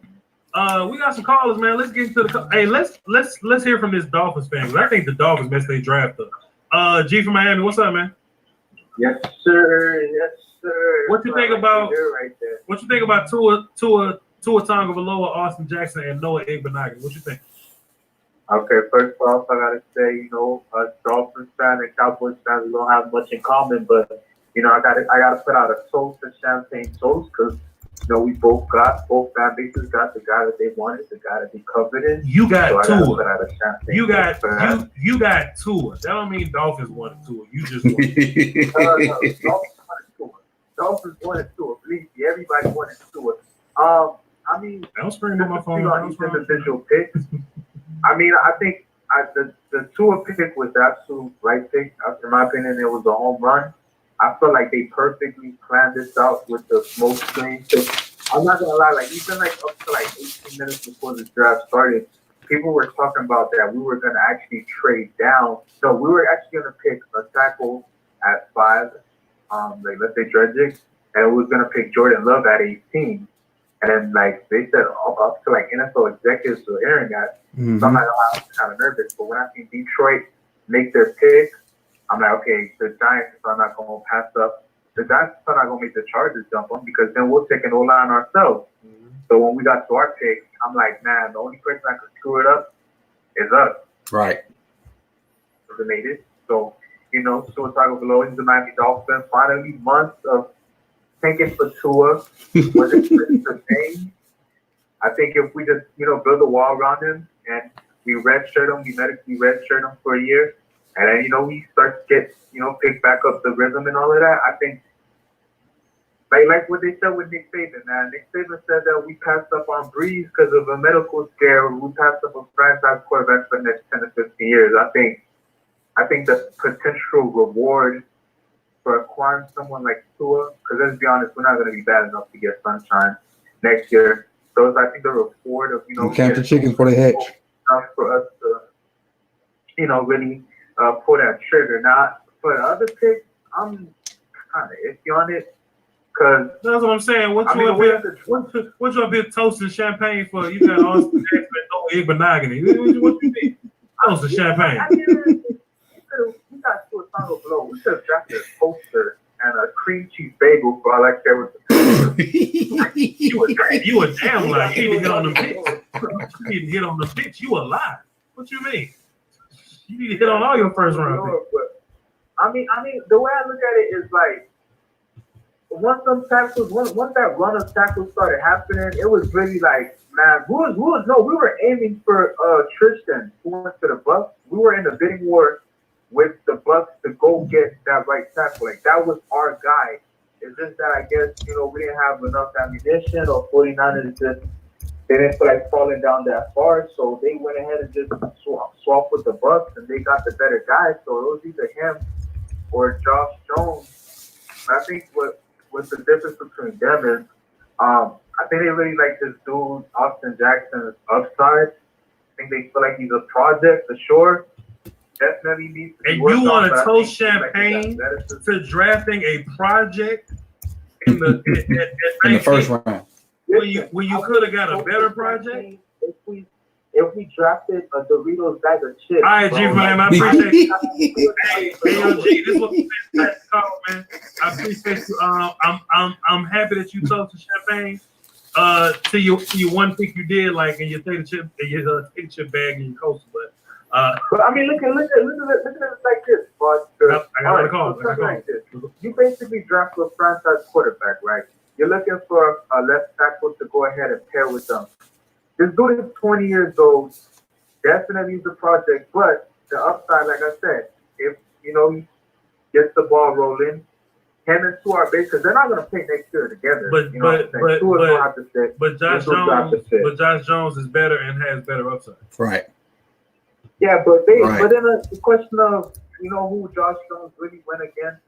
We got some callers, man. Let's get into the hey. Let's hear from this Dolphins fan. I think the Dolphins messed their draft up. G from Miami, what's up, man? Yes, sir. Yes, sir. What you think about? Right there. What you think about Tua Tagovailoa, Austin Jackson, and Noah Igbenogany? What you think? Okay, first off, I gotta say, us Dolphins fans and Cowboys fans, we don't have much in common, but I gotta put out a toast to Champagne Toast, because we both fan bases got the guy that they wanted, the guy that they coveted. You got so Tua. You got Tua. That don't mean Dolphins wanted Tua. You just wanted Dolphins wanted Tua. Believe me, everybody wanted Tua. I mean, don't scream on my phone. On these individual picks. I mean, I think the Tua pick was the absolute right pick. In my opinion, it was a home run. I feel like they perfectly planned this out with the smoke screen. I'm not gonna lie, even up to 18 minutes before the draft started, people were talking about that we were gonna actually trade down. So we were actually gonna pick a tackle at 5, let's say Dredgick, and we was gonna pick Jordan Love at 18. And then they said up to NFL executives were hearing that. Mm-hmm. So I'm not gonna lie, I was kind of nervous. But when I see Detroit make their pick, I'm like, okay, the Giants are not going to pass up. The Giants are not going to make the Chargers jump on, because then we'll take an O-line ourselves. Mm-hmm. So when we got to our pick, I'm like, man, the only person that could screw it up is us. Right. So they made it. So, Tua Tagovailoa, he's the Miami Dolphins. Finally, months of thinking for Tua was the thing. I think if we just, build a wall around him and we redshirt him, we medically redshirt him for a year, and then, we start to get, pick back up the rhythm and all of that. I think, like what they said with Nick Saban, man. Nick Saban said that we passed up on Breeze because of a medical scare. We passed up a franchise quarterback for the next 10 to 15 years. I think the potential reward for acquiring someone like Tua, because let's be honest, we're not going to be bad enough to get Sunshine next year. So I think the reward of, count the chickens before they hatch. For us to, really pull that trigger. Now, for the other picks, I'm kind of iffy on it, because that's what I'm saying. What you up here toasting champagne for? You got Austin Jackson and Noah Igbenogany. What you mean? Toasting champagne. We got to a tunnel below. We should have drafted a toaster and a cream cheese bagel for all I care with the You a damn lie. You need to get on the pitch. You need to get on the pitch. You a lie. What you mean? You need to hit on all your first round picks. But I mean, the way I look at it is once that run of tackles started happening, it was really man, we were aiming for Tristan, who went to the Bucs. We were in a bidding war with the Bucs to go get that right tackle. That was our guy. It's just that I guess, we didn't have enough ammunition, or 49ers they didn't feel like falling down that far, so they went ahead and just swap with the Bucs, and they got the better guy. So it was either him or Josh Jones. I think what's the difference between them is, I think they really like this dude, Austin Jackson's upside. I think they feel like he's a project for sure. Definitely needs to be And worked you want on, to but I toast think, champagne that is to drafting a project in the in the first round. when you could have got a better project. If we drafted a Doritos bag of chips. All right, G man, I appreciate you. Hey, G, this was a fantastic call, man. I appreciate you. I'm happy that you told the champagne. To your one pick you did, like, and you take the chip, and you take the chip bag and you coast, but I mean, look at it like this, but I got a call. Like this. You basically draft a franchise quarterback, right? You're looking for a left tackle to go ahead and pair with them. This dude is 20 years old, definitely is a project, but the upside, like I said, if he gets the ball rolling, him and Tua are because they're not going to play next year together. But Josh Jones is better and has better upside. Right. Yeah, but then the question of who Josh Jones really went against,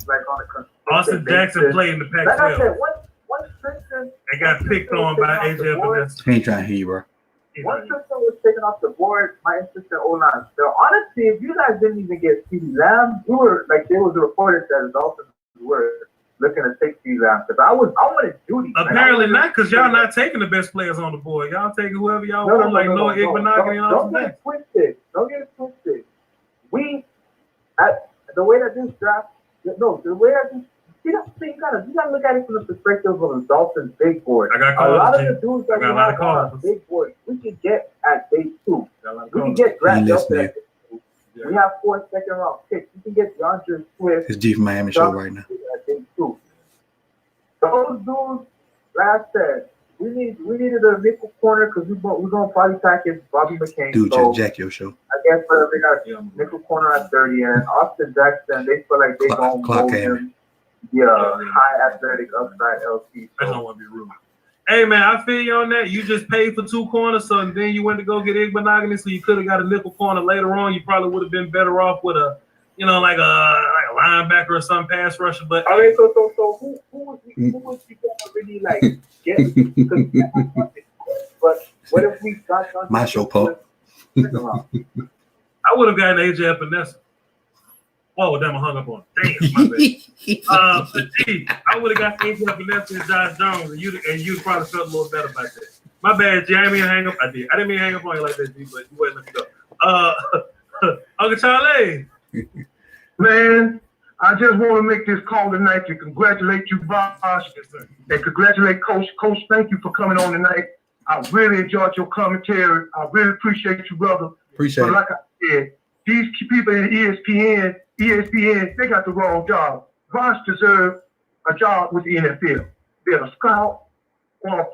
like on a Austin Jackson played in the Pac-12. Like I said, once Tristan, they got picked on by AJ Epinesa. He ain't trying to hear you, bro. Once Tristan was taken off the board, my interest in O-line. So honestly, if you guys didn't even get CeeDee Lamb, you were like there was reported that the Dolphins were looking to take CeeDee Lamb. Because I wanted Judy. Apparently not, because y'all not taking the best players on the board. Y'all taking whoever y'all want, like Noah Igbenogany and all that. Don't get it twisted. The way that this draft, the way that this. You gotta look at it from the perspective of the Dolphins big board. I got a lot of Jim. the dudes that we have on big board, we can get at day 2. We can get drafted up there. We have 4 second-round picks. We can get DeAndre Swift. It's G from Miami show right now. At day 2. Those dudes, like I said, we needed a nickel corner because we're gonna probably package Bobby McCain. Dude, so Jack your show. I guess they got nickel corner at 30 and Austin Jackson. They feel like they gonna mold him. Yeah, high athletic upside LT. I don't want to be rude. Hey man, I feel you on that. You just paid for 2 corners, so then you went to go get Igbenogany, so you could have got a nickel corner later on. You probably would have been better off with a, like a linebacker or some pass rusher. But I mean, so who was you going to really like get? But what if we got my show, Pope? I would have gotten AJ Epinesa. Oh, damn, I hung up on it. Damn, my bad. I would have got AJ Epinesa and Josh Jones, and you'd probably felt a little better about that. My bad, G. I didn't mean to hang up. I did. I didn't mean to hang up on you like that, G, but you wouldn't let me go. Uncle Charlie. Man, I just want to make this call tonight to congratulate you, Bosh, and congratulate Coach. Coach, thank you for coming on tonight. I really enjoyed your commentary. I really appreciate you, brother. Appreciate it. Like I said, these people in ESPN, they got the wrong job. Bosh deserves a job with the NFL. Be a scout or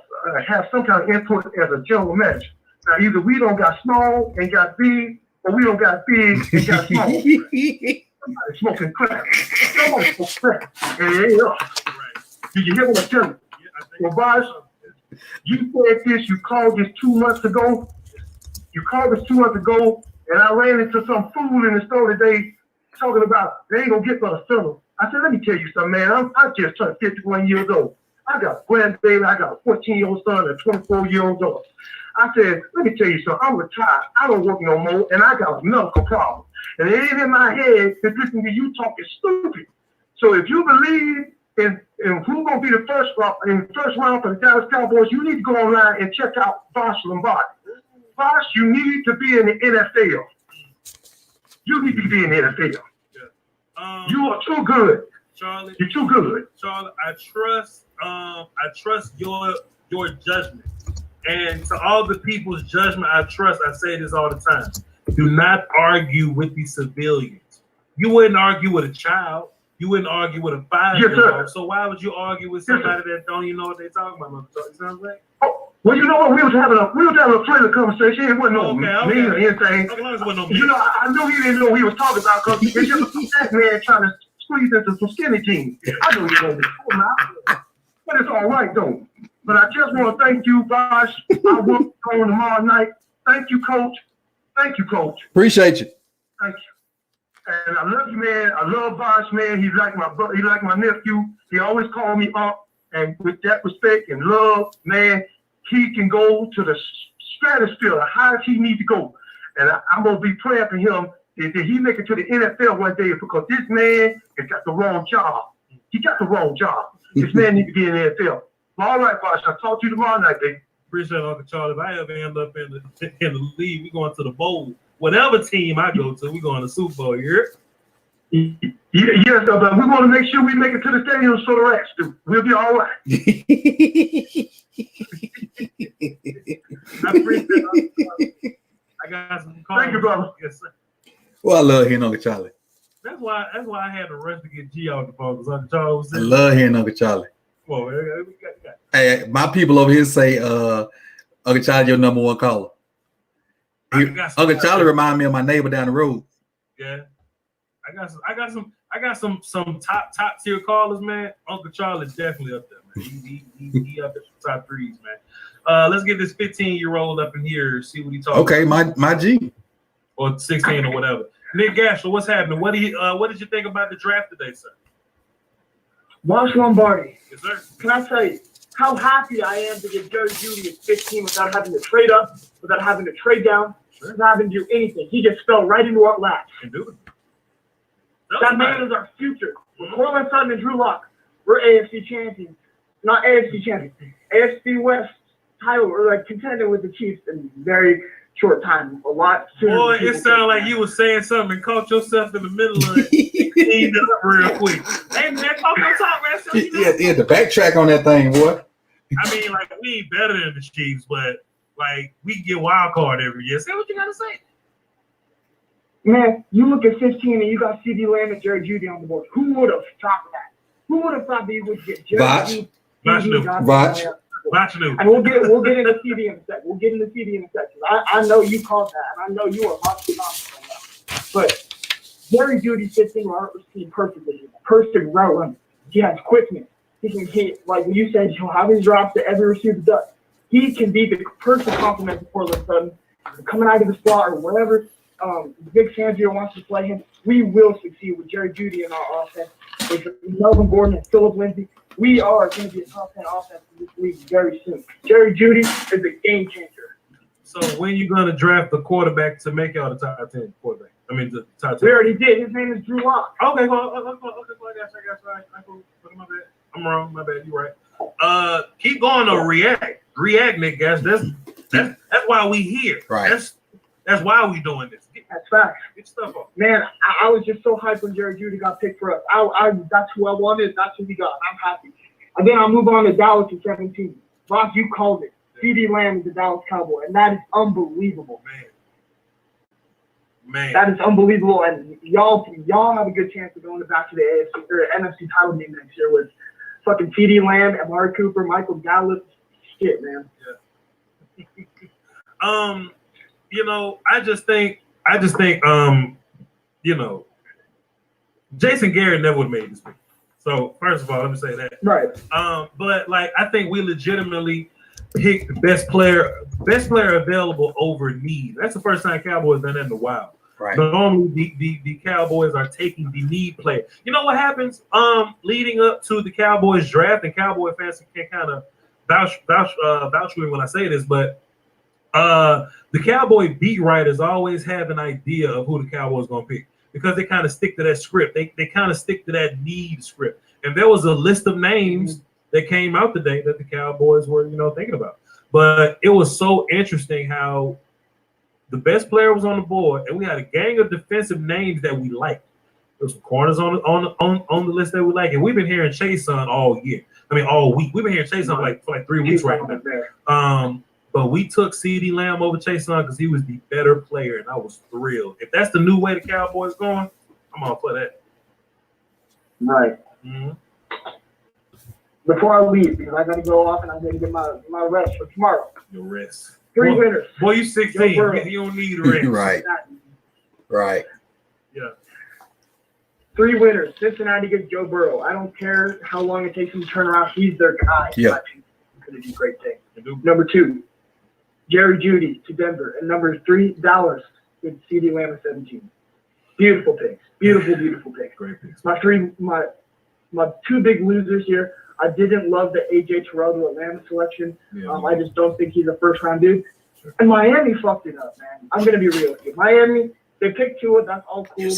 have some kind of input as a general manager. Now, either we don't got small and got big, or we don't got big and got small. Somebody smoking crack. Somebody smoking crack. Hey, did you hear what I tell you? Well, Bosh, you said this, you called this 2 months ago. And I ran into some fool in the store today talking about they ain't gonna get for the summer. I said, let me tell you something, man. I just turned 51 years old. I got a grandbaby. I got a 14-year-old son and a 24-year-old daughter. I said, let me tell you something. I'm retired. I don't work no more, and I got a medical problem. And it ain't in my head to listen to you talking stupid. So if you believe in who's gonna be the first round for the Dallas Cowboys, you need to go online and check out Bosh Lombardi. Bosh, you need to be in the NFL. You need to be in the NFL. Yeah. You are too good. Charlie, you're too good. Charlie, I trust your judgment. And to all the people's judgment I trust, I say this all the time. Do not argue with the civilians. You wouldn't argue with a child. You wouldn't argue with a 5-year-old. Yes, so why would you argue with somebody that don't even know what they're talking about? You know what I'm saying? Well, you know what? We was having a friendly conversation. It wasn't no me or anything. I knew he didn't know what he was talking about because it's just that man trying to squeeze into some skinny jeans. I know you know this. But it's all right, though. But I just want to thank you, Bosh. I will be on tomorrow night. Thank you, Coach. Thank you, Coach. Appreciate you. Thank you. And I love you, man. I love Bosh, man. He's like my brother. He's like my nephew. He always called me up. And with that respect and love, man, he can go to the stratosphere, the highest he needs to go. And I'm going to be praying for him that he make it to the NFL one day, because this man has got the wrong job. He got the wrong job. This man needs to be in the NFL. All right, Bosh. I'll talk to you tomorrow night, baby. Appreciate it, Uncle Charlie. If I ever end up in the league, we going to the bowl. Whatever team I go to, we going to the Super Bowl. You hear? Yes, but we want to make sure we make it to the stadium so the rats do. We'll be all right. I appreciate it. I got some calls. Thank you, brother. Yes, sir. Well, I love hearing Uncle Charlie. That's why I had to rush to get G out the phone, because Uncle Charlie was I love hearing Uncle Charlie. Come on, man. We got. Hey, my people over here say Uncle Charlie your number one caller. Uncle Charlie remind me of my neighbor down the road. Yeah. I got some top tier callers, man. Uncle Charlie's definitely up there, man. He up at the top threes, man. Let's get this 15-year-old up in here, see what he talking Okay, about. my G. Or 16 or whatever. Nick Gashel, what's happening? What did you think about the draft today, sir? Bosh Lombardi. Yes, sir. Can I tell you how happy I am to get Jerry Jeudy at 15 without having to trade up, without having to trade down, without having to do anything. He just fell right into our laps. Can do it. That man is our future. With Cortland Sutton and Drew Lock, we're AFC champions. Not AFC champions. AFC West title. We're like contending with the Chiefs in very short time. A lot sooner. Boy, it sounded like you were saying something and caught yourself in the middle of it and cleaned it up real quick. Hey, man, talk on top, man. So, you know, Yeah, the backtrack on that thing, boy. I mean, like, we ain't better than the Chiefs, but, like, we get wild card every year. Say what you got to say. Man, you look at 15 and you got CeeDee Lamb and Jerry Jeudy on the board. Who would have thought that? Who would have thought that you would get Jerry Jeudy? And we'll get into CD in a second. We'll get into CD in a second. I know you called that, and I know you are much on that. But Jerry Jeudy fits in our team perfectly. Perfect route runner. He has quickness. He can hit, like you said, he'll have his drops that every receiver does. He can be the perfect complement to Cortland Sutton. Coming out of the slot or whatever. Vic Fangio wants to play him. We will succeed with Jerry Jeudy in our offense. With Melvin Gordon and Philip Lindsay, we are going to be a top 10 offense in this league very soon. Jerry Jeudy is a game changer. So when you going to draft the quarterback to make y'all the top 10 quarterback? I mean, the top 10. We already did. His name is Drew Lock. Okay, well, I got you. My bad. I'm wrong. My bad. You're right. Keep going to react, Nick Gash. That's why we here. Right. That's why we doing this. That's facts. Get stuff up. Man, I was just so hyped when Jerry Jeudy got picked for us. That's who I wanted. That's who we got. I'm happy. And then I'll move on to Dallas at 17. Ross, you called it. CeeDee Lamb is the Dallas Cowboy, and that is unbelievable. Man. That is unbelievable, and y'all have a good chance of going back to the AFC or NFC title game next year with fucking CeeDee Lamb, Amari Cooper, Michael Gallup. Shit, man. Yeah. You know, I just think, you know, Jason Garrett never would have made this pick. So first of all, let me say that. Right. But like, I think we legitimately picked the best player available over need. That's the first time Cowboys done that in a while. Right. Normally the Cowboys are taking the need player. You know what happens? Leading up to the Cowboys draft, and Cowboy fans can kind of vouch for me when I say this, but the Cowboy beat writers always have an idea of who the Cowboys going to pick because they kind of stick to that script. They kind of stick to that need script. And there was a list of names that came out today that the Cowboys were, you know, thinking about. But it was so interesting how the best player was on the board, and we had a gang of defensive names that we liked. There was some corners on the list that we like, and we've been hearing Chase on all year. I mean, all week. We've been hearing Chase on for like 3 weeks right now. But we took CeeDee Lamb over Chase on because he was the better player, and I was thrilled. If that's the new way the Cowboys going, I'm all for that. Right. Mm-hmm. Before I leave, because I got to go off and I'm going to get my rest for tomorrow. Your rest. 3 winners. Boy, you 16. You don't need rest. Right. Right. Yeah. 3 winners. Cincinnati gets Joe Burrow. I don't care how long it takes him to turn around. He's their guy. Yeah. He's going to do great things. Number 2, Jerry Jeudy to Denver. And number 3, Dallas with CeeDee Lamb at 17. Beautiful picks. Beautiful picks. Great picks. My two big losers here. I didn't love the AJ Terrell to Atlanta selection. Yeah. I just don't think he's a first round dude. And Miami fucked it up, man. I'm gonna be real with you. Miami, they picked Tua. That's all cool.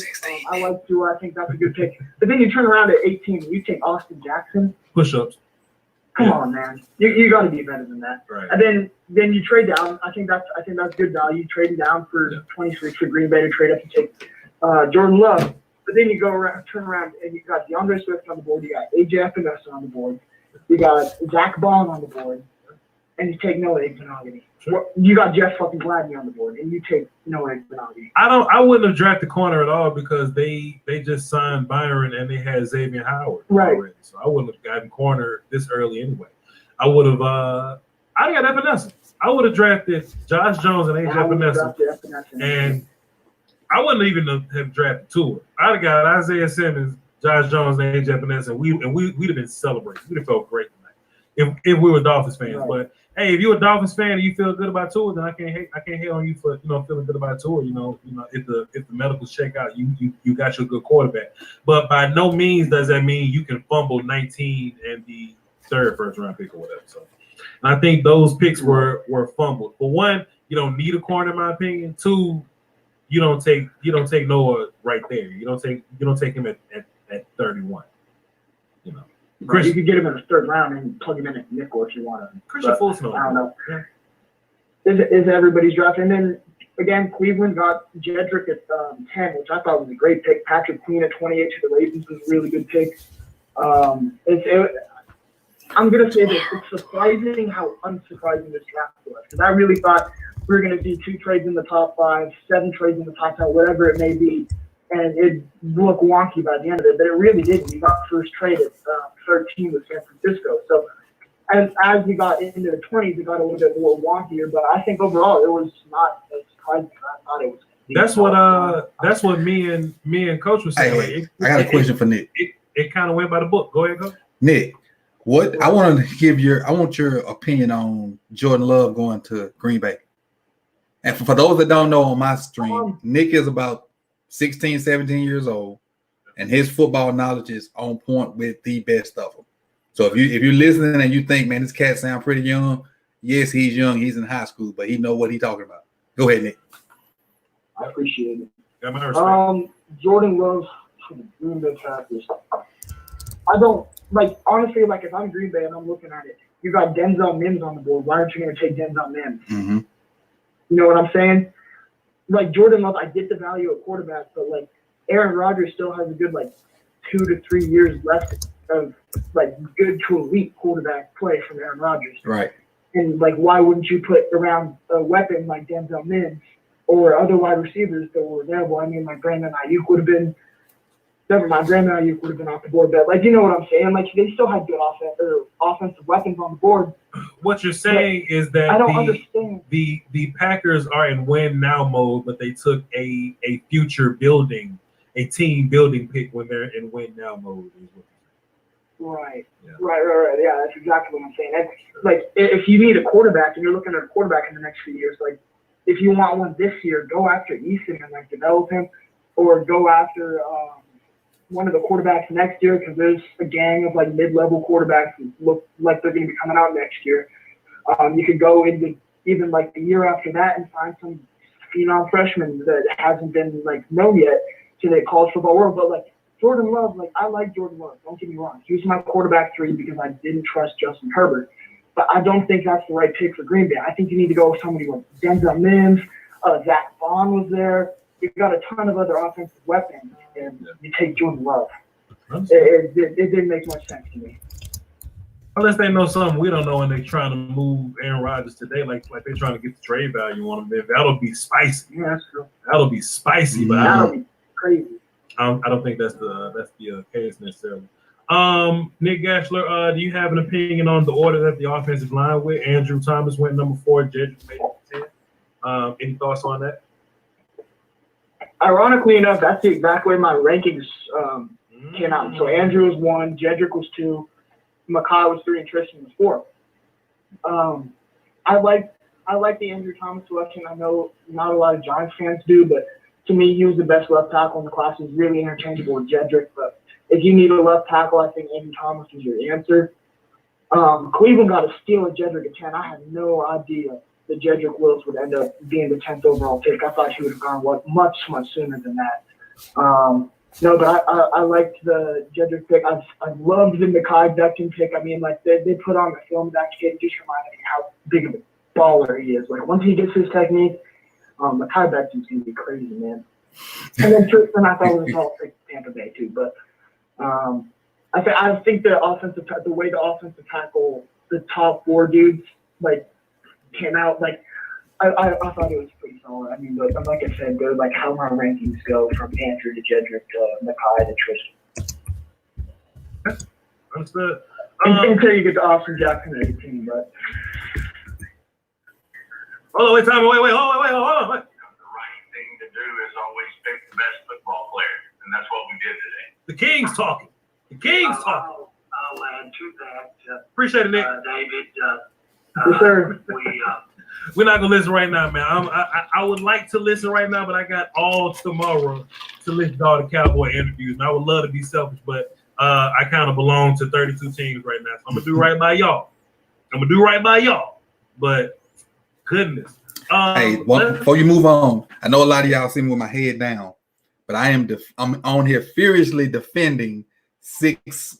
I like Tua. I think that's a good pick. But then you turn around at 18 and you take Austin Jackson. Push-ups. Come on, man. You got to be better than that. Right. And then you trade down. I think that's good value. Trading down for 26 for Green Bay to trade up to take Jordan Love. But then you turn around and you got DeAndre Swift on the board. You got AJ Epinesa on the board. You got Zach Bond on the board, and you take Noah Igbenogany. You got Jeff fucking Gladney on the board, and you take Noah Igbenogany. I wouldn't have drafted corner at all because they just signed Byron and they had Xavier Howard already. So I wouldn't have gotten corner this early anyway. I would have I got Epinesa. I would have drafted Josh Jones and AJ Epinesa. And I wouldn't even have drafted Tua. I'd have got Isaiah Simmons, Josh Jones, and AJ Epinesa, and we'd have been celebrating. We'd have felt great tonight if we were Dolphins fans. Right. But hey, if you're a Dolphins fan and you feel good about Tua, then I can't hate on you for feeling good about Tua. If the medicals check out, you got your good quarterback. But by no means does that mean you can fumble 19 and the third first round pick or whatever. So I think those picks were fumbled. For one, you don't need a corner in my opinion. Two, you don't take Noah right there. You don't take him at 31. Right, you could get him in the third round and plug him in at nickel if you want to. Christian Fulton. I don't know. Yeah. Is everybody's draft? And then again, Cleveland got Jedrick at 10, which I thought was a great pick. Patrick Queen at 28 to the Ravens was a really good pick. I'm gonna say this: it's surprising how unsurprising this draft was, because I really thought we were gonna see 2 trades in the top 5, 7 trades in the top 10, whatever it may be, and it looked wonky by the end of it. But it really didn't. We got first trade at 13 with San Francisco. So, and as we got into the 20s, it got a little bit more wonkier. But I think overall, it was not as surprising as I thought it was. That's what me and Coach was saying. Hey, I got a question for Nick. It kind of went by the book. Go ahead, Coach. Nick, I want your opinion on Jordan Love going to Green Bay. And for those that don't know, on my stream, Nick is about 16, 17 years old, and his football knowledge is on point with the best of them. So if you're listening and you think, man, this cat sounds pretty young, yes, he's young. He's in high school, but he know what he's talking about. Go ahead, Nick. I appreciate it. Got my respect. Jordan Love for the Green Bay Packers. I don't honestly, if I'm Green Bay and I'm looking at it, you got Denzel Mims on the board. Why aren't you going to take Denzel Mims? Mm-hmm. You know what I'm saying? Jordan Love, I get the value of quarterback, but Aaron Rodgers still has a good 2 to 3 years left of good to elite quarterback play from Aaron Rodgers. Right. And why wouldn't you put around a weapon like Denzel Mims or other wide receivers that were available? I mean, Brandon Ayuk would have been. Never mind, Brandon Ayuk would have been off the board, but you know what I'm saying? They still had good offensive weapons on the board. What you're saying is that I don't understand. The Packers are in win now mode, but they took a future building, a team building pick when they're in win now mode. Right. Yeah. Right. Yeah, that's exactly what I'm saying. That's, if you need a quarterback and you're looking at a quarterback in the next few years, if you want one this year, go after Easton and develop him, or go after one of the quarterbacks next year, because there's a gang of mid-level quarterbacks that look like they're going to be coming out next year. You could go into even the year after that and find some phenom freshman that hasn't been known yet to the college football world. But Jordan Love, I like Jordan Love. Don't get me wrong. He was my quarterback 3 because I didn't trust Justin Herbert. But I don't think that's the right pick for Green Bay. I think you need to go with somebody like Denzel Mims. Zach Bond was there. You've got a ton of other offensive weapons, and you take Jordan Love. It didn't make much sense to me. Unless they know something we don't know and they're trying to move Aaron Rodgers today, like they're trying to get the trade value on him. That'll be spicy. Yeah, that's true. That'll be spicy, but that'll be crazy. I don't think that's the case necessarily. Nick Gashler, do you have an opinion on the order that the offensive line went? Andrew Thomas went number 4, Jedrick made 10. Any thoughts on that? Ironically enough, that's the exact way my rankings came out. So Andrew was 1, Jedrick was 2, Makai was 3, and Tristan was 4. I like the Andrew Thomas selection. I know not a lot of Giants fans do, but to me, he was the best left tackle in the class. He's really interchangeable with Jedrick. But if you need a left tackle, I think Aiden Thomas is your answer. Cleveland got a steal at Jedrick at 10. I had no idea that Jedrick Wills would end up being the 10th overall pick. I thought he would have gone much sooner than that. No, but I liked the Jedrick pick. I loved the Mekhi Becton pick. I mean, like they put on the film that kid just reminded me how big of a baller he is. Like once he gets his technique, Mekhi Becton's gonna be crazy, man. And then Tristan, I thought was all pick Tampa Bay too. But I think the way the offensive tackle, the top 4 dudes like came out like. I thought it was pretty solid. I mean, like I said, go like how my rankings go from Andrew to Jedrick to Mekhi to Tristan. Understood. Until you get to Austin Jackson at 18, but. Hold on, wait. The right thing to do is always pick the best football player, and that's what we did today. The King's talking. I'll add to that. Appreciate it, Nick. David. Yes, sir. We're not gonna listen right now, man. I would like to listen right now, but I got all tomorrow to listen to all the Cowboy interviews, and I would love to be selfish, but I kind of belong to 32 teams right now, so I'm gonna do right by y'all. But goodness. Hey, before you move on, I know a lot of y'all see me with my head down, but I'm on here furiously defending 6'4",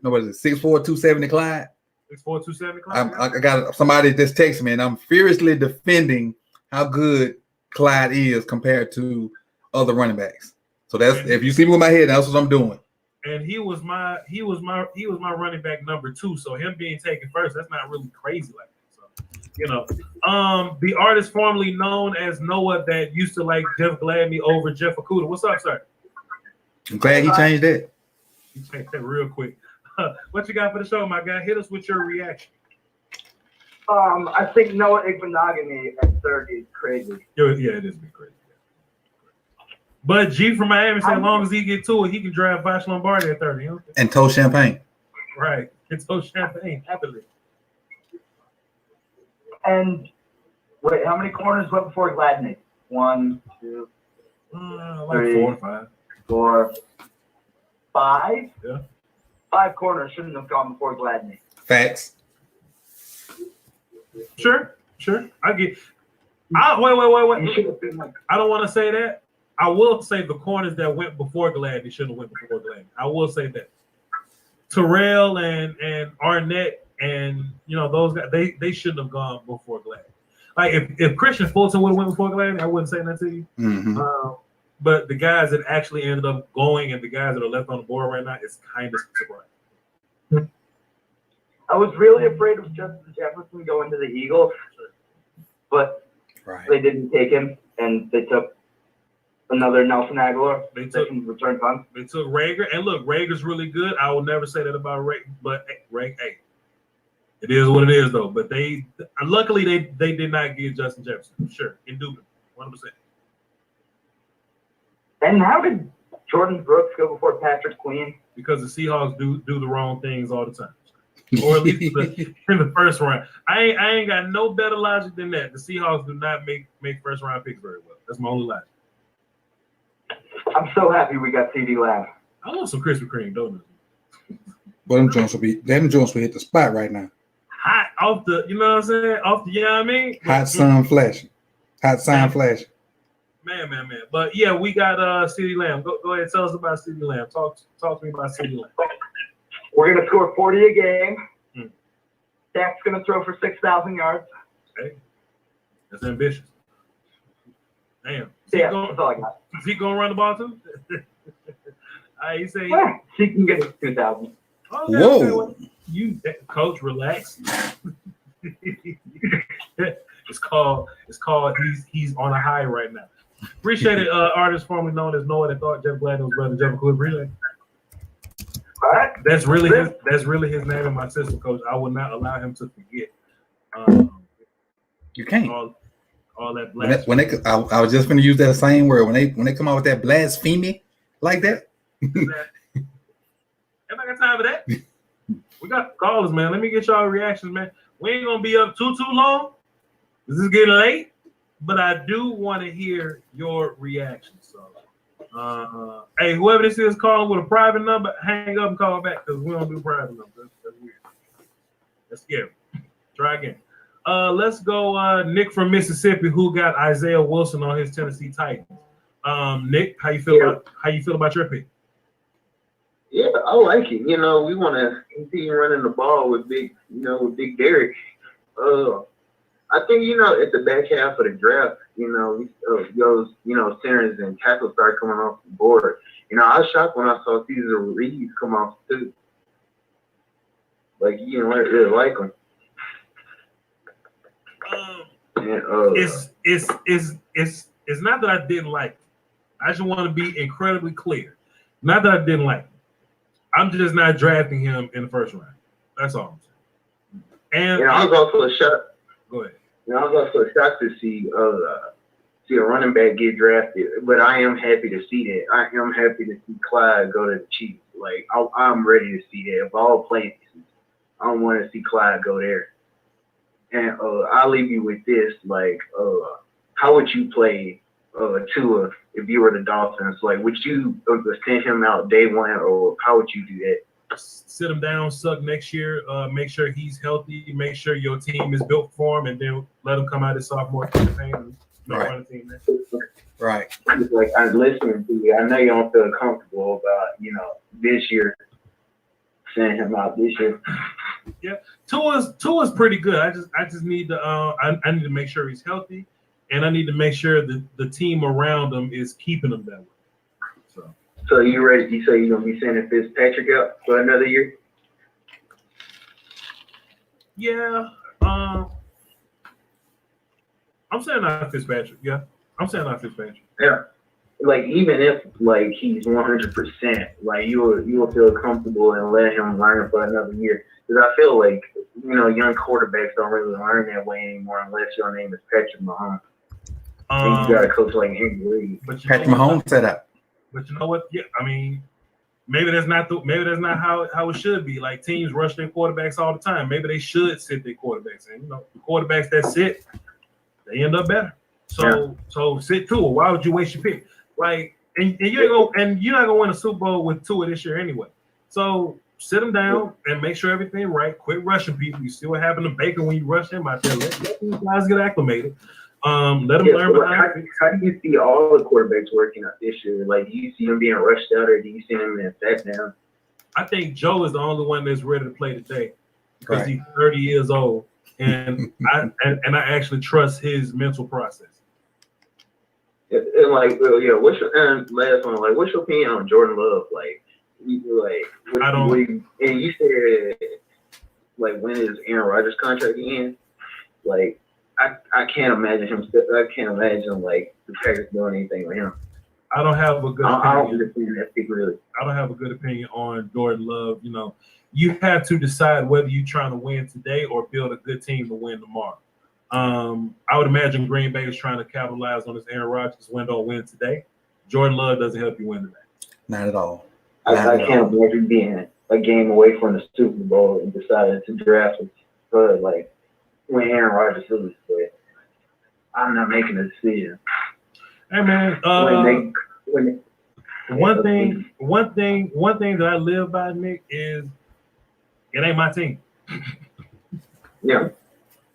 270 Clyde. 6'4", 270 Clyde. I got somebody that's texting me, and I'm furiously defending how good Clyde is compared to other running backs. So that's if you see me with my head, that's what I'm doing. And he was my running back number 2. So him being taken first, that's not really crazy like that. So you know, the artist formerly known as Noah that used to like Jeff Gladney over Jeff Okudah. What's up, sir? I'm glad he changed that. He changed that real quick. What you got for the show, my guy? Hit us with your reaction. I think Noah Igbenogany at 30 is crazy. Yeah, it is crazy. But G from Miami said as long as he get to it, he can drive Vash Lombardi at 30. Huh? And toast champagne. Right. It's toast champagne, happily. And wait, how many corners went before Gladney? 1, 2, like 4 or 5. 4, 5? Yeah. 5 corners shouldn't have gone before Gladney. Facts. Sure. I get. Wait. I don't want to say that. I will say the corners that went before Gladney shouldn't have went before Gladney. I will say that. Terrell and Arnett and those guys, they shouldn't have gone before Gladney. Like if Christian Fulton would have went before Gladney, I wouldn't say that to you. Mm-hmm. But the guys that actually ended up going and the guys that are left on the board right now, it's kind of surprising. I was really afraid of Justin Jefferson going to the Eagles, but they didn't take him, and they took another Nelson Aguilar. They took return punt. They took Rager, and look, Rager's really good. I will never say that about Rager, but Rager, it is what it is, though. But luckily they did not get Justin Jefferson. Sure, indubitably, 100%. And how did Jordan Brooks go before Patrick Queen? Because the Seahawks do the wrong things all the time, or at least in the first round. I ain't got no better logic than that. The Seahawks do not make first round picks very well. That's my only logic. I'm so happy we got CD Lamb. I want some Krispy Kreme donuts. Well, them joints will hit the spot right now. Hot off the, you know what I'm saying? Off the, you know what I mean? Hot sun flashing. Flashing. Man. But yeah, we got CeeDee Lamb. Go ahead, tell us about CeeDee Lamb. Talk to me about CeeDee Lamb. We're gonna score 40 a game. Dak's gonna throw for 6,000 yards. Hey, that's ambitious. Damn. Yeah, that's all I got. Is he gonna run the ball too? You say he can get us 2,000. Whoa. You coach, relax. It's called he's on a high right now. Appreciate it, artist formerly known as Noah that thought Jeff Gladney was brother Jeff Okudah. Appreciate it. All right. That's really his name in my system, coach. I will not allow him to forget. You can't. All that blasphemy. When they I was just going to use that same word when they come out with that blasphemy like that. Everybody got time for that? We got callers, man. Let me get y'all reactions, man. We ain't gonna be up too long. This is getting late. but I do want to hear your reaction. So, hey, whoever this is calling with a private number, hang up and call back because we don't do private numbers. That's weird. That's scary. Try again. Let's go. Nick from Mississippi, who got Isaiah Wilson on his Tennessee Titans. Nick, how you feel about your pick? Yeah, I like it. You know, we want to continue running the ball with Big Derek. I think, you know, at the back half of the draft, you know, those, you know, centers and tackles start coming off the board. You know, I was shocked when I saw Cesar Reed come off too. Like, you know, I really like him. It's not that I didn't like him. I just want to be incredibly clear. Not that I didn't like him. I'm just not drafting him in the first round. That's all I'm saying. And you know, I was also shocked. Go ahead. You know, I was also shocked to see a running back get drafted, but I am happy to see that. I am happy to see Clyde go to the Chiefs. Like, I'm ready to see that. Of all places, I don't want to see Clyde go there. And I'll leave you with this. Like, how would you play Tua if you were the Dolphins? Like, would you send him out day one, or how would you do that? Sit him down, suck next year, make sure he's healthy, make sure your team is built for him, and then let him come out his sophomore campaign and run a team next year. Right. Like, I'm listening to you. I know you don't feel comfortable about, you know, this year, sending him out this year. Yeah, Tua's pretty good. I just need to I need to make sure he's healthy, and I need to make sure that the team around him is keeping him that way. So you ready? You say you're gonna be sending Fitzpatrick out for another year? Yeah. I'm saying not Fitzpatrick. Yeah, I'm saying not Fitzpatrick. Yeah. Like, even if like he's 100%, like you will feel comfortable and let him learn for another year. Because I feel like, you know, young quarterbacks don't really learn that way anymore unless your name is Patrick Mahomes. And you got a coach like Andy Reid. Patrick Mahomes set up. But you know what? Yeah, I mean, maybe that's not how it should be. Like, teams rush their quarterbacks all the time. Maybe they should sit their quarterbacks, and you know, the quarterbacks that sit, they end up better. So sit Tua. Why would you waste your pick? Like, and you're not gonna win a Super Bowl with Tua this year anyway. So sit them down and make sure everything right. Quit rushing people. You see what happened to Baker when you rush him out there. Let these guys get acclimated. Let them learn. How do you see all the quarterbacks working out this year? Like, do you see them being rushed out, or do you see them being sat down? I think Joe is the only one that's ready to play today because he's 30 years old, and I actually trust his mental process. And like, yeah, what's your last one? Like, what's your opinion on Jordan Love? Like, and you said, like, when is Aaron Rodgers' contract end? Like, I can't imagine him. I can't imagine like the Packers doing anything with him. I don't have a good opinion. I don't understand that pick, really. I don't have a good opinion on Jordan Love. You know, you have to decide whether you're trying to win today or build a good team to win tomorrow. I would imagine Green Bay is trying to capitalize on this Aaron Rodgers window win today. Jordan Love doesn't help you win today. Not at all. I can't imagine being a game away from the Super Bowl and decided to draft him for like when Aaron Rodgers loses. But I'm not making a decision. Hey man, one thing that I live by, Nick, is it ain't my team. Yeah.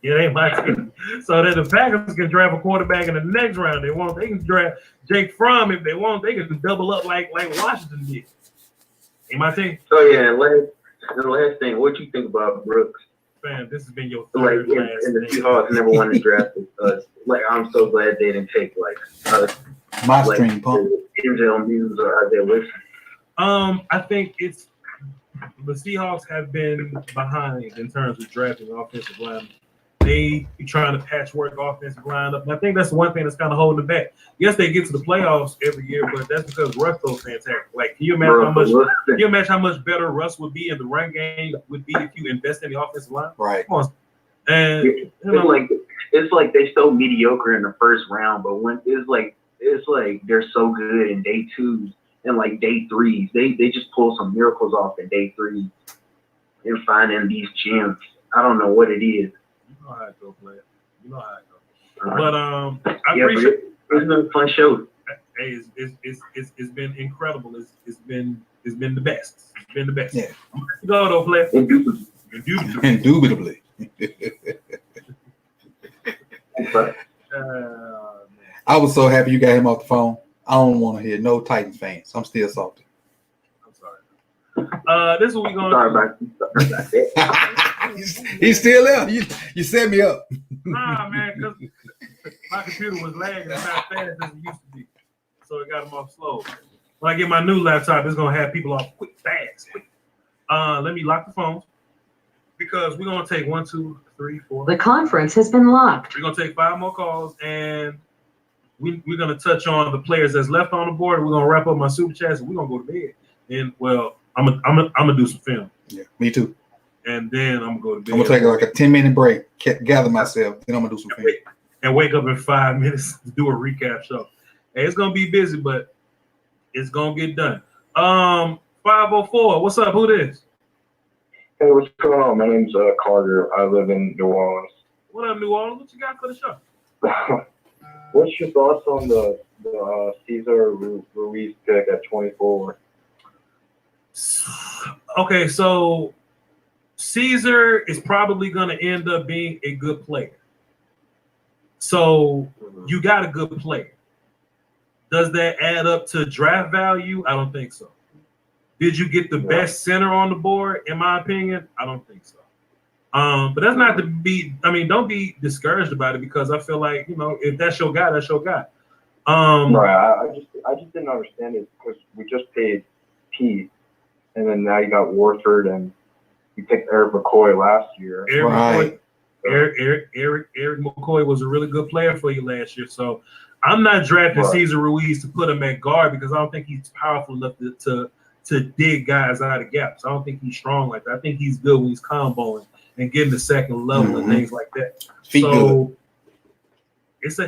It ain't my team. So that the Packers can draft a quarterback in the next round they can draft Jake Fromm if they want. They can double up like Washington did. Ain't my team. So yeah, the last thing, what you think about Brooks? Man, this has been your third last and the Seahawks never won the draft. Like, I'm so glad they didn't take my stream pump. Denzel Mims or Isaiah Wilson. I think it's the Seahawks have been behind in terms of drafting offensive linemen. They be trying to patchwork offensive lineup. And I think that's one thing that's kind of holding it back. Yes, they get to the playoffs every year, but that's because Russ goes fantastic. Like, can you imagine how much better Russ would be in the run game would be if you invest in the offensive line? Right. Come on. And it's like they're so mediocre in the first round, but when it's like they're so good in day twos and like day threes. They just pull some miracles off in day threes and finding these gems. I don't know what it is. You know how it goes, player. You know how it goes. But I appreciate. It's been a fun show. Hey, it's been incredible. It's been the best. It's been the best. Yeah. Go though, player. Indubitably. I was so happy you got him off the phone. I don't want to hear no Titans fans. I'm still salty. I'm sorry. This is what we gonna do. He's still there. You set me up. Nah, man, because my computer was lagging not fast as it used to be, so it got them off slow. When I get my new laptop, it's gonna have people off fast. Let me lock the phones because we're gonna take 1, 2, 3, 4. The conference has been locked. We're gonna take 5 more calls, and we're gonna touch on the players that's left on the board. We're gonna wrap up my super chats, and we're gonna go to bed. And well, I'm gonna do some film. Yeah, me too. And then I'm gonna go to bed. I'm gonna take like a 10-minute break, gather myself, then I'm gonna do some film. And wake up in 5 minutes to do a recap show. Hey, it's gonna be busy, but it's gonna get done. 504. What's up? Who this? Hey, what's going on? My name's Carter. I live in New Orleans. What up, New Orleans? What you got for the show? What's your thoughts on the Cesar Ruiz pick at 24? Okay, so Cesar is probably going to end up being a good player. So you got a good player. Does that add up to draft value? I don't think so. Did you get the best center on the board? In my opinion, I don't think so. But that's not to be. I mean, don't be discouraged about it because I feel like if that's your guy, that's your guy. Right. I just didn't understand it because we just paid Pete, and then now you got Warford, and you picked Eric McCoy last year. Eric McCoy was a really good player for you last year. So I'm not drafting Cesar Ruiz to put him at guard because I don't think he's powerful enough to dig guys out of gaps. I don't think he's strong like that. I think he's good when he's comboing and getting the second level and things like that. It's a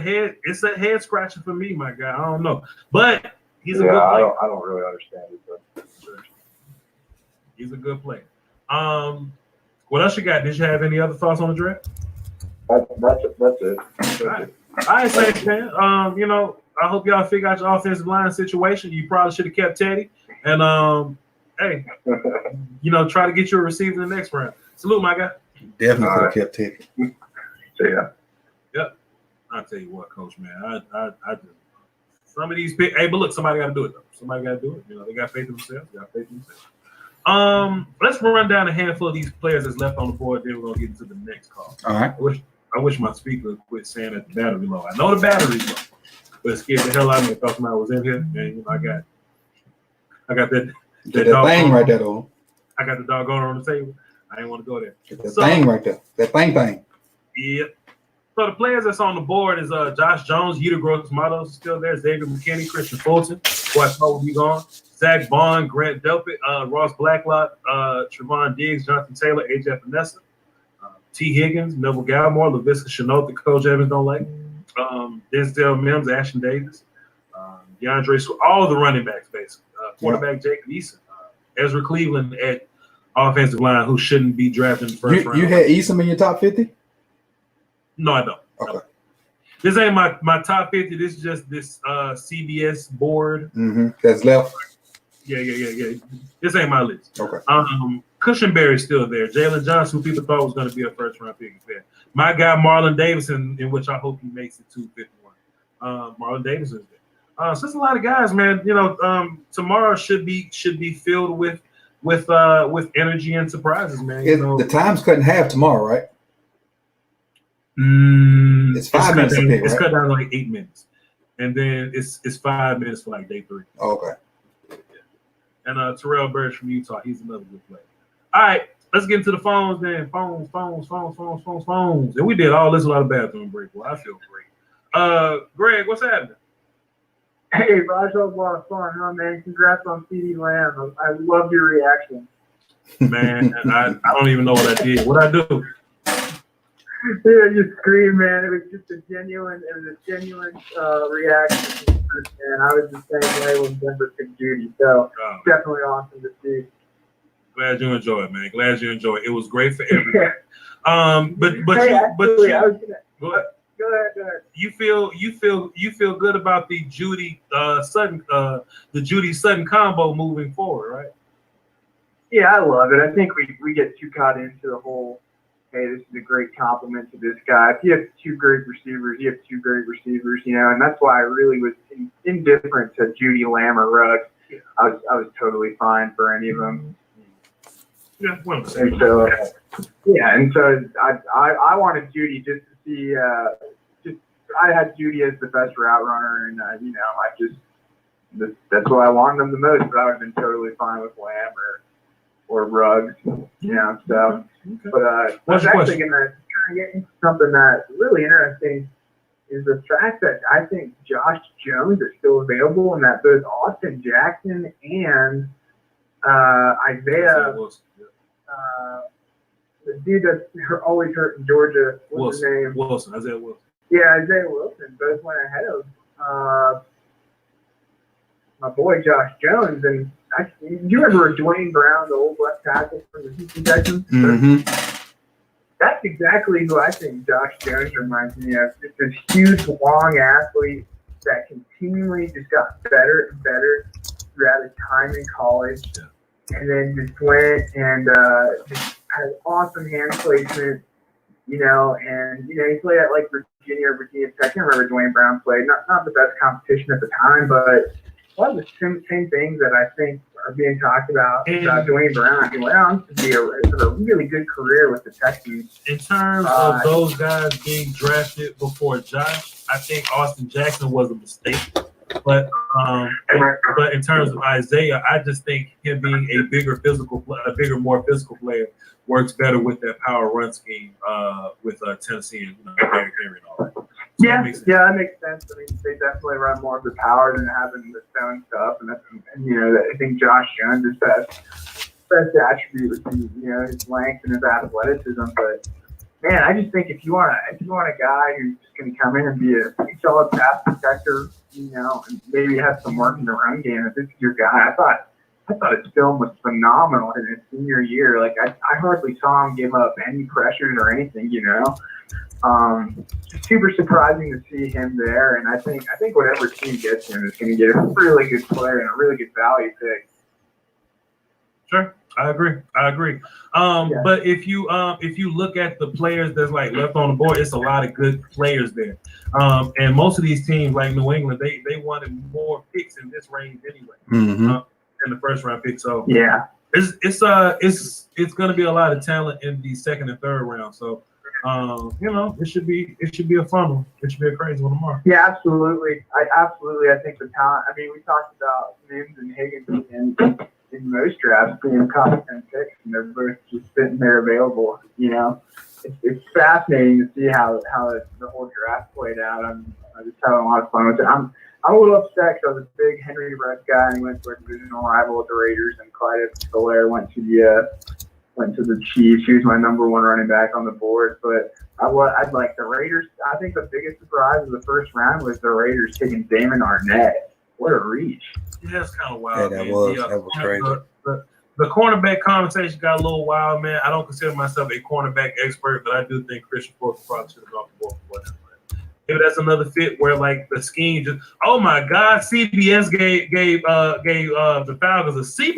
head scratcher for me, my guy. I don't know, but he's a good player. I don't really understand it, but he's a good player. What else you got? Did you have any other thoughts on the draft? That's it. All right, Saints fan. I hope y'all figure out your offensive line situation. You probably should have kept Teddy, and hey, try to get you a receiver in the next round. Salute, my guy. Definitely could have kept Teddy. Yeah. Yep. I'll tell you what, Coach, man. I just some of these big. Hey, but look, somebody got to do it though. Somebody got to do it. They got faith in themselves. Let's run down a handful of these players that's left on the board. Then we're gonna get into the next call. All right. I wish my speaker would quit saying that the battery low. I know the battery's low, but it scared the hell out of me. I thought somebody was in here, and I got that thing right there, though. I got the doggone on the table. I didn't want to go there. That thing right there. That thing. Yep. So the players that's on the board is Josh Jones, Yetur Gross-Matos is still there, Xavier McKinney, Christian Fulton, who I thought would be gone, Zach Bond, Grant Delpit, Ross Blacklock, Trevon Diggs, Jonathan Taylor, AJ Vanessa, T. Higgins, Neville Gallimore, Laviska Shenault, the Coach Evans don't like, Denzel Mims, Ashton Davis, DeAndre Swift, all the running backs basically, quarterback Jacob Eason, Ezra Cleveland at offensive line who shouldn't be drafted in the first round. You had Eason in your top 50? No, I don't. Okay. No. This ain't my top 50. This is just this CBS board. That's left. Yeah. This ain't my list. Okay. Cushenberry's still there. Jalen Johnson, who people thought was going to be a first-round pick, is there. My guy Marlon Davidson, in which I hope he makes it to 51. Marlon Davidson is there. So it's a lot of guys, man. Tomorrow should be filled with energy and surprises, man. The time's cut in half tomorrow, right? It's 5 minutes a pick, It's right? cut down to like 8 minutes, and then it's 5 minutes for like day 3. Okay. And Terrell Burris from Utah, he's another good player. All right, let's get into the phones, man. Phones. And we did all this a lot of bathroom break. Well, I feel great. Greg, what's happening? Hey, Raj, that was a lot of fun, huh, man? Congrats on CD Lamb. I love your reaction. Man, I don't even know what I did. What I do? Yeah, you screamed, man. It was just a genuine reaction. And I was the same way when Denver picked Judy. So definitely awesome to see. Glad you enjoy it, man. Glad you enjoy it. It was great for everybody. But hey, actually, go ahead. Go ahead. You feel good about the Judy Sutton combo moving forward, right? Yeah, I love it. I think we get too caught into the whole, hey, this is a great compliment to this guy. If you have two great receivers, you have two great receivers, and that's why I really was indifferent to Judy, Lamb, or Ruggs. I was totally fine for any of them. Yeah, and so I wanted Judy just to see. I had Judy as the best route runner, and that's what I wanted him the most. But I would have been totally fine with Lamb or Ruggs, So, but I was actually going to get into something that's really interesting. Is the fact that I think Josh Jones is still available, and that both Austin Jackson and Isaiah, the dude that's always hurt in Georgia, what's his name? Isaiah Wilson. Yeah, Isaiah Wilson both went ahead of my boy Josh Jones. And do you remember Dwayne Brown, the old left tackle from the Houston Texans? Mm-hmm. That's exactly who I think Josh Jones reminds me of. Just this huge, long athlete that continually just got better and better throughout his time in college. And then just went and just had awesome hand placement, and, he played at like Virginia or Virginia Tech. I can't remember Dwayne Brown played. Not the best competition at the time, but a lot of the same things that I think are being talked about Dwayne Brown. He went on to be a really good career with the Texans. In terms of those guys being drafted before Josh, I think Austin Jackson was a mistake. But in terms of Isaiah, I just think him being a more physical player works better with that power run scheme with Tennessee and Derrick Henry and all that. So that makes sense. I mean, they definitely run more of the power than having the stone stuff, and I think Josh Jones' best attribute would be his length and his athleticism. But man, I just think if you want a guy who's just going to come in and be a solid pass protector, and maybe have some work in the run game, if this is your guy, I thought his film was phenomenal in his senior year. Like I hardly saw him give up any pressures or anything, Super surprising to see him there, and I think whatever team gets him is going to get a really good player and a really good value pick. Sure, I agree. But if you look at the players that's like left on the board, it's a lot of good players there. And most of these teams, like New England, they wanted more picks in this range anyway, in the first round pick. So yeah, it's going to be a lot of talent in the second and third round. So. It should be a fun one. It should be a crazy one tomorrow. Yeah, absolutely. I think the talent. I mean, we talked about Mims and Higgins in most drafts being top 10 picks, and they're both just sitting there available. It's fascinating to see how the whole draft played out. I'm just having a lot of fun with it. I'm a little upset because I was a big Henry Ruggs guy, and he went to a divisional rival with the Raiders, and Clyde Edwards-Helaire went to the Chiefs. He was my number one running back on the board. But I'd like the Raiders. I think the biggest surprise of the first round was the Raiders taking Damon Arnett. What a reach. Yeah, that's kind of wild. Yeah, that was crazy. The cornerback conversation got a little wild, man. I don't consider myself a cornerback expert, but I do think Christian Fulton probably should have gone the board before that. Maybe that's another fit where like the scheme just. Oh my God! CBS gave the Falcons a C+.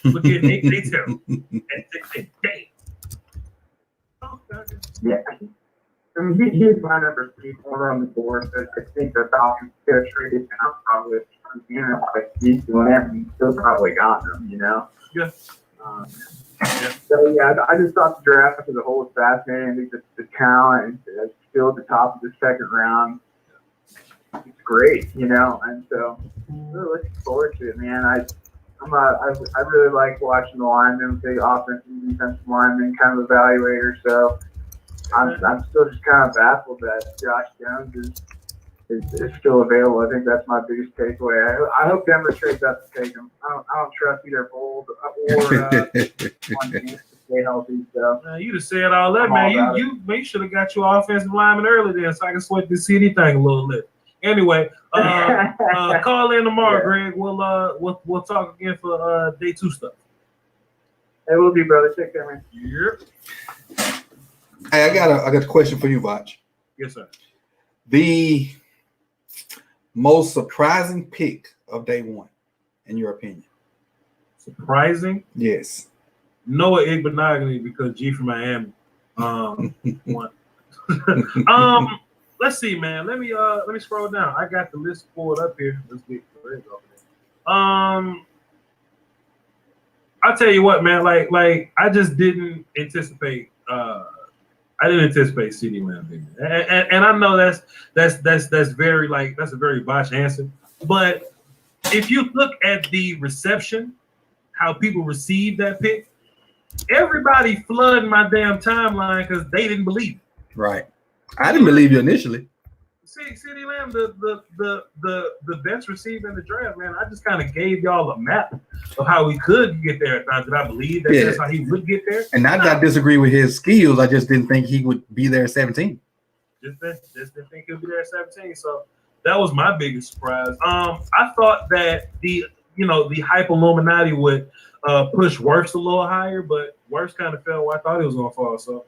Look at they terrible. Yeah, I mean he's my number 3 corner on the board. But I think the Falcons could have traded down probably. Like he's doing everything, still probably got him. Yeah. So yeah, I just thought the draft as a whole was fascinating. I think the talent is still at the top of the second round. It's great, and so I'm really looking forward to it, man. I really like watching the linemen, big offensive and defensive linemen, kind of evaluator. So I'm still just kind of baffled that Josh Jones is still available. I think that's my biggest takeaway. I hope Denver trades up to take him. I don't trust either Bold or one to stay healthy. So you just said all that, man. You should have got your offensive lineman early then, so I can sweat this CD thing a little bit. Anyway, call in tomorrow, Greg. We'll talk again for day 2 stuff. Hey, we'll do, brother. Take care, man. Yep. Hey, I got a question for you, Vach. Yes, sir. The most surprising pick of day one, in your opinion? Surprising? Yes. Noah Igbenogany, because G from Miami won. Let's see, man. Let me scroll down. I got the list pulled up here. Let's get it over there. I'll tell you what, man. Like I just didn't anticipate. I didn't anticipate CeeDee Lamb, and I know that's very that's a very botched answer. But if you look at the reception, how people received that pick, everybody flooding my damn timeline because they didn't believe it. Right. I didn't believe you initially. CeeDee Lamb, the best receiver in the draft, man. I just kind of gave y'all a map of how he could get there. Did I believe that that's how he would get there? And not that I disagree with his skills. I just didn't think he would be there at 17. Just didn't think he'd be there at 17. So that was my biggest surprise. I thought that the hype Illuminati would push Wirfs a little higher, but Wirfs kind of fell where I thought he was gonna fall. So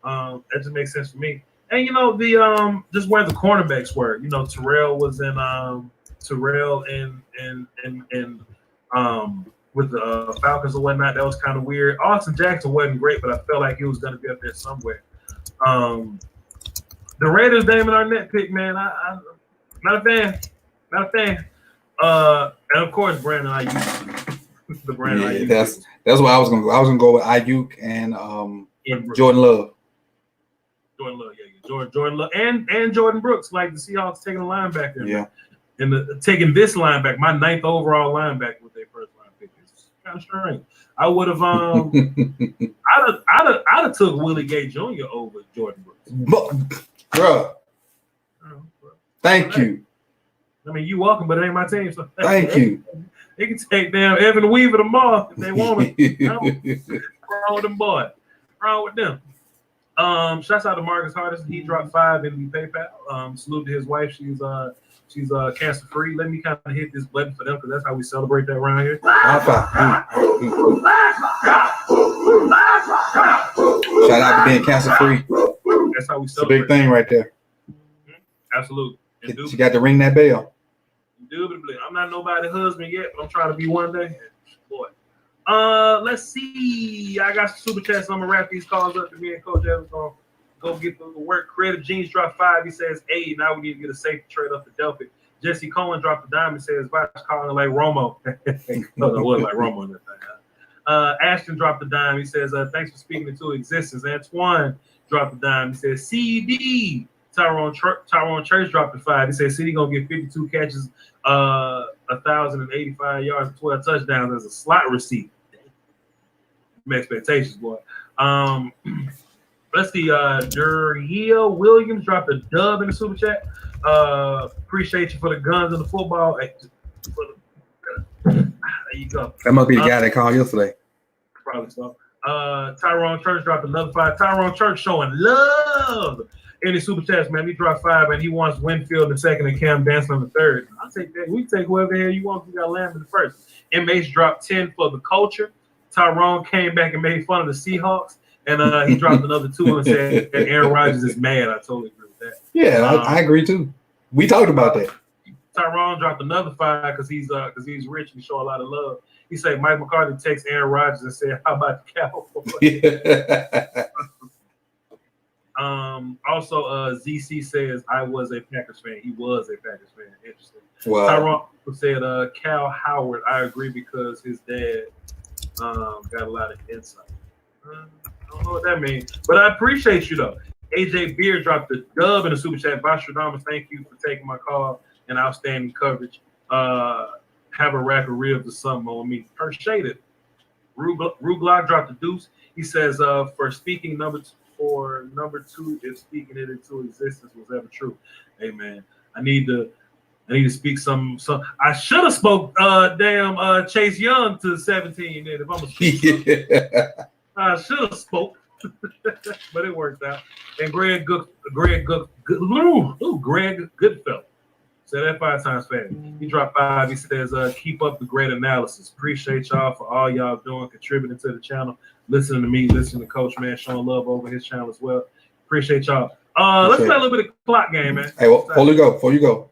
that just makes sense for me. And the just where the cornerbacks were. Terrell was in Terrell and with the Falcons and whatnot. That was kind of weird. Austin Jackson wasn't great, but I felt like he was gonna be up there somewhere. The Raiders Damon Arnett pick, man. I'm not a fan. And of course Brandon Ayuk. The Brandon Ayuk. That's why I was gonna go. I was gonna go with Ayuk and Jordan Love. Jordan Love, Jordan Love, and Jordan Brooks, like the Seahawks taking a linebacker. Yeah. And taking this linebacker, my 9th overall linebacker with their first round pick. It's kind of strange. I would have I'd have took Willie Gay Jr. over Jordan Brooks. Bruh. Thank you. I mean, you welcome, but it ain't my team. So thank you. They can take down Evan Weaver tomorrow if they want to. Wrong with them boys. Wrong with them. Shouts out to Marcus Hardison. He dropped 5 in the PayPal. Salute to his wife. She's cancer free. Let me kind of hit this button for them because that's how we celebrate that around here. Shout out to being cancer free. That's how we celebrate. It's a big thing right there. Absolutely. You got to ring that bell. Indubitably. I'm not nobody's husband yet, but I'm trying to be one day. Boy. Let's see. I got some super chats. I'm gonna wrap these calls up to me and Coach Evans gonna go get the work. Creative Jeans dropped 5. He says, "Hey, now we need to get a safety trade up to Delphi." Jesse Cohen dropped a dime and says, "Watch calling like Romo." No, it was like Romo in that thing. Ashton dropped a dime. He says, "Thanks for speaking into existence." Antoine dropped a dime. He says, "CD." Tyrone Church dropped a 5. He said CD gonna get 52 catches, 1,085 yards, 12 touchdowns as a slot receiver. Expectations, boy. Let's see. Duriel Williams dropped a dub in the super chat. Appreciate you for the guns and the football. There you go. That must be the guy that called yesterday. Probably so. Tyrone Church dropped another 5. Tyrone Church showing love in the super chats, man. He dropped 5 and he wants Winfield in the second and Cam Dantzler in the third. I'll take that. We take whoever the hell you want. We got Lamb in the first. MH dropped 10 for the culture. Tyrone came back and made fun of the Seahawks, and he dropped another 2 and said that Aaron Rodgers is mad. I totally agree with that. Yeah, I agree too. We talked about that. Tyrone dropped another 5 because he's rich and show a lot of love. He said Mike McCarthy takes Aaron Rodgers and said, "How about the Cowboys?" Also, ZC says I was a Packers fan. He was a Packers fan. Interesting. Wow. Tyrone said Cal Howard. I agree because his dad got a lot of insight. I don't know what that means, but I appreciate you though. AJ Beard dropped the dub in the super chat. Vostradamus, thank you for taking my call and outstanding coverage. Have a rack of ribs or something on me. Appreciate it. Ruglock dropped the deuce. He says for speaking number 2, if speaking it into existence was ever true. Hey man, I need to speak some. I should have spoke Chase Young to 17. Then if I'm a speak, I should have spoke, but it worked out. And Greg Goodfellow said that 5 times fast. He dropped 5. He says, "Keep up the great analysis. Appreciate y'all for all y'all doing, contributing to the channel. Listening to me, listening to Coach, man, showing love over his channel as well. Appreciate y'all." Let's play a little bit of clock game, man. Hey, well, before you go,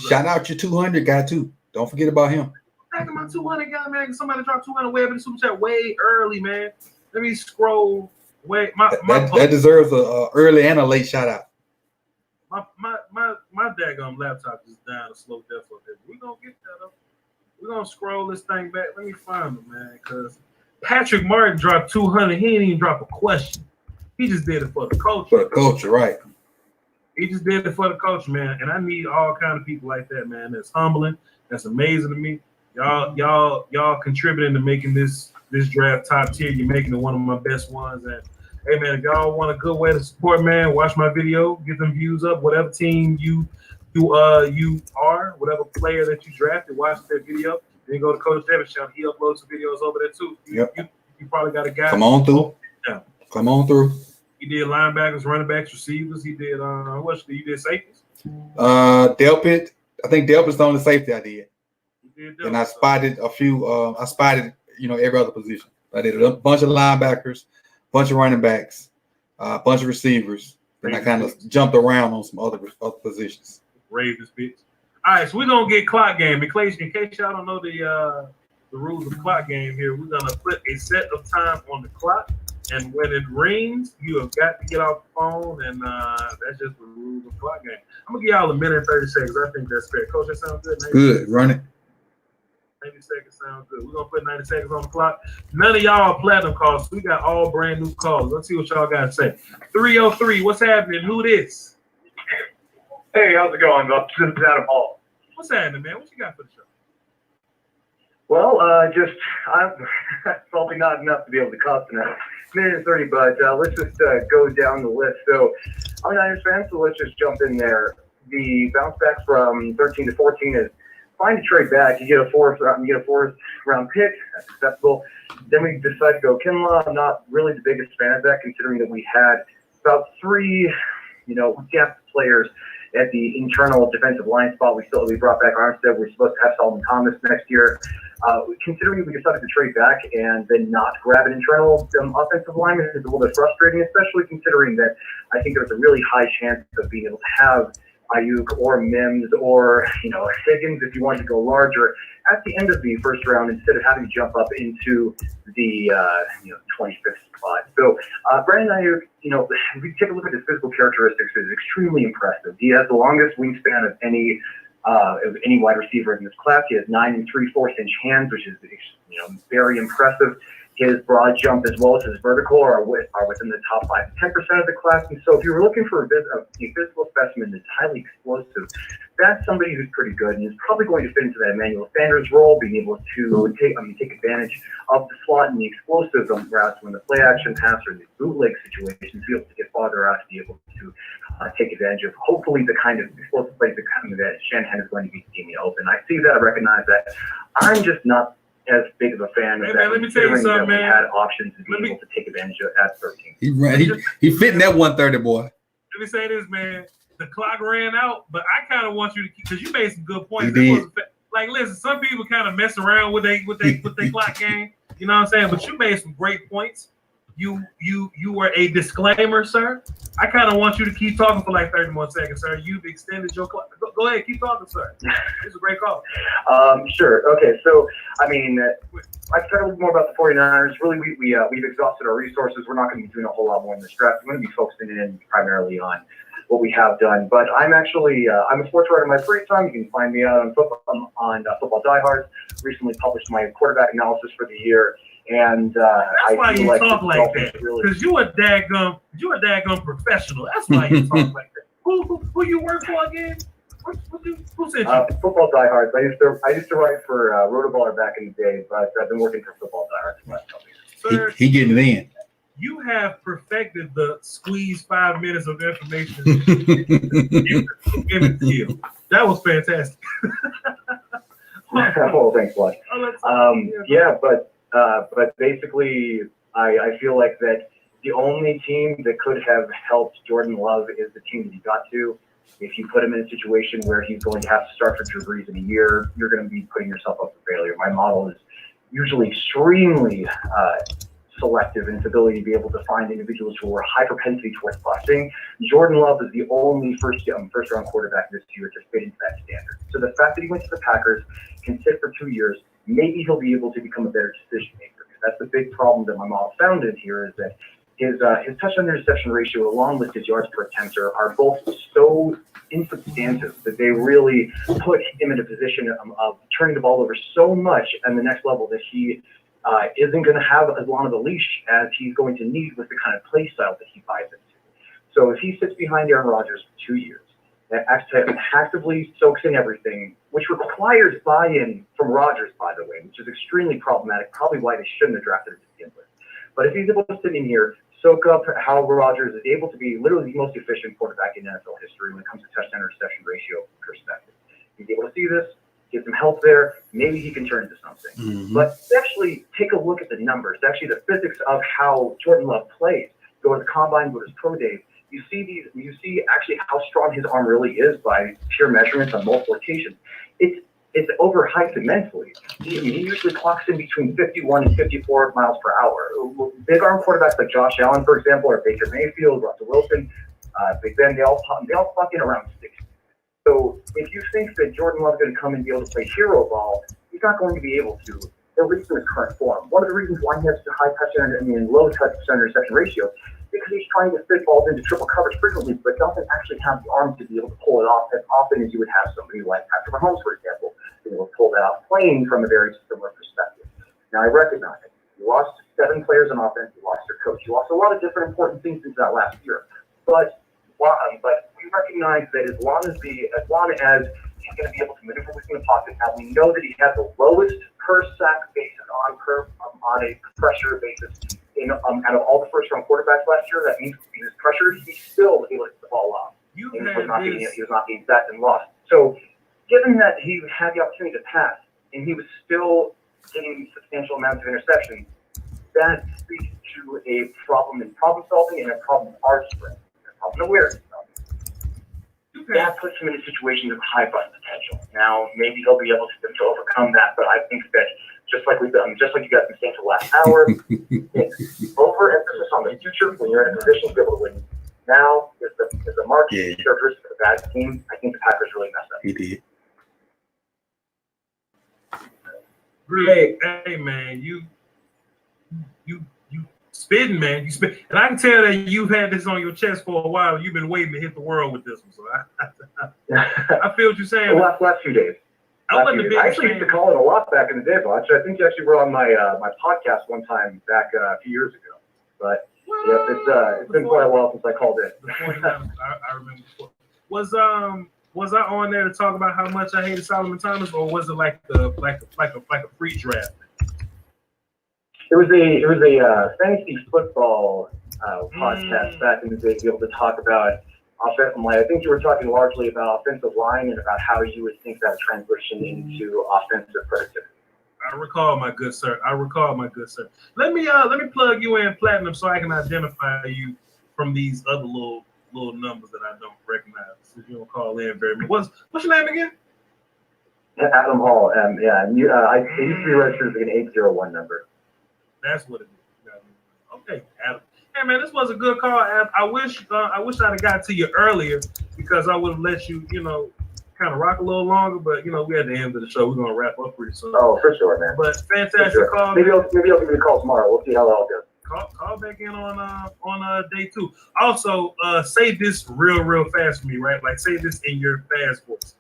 shout out your 200 guy too. Don't forget about him. Back my 200 guy, man. Somebody dropped 200 way up in the super chat way early, man. Let me scroll. Wait, that deserves a early and a late shout out. My daggone laptop is down a slow death of it. We're gonna get that up. We're gonna scroll this thing back. Let me find them, man. Because Patrick Martin dropped 200. He didn't even drop a question. He just did it for the culture. For the culture, right. He just did it for the culture, man. And I need all kind of people like that, man. That's humbling. That's amazing to me. Y'all contributing to making this draft top tier. You're making it one of my best ones. And hey, man, if y'all want a good way to support, man, watch my video, get them views up. Whatever team you are, whatever player that you drafted, watch that video. Then go to Coach Davis channel. He uploads some videos over there too. You probably got a guy. Come on through. Yeah. Come on through. He did linebackers, running backs, receivers. He did you did safeties? Delpit. I think Delpit's the only safety I did. And I spotted a few. Every other position. I did a bunch of linebackers, bunch of running backs, a bunch of receivers. And I kind of jumped around on some other positions. Ravens picks. All right, so we're gonna get clock game. In case y'all don't know the rules of clock game here, we're gonna put a set of time on the clock, and when it rings, you have got to get off the phone, and that's just the rules of clock game. I'm gonna give y'all a minute and 30 seconds. I think that's fair. Coach, that sounds good. Good, run it. 90 seconds sounds good. We're gonna put 90 seconds on the clock. None of y'all are platinum calls. So we got all brand new calls. Let's see what y'all got to say. 303, what's happening? Who this? Hey, how's it going? This is Adam Hall. What's happening, man? What you got for the show? Well, I'm probably not enough to be able to cuss in a minute and 30, but let's just go down the list. So I'm a Niners fan, so let's just jump in there. The bounce back from 13 to 14 is fine to trade back. You get a fourth round pick. That's acceptable. Then we decide to go Kinlaw. I'm not really the biggest fan of that, considering that we had about three, depth players at the internal defensive line spot. We brought back Armstead. We're supposed to have Solomon Thomas next year. Considering we decided to trade back and then not grab an internal offensive lineman is a little bit frustrating, especially considering that I think there's a really high chance of being able to have Ayuk or Mims or Higgins if you wanted to go larger at the end of the first round instead of having to jump up into the 25th spot. So Brandon Ayuk, if we take a look at his physical characteristics, is extremely impressive. He has the longest wingspan of any wide receiver in this class. He has 9 3/4 inch hands, which is very impressive. His broad jump as well as his vertical are within the top 5 to 10% of the class. And so if you were looking for a physical specimen that's highly explosive, that's somebody who's pretty good and is probably going to fit into that Emmanuel Sanders role, being able to take advantage of the slot and the explosive routes when the play action pass or the bootleg situations, be able to get farther out to be able to take advantage of hopefully the kind of explosive plays that Shanahan is going to be scheming open. I see that, I recognize that. I'm just not as big of a fan of that. Man, let me tell you something, man. We had options to be able to take advantage of at 13. He fit in that 130, boy. Let me say this, man. The clock ran out, but I kind of want you to keep, because you made some good points. Like, listen, some people kind of mess around with their clock game. You know what I'm saying? But you made some great points. You were a disclaimer, sir. I kind of want you to keep talking for like 30 more seconds, sir. You've extended your clock. Go ahead, keep talking, sir. This is a great call. Sure. Okay. So, I mean, I can talk a little more about the 49ers. Really, we've exhausted our resources. We're not going to be doing a whole lot more in this draft. We're going to be focusing in primarily on what we have done. But I'm actually I'm a sports writer in my free time. You can find me out on Football Diehards. Recently published my quarterback analysis for the year. And that's why you talk like that. Because you a daggum professional. That's why you talk like that. Who you work for again? Who sent you? Football Diehards. I used to write for Rotoballer back in the day, but I've been working for Football Diehards for the last couple years. Sir, he getting it in. You have perfected the squeeze 5 minutes of information. That was fantastic. Well, thanks, Blush. But basically, I feel like that the only team that could have helped Jordan Love is the team that he got to. If you put him in a situation where he's going to have to start for Drew Brees in a year, you're going to be putting yourself up for failure. My model is usually extremely selective in its ability to be able to find individuals who are high propensity towards busting. Jordan Love is the only first round quarterback this year to fit into that standard. So the fact that he went to the Packers, can sit for 2 years, maybe he'll be able to become a better decision maker. That's the big problem that my mom found in here, is that his touchdown interception ratio along with his yards per attempt are both so insubstantive that they really put him in a position of turning the ball over so much on the next level that he isn't going to have as long of a leash as he's going to need with the kind of play style that he buys into. So if he sits behind Aaron Rodgers for 2 years, that actively soaks in everything, which requires buy-in from Rodgers, by the way, which is extremely problematic, probably why they shouldn't have drafted him to begin with. But if he's able to sit in here, soak up how Rodgers is able to be literally the most efficient quarterback in NFL history when it comes to touchdown interception ratio perspective. He's able to see this, get some help there, maybe he can turn into something. Mm-hmm. But actually take a look at the numbers, actually the physics of how Jordan Love plays. Go to the combine, go to his pro days. You see actually how strong his arm really is by pure measurements on multiple occasions. It's overhyped immensely. He usually clocks in between 51 and 54 miles per hour. Big arm quarterbacks like Josh Allen, for example, or Baker Mayfield, Russell Wilson, Big Ben, they all clock in around 60. So if you think that Jordan Love's going to come and be able to play hero ball, he's not going to be able to, at least in his current form. One of the reasons why he has such a high low touchdown interception ratio, because he's trying to fit balls into triple coverage frequently, but doesn't actually have the arm to be able to pull it off as often as you would have somebody like Patrick Mahomes, for example, being able to pull that off playing from a very similar perspective. Now, I recognize it. You lost 7 players on offense. You lost your coach. You lost a lot of different important things since that last year. But we recognize that as long as he's going to be able to maneuver within the pocket, now we know that he had the lowest per sack basis on a pressure basis out of all the first round quarterbacks last year. That means he was pressured, he still was able to get the ball off. He was not being sacked and lost. So given that he had the opportunity to pass and he was still getting substantial amounts of interceptions, that speaks to a problem in problem solving and a problem in artistry, a problem in awareness. That puts him in a situation of high button potential. Now, maybe he'll be able to overcome that, but I think that just like you guys been saying for the last hour, overemphasis on the future when you're in a position to be able to win. Now, is the market characteristic of a bad team. I think the Packers really messed up. He did. Hey man, you spitting, man. You spit, and I can tell that you've had this on your chest for a while. You've been waiting to hit the world with this one. So I feel what you're saying. The last few days. I actually used to call it a lot back in the day, Butch. I think you actually were on my podcast one time back a few years ago. But it's been quite a while since I called it. I remember. Was I on there to talk about how much I hated Solomon Thomas, or was it like a free draft? It was a fantasy football podcast back in the day to be able to talk about offensive line. I think you were talking largely about offensive line and about how you would think that transition into offensive productivity. I recall, my good sir. Let me plug you in, Platinum, so I can identify you from these other little numbers that I don't recognize. If you don't call in very much. What's your name again? Adam Hall. It used to be registered as an 801 number. That's what it is. Okay, Adam. Hey man, this was a good call, Adam. I wish I'd have got to you earlier because I would have let you, kind of rock a little longer. But we're at the end of the show. We're gonna wrap up pretty soon. Oh, for sure, man. But fantastic call. Maybe I'll give you a call tomorrow. We'll see how that all goes. Call back in on day 2. Also, say this real fast for me, right? Like say this in your fast voice.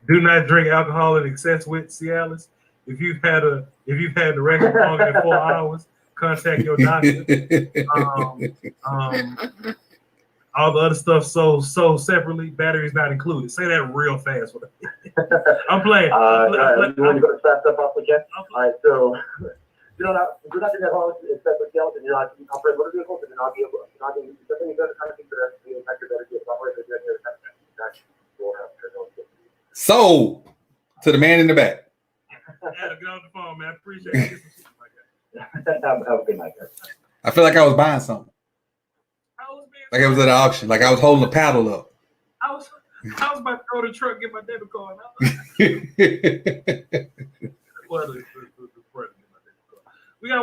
Do not drink alcohol in excess with Cialis. If you've had the record longer than 4 hours, contact your doctor. All the other stuff sold separately. Batteries not included. Say that real fast. I'm playing. You want to go to fast up off again? All right. So do not drink alcohol in excess with Cialis, and you're not operate motor vehicles, and you're not be able to. Something you got to kind of think that the impact your battery is operate as So, to the man in the back. Adam, get on the phone, man. I appreciate it. Have a good night, guys. I feel like I was buying something. Like I was at an auction. Like I was holding a paddle up. I was about to go to the truck and get my debit card.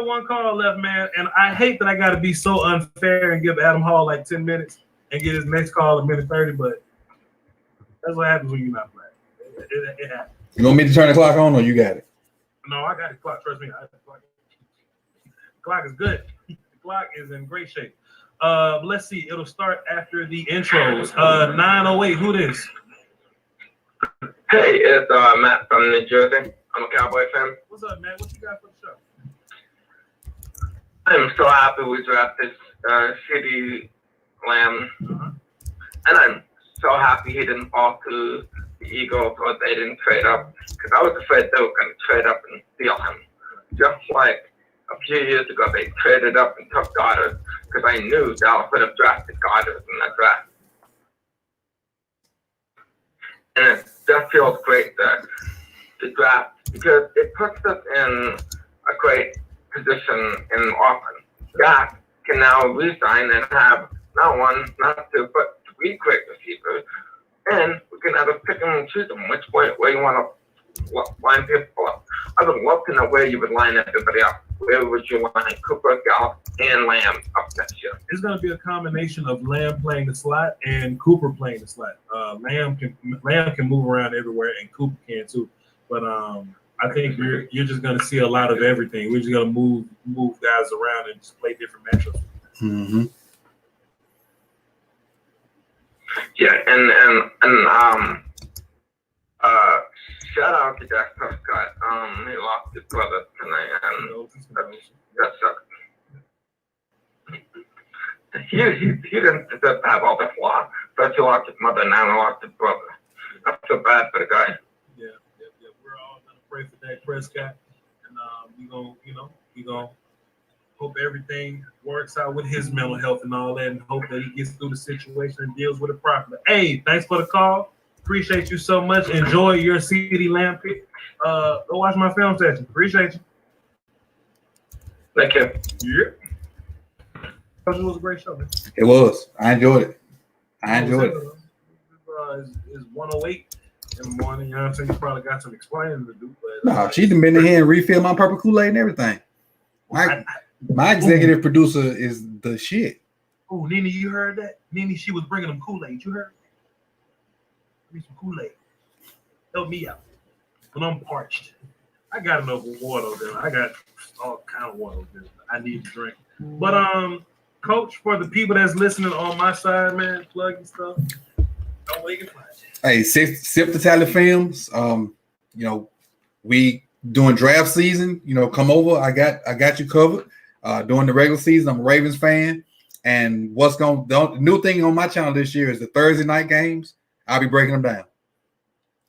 got one call left, man, and I hate that I got to be so unfair and give Adam Hall like 10 minutes and get his next call a minute 30, but that's what happens when you're not playing. It happens. You want me to turn the clock on, or you got it? No, I got the clock. Trust me, I got the clock. The clock is good. The clock is in great shape. Let's see. It'll start after the intros. 908. Who this? Hey, it's Matt from New Jersey. I'm a Cowboy fan. What's up, Matt? What you got for the show? I'm so happy we drafted CeeDee Lamb, and I'm so happy he didn't fall to the Eagles or they didn't trade up, because I was afraid they were going to trade up and steal him. Just like a few years ago, they traded up and took Goddard, because I knew Dallas would have drafted Goddard in that draft. And it just feels great to draft, because it puts us in a great position in offense. Dak can now resign and have not one, not two, but 3 great receivers, and we can either pick them and choose them which way you want to line people up. I would love to know where you would line everybody up. Where would you line Cooper, Gallup, and Lamb up next year? It's going to be a combination of Lamb playing the slot and Cooper playing the slot. Lamb can move around everywhere, and Cooper can too. But I think you're just going to see a lot of everything. We're just going to move guys around and just play different matchups. Mm-hmm. Yeah, and shout out to Dak Prescott. He lost his brother tonight, and that sucks. He didn't deserve to have all this loss. First he lost his mother, now he lost his brother. I feel bad for the guy. Yeah. We're all gonna pray for Dak Prescott, and we gonna hope everything works out with his mental health and all that, and hope that he gets through the situation and deals with it properly. Hey, thanks for the call. Appreciate you so much. Enjoy your CeeDee Lamb pick. Go watch my film session. Appreciate you. Thank you. Yeah. It was a great show, man. It was. I enjoyed it. It's It's 108 in the morning. You know what I'm saying? You probably got some explaining to do. But, No, she's been in here and refilled my purple Kool-Aid and everything. My executive producer is the shit. Oh, Nene, you heard that? Nene, she was bringing them Kool-Aid. You heard? Give me some Kool-Aid. Help me out. When I'm parched. I got enough water there. I got all kind of water there. I need to drink. But Coach, for the people that's listening on my side, man, plugging stuff. Don't wake it flash. Hey, Sip the Tally Films. We doing draft season. Come over. I got you covered. During the regular season, I'm a Ravens fan. And the new thing on my channel this year is the Thursday night games. I'll be breaking them down.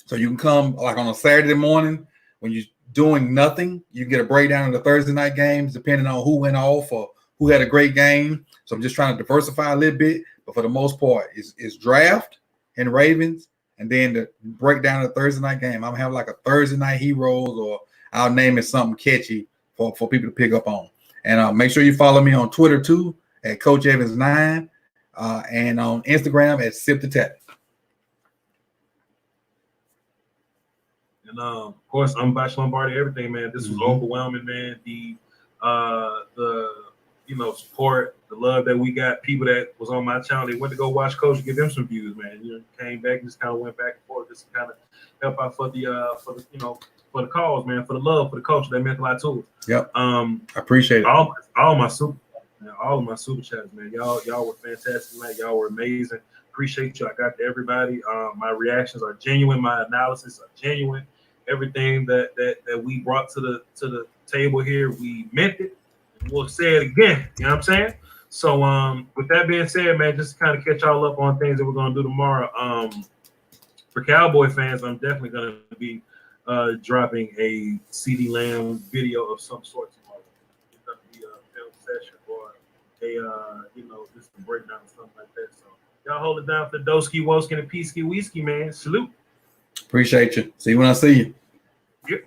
So you can come like on a Saturday morning when you're doing nothing. You can get a breakdown of the Thursday night games depending on who went off or who had a great game. So I'm just trying to diversify a little bit. But for the most part, it's draft and Ravens. And then the breakdown of the Thursday night game. I'm going to have like a Thursday night heroes, or I'll name it something catchy for people to pick up on. And make sure you follow me on Twitter too at Coach Evans 9 and on Instagram at Sip the Tally. And of course, I'm Bash Lombardi, everything, man. This was overwhelming, man. The support, the love that we got. People that was on my channel, they went to go watch Coach, give them some views, man. Came back and just kind of went back and forth, just to kind of help out for the cause, man, for the love for the culture. That meant a lot to us. Yep. I appreciate it. All of my super chats, man. Y'all were fantastic, man. Y'all were amazing. Appreciate you. I got to everybody. My reactions are genuine. My analysis are genuine. Everything that we brought to the table here, we meant it. And we'll say it again. You know what I'm saying? So with that being said, man, just to kind of catch y'all up on things that we're gonna do tomorrow. For Cowboy fans, I'm definitely gonna be dropping a CeeDee Lamb video of some sort tomorrow. It's gonna be a film session or just a breakdown or something like that. So y'all hold it down for Doski Woski and Peasky Whiskey, man. Salute. Appreciate you. See you when I see you. Yep.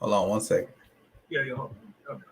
Hold on 1 second. Yeah, hold on.